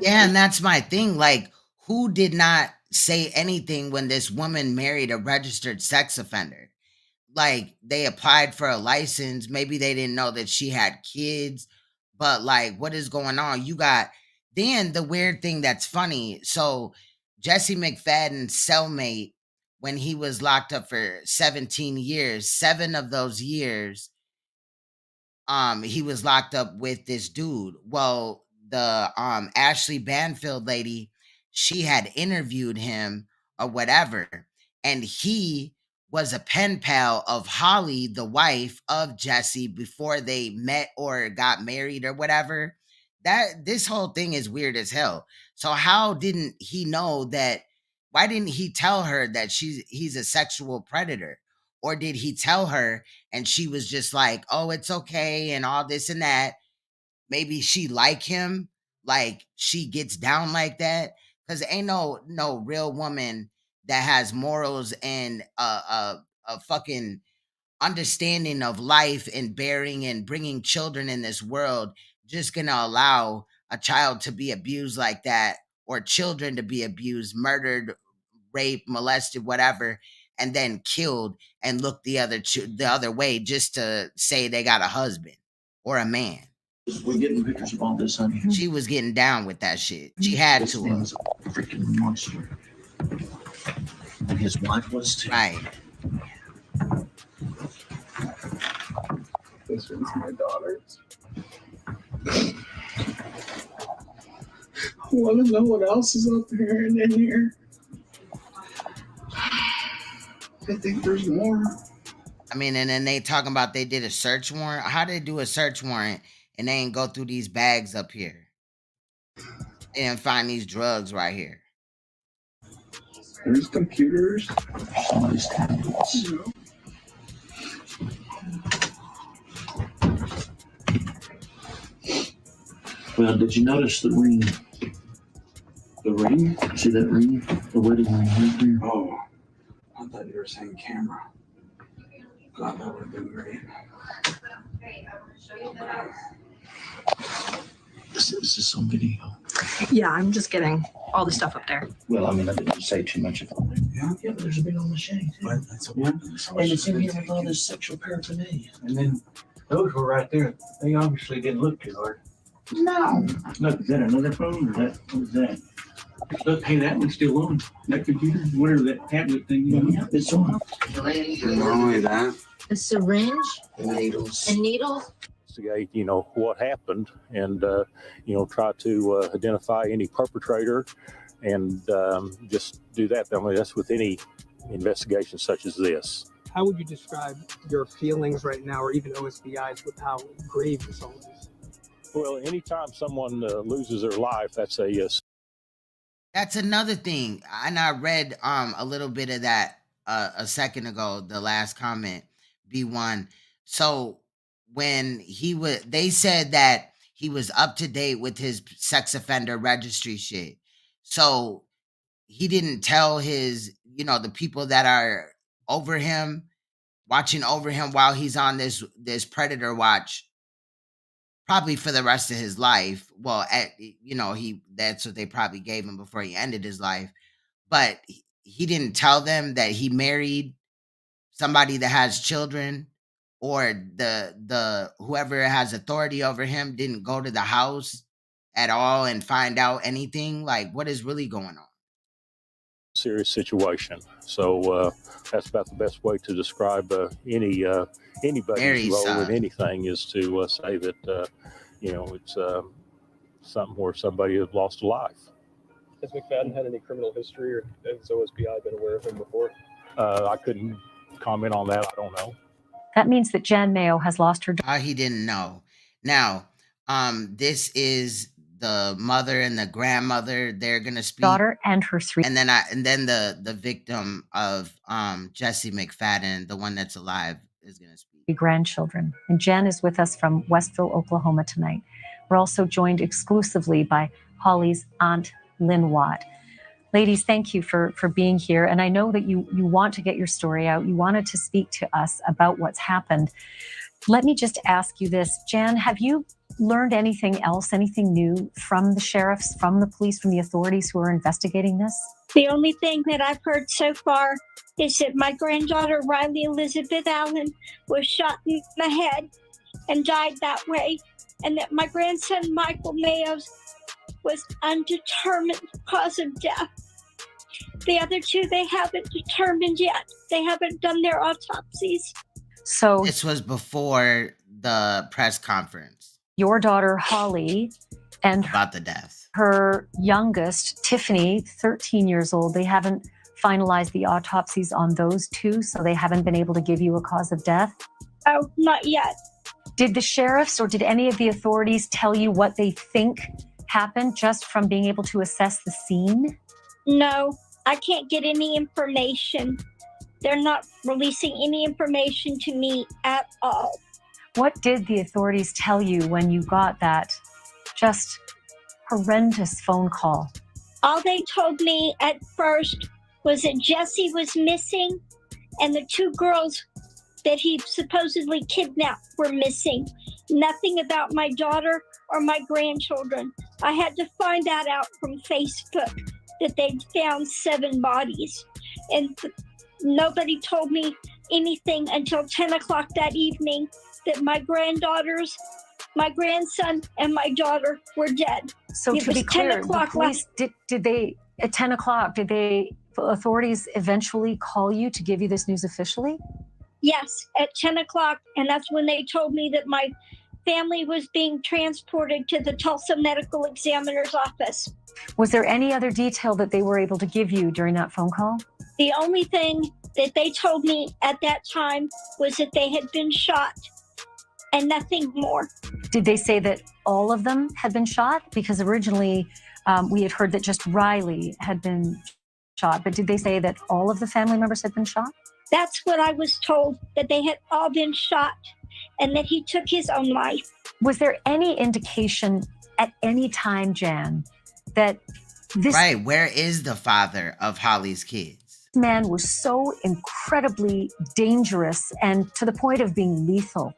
Yeah, and that's my thing. Like, who did not say anything when this woman married a registered sex offender? Like, they applied for a license. Maybe they didn't know that she had kids. But, like, what is going on? Then the weird thing that's funny, so Jesse McFadden's cellmate, when he was locked up for 17 years, 7 of those years, he was locked up with this dude. Well, the Ashley Banfield lady, she had interviewed him or whatever, and he was a pen pal of Holly, the wife of Jesse, before they met or got married or whatever. This whole thing is weird as hell. So how didn't he know that? Why didn't he tell her that he's a sexual predator? Or did he tell her and she was just like, oh, it's okay and all this and that? Maybe she like him, like she gets down like that. Because ain't no real woman that has morals and a fucking understanding of life and bearing and bringing children in this world just gonna allow a child to be abused like that, or children to be abused, murdered, raped, molested, whatever, and then killed and look the other way just to say they got a husband or a man. We're getting pictures of all this, honey. She was getting down with that shit. She had This to. man was a freaking monster. And his wife was too. Right. This one's my daughter's. I want to know what else is up here and in here. I think there's more. I mean, and then they talking about they did a search warrant. How did they do a search warrant and they ain't go through these bags up here and find these drugs right here? There's computers. All these tablets. Well, did you notice the ring? The ring? See that ring? The wedding ring right there. Oh, I thought you were saying camera. God, that would have been great. Is this on video? Yeah, I'm just getting all the stuff up there. Well, I mean, I didn't say too much of it. Yeah, but there's a big old machine. But that's a weapon. And it's in here with all this sexual paraphernalia. And then those were right there. They obviously didn't look too hard. No. Look, is that another phone or that? What is that? Look, hey, that one's still on. That computer, whatever that tablet thing. Yeah, it's on. Not only that, A syringe Needles. and needles. Investigate, what happened, and try to identify any perpetrator, and just do that. I mean, that's with any investigation such as this. How would you describe your feelings right now, or even OSBI's, with how grave this all is? Well, anytime someone loses their life, that's That's another thing. And I read a little bit of that a second ago, the last comment, B1. So when they said that he was up to date with his sex offender registry shit. So he didn't tell his, the people that are over him, watching over him while he's on this predator watch, probably for the rest of his life. Well, that's what they probably gave him before he ended his life. But he didn't tell them that he married somebody that has children, or the whoever has authority over him didn't go to the house at all and find out anything. Like, what is really going on? serious situation. So that's about the best way to describe anybody's role in anything, is to say that it's something where somebody has lost a life. Has McFadden had any criminal history, or has OSBI been aware of him before? I couldn't comment on that. I don't know. That means that Jan Mayo has lost her daughter. He didn't know. Now, this is the mother and the grandmother. They're gonna speak. Daughter and her three. And then the victim of Jesse McFadden, the one that's alive, is gonna speak. Grandchildren. And Jen is with us from Westville, Oklahoma tonight. We're also joined exclusively by Holly's aunt, Lynn Watt. Ladies, thank you for being here. And I know that you want to get your story out. You wanted to speak to us about what's happened. Let me just ask you this. Jan, have you learned anything else, anything new from the sheriffs, from the police, from the authorities who are investigating this? The only thing that I've heard so far is that my granddaughter, Riley Elizabeth Allen, was shot in the head and died that way. And that my grandson, Michael Mayos, was undetermined cause of death. The other two, they haven't determined yet. They haven't done their autopsies. So this was before the press conference. Your daughter, Holly, and about the death. Her youngest, Tiffany, 13 years old, they haven't finalized the autopsies on those two, so they haven't been able to give you a cause of death? Oh, not yet. Did the sheriffs or did any of the authorities tell you what they think happened just from being able to assess the scene? No, I can't get any information. They're not releasing any information to me at all. What did the authorities tell you when you got that just horrendous phone call? All they told me at first was that Jesse was missing and the two girls that he supposedly kidnapped were missing. Nothing about my daughter or my grandchildren. I had to find that out from Facebook, that they'd found 7 bodies. And nobody told me anything until 10 o'clock that evening that my granddaughters, my grandson, and my daughter were dead. So It to was be clear, 10 the o'clock police, did they, at 10 o'clock, did the authorities eventually call you to give you this news officially? Yes, at 10 o'clock. And that's when they told me that my family was being transported to the Tulsa Medical Examiner's office. Was there any other detail that they were able to give you during that phone call? The only thing that they told me at that time was that they had been shot and nothing more. Did they say that all of them had been shot? Because originally we had heard that just Riley had been shot, but did they say that all of the family members had been shot? That's what I was told, that they had all been shot and that he took his own life. Was there any indication at any time, Jan, that this Right, where is the father of Holly's kids? man was so incredibly dangerous and to the point of being lethal?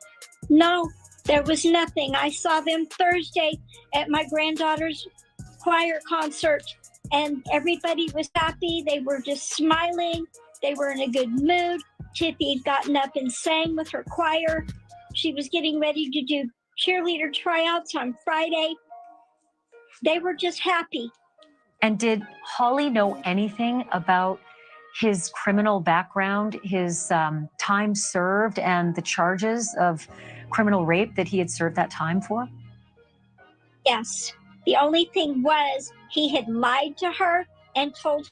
No, there was nothing. I saw them Thursday at my granddaughter's choir concert and everybody was happy. They were just smiling. They were in a good mood. Tiffy had gotten up and sang with her choir. She was getting ready to do cheerleader tryouts on Friday. They were just happy. And did Holly know anything about his criminal background, his time served, and the charges of criminal rape that he had served that time for? Yes. The only thing was he had lied to her and told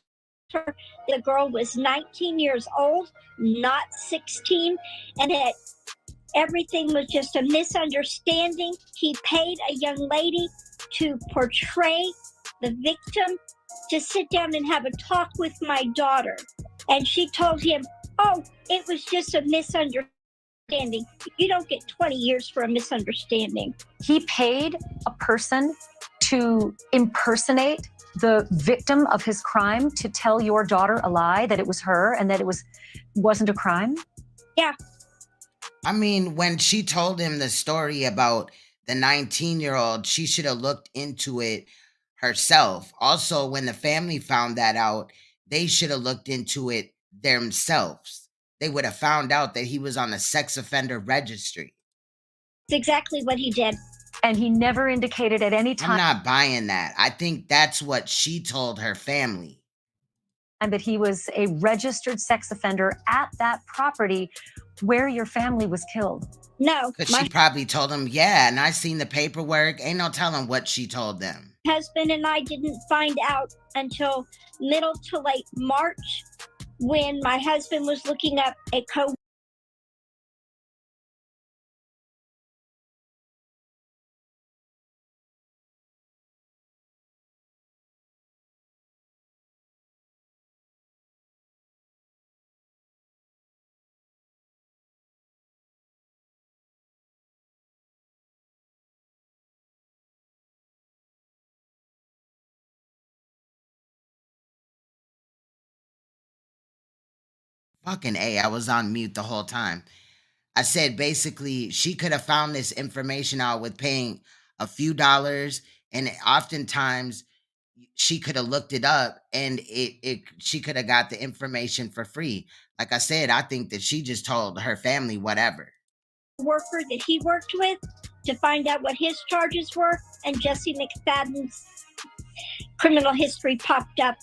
her the girl was 19 years old, not 16, and that everything was just a misunderstanding. He paid a young lady to portray the victim to sit down and have a talk with my daughter. And she told him, oh, it was just a misunderstanding. You don't get 20 years for a misunderstanding. He paid a person to impersonate the victim of his crime to tell your daughter a lie, that it was her and that it wasn't a crime? Yeah. I mean, when she told him the story about the 19-year-old, she should have looked into it herself. Also, when the family found that out, they should have looked into it themselves. They would have found out that he was on the sex offender registry. That's exactly what he did. And he never indicated at any time. I'm not buying that. I think that's what she told her family. And that he was a registered sex offender at that property where your family was killed. No. Because she probably told him, yeah, and I seen the paperwork. Ain't no telling what she told them. Husband and I didn't find out until middle to late March when my husband was looking up a code. Fucking A, I was on mute the whole time. I said basically she could have found this information out with paying a few dollars, and oftentimes she could have looked it up and she could have got the information for free. Like I said, I think that she just told her family whatever. Worker that he worked with to find out what his charges were, and Jesse McFadden's criminal history popped up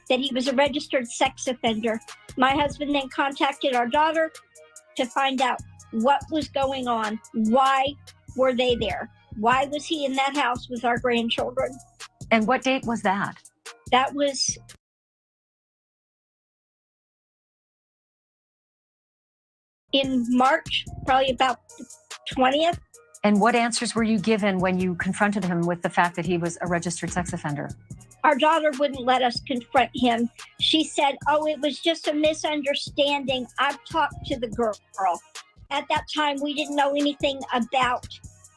that he was a registered sex offender. My husband then contacted our daughter to find out what was going on. Why were they there? Why was he in that house with our grandchildren? And what date was that? That was in March, probably about the 20th. And what answers were you given when you confronted him with the fact that he was a registered sex offender? Our daughter wouldn't let us confront him. She said, oh, it was just a misunderstanding. I've talked to the girl. At that time, we didn't know anything about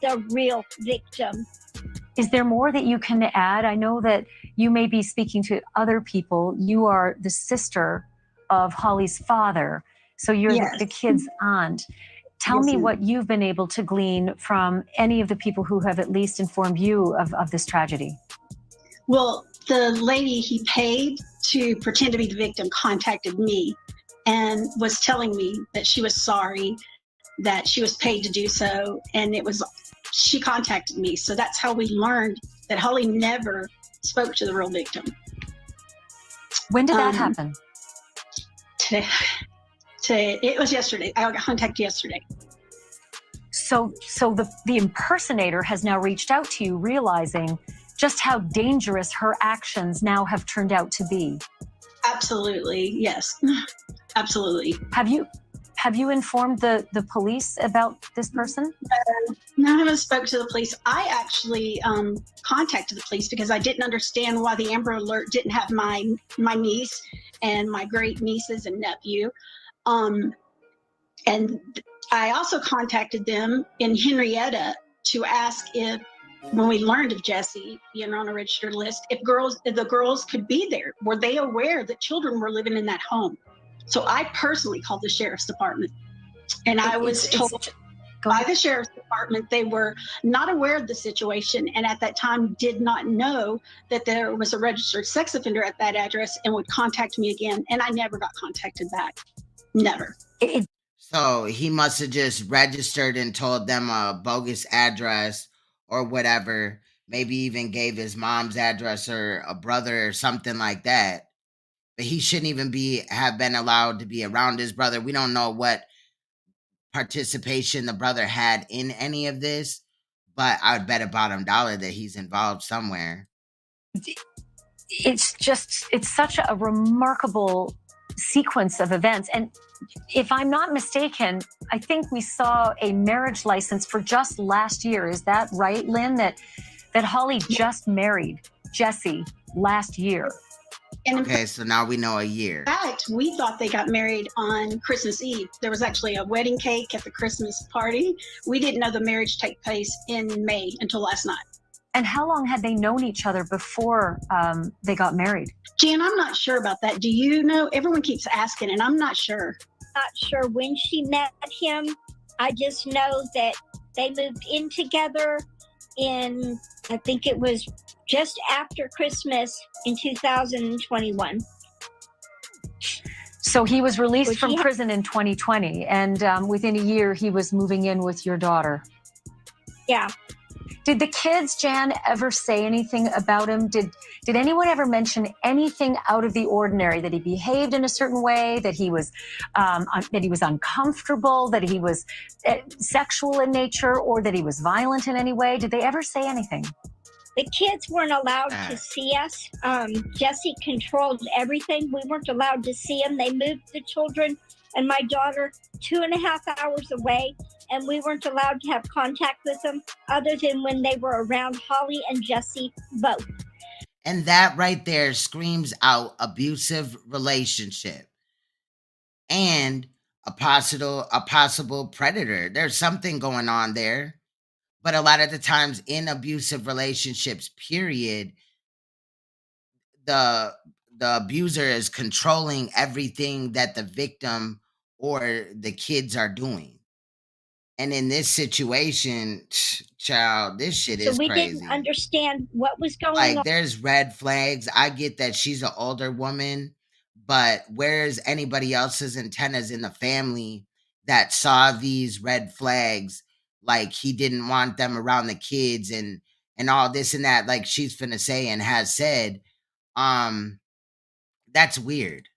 the real victim. Is there more that you can add? I know that you may be speaking to other people. You are the sister of Holly's father, so you're Yes. the kid's aunt. Tell Yes, me ma'am. what you've been able to glean from any of the people who have at least informed you of this tragedy. Well, the lady he paid to pretend to be the victim contacted me and was telling me that she was sorry, that she was paid to do so, and she contacted me. So that's how we learned that Holly never spoke to the real victim. When did that happen? It was yesterday. I got contacted yesterday. So the impersonator has now reached out to you, realizing just how dangerous her actions now have turned out to be. Absolutely, yes. Absolutely. Have you informed the police about this person? No, I haven't spoke to the police. I actually contacted the police because I didn't understand why the Amber Alert didn't have my niece and my great nieces and nephew. And I also contacted them in Henryetta to ask if, when we learned of Jesse being on a registered list, if the girls could be there. Were they aware that children were living in that home? So I personally called the sheriff's department, and I was told by the sheriff's department they were not aware of the situation, and at that time did not know that there was a registered sex offender at that address, and would contact me again. And I never got contacted back. Never. So he must have just registered and told them a bogus address or whatever. Maybe even gave his mom's address or a brother or something like that. But he shouldn't even have been allowed to be around his brother. We don't know what participation the brother had in any of this, but I would bet a bottom dollar that he's involved somewhere. It's such a remarkable sequence of events. And if I'm not mistaken, I think we saw a marriage license for just last year. Is that right, Lynn? That Holly just married Jesse last year. Okay, so now we know a year. In fact, we thought they got married on Christmas Eve. There was actually a wedding cake at the Christmas party. We didn't know the marriage took place in May until last night. And how long had they known each other before they got married? Jan, I'm not sure about that. Do you know? Everyone keeps asking, and I'm not sure. Not sure when she met him. I just know that they moved in together in, I think it was just after Christmas in 2021. So he was released from prison in 2020, and within a year he was moving in with your daughter. Yeah. Did the kids, Jan, ever say anything about him? Did anyone ever mention anything out of the ordinary? That he behaved in a certain way? That he was uncomfortable? That he was sexual in nature? Or that he was violent in any way? Did they ever say anything? The kids weren't allowed to see us. Jesse controlled everything. We weren't allowed to see him. They moved the children and my daughter 2.5 hours away, and we weren't allowed to have contact with them other than when they were around Holly and Jesse both. And that right there screams out abusive relationship and a possible predator. There's something going on there. But a lot of the times in abusive relationships, period, the abuser is controlling everything that the victim or the kids are doing. And in this situation, child, this shit is crazy. So we didn't understand what was going on. Like, there's red flags. I get that she's an older woman, but where's anybody else's antennas in the family that saw these red flags? Like, he didn't want them around the kids, and and all this and that, like she's finna say and has said. That's weird.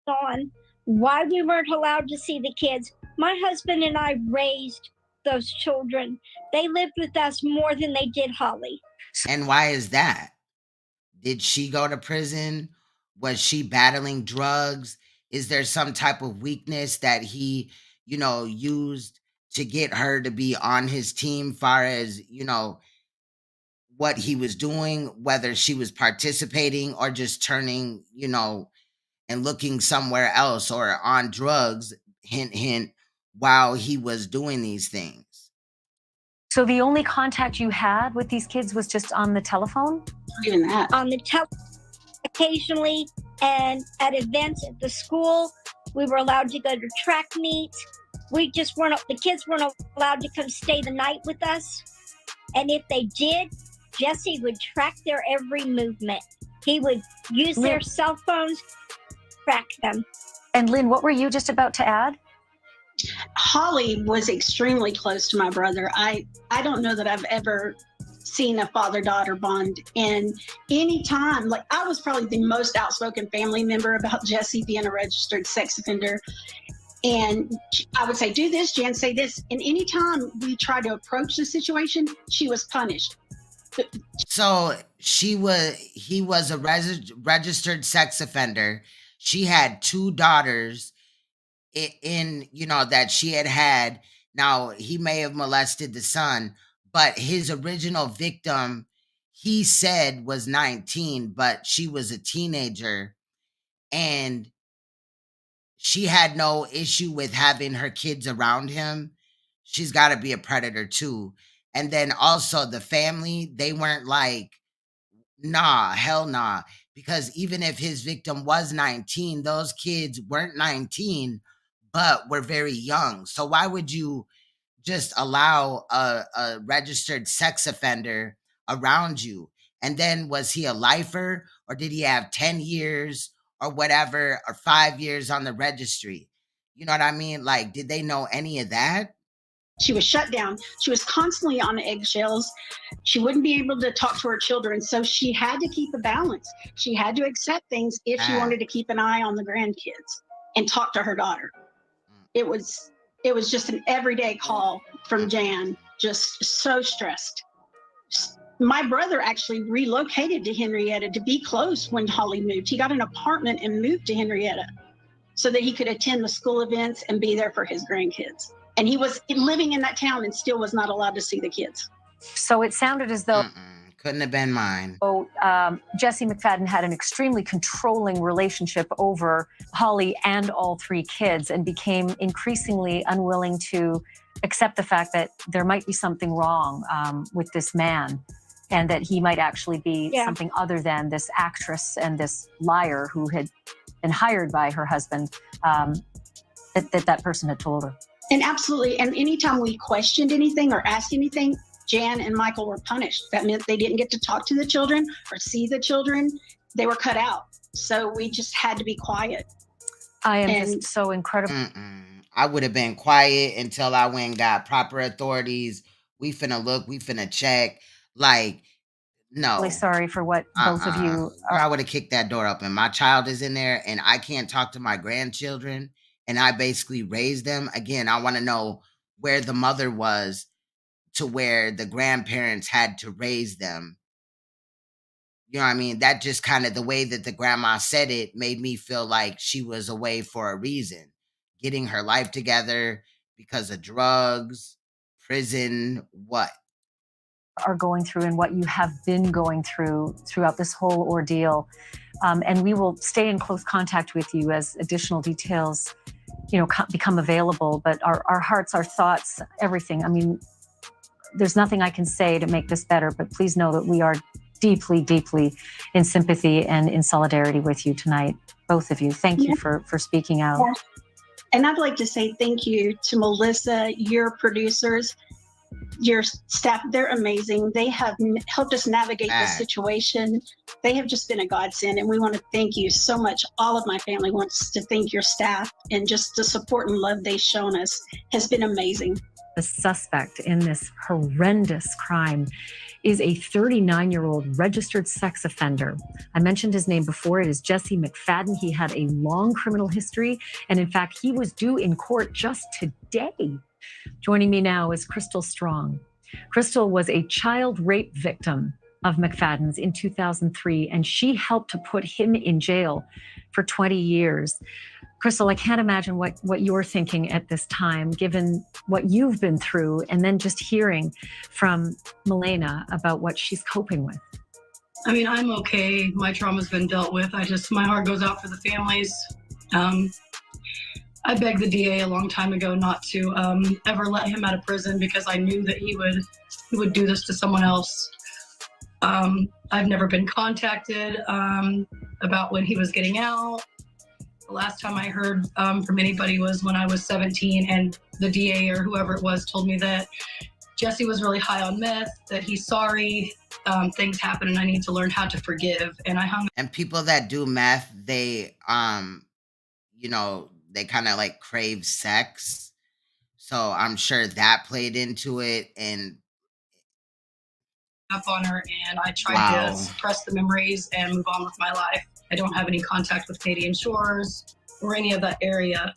On why we weren't allowed to see the kids. My husband and I raised those children. They lived with us more than they did Holly. And why is that? Did she go to prison? Was she battling drugs? Is there some type of weakness that he, used to get her to be on his team, far as, what he was doing, whether she was participating or just turning, and looking somewhere else or on drugs, hint, hint, while he was doing these things. So the only contact you had with these kids was just on the telephone? Even that. On the telephone, occasionally, and at events at the school. We were allowed to go to track meets. The kids weren't allowed to come stay the night with us. And if they did, Jesse would track their every movement. He would use their cell phones, track them. And Lynn, what were you just about to add? Holly was extremely close to my brother. I don't know that I've ever seen a father-daughter bond. And any time, like, I was probably the most outspoken family member about Jesse being a registered sex offender. And I would say, do this, Jan, say this. And anytime we tried to approach the situation, she was punished. So he was a registered sex offender. She had 2 daughters in that she had. Now, he may have molested the son, but his original victim, he said, was 19, but she was a teenager, and she had no issue with having her kids around him. She's got to be a predator too. And then also the family, they weren't like, nah, hell nah. Because even if his victim was 19, those kids weren't 19, but were very young. So why would you just allow a registered sex offender around you? And then was he a lifer, or did he have 10 years or whatever, or 5 years on the registry? You know what I mean? Like, did they know any of that? She was shut down. She was constantly on eggshells. She wouldn't be able to talk to her children. So she had to keep a balance. She had to accept things if she wanted to keep an eye on the grandkids and talk to her daughter. It was just an everyday call from Jan, just so stressed. My brother actually relocated to Henryetta to be close when Holly moved. He got an apartment and moved to Henryetta so that he could attend the school events and be there for his grandkids. And he was living in that town and still was not allowed to see the kids. So it sounded as though couldn't have been mine. Jesse McFadden had an extremely controlling relationship over Holly and all 3 kids, and became increasingly unwilling to accept the fact that there might be something wrong with this man, and that he might actually be something other than this actress and this liar who had been hired by her husband, that person had told her. And absolutely. And anytime we questioned anything or asked anything, Jan and Michael were punished. That meant they didn't get to talk to the children or see the children. They were cut out. So we just had to be quiet. I am just so incredible. I would have been quiet until I went and got proper authorities. We finna look, we finna check. Like, no. Really sorry for what both of you are. I would have kicked that door open. My child is in there and I can't talk to my grandchildren, and I basically raised them. Again, I want to know where the mother was to where the grandparents had to raise them. You know what I mean? That just kind of, the way that the grandma said it made me feel like she was away for a reason, getting her life together because of drugs, prison, what? Are going through, and what you have been going through throughout this whole ordeal. And we will stay in close contact with you as additional details, become available. But our hearts, our thoughts, everything. I mean, there's nothing I can say to make this better, but please know that we are deeply, deeply in sympathy and in solidarity with you tonight, both of you. Thank you for speaking out. Yeah. And I'd like to say thank you to Melissa, your producers, your staff. They're amazing. They have helped us navigate this situation. They have just been a godsend, and we want to thank you so much. All of my family wants to thank your staff, and just the support and love they've shown us has been amazing. The suspect in this horrendous crime is a 39-year-old registered sex offender. I mentioned his name before. It is Jesse McFadden. He had a long criminal history, and in fact, he was due in court just today. Joining me now is Crystal Strong. Crystal was a child rape victim of McFadden's in 2003, and she helped to put him in jail for 20 years. Crystal, I can't imagine what you're thinking at this time, given what you've been through, and then just hearing from Milena about what she's coping with. I mean, I'm okay. My trauma's been dealt with. My heart goes out for the families. I begged the DA a long time ago not to ever let him out of prison because I knew that he would do this to someone else. I've never been contacted about when he was getting out. The last time I heard from anybody was when I was 17, and the DA or whoever it was told me that Jesse was really high on meth, that he's sorry, things happen, and I need to learn how to forgive. And I hung. And people that do meth, they, they kind of like crave sex. So I'm sure that played into it. And up on her, and I tried to suppress the memories and move on with my life. I don't have any contact with Canadian Shores or any of that area.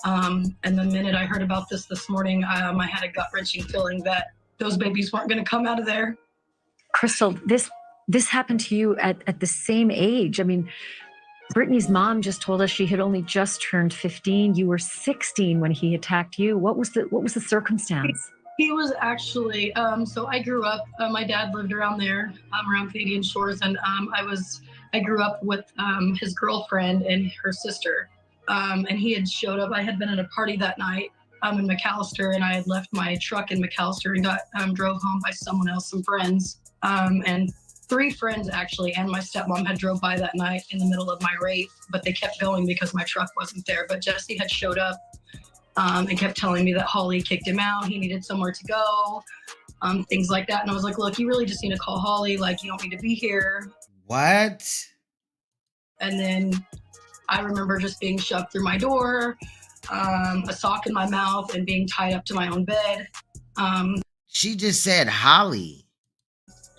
And the minute I heard about this morning, I had a gut-wrenching feeling that those babies weren't going to come out of there. Crystal, this happened to you at the same age. I mean, Brittany's mom just told us she had only just turned 15. You were 16 when he attacked you. What was the circumstance? He was actually, so I grew up, my dad lived around there, around Canadian Shores, and I grew up with his girlfriend and her sister, and he had showed up. I had been at a party that night in McAllister, and I had left my truck in McAllister and got drove home by someone else, some friends, and 3 friends actually, and my stepmom had drove by that night in the middle of my rape, but they kept going because my truck wasn't there. But Jesse had showed up and kept telling me that Holly kicked him out. He needed somewhere to go, things like that. And I was like, look, you really just need to call Holly. Like, you don't need to be here. What? And then I remember just being shoved through my door, a sock in my mouth, and being tied up to my own bed. She just said Holly.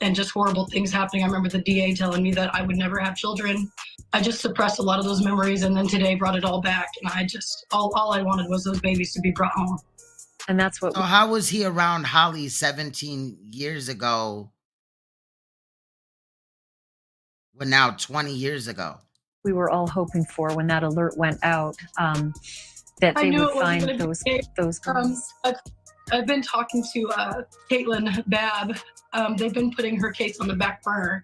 And just horrible things happening. I remember the DA telling me that I would never have children. I just suppressed a lot of those memories, and then today brought it all back. And I just, all I wanted was those babies to be brought home. And that's what. So how was he around Holly 17 years ago? Well, now 20 years ago. We were all hoping for when that alert went out, that they would find those girls. I've been talking to Caitlin Babb. They've been putting her case on the back burner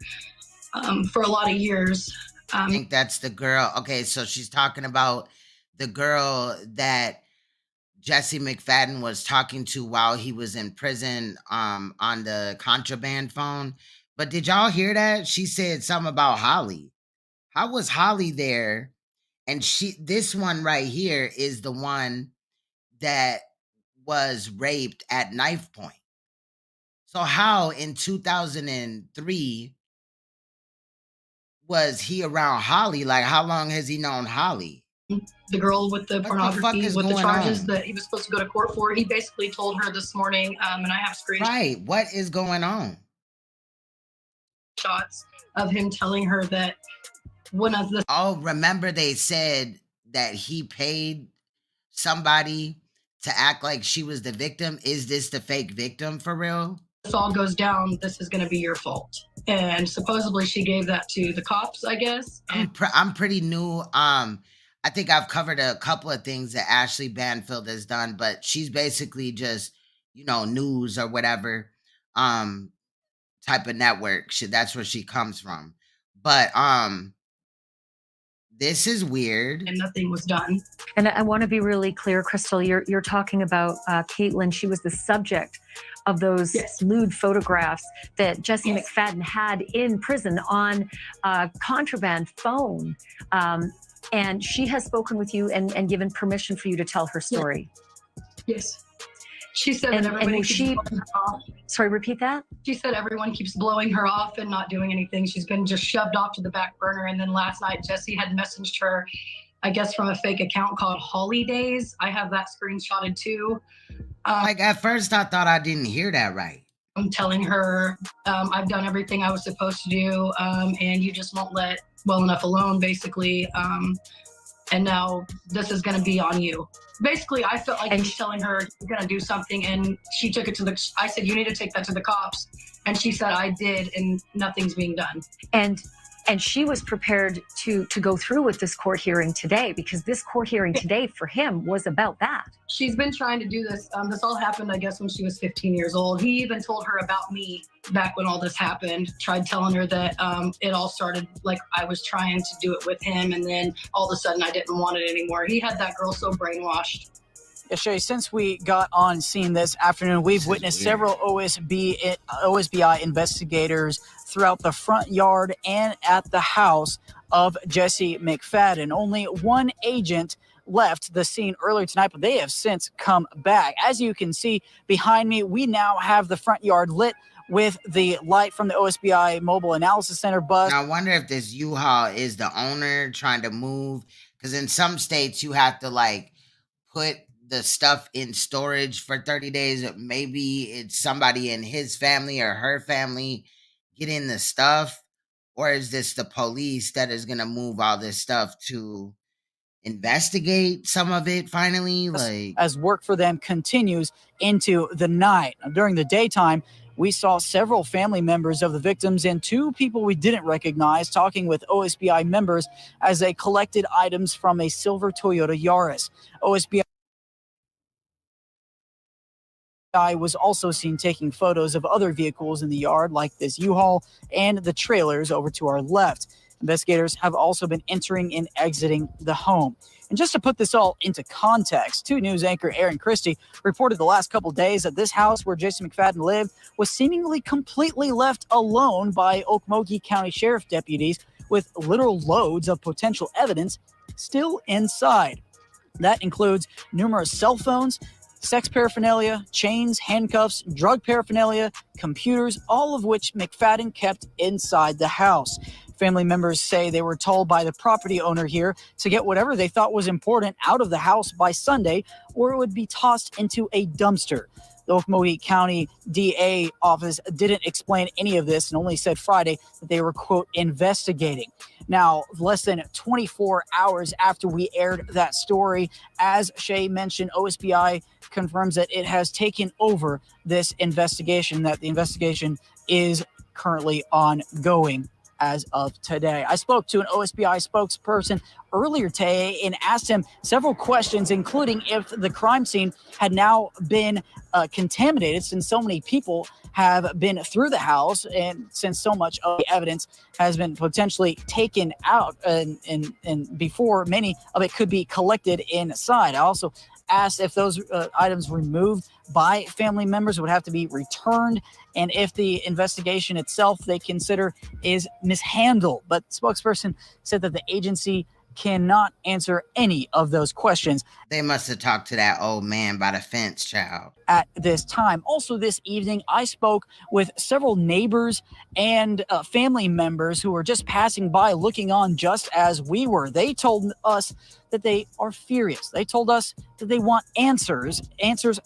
for a lot of years. I think that's the girl. Okay, so she's talking about the girl that Jesse McFadden was talking to while he was in prison on the contraband phone. But did y'all hear that? She said something about Holly. How was Holly there? And this one right here is the one that was raped at knife point. So how in 2003 was he around Holly? Like, how long has he known Holly? The girl with the pornography, with the charges that he was supposed to go to court for. He basically told her this morning, and I have screenshots. Right. What is going on? Shots of him telling her that one of the. Oh, remember they said that he paid somebody to act like she was the victim. Is this the fake victim for real? This all goes down, this is going to be your fault. And supposedly she gave that to the cops, I guess. I'm pretty new. I think I've covered a couple of things that Ashley Banfield has done, but she's basically just, news or whatever type of network. That's where she comes from. But this is weird. And nothing was done. And I want to be really clear, Crystal, you're talking about Caitlin. She was the subject of those lewd photographs that Jesse McFadden had in prison on a contraband phone. And she has spoken with you and given permission for you to tell her story. Yes. She said that everybody keeps blowing her off. Sorry, repeat that? She said everyone keeps blowing her off and not doing anything. She's been just shoved off to the back burner. And then last night, Jesse had messaged her, I guess from a fake account called Holidays. I have that screenshotted too. Like at first I thought I didn't hear that right. I'm telling her I've done everything I was supposed to do, and you just won't let well enough alone, basically. And now this is going to be on you. Basically, I felt like he's telling her you're going to do something, and she took it to the. I said, you need to take that to the cops, and she said, I did, and nothing's being done. And she was prepared to go through with this court hearing today, because this court hearing today for him was about that. She's been trying to do this. This all happened, I guess, when she was 15 years old. He even told her about me back when all this happened. Tried telling her that it all started like I was trying to do it with him, and then all of a sudden I didn't want it anymore. He had that girl so brainwashed. Yeah, Shay, since we got on scene this afternoon, we've witnessed several OSBI investigators throughout the front yard and at the house of Jesse McFadden. Only one agent left the scene earlier tonight, but they have since come back. As you can see behind me, we now have the front yard lit with the light from the OSBI Mobile Analysis Center bus. Now, I wonder if this U-Haul is the owner trying to move, because in some states you have to like put the stuff in storage for 30 days. Maybe it's somebody in his family or her family getting the stuff, or is this the police that is going to move all this stuff to investigate some of it finally? As work for them continues into the night. During the daytime, we saw several family members of the victims and two people we didn't recognize talking with OSBI members as they collected items from a silver Toyota Yaris. OSBI was also seen taking photos of other vehicles in the yard, like this U-Haul and the trailers over to our left. Investigators have also been entering and exiting the home. And just to put this all into context, 2 News anchor Aaron Christie reported the last couple days that this house where Jesse McFadden lived was seemingly completely left alone by Okmulgee County Sheriff deputies, with literal loads of potential evidence still inside. That includes numerous cell phones, sex paraphernalia, chains, handcuffs, drug paraphernalia, computers, all of which McFadden kept inside the house. Family members say they were told by the property owner here to get whatever they thought was important out of the house by Sunday, or it would be tossed into a dumpster. The Okmulgee County DA office didn't explain any of this and only said Friday that they were, quote, investigating. Now, less than 24 hours after we aired that story, as Shay mentioned, OSBI confirms that it has taken over this investigation, that the investigation is currently ongoing as of today. I spoke to an OSBI spokesperson earlier today and asked him several questions, including if the crime scene had now been contaminated, since so many people have been through the house and since so much of the evidence has been potentially taken out and before many of it could be collected inside. I also asked if those items removed by family members would have to be returned, and if the investigation itself they consider is mishandled. But the spokesperson said that the agency cannot answer any of those questions. They must have talked to that old man by the fence, child. At this time. Also this evening, I spoke with several neighbors and family members who were just passing by looking on just as we were. They told us that they are furious. They told us that they want answers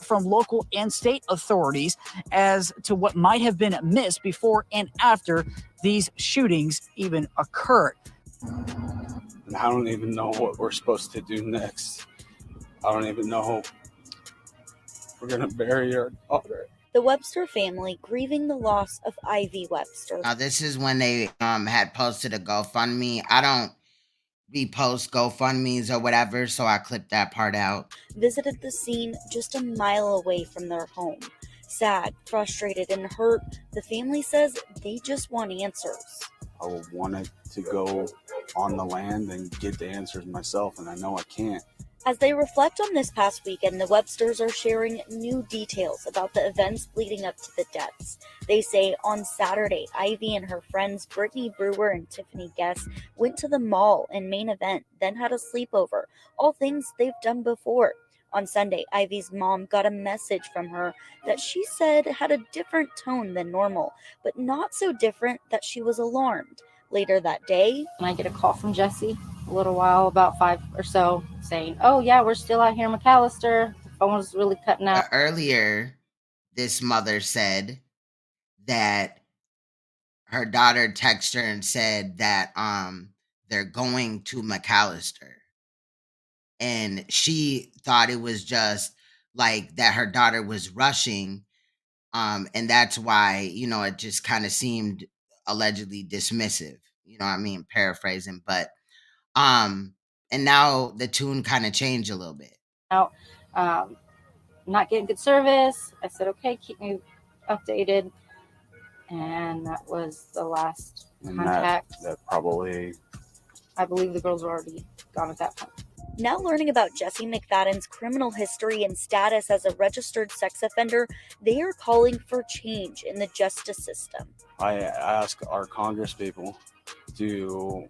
from local and state authorities as to what might have been missed before and after these shootings even occurred. And I don't even know what we're supposed to do next. I don't even know if we're going to bury our daughter. The Webster family grieving the loss of Ivy Webster. Now, this is when they had posted a GoFundMe. I don't repost GoFundMes or whatever, so I clipped that part out. Visited the scene just a mile away from their home. Sad, frustrated, and hurt, the family says they just want answers. I would want to go on the land and get the answers myself, and I know I can't. As they reflect on this past weekend, the Websters are sharing new details about the events leading up to the deaths. They say on Saturday, Ivy and her friends Brittany Brewer and Tiffany Guess went to the mall and main event, then had a sleepover, all things they've done before. On Sunday, Ivy's mom got a message from her that she said had a different tone than normal, but not so different that she was alarmed. Later that day, I get a call from Jesse a little while, about 5 or so, saying, oh yeah, we're still out here in McAllister. phone was really cutting out. Earlier, this mother said that her daughter texted her and said that they're going to McAllister. And she thought it was just like that her daughter was rushing. And that's why, it just kind of seemed allegedly dismissive. You know what I mean? Paraphrasing. But and now the tune kind of changed a little bit. Out, not getting good service. I said, okay, keep me updated. And that was the last contact. That probably, I believe the girls were already gone at that point. Now learning about Jesse McFadden's criminal history and status as a registered sex offender, they are calling for change in the justice system. I ask our Congress people to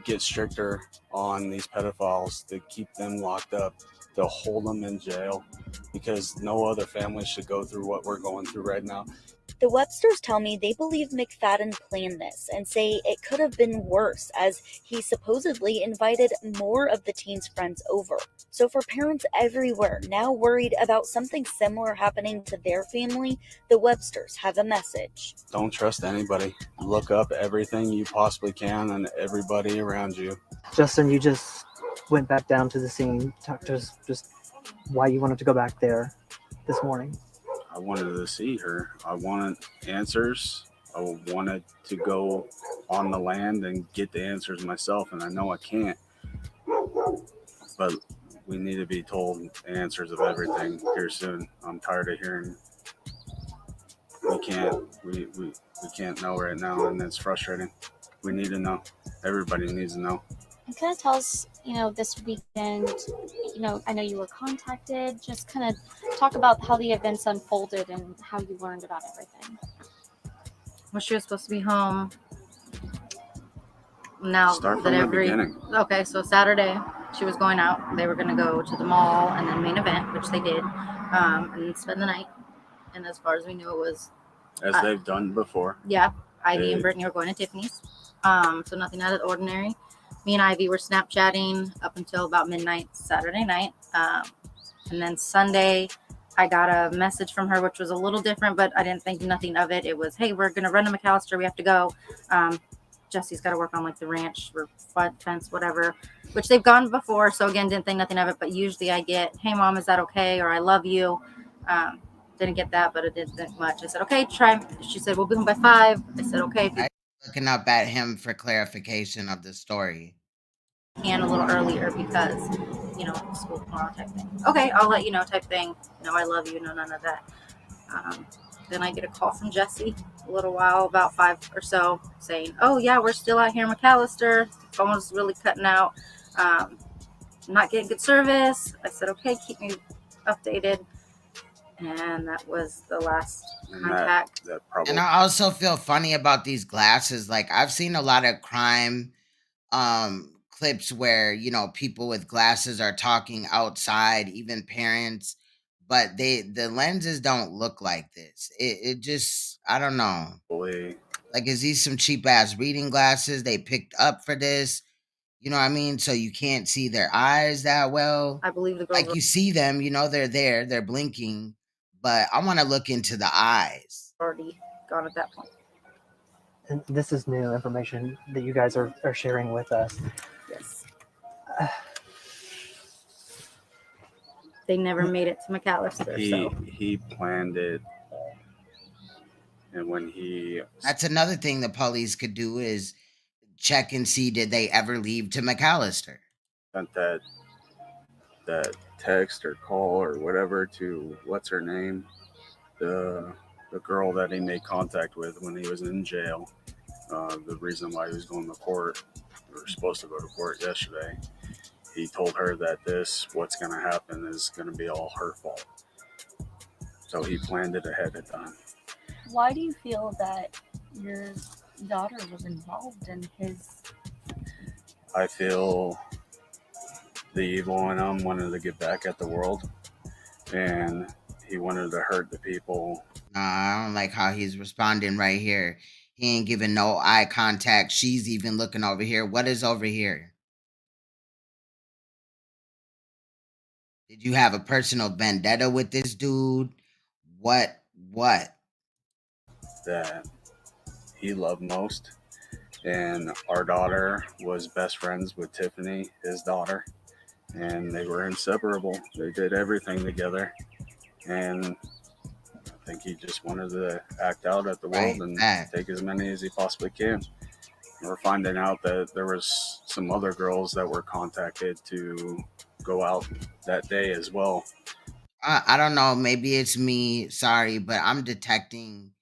get stricter on these pedophiles, to keep them locked up, to hold them in jail, because no other family should go through what we're going through right now. The Websters tell me they believe McFadden planned this and say it could have been worse, as he supposedly invited more of the teens' friends over. So for parents everywhere now worried about something similar happening to their family, the Websters have a message. Don't trust anybody. Look up everything you possibly can and everybody around you. Justin, you just went back down to the scene. Talk to us just why you wanted to go back there this morning. I wanted to see her. I wanted answers. I wanted to go on the land and get the answers myself, and I know I can't. But we need to be told answers of everything here soon. I'm tired of hearing we can't know right now, and it's frustrating. We need to know. Everybody needs to know. And kind of tell us, this weekend, I know you were contacted, just kind of talk about how the events unfolded and how you learned about everything. Well, she was supposed to be home. Now Start from the beginning. Okay, so Saturday she was going out. They were going to go to the mall and then main event, which they did, and spend the night. And as far as we knew, it was as they've done before. Yeah, Ivy and Brittany were going to Tiffany's, so nothing out of the ordinary. Me and Ivy were Snapchatting up until about midnight Saturday night. And then Sunday, I got a message from her, which was a little different, but I didn't think nothing of it. It was, hey, we're going to run to McAllister. We have to go. Jesse's got to work on the ranch or fence, whatever, which they've gone before. So again, didn't think nothing of it. But usually I get, hey, Mom, is that okay? Or I love you. Didn't get that, but it didn't think much. I said, okay, try. She said, we'll be home by 5. I said, okay. Looking up at him for clarification of the story. And a little earlier because, school tomorrow type thing. Okay, I'll let you know type thing. No, I love you. No, none of that. Then I get a call from Jesse a little while, about 5 or so, saying, oh, yeah, we're still out here in McAllister. The phone was really cutting out. Not getting good service. I said, okay, keep me updated. And that was the last contact. That probably. And I also feel funny about these glasses. Like, I've seen a lot of crime clips where, people with glasses are talking outside, even parents, but the lenses don't look like this. It just, I don't know. Boy. Like, is these some cheap ass reading glasses they picked up for this? You know what I mean? So you can't see their eyes that well. I believe the girls you see them, they're there, they're blinking. But I want to look into the eyes. Already gone at that point. And this is new information that you guys are sharing with us. Yes. They never made it to McAllister. He planned it. And when That's another thing the police could do is check and see, did they ever leave to McAllister? Sent that text or call or whatever to what's her name, the girl that he made contact with when he was in jail. The reason why he was going to court, or supposed to go to court yesterday, he told her that what's going to happen is going to be all her fault. So he planned it ahead of time. Why do you feel that your daughter was involved in his? I feel the evil in him wanted to get back at the world, and he wanted to hurt the people. I don't like how he's responding right here. He ain't giving no eye contact. She's even looking over here. What is over here? Did you have a personal vendetta with this dude? What? That he loved most. And our daughter was best friends with Tiffany, his daughter, and they were inseparable. They did everything together. And I think he just wanted to act out at the world and take as many as he possibly can. We're finding out that there was some other girls that were contacted to go out that day as well. I don't know. Maybe it's me. Sorry, but I'm detecting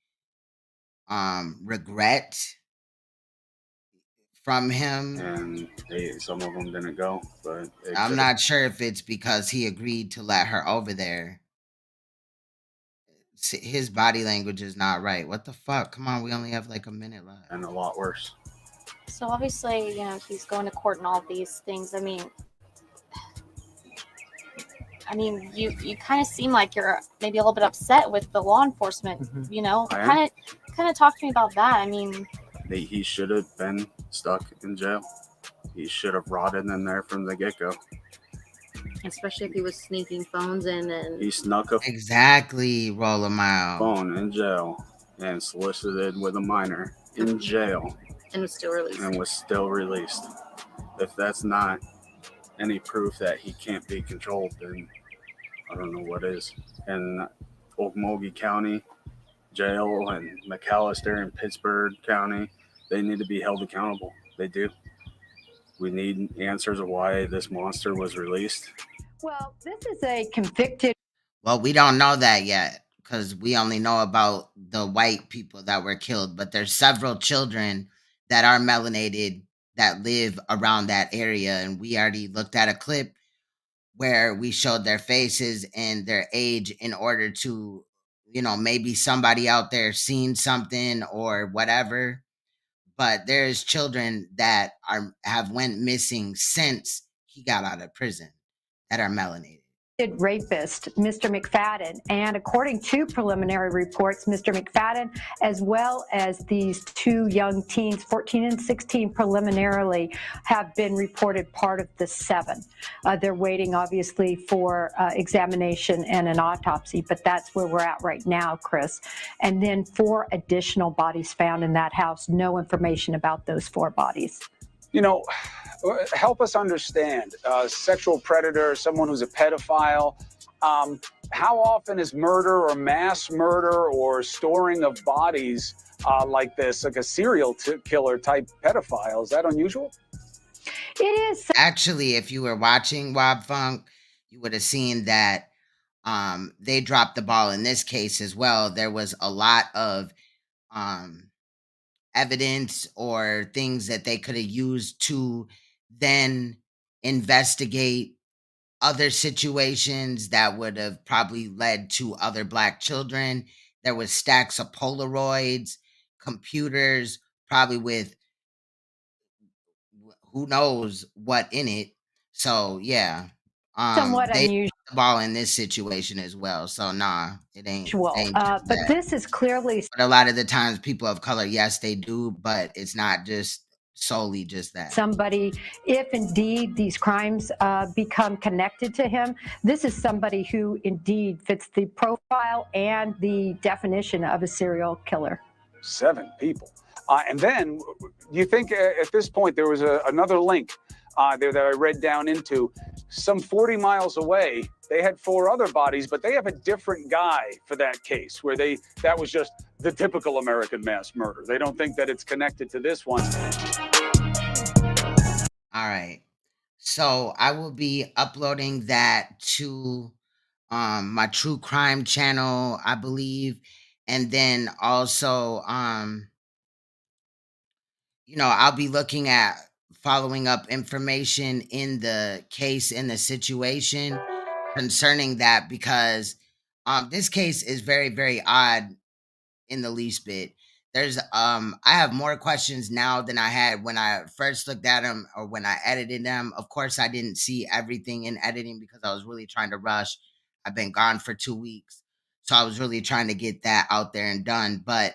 regret from him. And some of them didn't go, but I'm not sure if it's because he agreed to let her over there. His body language is not right. What the fuck? Come on, we only have like a minute left. And a lot worse. So obviously, he's going to court and all these things. I mean, you kind of seem like you're maybe a little bit upset with the law enforcement. Kind of talk to me about that. I mean, he should have been stuck in jail. He should have rotted in there from the get-go. Especially if he was sneaking phones in and he snuck a roll a mile phone in jail and solicited with a minor in jail and was still released. If that's not any proof that he can't be controlled, then I don't know what is. And Okmulgee County Jail and McAllister and Pittsburgh County, they need to be held accountable. They do. We need answers of why this monster was released. Well, this is a convicted. Well, we don't know that yet because we only know about the white people that were killed, but there's several children that are melanated that live around that area. And we already looked at a clip where we showed their faces and their age in order to, maybe somebody out there seen something or whatever. But there's children that have went missing since he got out of prison that are melanated. Rapist, Mr. McFadden. And according to preliminary reports, Mr. McFadden, as well as these two young teens, 14 and 16 preliminarily, have been reported part of the 7. They're waiting, obviously, for examination and an autopsy, but that's where we're at right now, Chris. And then 4 additional bodies found in that house. No information about those 4 bodies. Help us understand, sexual predator, someone who's a pedophile. How often is murder or mass murder or storing of bodies like this, like a serial killer type pedophile? Is that unusual? It is. Actually, if you were watching Wob Funk, you would have seen that they dropped the ball in this case as well. There was a lot of evidence or things that they could have used to then investigate other situations that would have probably led to other Black children. There was stacks of Polaroids, computers, probably with who knows what in it. So yeah, somewhat they unusual. The ball in this situation as well. So nah, it ain't. But this is clearly. But a lot of the times, people of color, yes, they do, but it's not just solely just that. Somebody, if indeed these crimes become connected to him, this is somebody who indeed fits the profile and the definition of a serial killer. 7 people. And then, do you think at this point there was another link there that I read down into? Some 40 miles away, they had 4 other bodies, but they have a different guy for that case, where that was just the typical American mass murder. They don't think that it's connected to this one. All right. So I will be uploading that to my true crime channel, I believe. And then also, I'll be looking at following up information in the case, in the situation concerning that, because this case is very, very odd in the least bit. There's I have more questions now than I had when I first looked at them or when I edited them. Of course, I didn't see everything in editing because I was really trying to rush. I've been gone for 2 weeks. So I was really trying to get that out there and done. But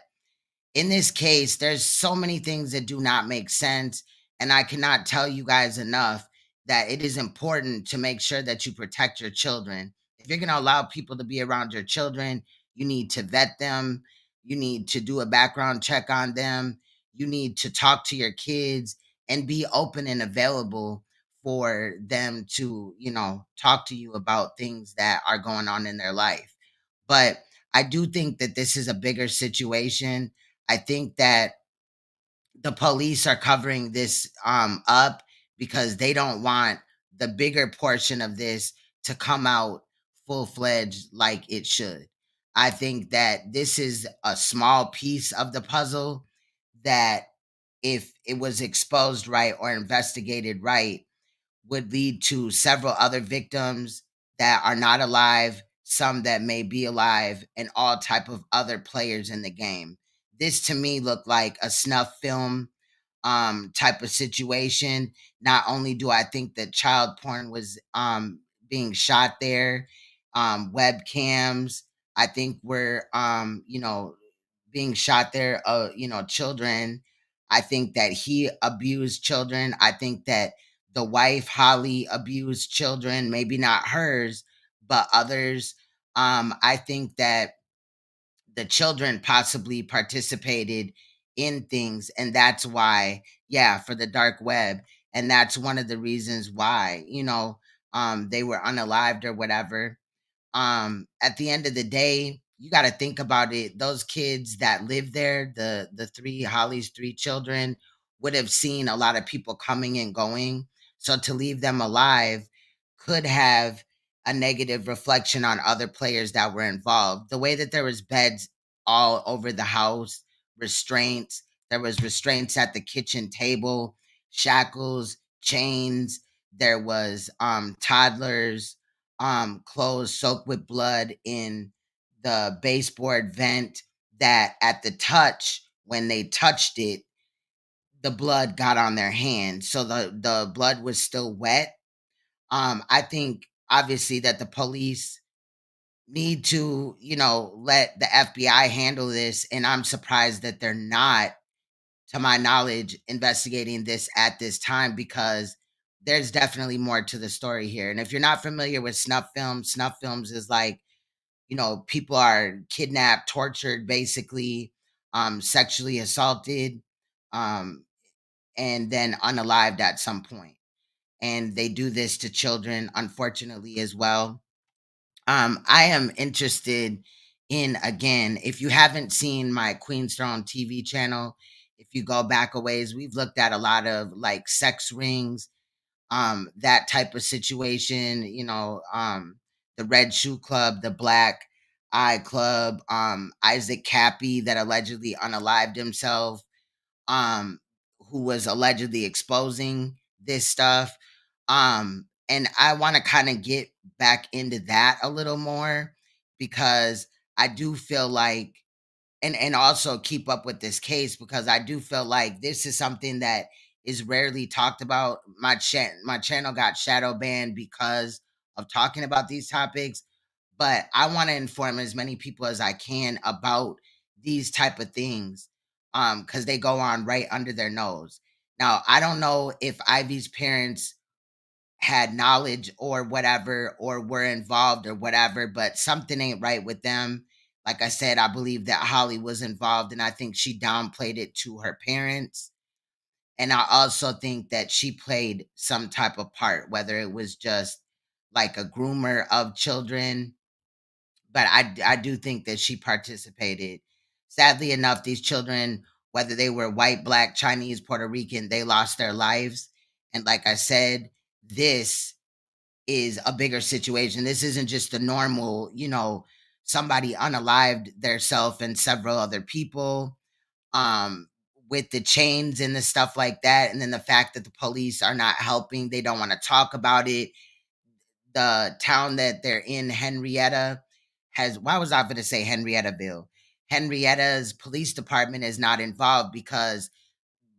in this case, there's so many things that do not make sense. And I cannot tell you guys enough. that it is important to make sure that you protect your children. If you're going to allow people to be around your children, you need to vet them. You need to do a background check on them. You need to talk to your kids and be open and available for them to, talk to you about things that are going on in their life. But I do think that this is a bigger situation. I think that the police are covering this up because they don't want the bigger portion of this to come out full-fledged like it should. I think that this is a small piece of the puzzle that, if it was exposed right or investigated right, would lead to several other victims that are not alive, some that may be alive, and all type of other players in the game. This to me looked like a snuff film type of situation. Not only do I think that child porn was being shot there, webcams, I think were being shot there, children. I think that he abused children. I think that the wife, Holly, abused children, maybe not hers, but others. I think that the children possibly participated in things, and that's why, for the dark web. And that's one of the reasons why, they were unalived or whatever. At the end of the day, you got to think about it. Those kids that live there, the three, Holly's three children, would have seen a lot of people coming and going. So to leave them alive could have a negative reflection on other players that were involved. The way that there was beds all over the house, restraints, there was restraints at the kitchen table, shackles, chains, there was toddlers, clothes soaked with blood in the baseboard vent, that at the touch, when they touched it, the blood got on their hands. So the blood was still wet. I think obviously that the police need to, let the FBI handle this. And I'm surprised that they're not, to my knowledge, investigating this at this time, because there's definitely more to the story here. And if you're not familiar with snuff films is like, people are kidnapped, tortured, basically, sexually assaulted, and then unalived at some point. And they do this to children, unfortunately, as well. I am interested in, again, if you haven't seen my Queen's Throne TV channel, if you go back a ways, we've looked at a lot of like sex rings, that type of situation, the Red Shoe Club, the Black Eye Club, Isaac Cappy that allegedly unalived himself, who was allegedly exposing this stuff. And I want to kind of get back into that a little more, because I do feel like, and also keep up with this case, because I do feel like this is something that is rarely talked about. My channel got shadow banned because of talking about these topics, but I want to inform as many people as I can about these type of things, because they go on right under their nose. Now, I don't know if Ivy's parents had knowledge or whatever, or were involved or whatever, but something ain't right with them. Like I said, I believe that Holly was involved, and I think she downplayed it to her parents. And I also think that she played some type of part, whether it was just like a groomer of children. But I do think that she participated. Sadly enough, these children, whether they were white, black, Chinese, Puerto Rican, they lost their lives. And like I said, this is a bigger situation. This isn't just the normal, somebody unalived their self and several other people, with the chains and the stuff like that. And then the fact that the police are not helping, they don't want to talk about it. The town that they're in, Henryetta, why was I going to say Henrietaville? Henrietta's police department is not involved because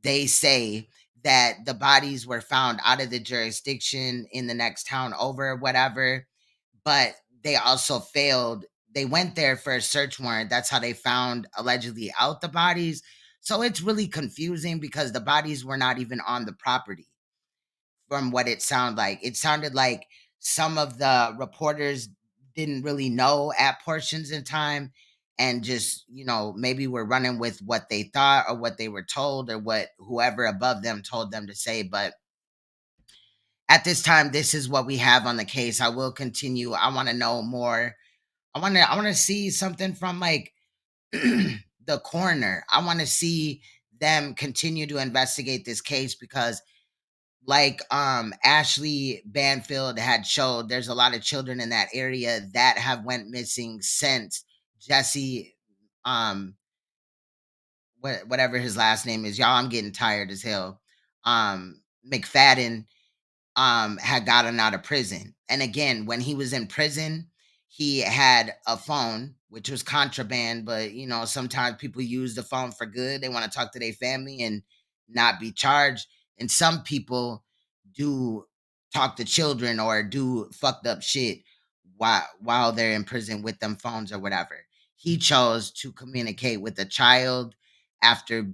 they say that the bodies were found out of the jurisdiction in the next town over or whatever, but they also failed. They went there for a search warrant. That's how they found allegedly out the bodies. So it's really confusing because the bodies were not even on the property. from what it sounded like. It sounded like some of the reporters didn't really know at portions in time and just, maybe were running with what they thought or what they were told or what whoever above them told them to say. But at this time, this is what we have on the case. I will continue. I want to know more. I want to see something from like the coroner. I want to see them continue to investigate this case because like Ashley Banfield had showed, there's a lot of children in that area that have went missing since Jesse whatever his last name is. Y'all, I'm getting tired as hell. McFadden had gotten out of prison. And again, when he was in prison, he had a phone, which was contraband, but sometimes people use the phone for good. They want to talk to their family and not be charged. And some people do talk to children or do fucked up shit while they're in prison with them phones or whatever. He chose to communicate with a child after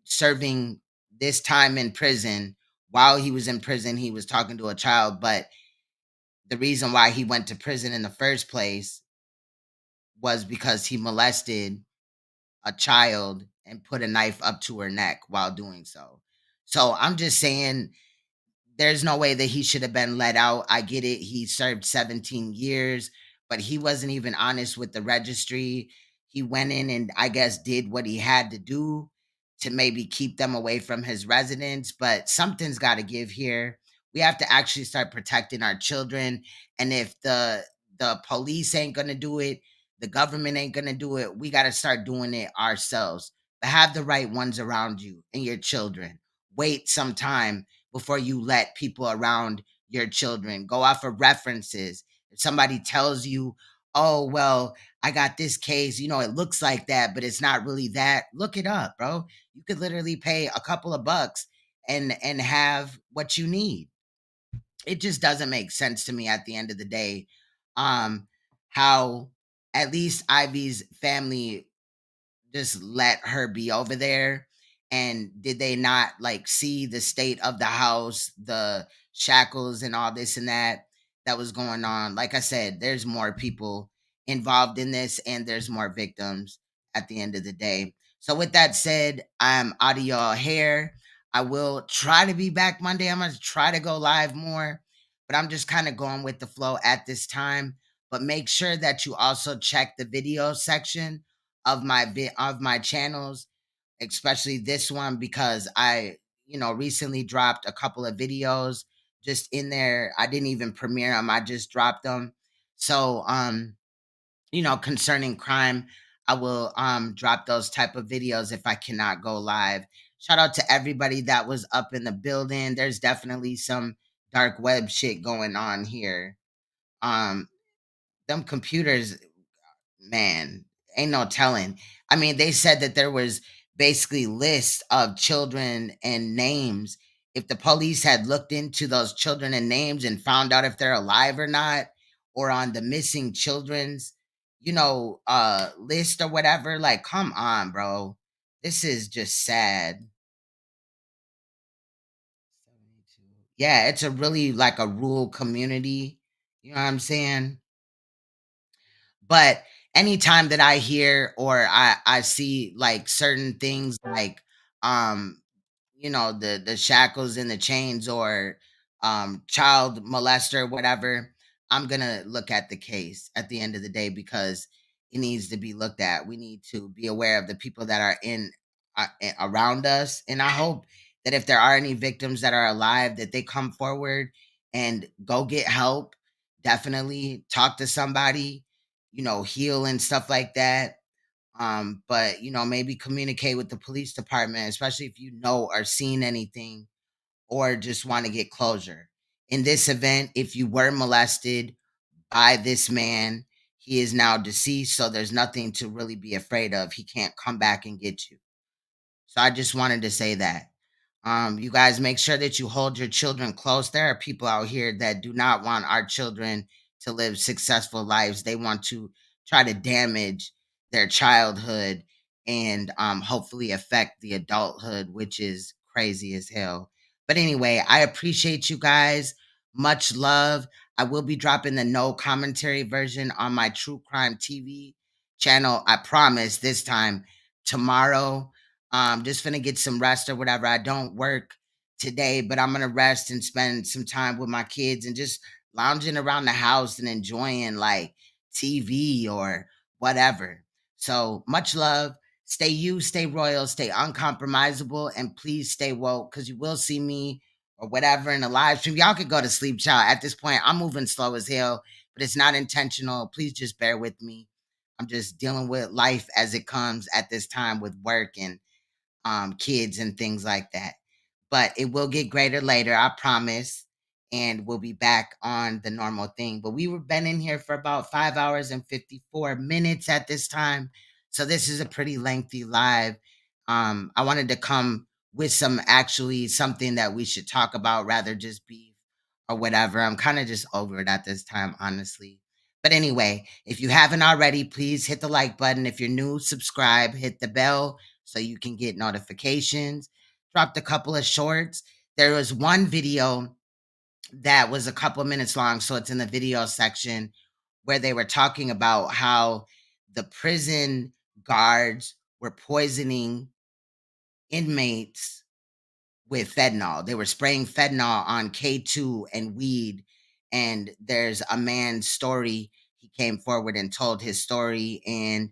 serving this time in prison. While he was in prison, he was talking to a child, but the reason why he went to prison in the first place was because he molested a child and put a knife up to her neck while doing so. So I'm just saying there's no way that he should have been let out. I get it. He served 17 years, but he wasn't even honest with the registry. He went in and I guess did what he had to do to maybe keep them away from his residence, but something's got to give here. We have to actually start protecting our children. And if the police ain't going to do it, the government ain't going to do it, we got to start doing it ourselves. But have the right ones around you and your children. Wait some time before you let people around your children go off of references. If somebody tells you, oh, well, I got this case, it looks like that, but it's not really that. Look it up, bro. You could literally pay a couple of bucks and have what you need. It just doesn't make sense to me at the end of the day. How at least Ivy's family just let her be over there. And did they not like see the state of the house, the shackles and all this and that was going on? Like I said, there's more people involved in this and there's more victims at the end of the day. So with that said, I'm out of y'all hair. I will try to be back Monday. I'm going to try to go live more, but I'm just kind of going with the flow at this time. But make sure that you also check the video section of my channels, especially this one, because I recently dropped a couple of videos just in there. I didn't even premiere them, I just dropped them. So concerning crime, I will drop those type of videos if I cannot go live. Shout out to everybody that was up in the building. There's definitely some dark web shit going on here. Them computers, man, ain't no telling. I mean, they said that there was basically lists of children and names. If the police had looked into those children and names and found out if they're alive or not, or on the missing children's, list or whatever, like, come on, bro. This is just sad. Yeah, it's a really like a rural community. You know what I'm saying? But anytime that I hear or I see like certain things like the shackles and the chains or child molester, whatever, I'm gonna look at the case at the end of the day because it needs to be looked at. We need to be aware of the people that are around us, and I hope that if there are any victims that are alive, that they come forward and go get help. Definitely talk to somebody, heal and stuff like that. But maybe communicate with the police department, especially if you know or seen anything or just want to get closure. In this event, if you were molested by this man, he is now deceased, so there's nothing to really be afraid of. He can't come back and get you. So I just wanted to say that. You guys make sure that you hold your children close. There are people out here that do not want our children to live successful lives. They want to try to damage their childhood and hopefully affect the adulthood, which is crazy as hell. But anyway, I appreciate you guys. Much love. I will be dropping the no commentary version on my True Crime TV channel. I promise this time tomorrow. Just finna get some rest or whatever. I don't work today, but I'm gonna rest and spend some time with my kids and just lounging around the house and enjoying like TV or whatever. So much love. Stay you, stay royal, stay uncompromisable, and please stay woke, because you will see me or whatever in a live stream. Y'all could go to sleep, child. At this point, I'm moving slow as hell, but it's not intentional. Please just bear with me. I'm just dealing with life as it comes at this time with work and kids and things like that. But it will get greater later, I promise. And we'll be back on the normal thing. But we were been in here for about 5 hours and 54 minutes at this time. So this is a pretty lengthy live. I wanted to come with something that we should talk about, rather just beef or whatever. I'm kind of just over it at this time, honestly. But anyway, if you haven't already, please hit the like button. If you're new, subscribe, hit the bell so you can get notifications. Dropped a couple of shorts. There was one video that was a couple minutes long, so it's in the video section, where they were talking about how the prison guards were poisoning inmates with fentanyl. They were spraying fentanyl on K2 and weed. And there's a man's story. He came forward and told his story. And,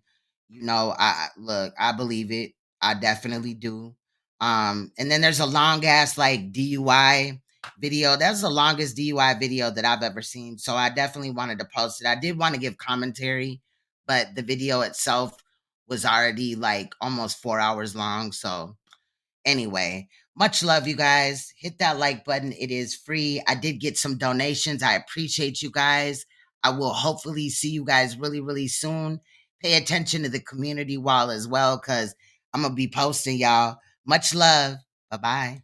I believe it. I definitely do. And then there's a long ass like DUI video. That's the longest DUI video that I've ever seen. So I definitely wanted to post it. I did want to give commentary, but the video itself was already like almost 4 hours long. So anyway, much love, you guys. Hit that like button. It is free. I did get some donations. I appreciate you guys. I will hopefully see you guys really, really soon. Pay attention to the community wall as well, because I'm going to be posting, y'all. Much love. Bye-bye.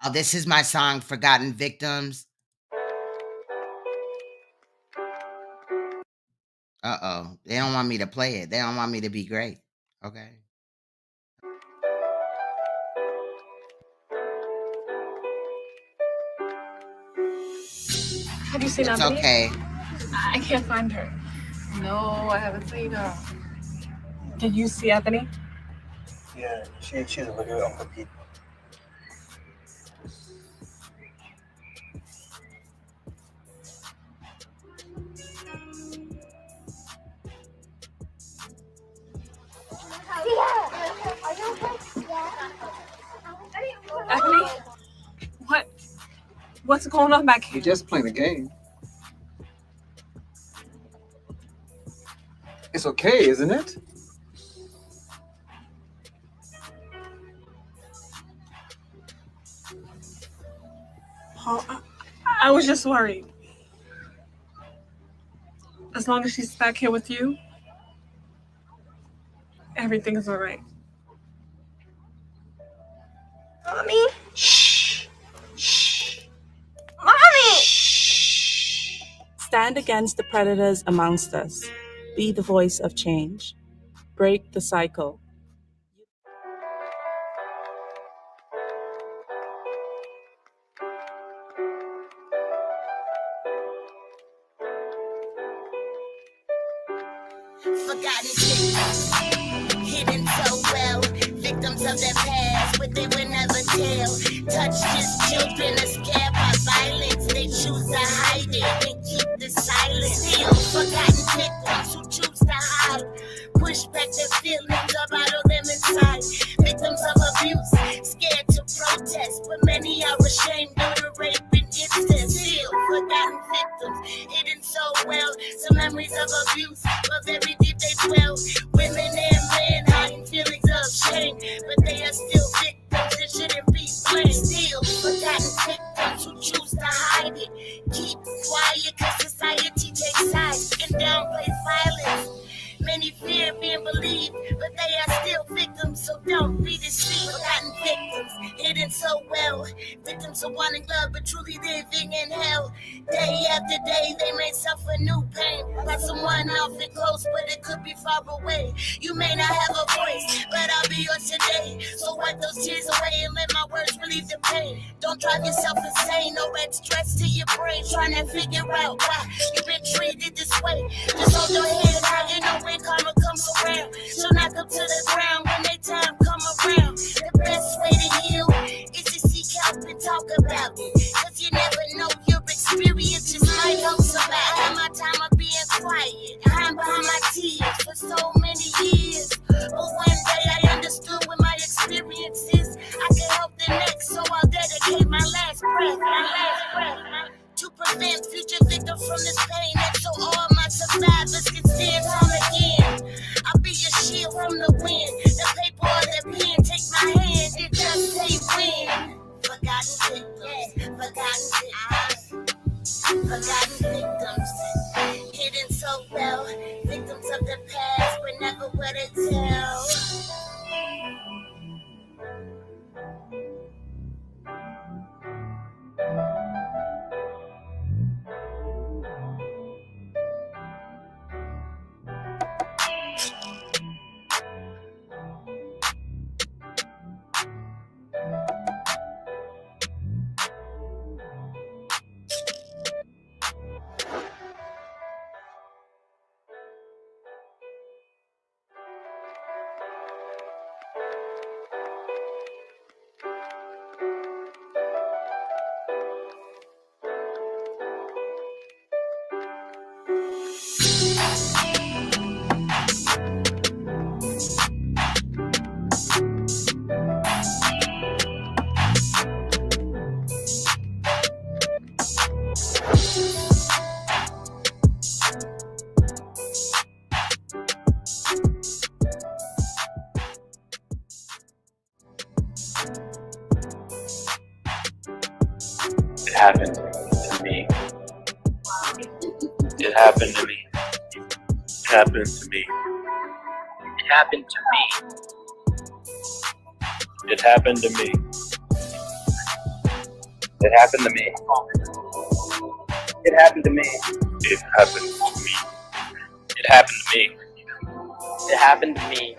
Oh, this is my song, Forgotten Victims. Uh-oh. They don't want me to play it. They don't want me to be great. Okay. Have you seen It's Anthony? okay. I can't find her. No, I haven't seen her. Did you see Anthony? Yeah, she's looking at Uncle Pete. Anthony? What's going on back here? You're just playing a game. It's okay, isn't it? Paul, I was just worried. As long as she's back here with you, everything is all right. Mommy? Shh. Shh. Mommy! Shh. Stand against the predators amongst us. Be the voice of change. Break the cycle. Forgotten victims, hidden so well. Victims of their past, but they would never tell. Touched as children are scared by violence. They choose to hide it and keep the silence. Still forgotten victims who choose to hide. Push back their feelings or bottle them inside. Victims of abuse, scared to protest, but many are ashamed due to rape and incest. Still forgotten victims, hidden so well. Some memories of abuse, but very deep they dwell. Women and men hiding feelings of shame, but they are still victims and shouldn't be blamed. Still forgotten victims who choose to hide it. Keep quiet cause society takes sides and downplays violence. Many fear being believed, but they are still victims, so don't be deceived. Forgotten victims, hidden so well. Victims of wanting love, but truly living in hell. Day after day, they may suffer new pain. By someone often close, but it could be far away. You may not have a voice, but I'll be yours today. So wipe those tears away and let my words relieve the pain. Don't drive yourself insane, no red stress to your brain. Trying to figure out why you've been treated this way. Just hold your head high, you know when karma comes around. So knock up to the ground when they time come around. The best way to heal is to seek help and talk about it. Cause you never know, your experience just might help somebody. I had my time of being quiet, hiding behind my tears for so many years. But one day I understood with my experiences I could help the next, so I'll dedicate my last breath to prevent future victims from this pain, and so all my survivors can stand tall again. I'll be your shield from the wind, the paper or the pen, take my hand, it just say win. Forgotten victims, hidden so well, victims of the past, but never what it tells. It happened to me. It happened to me. It happened to me. It happened to me. It happened to me. It happened to me. It happened to me. It happened to me. It happened to me. It happened to me.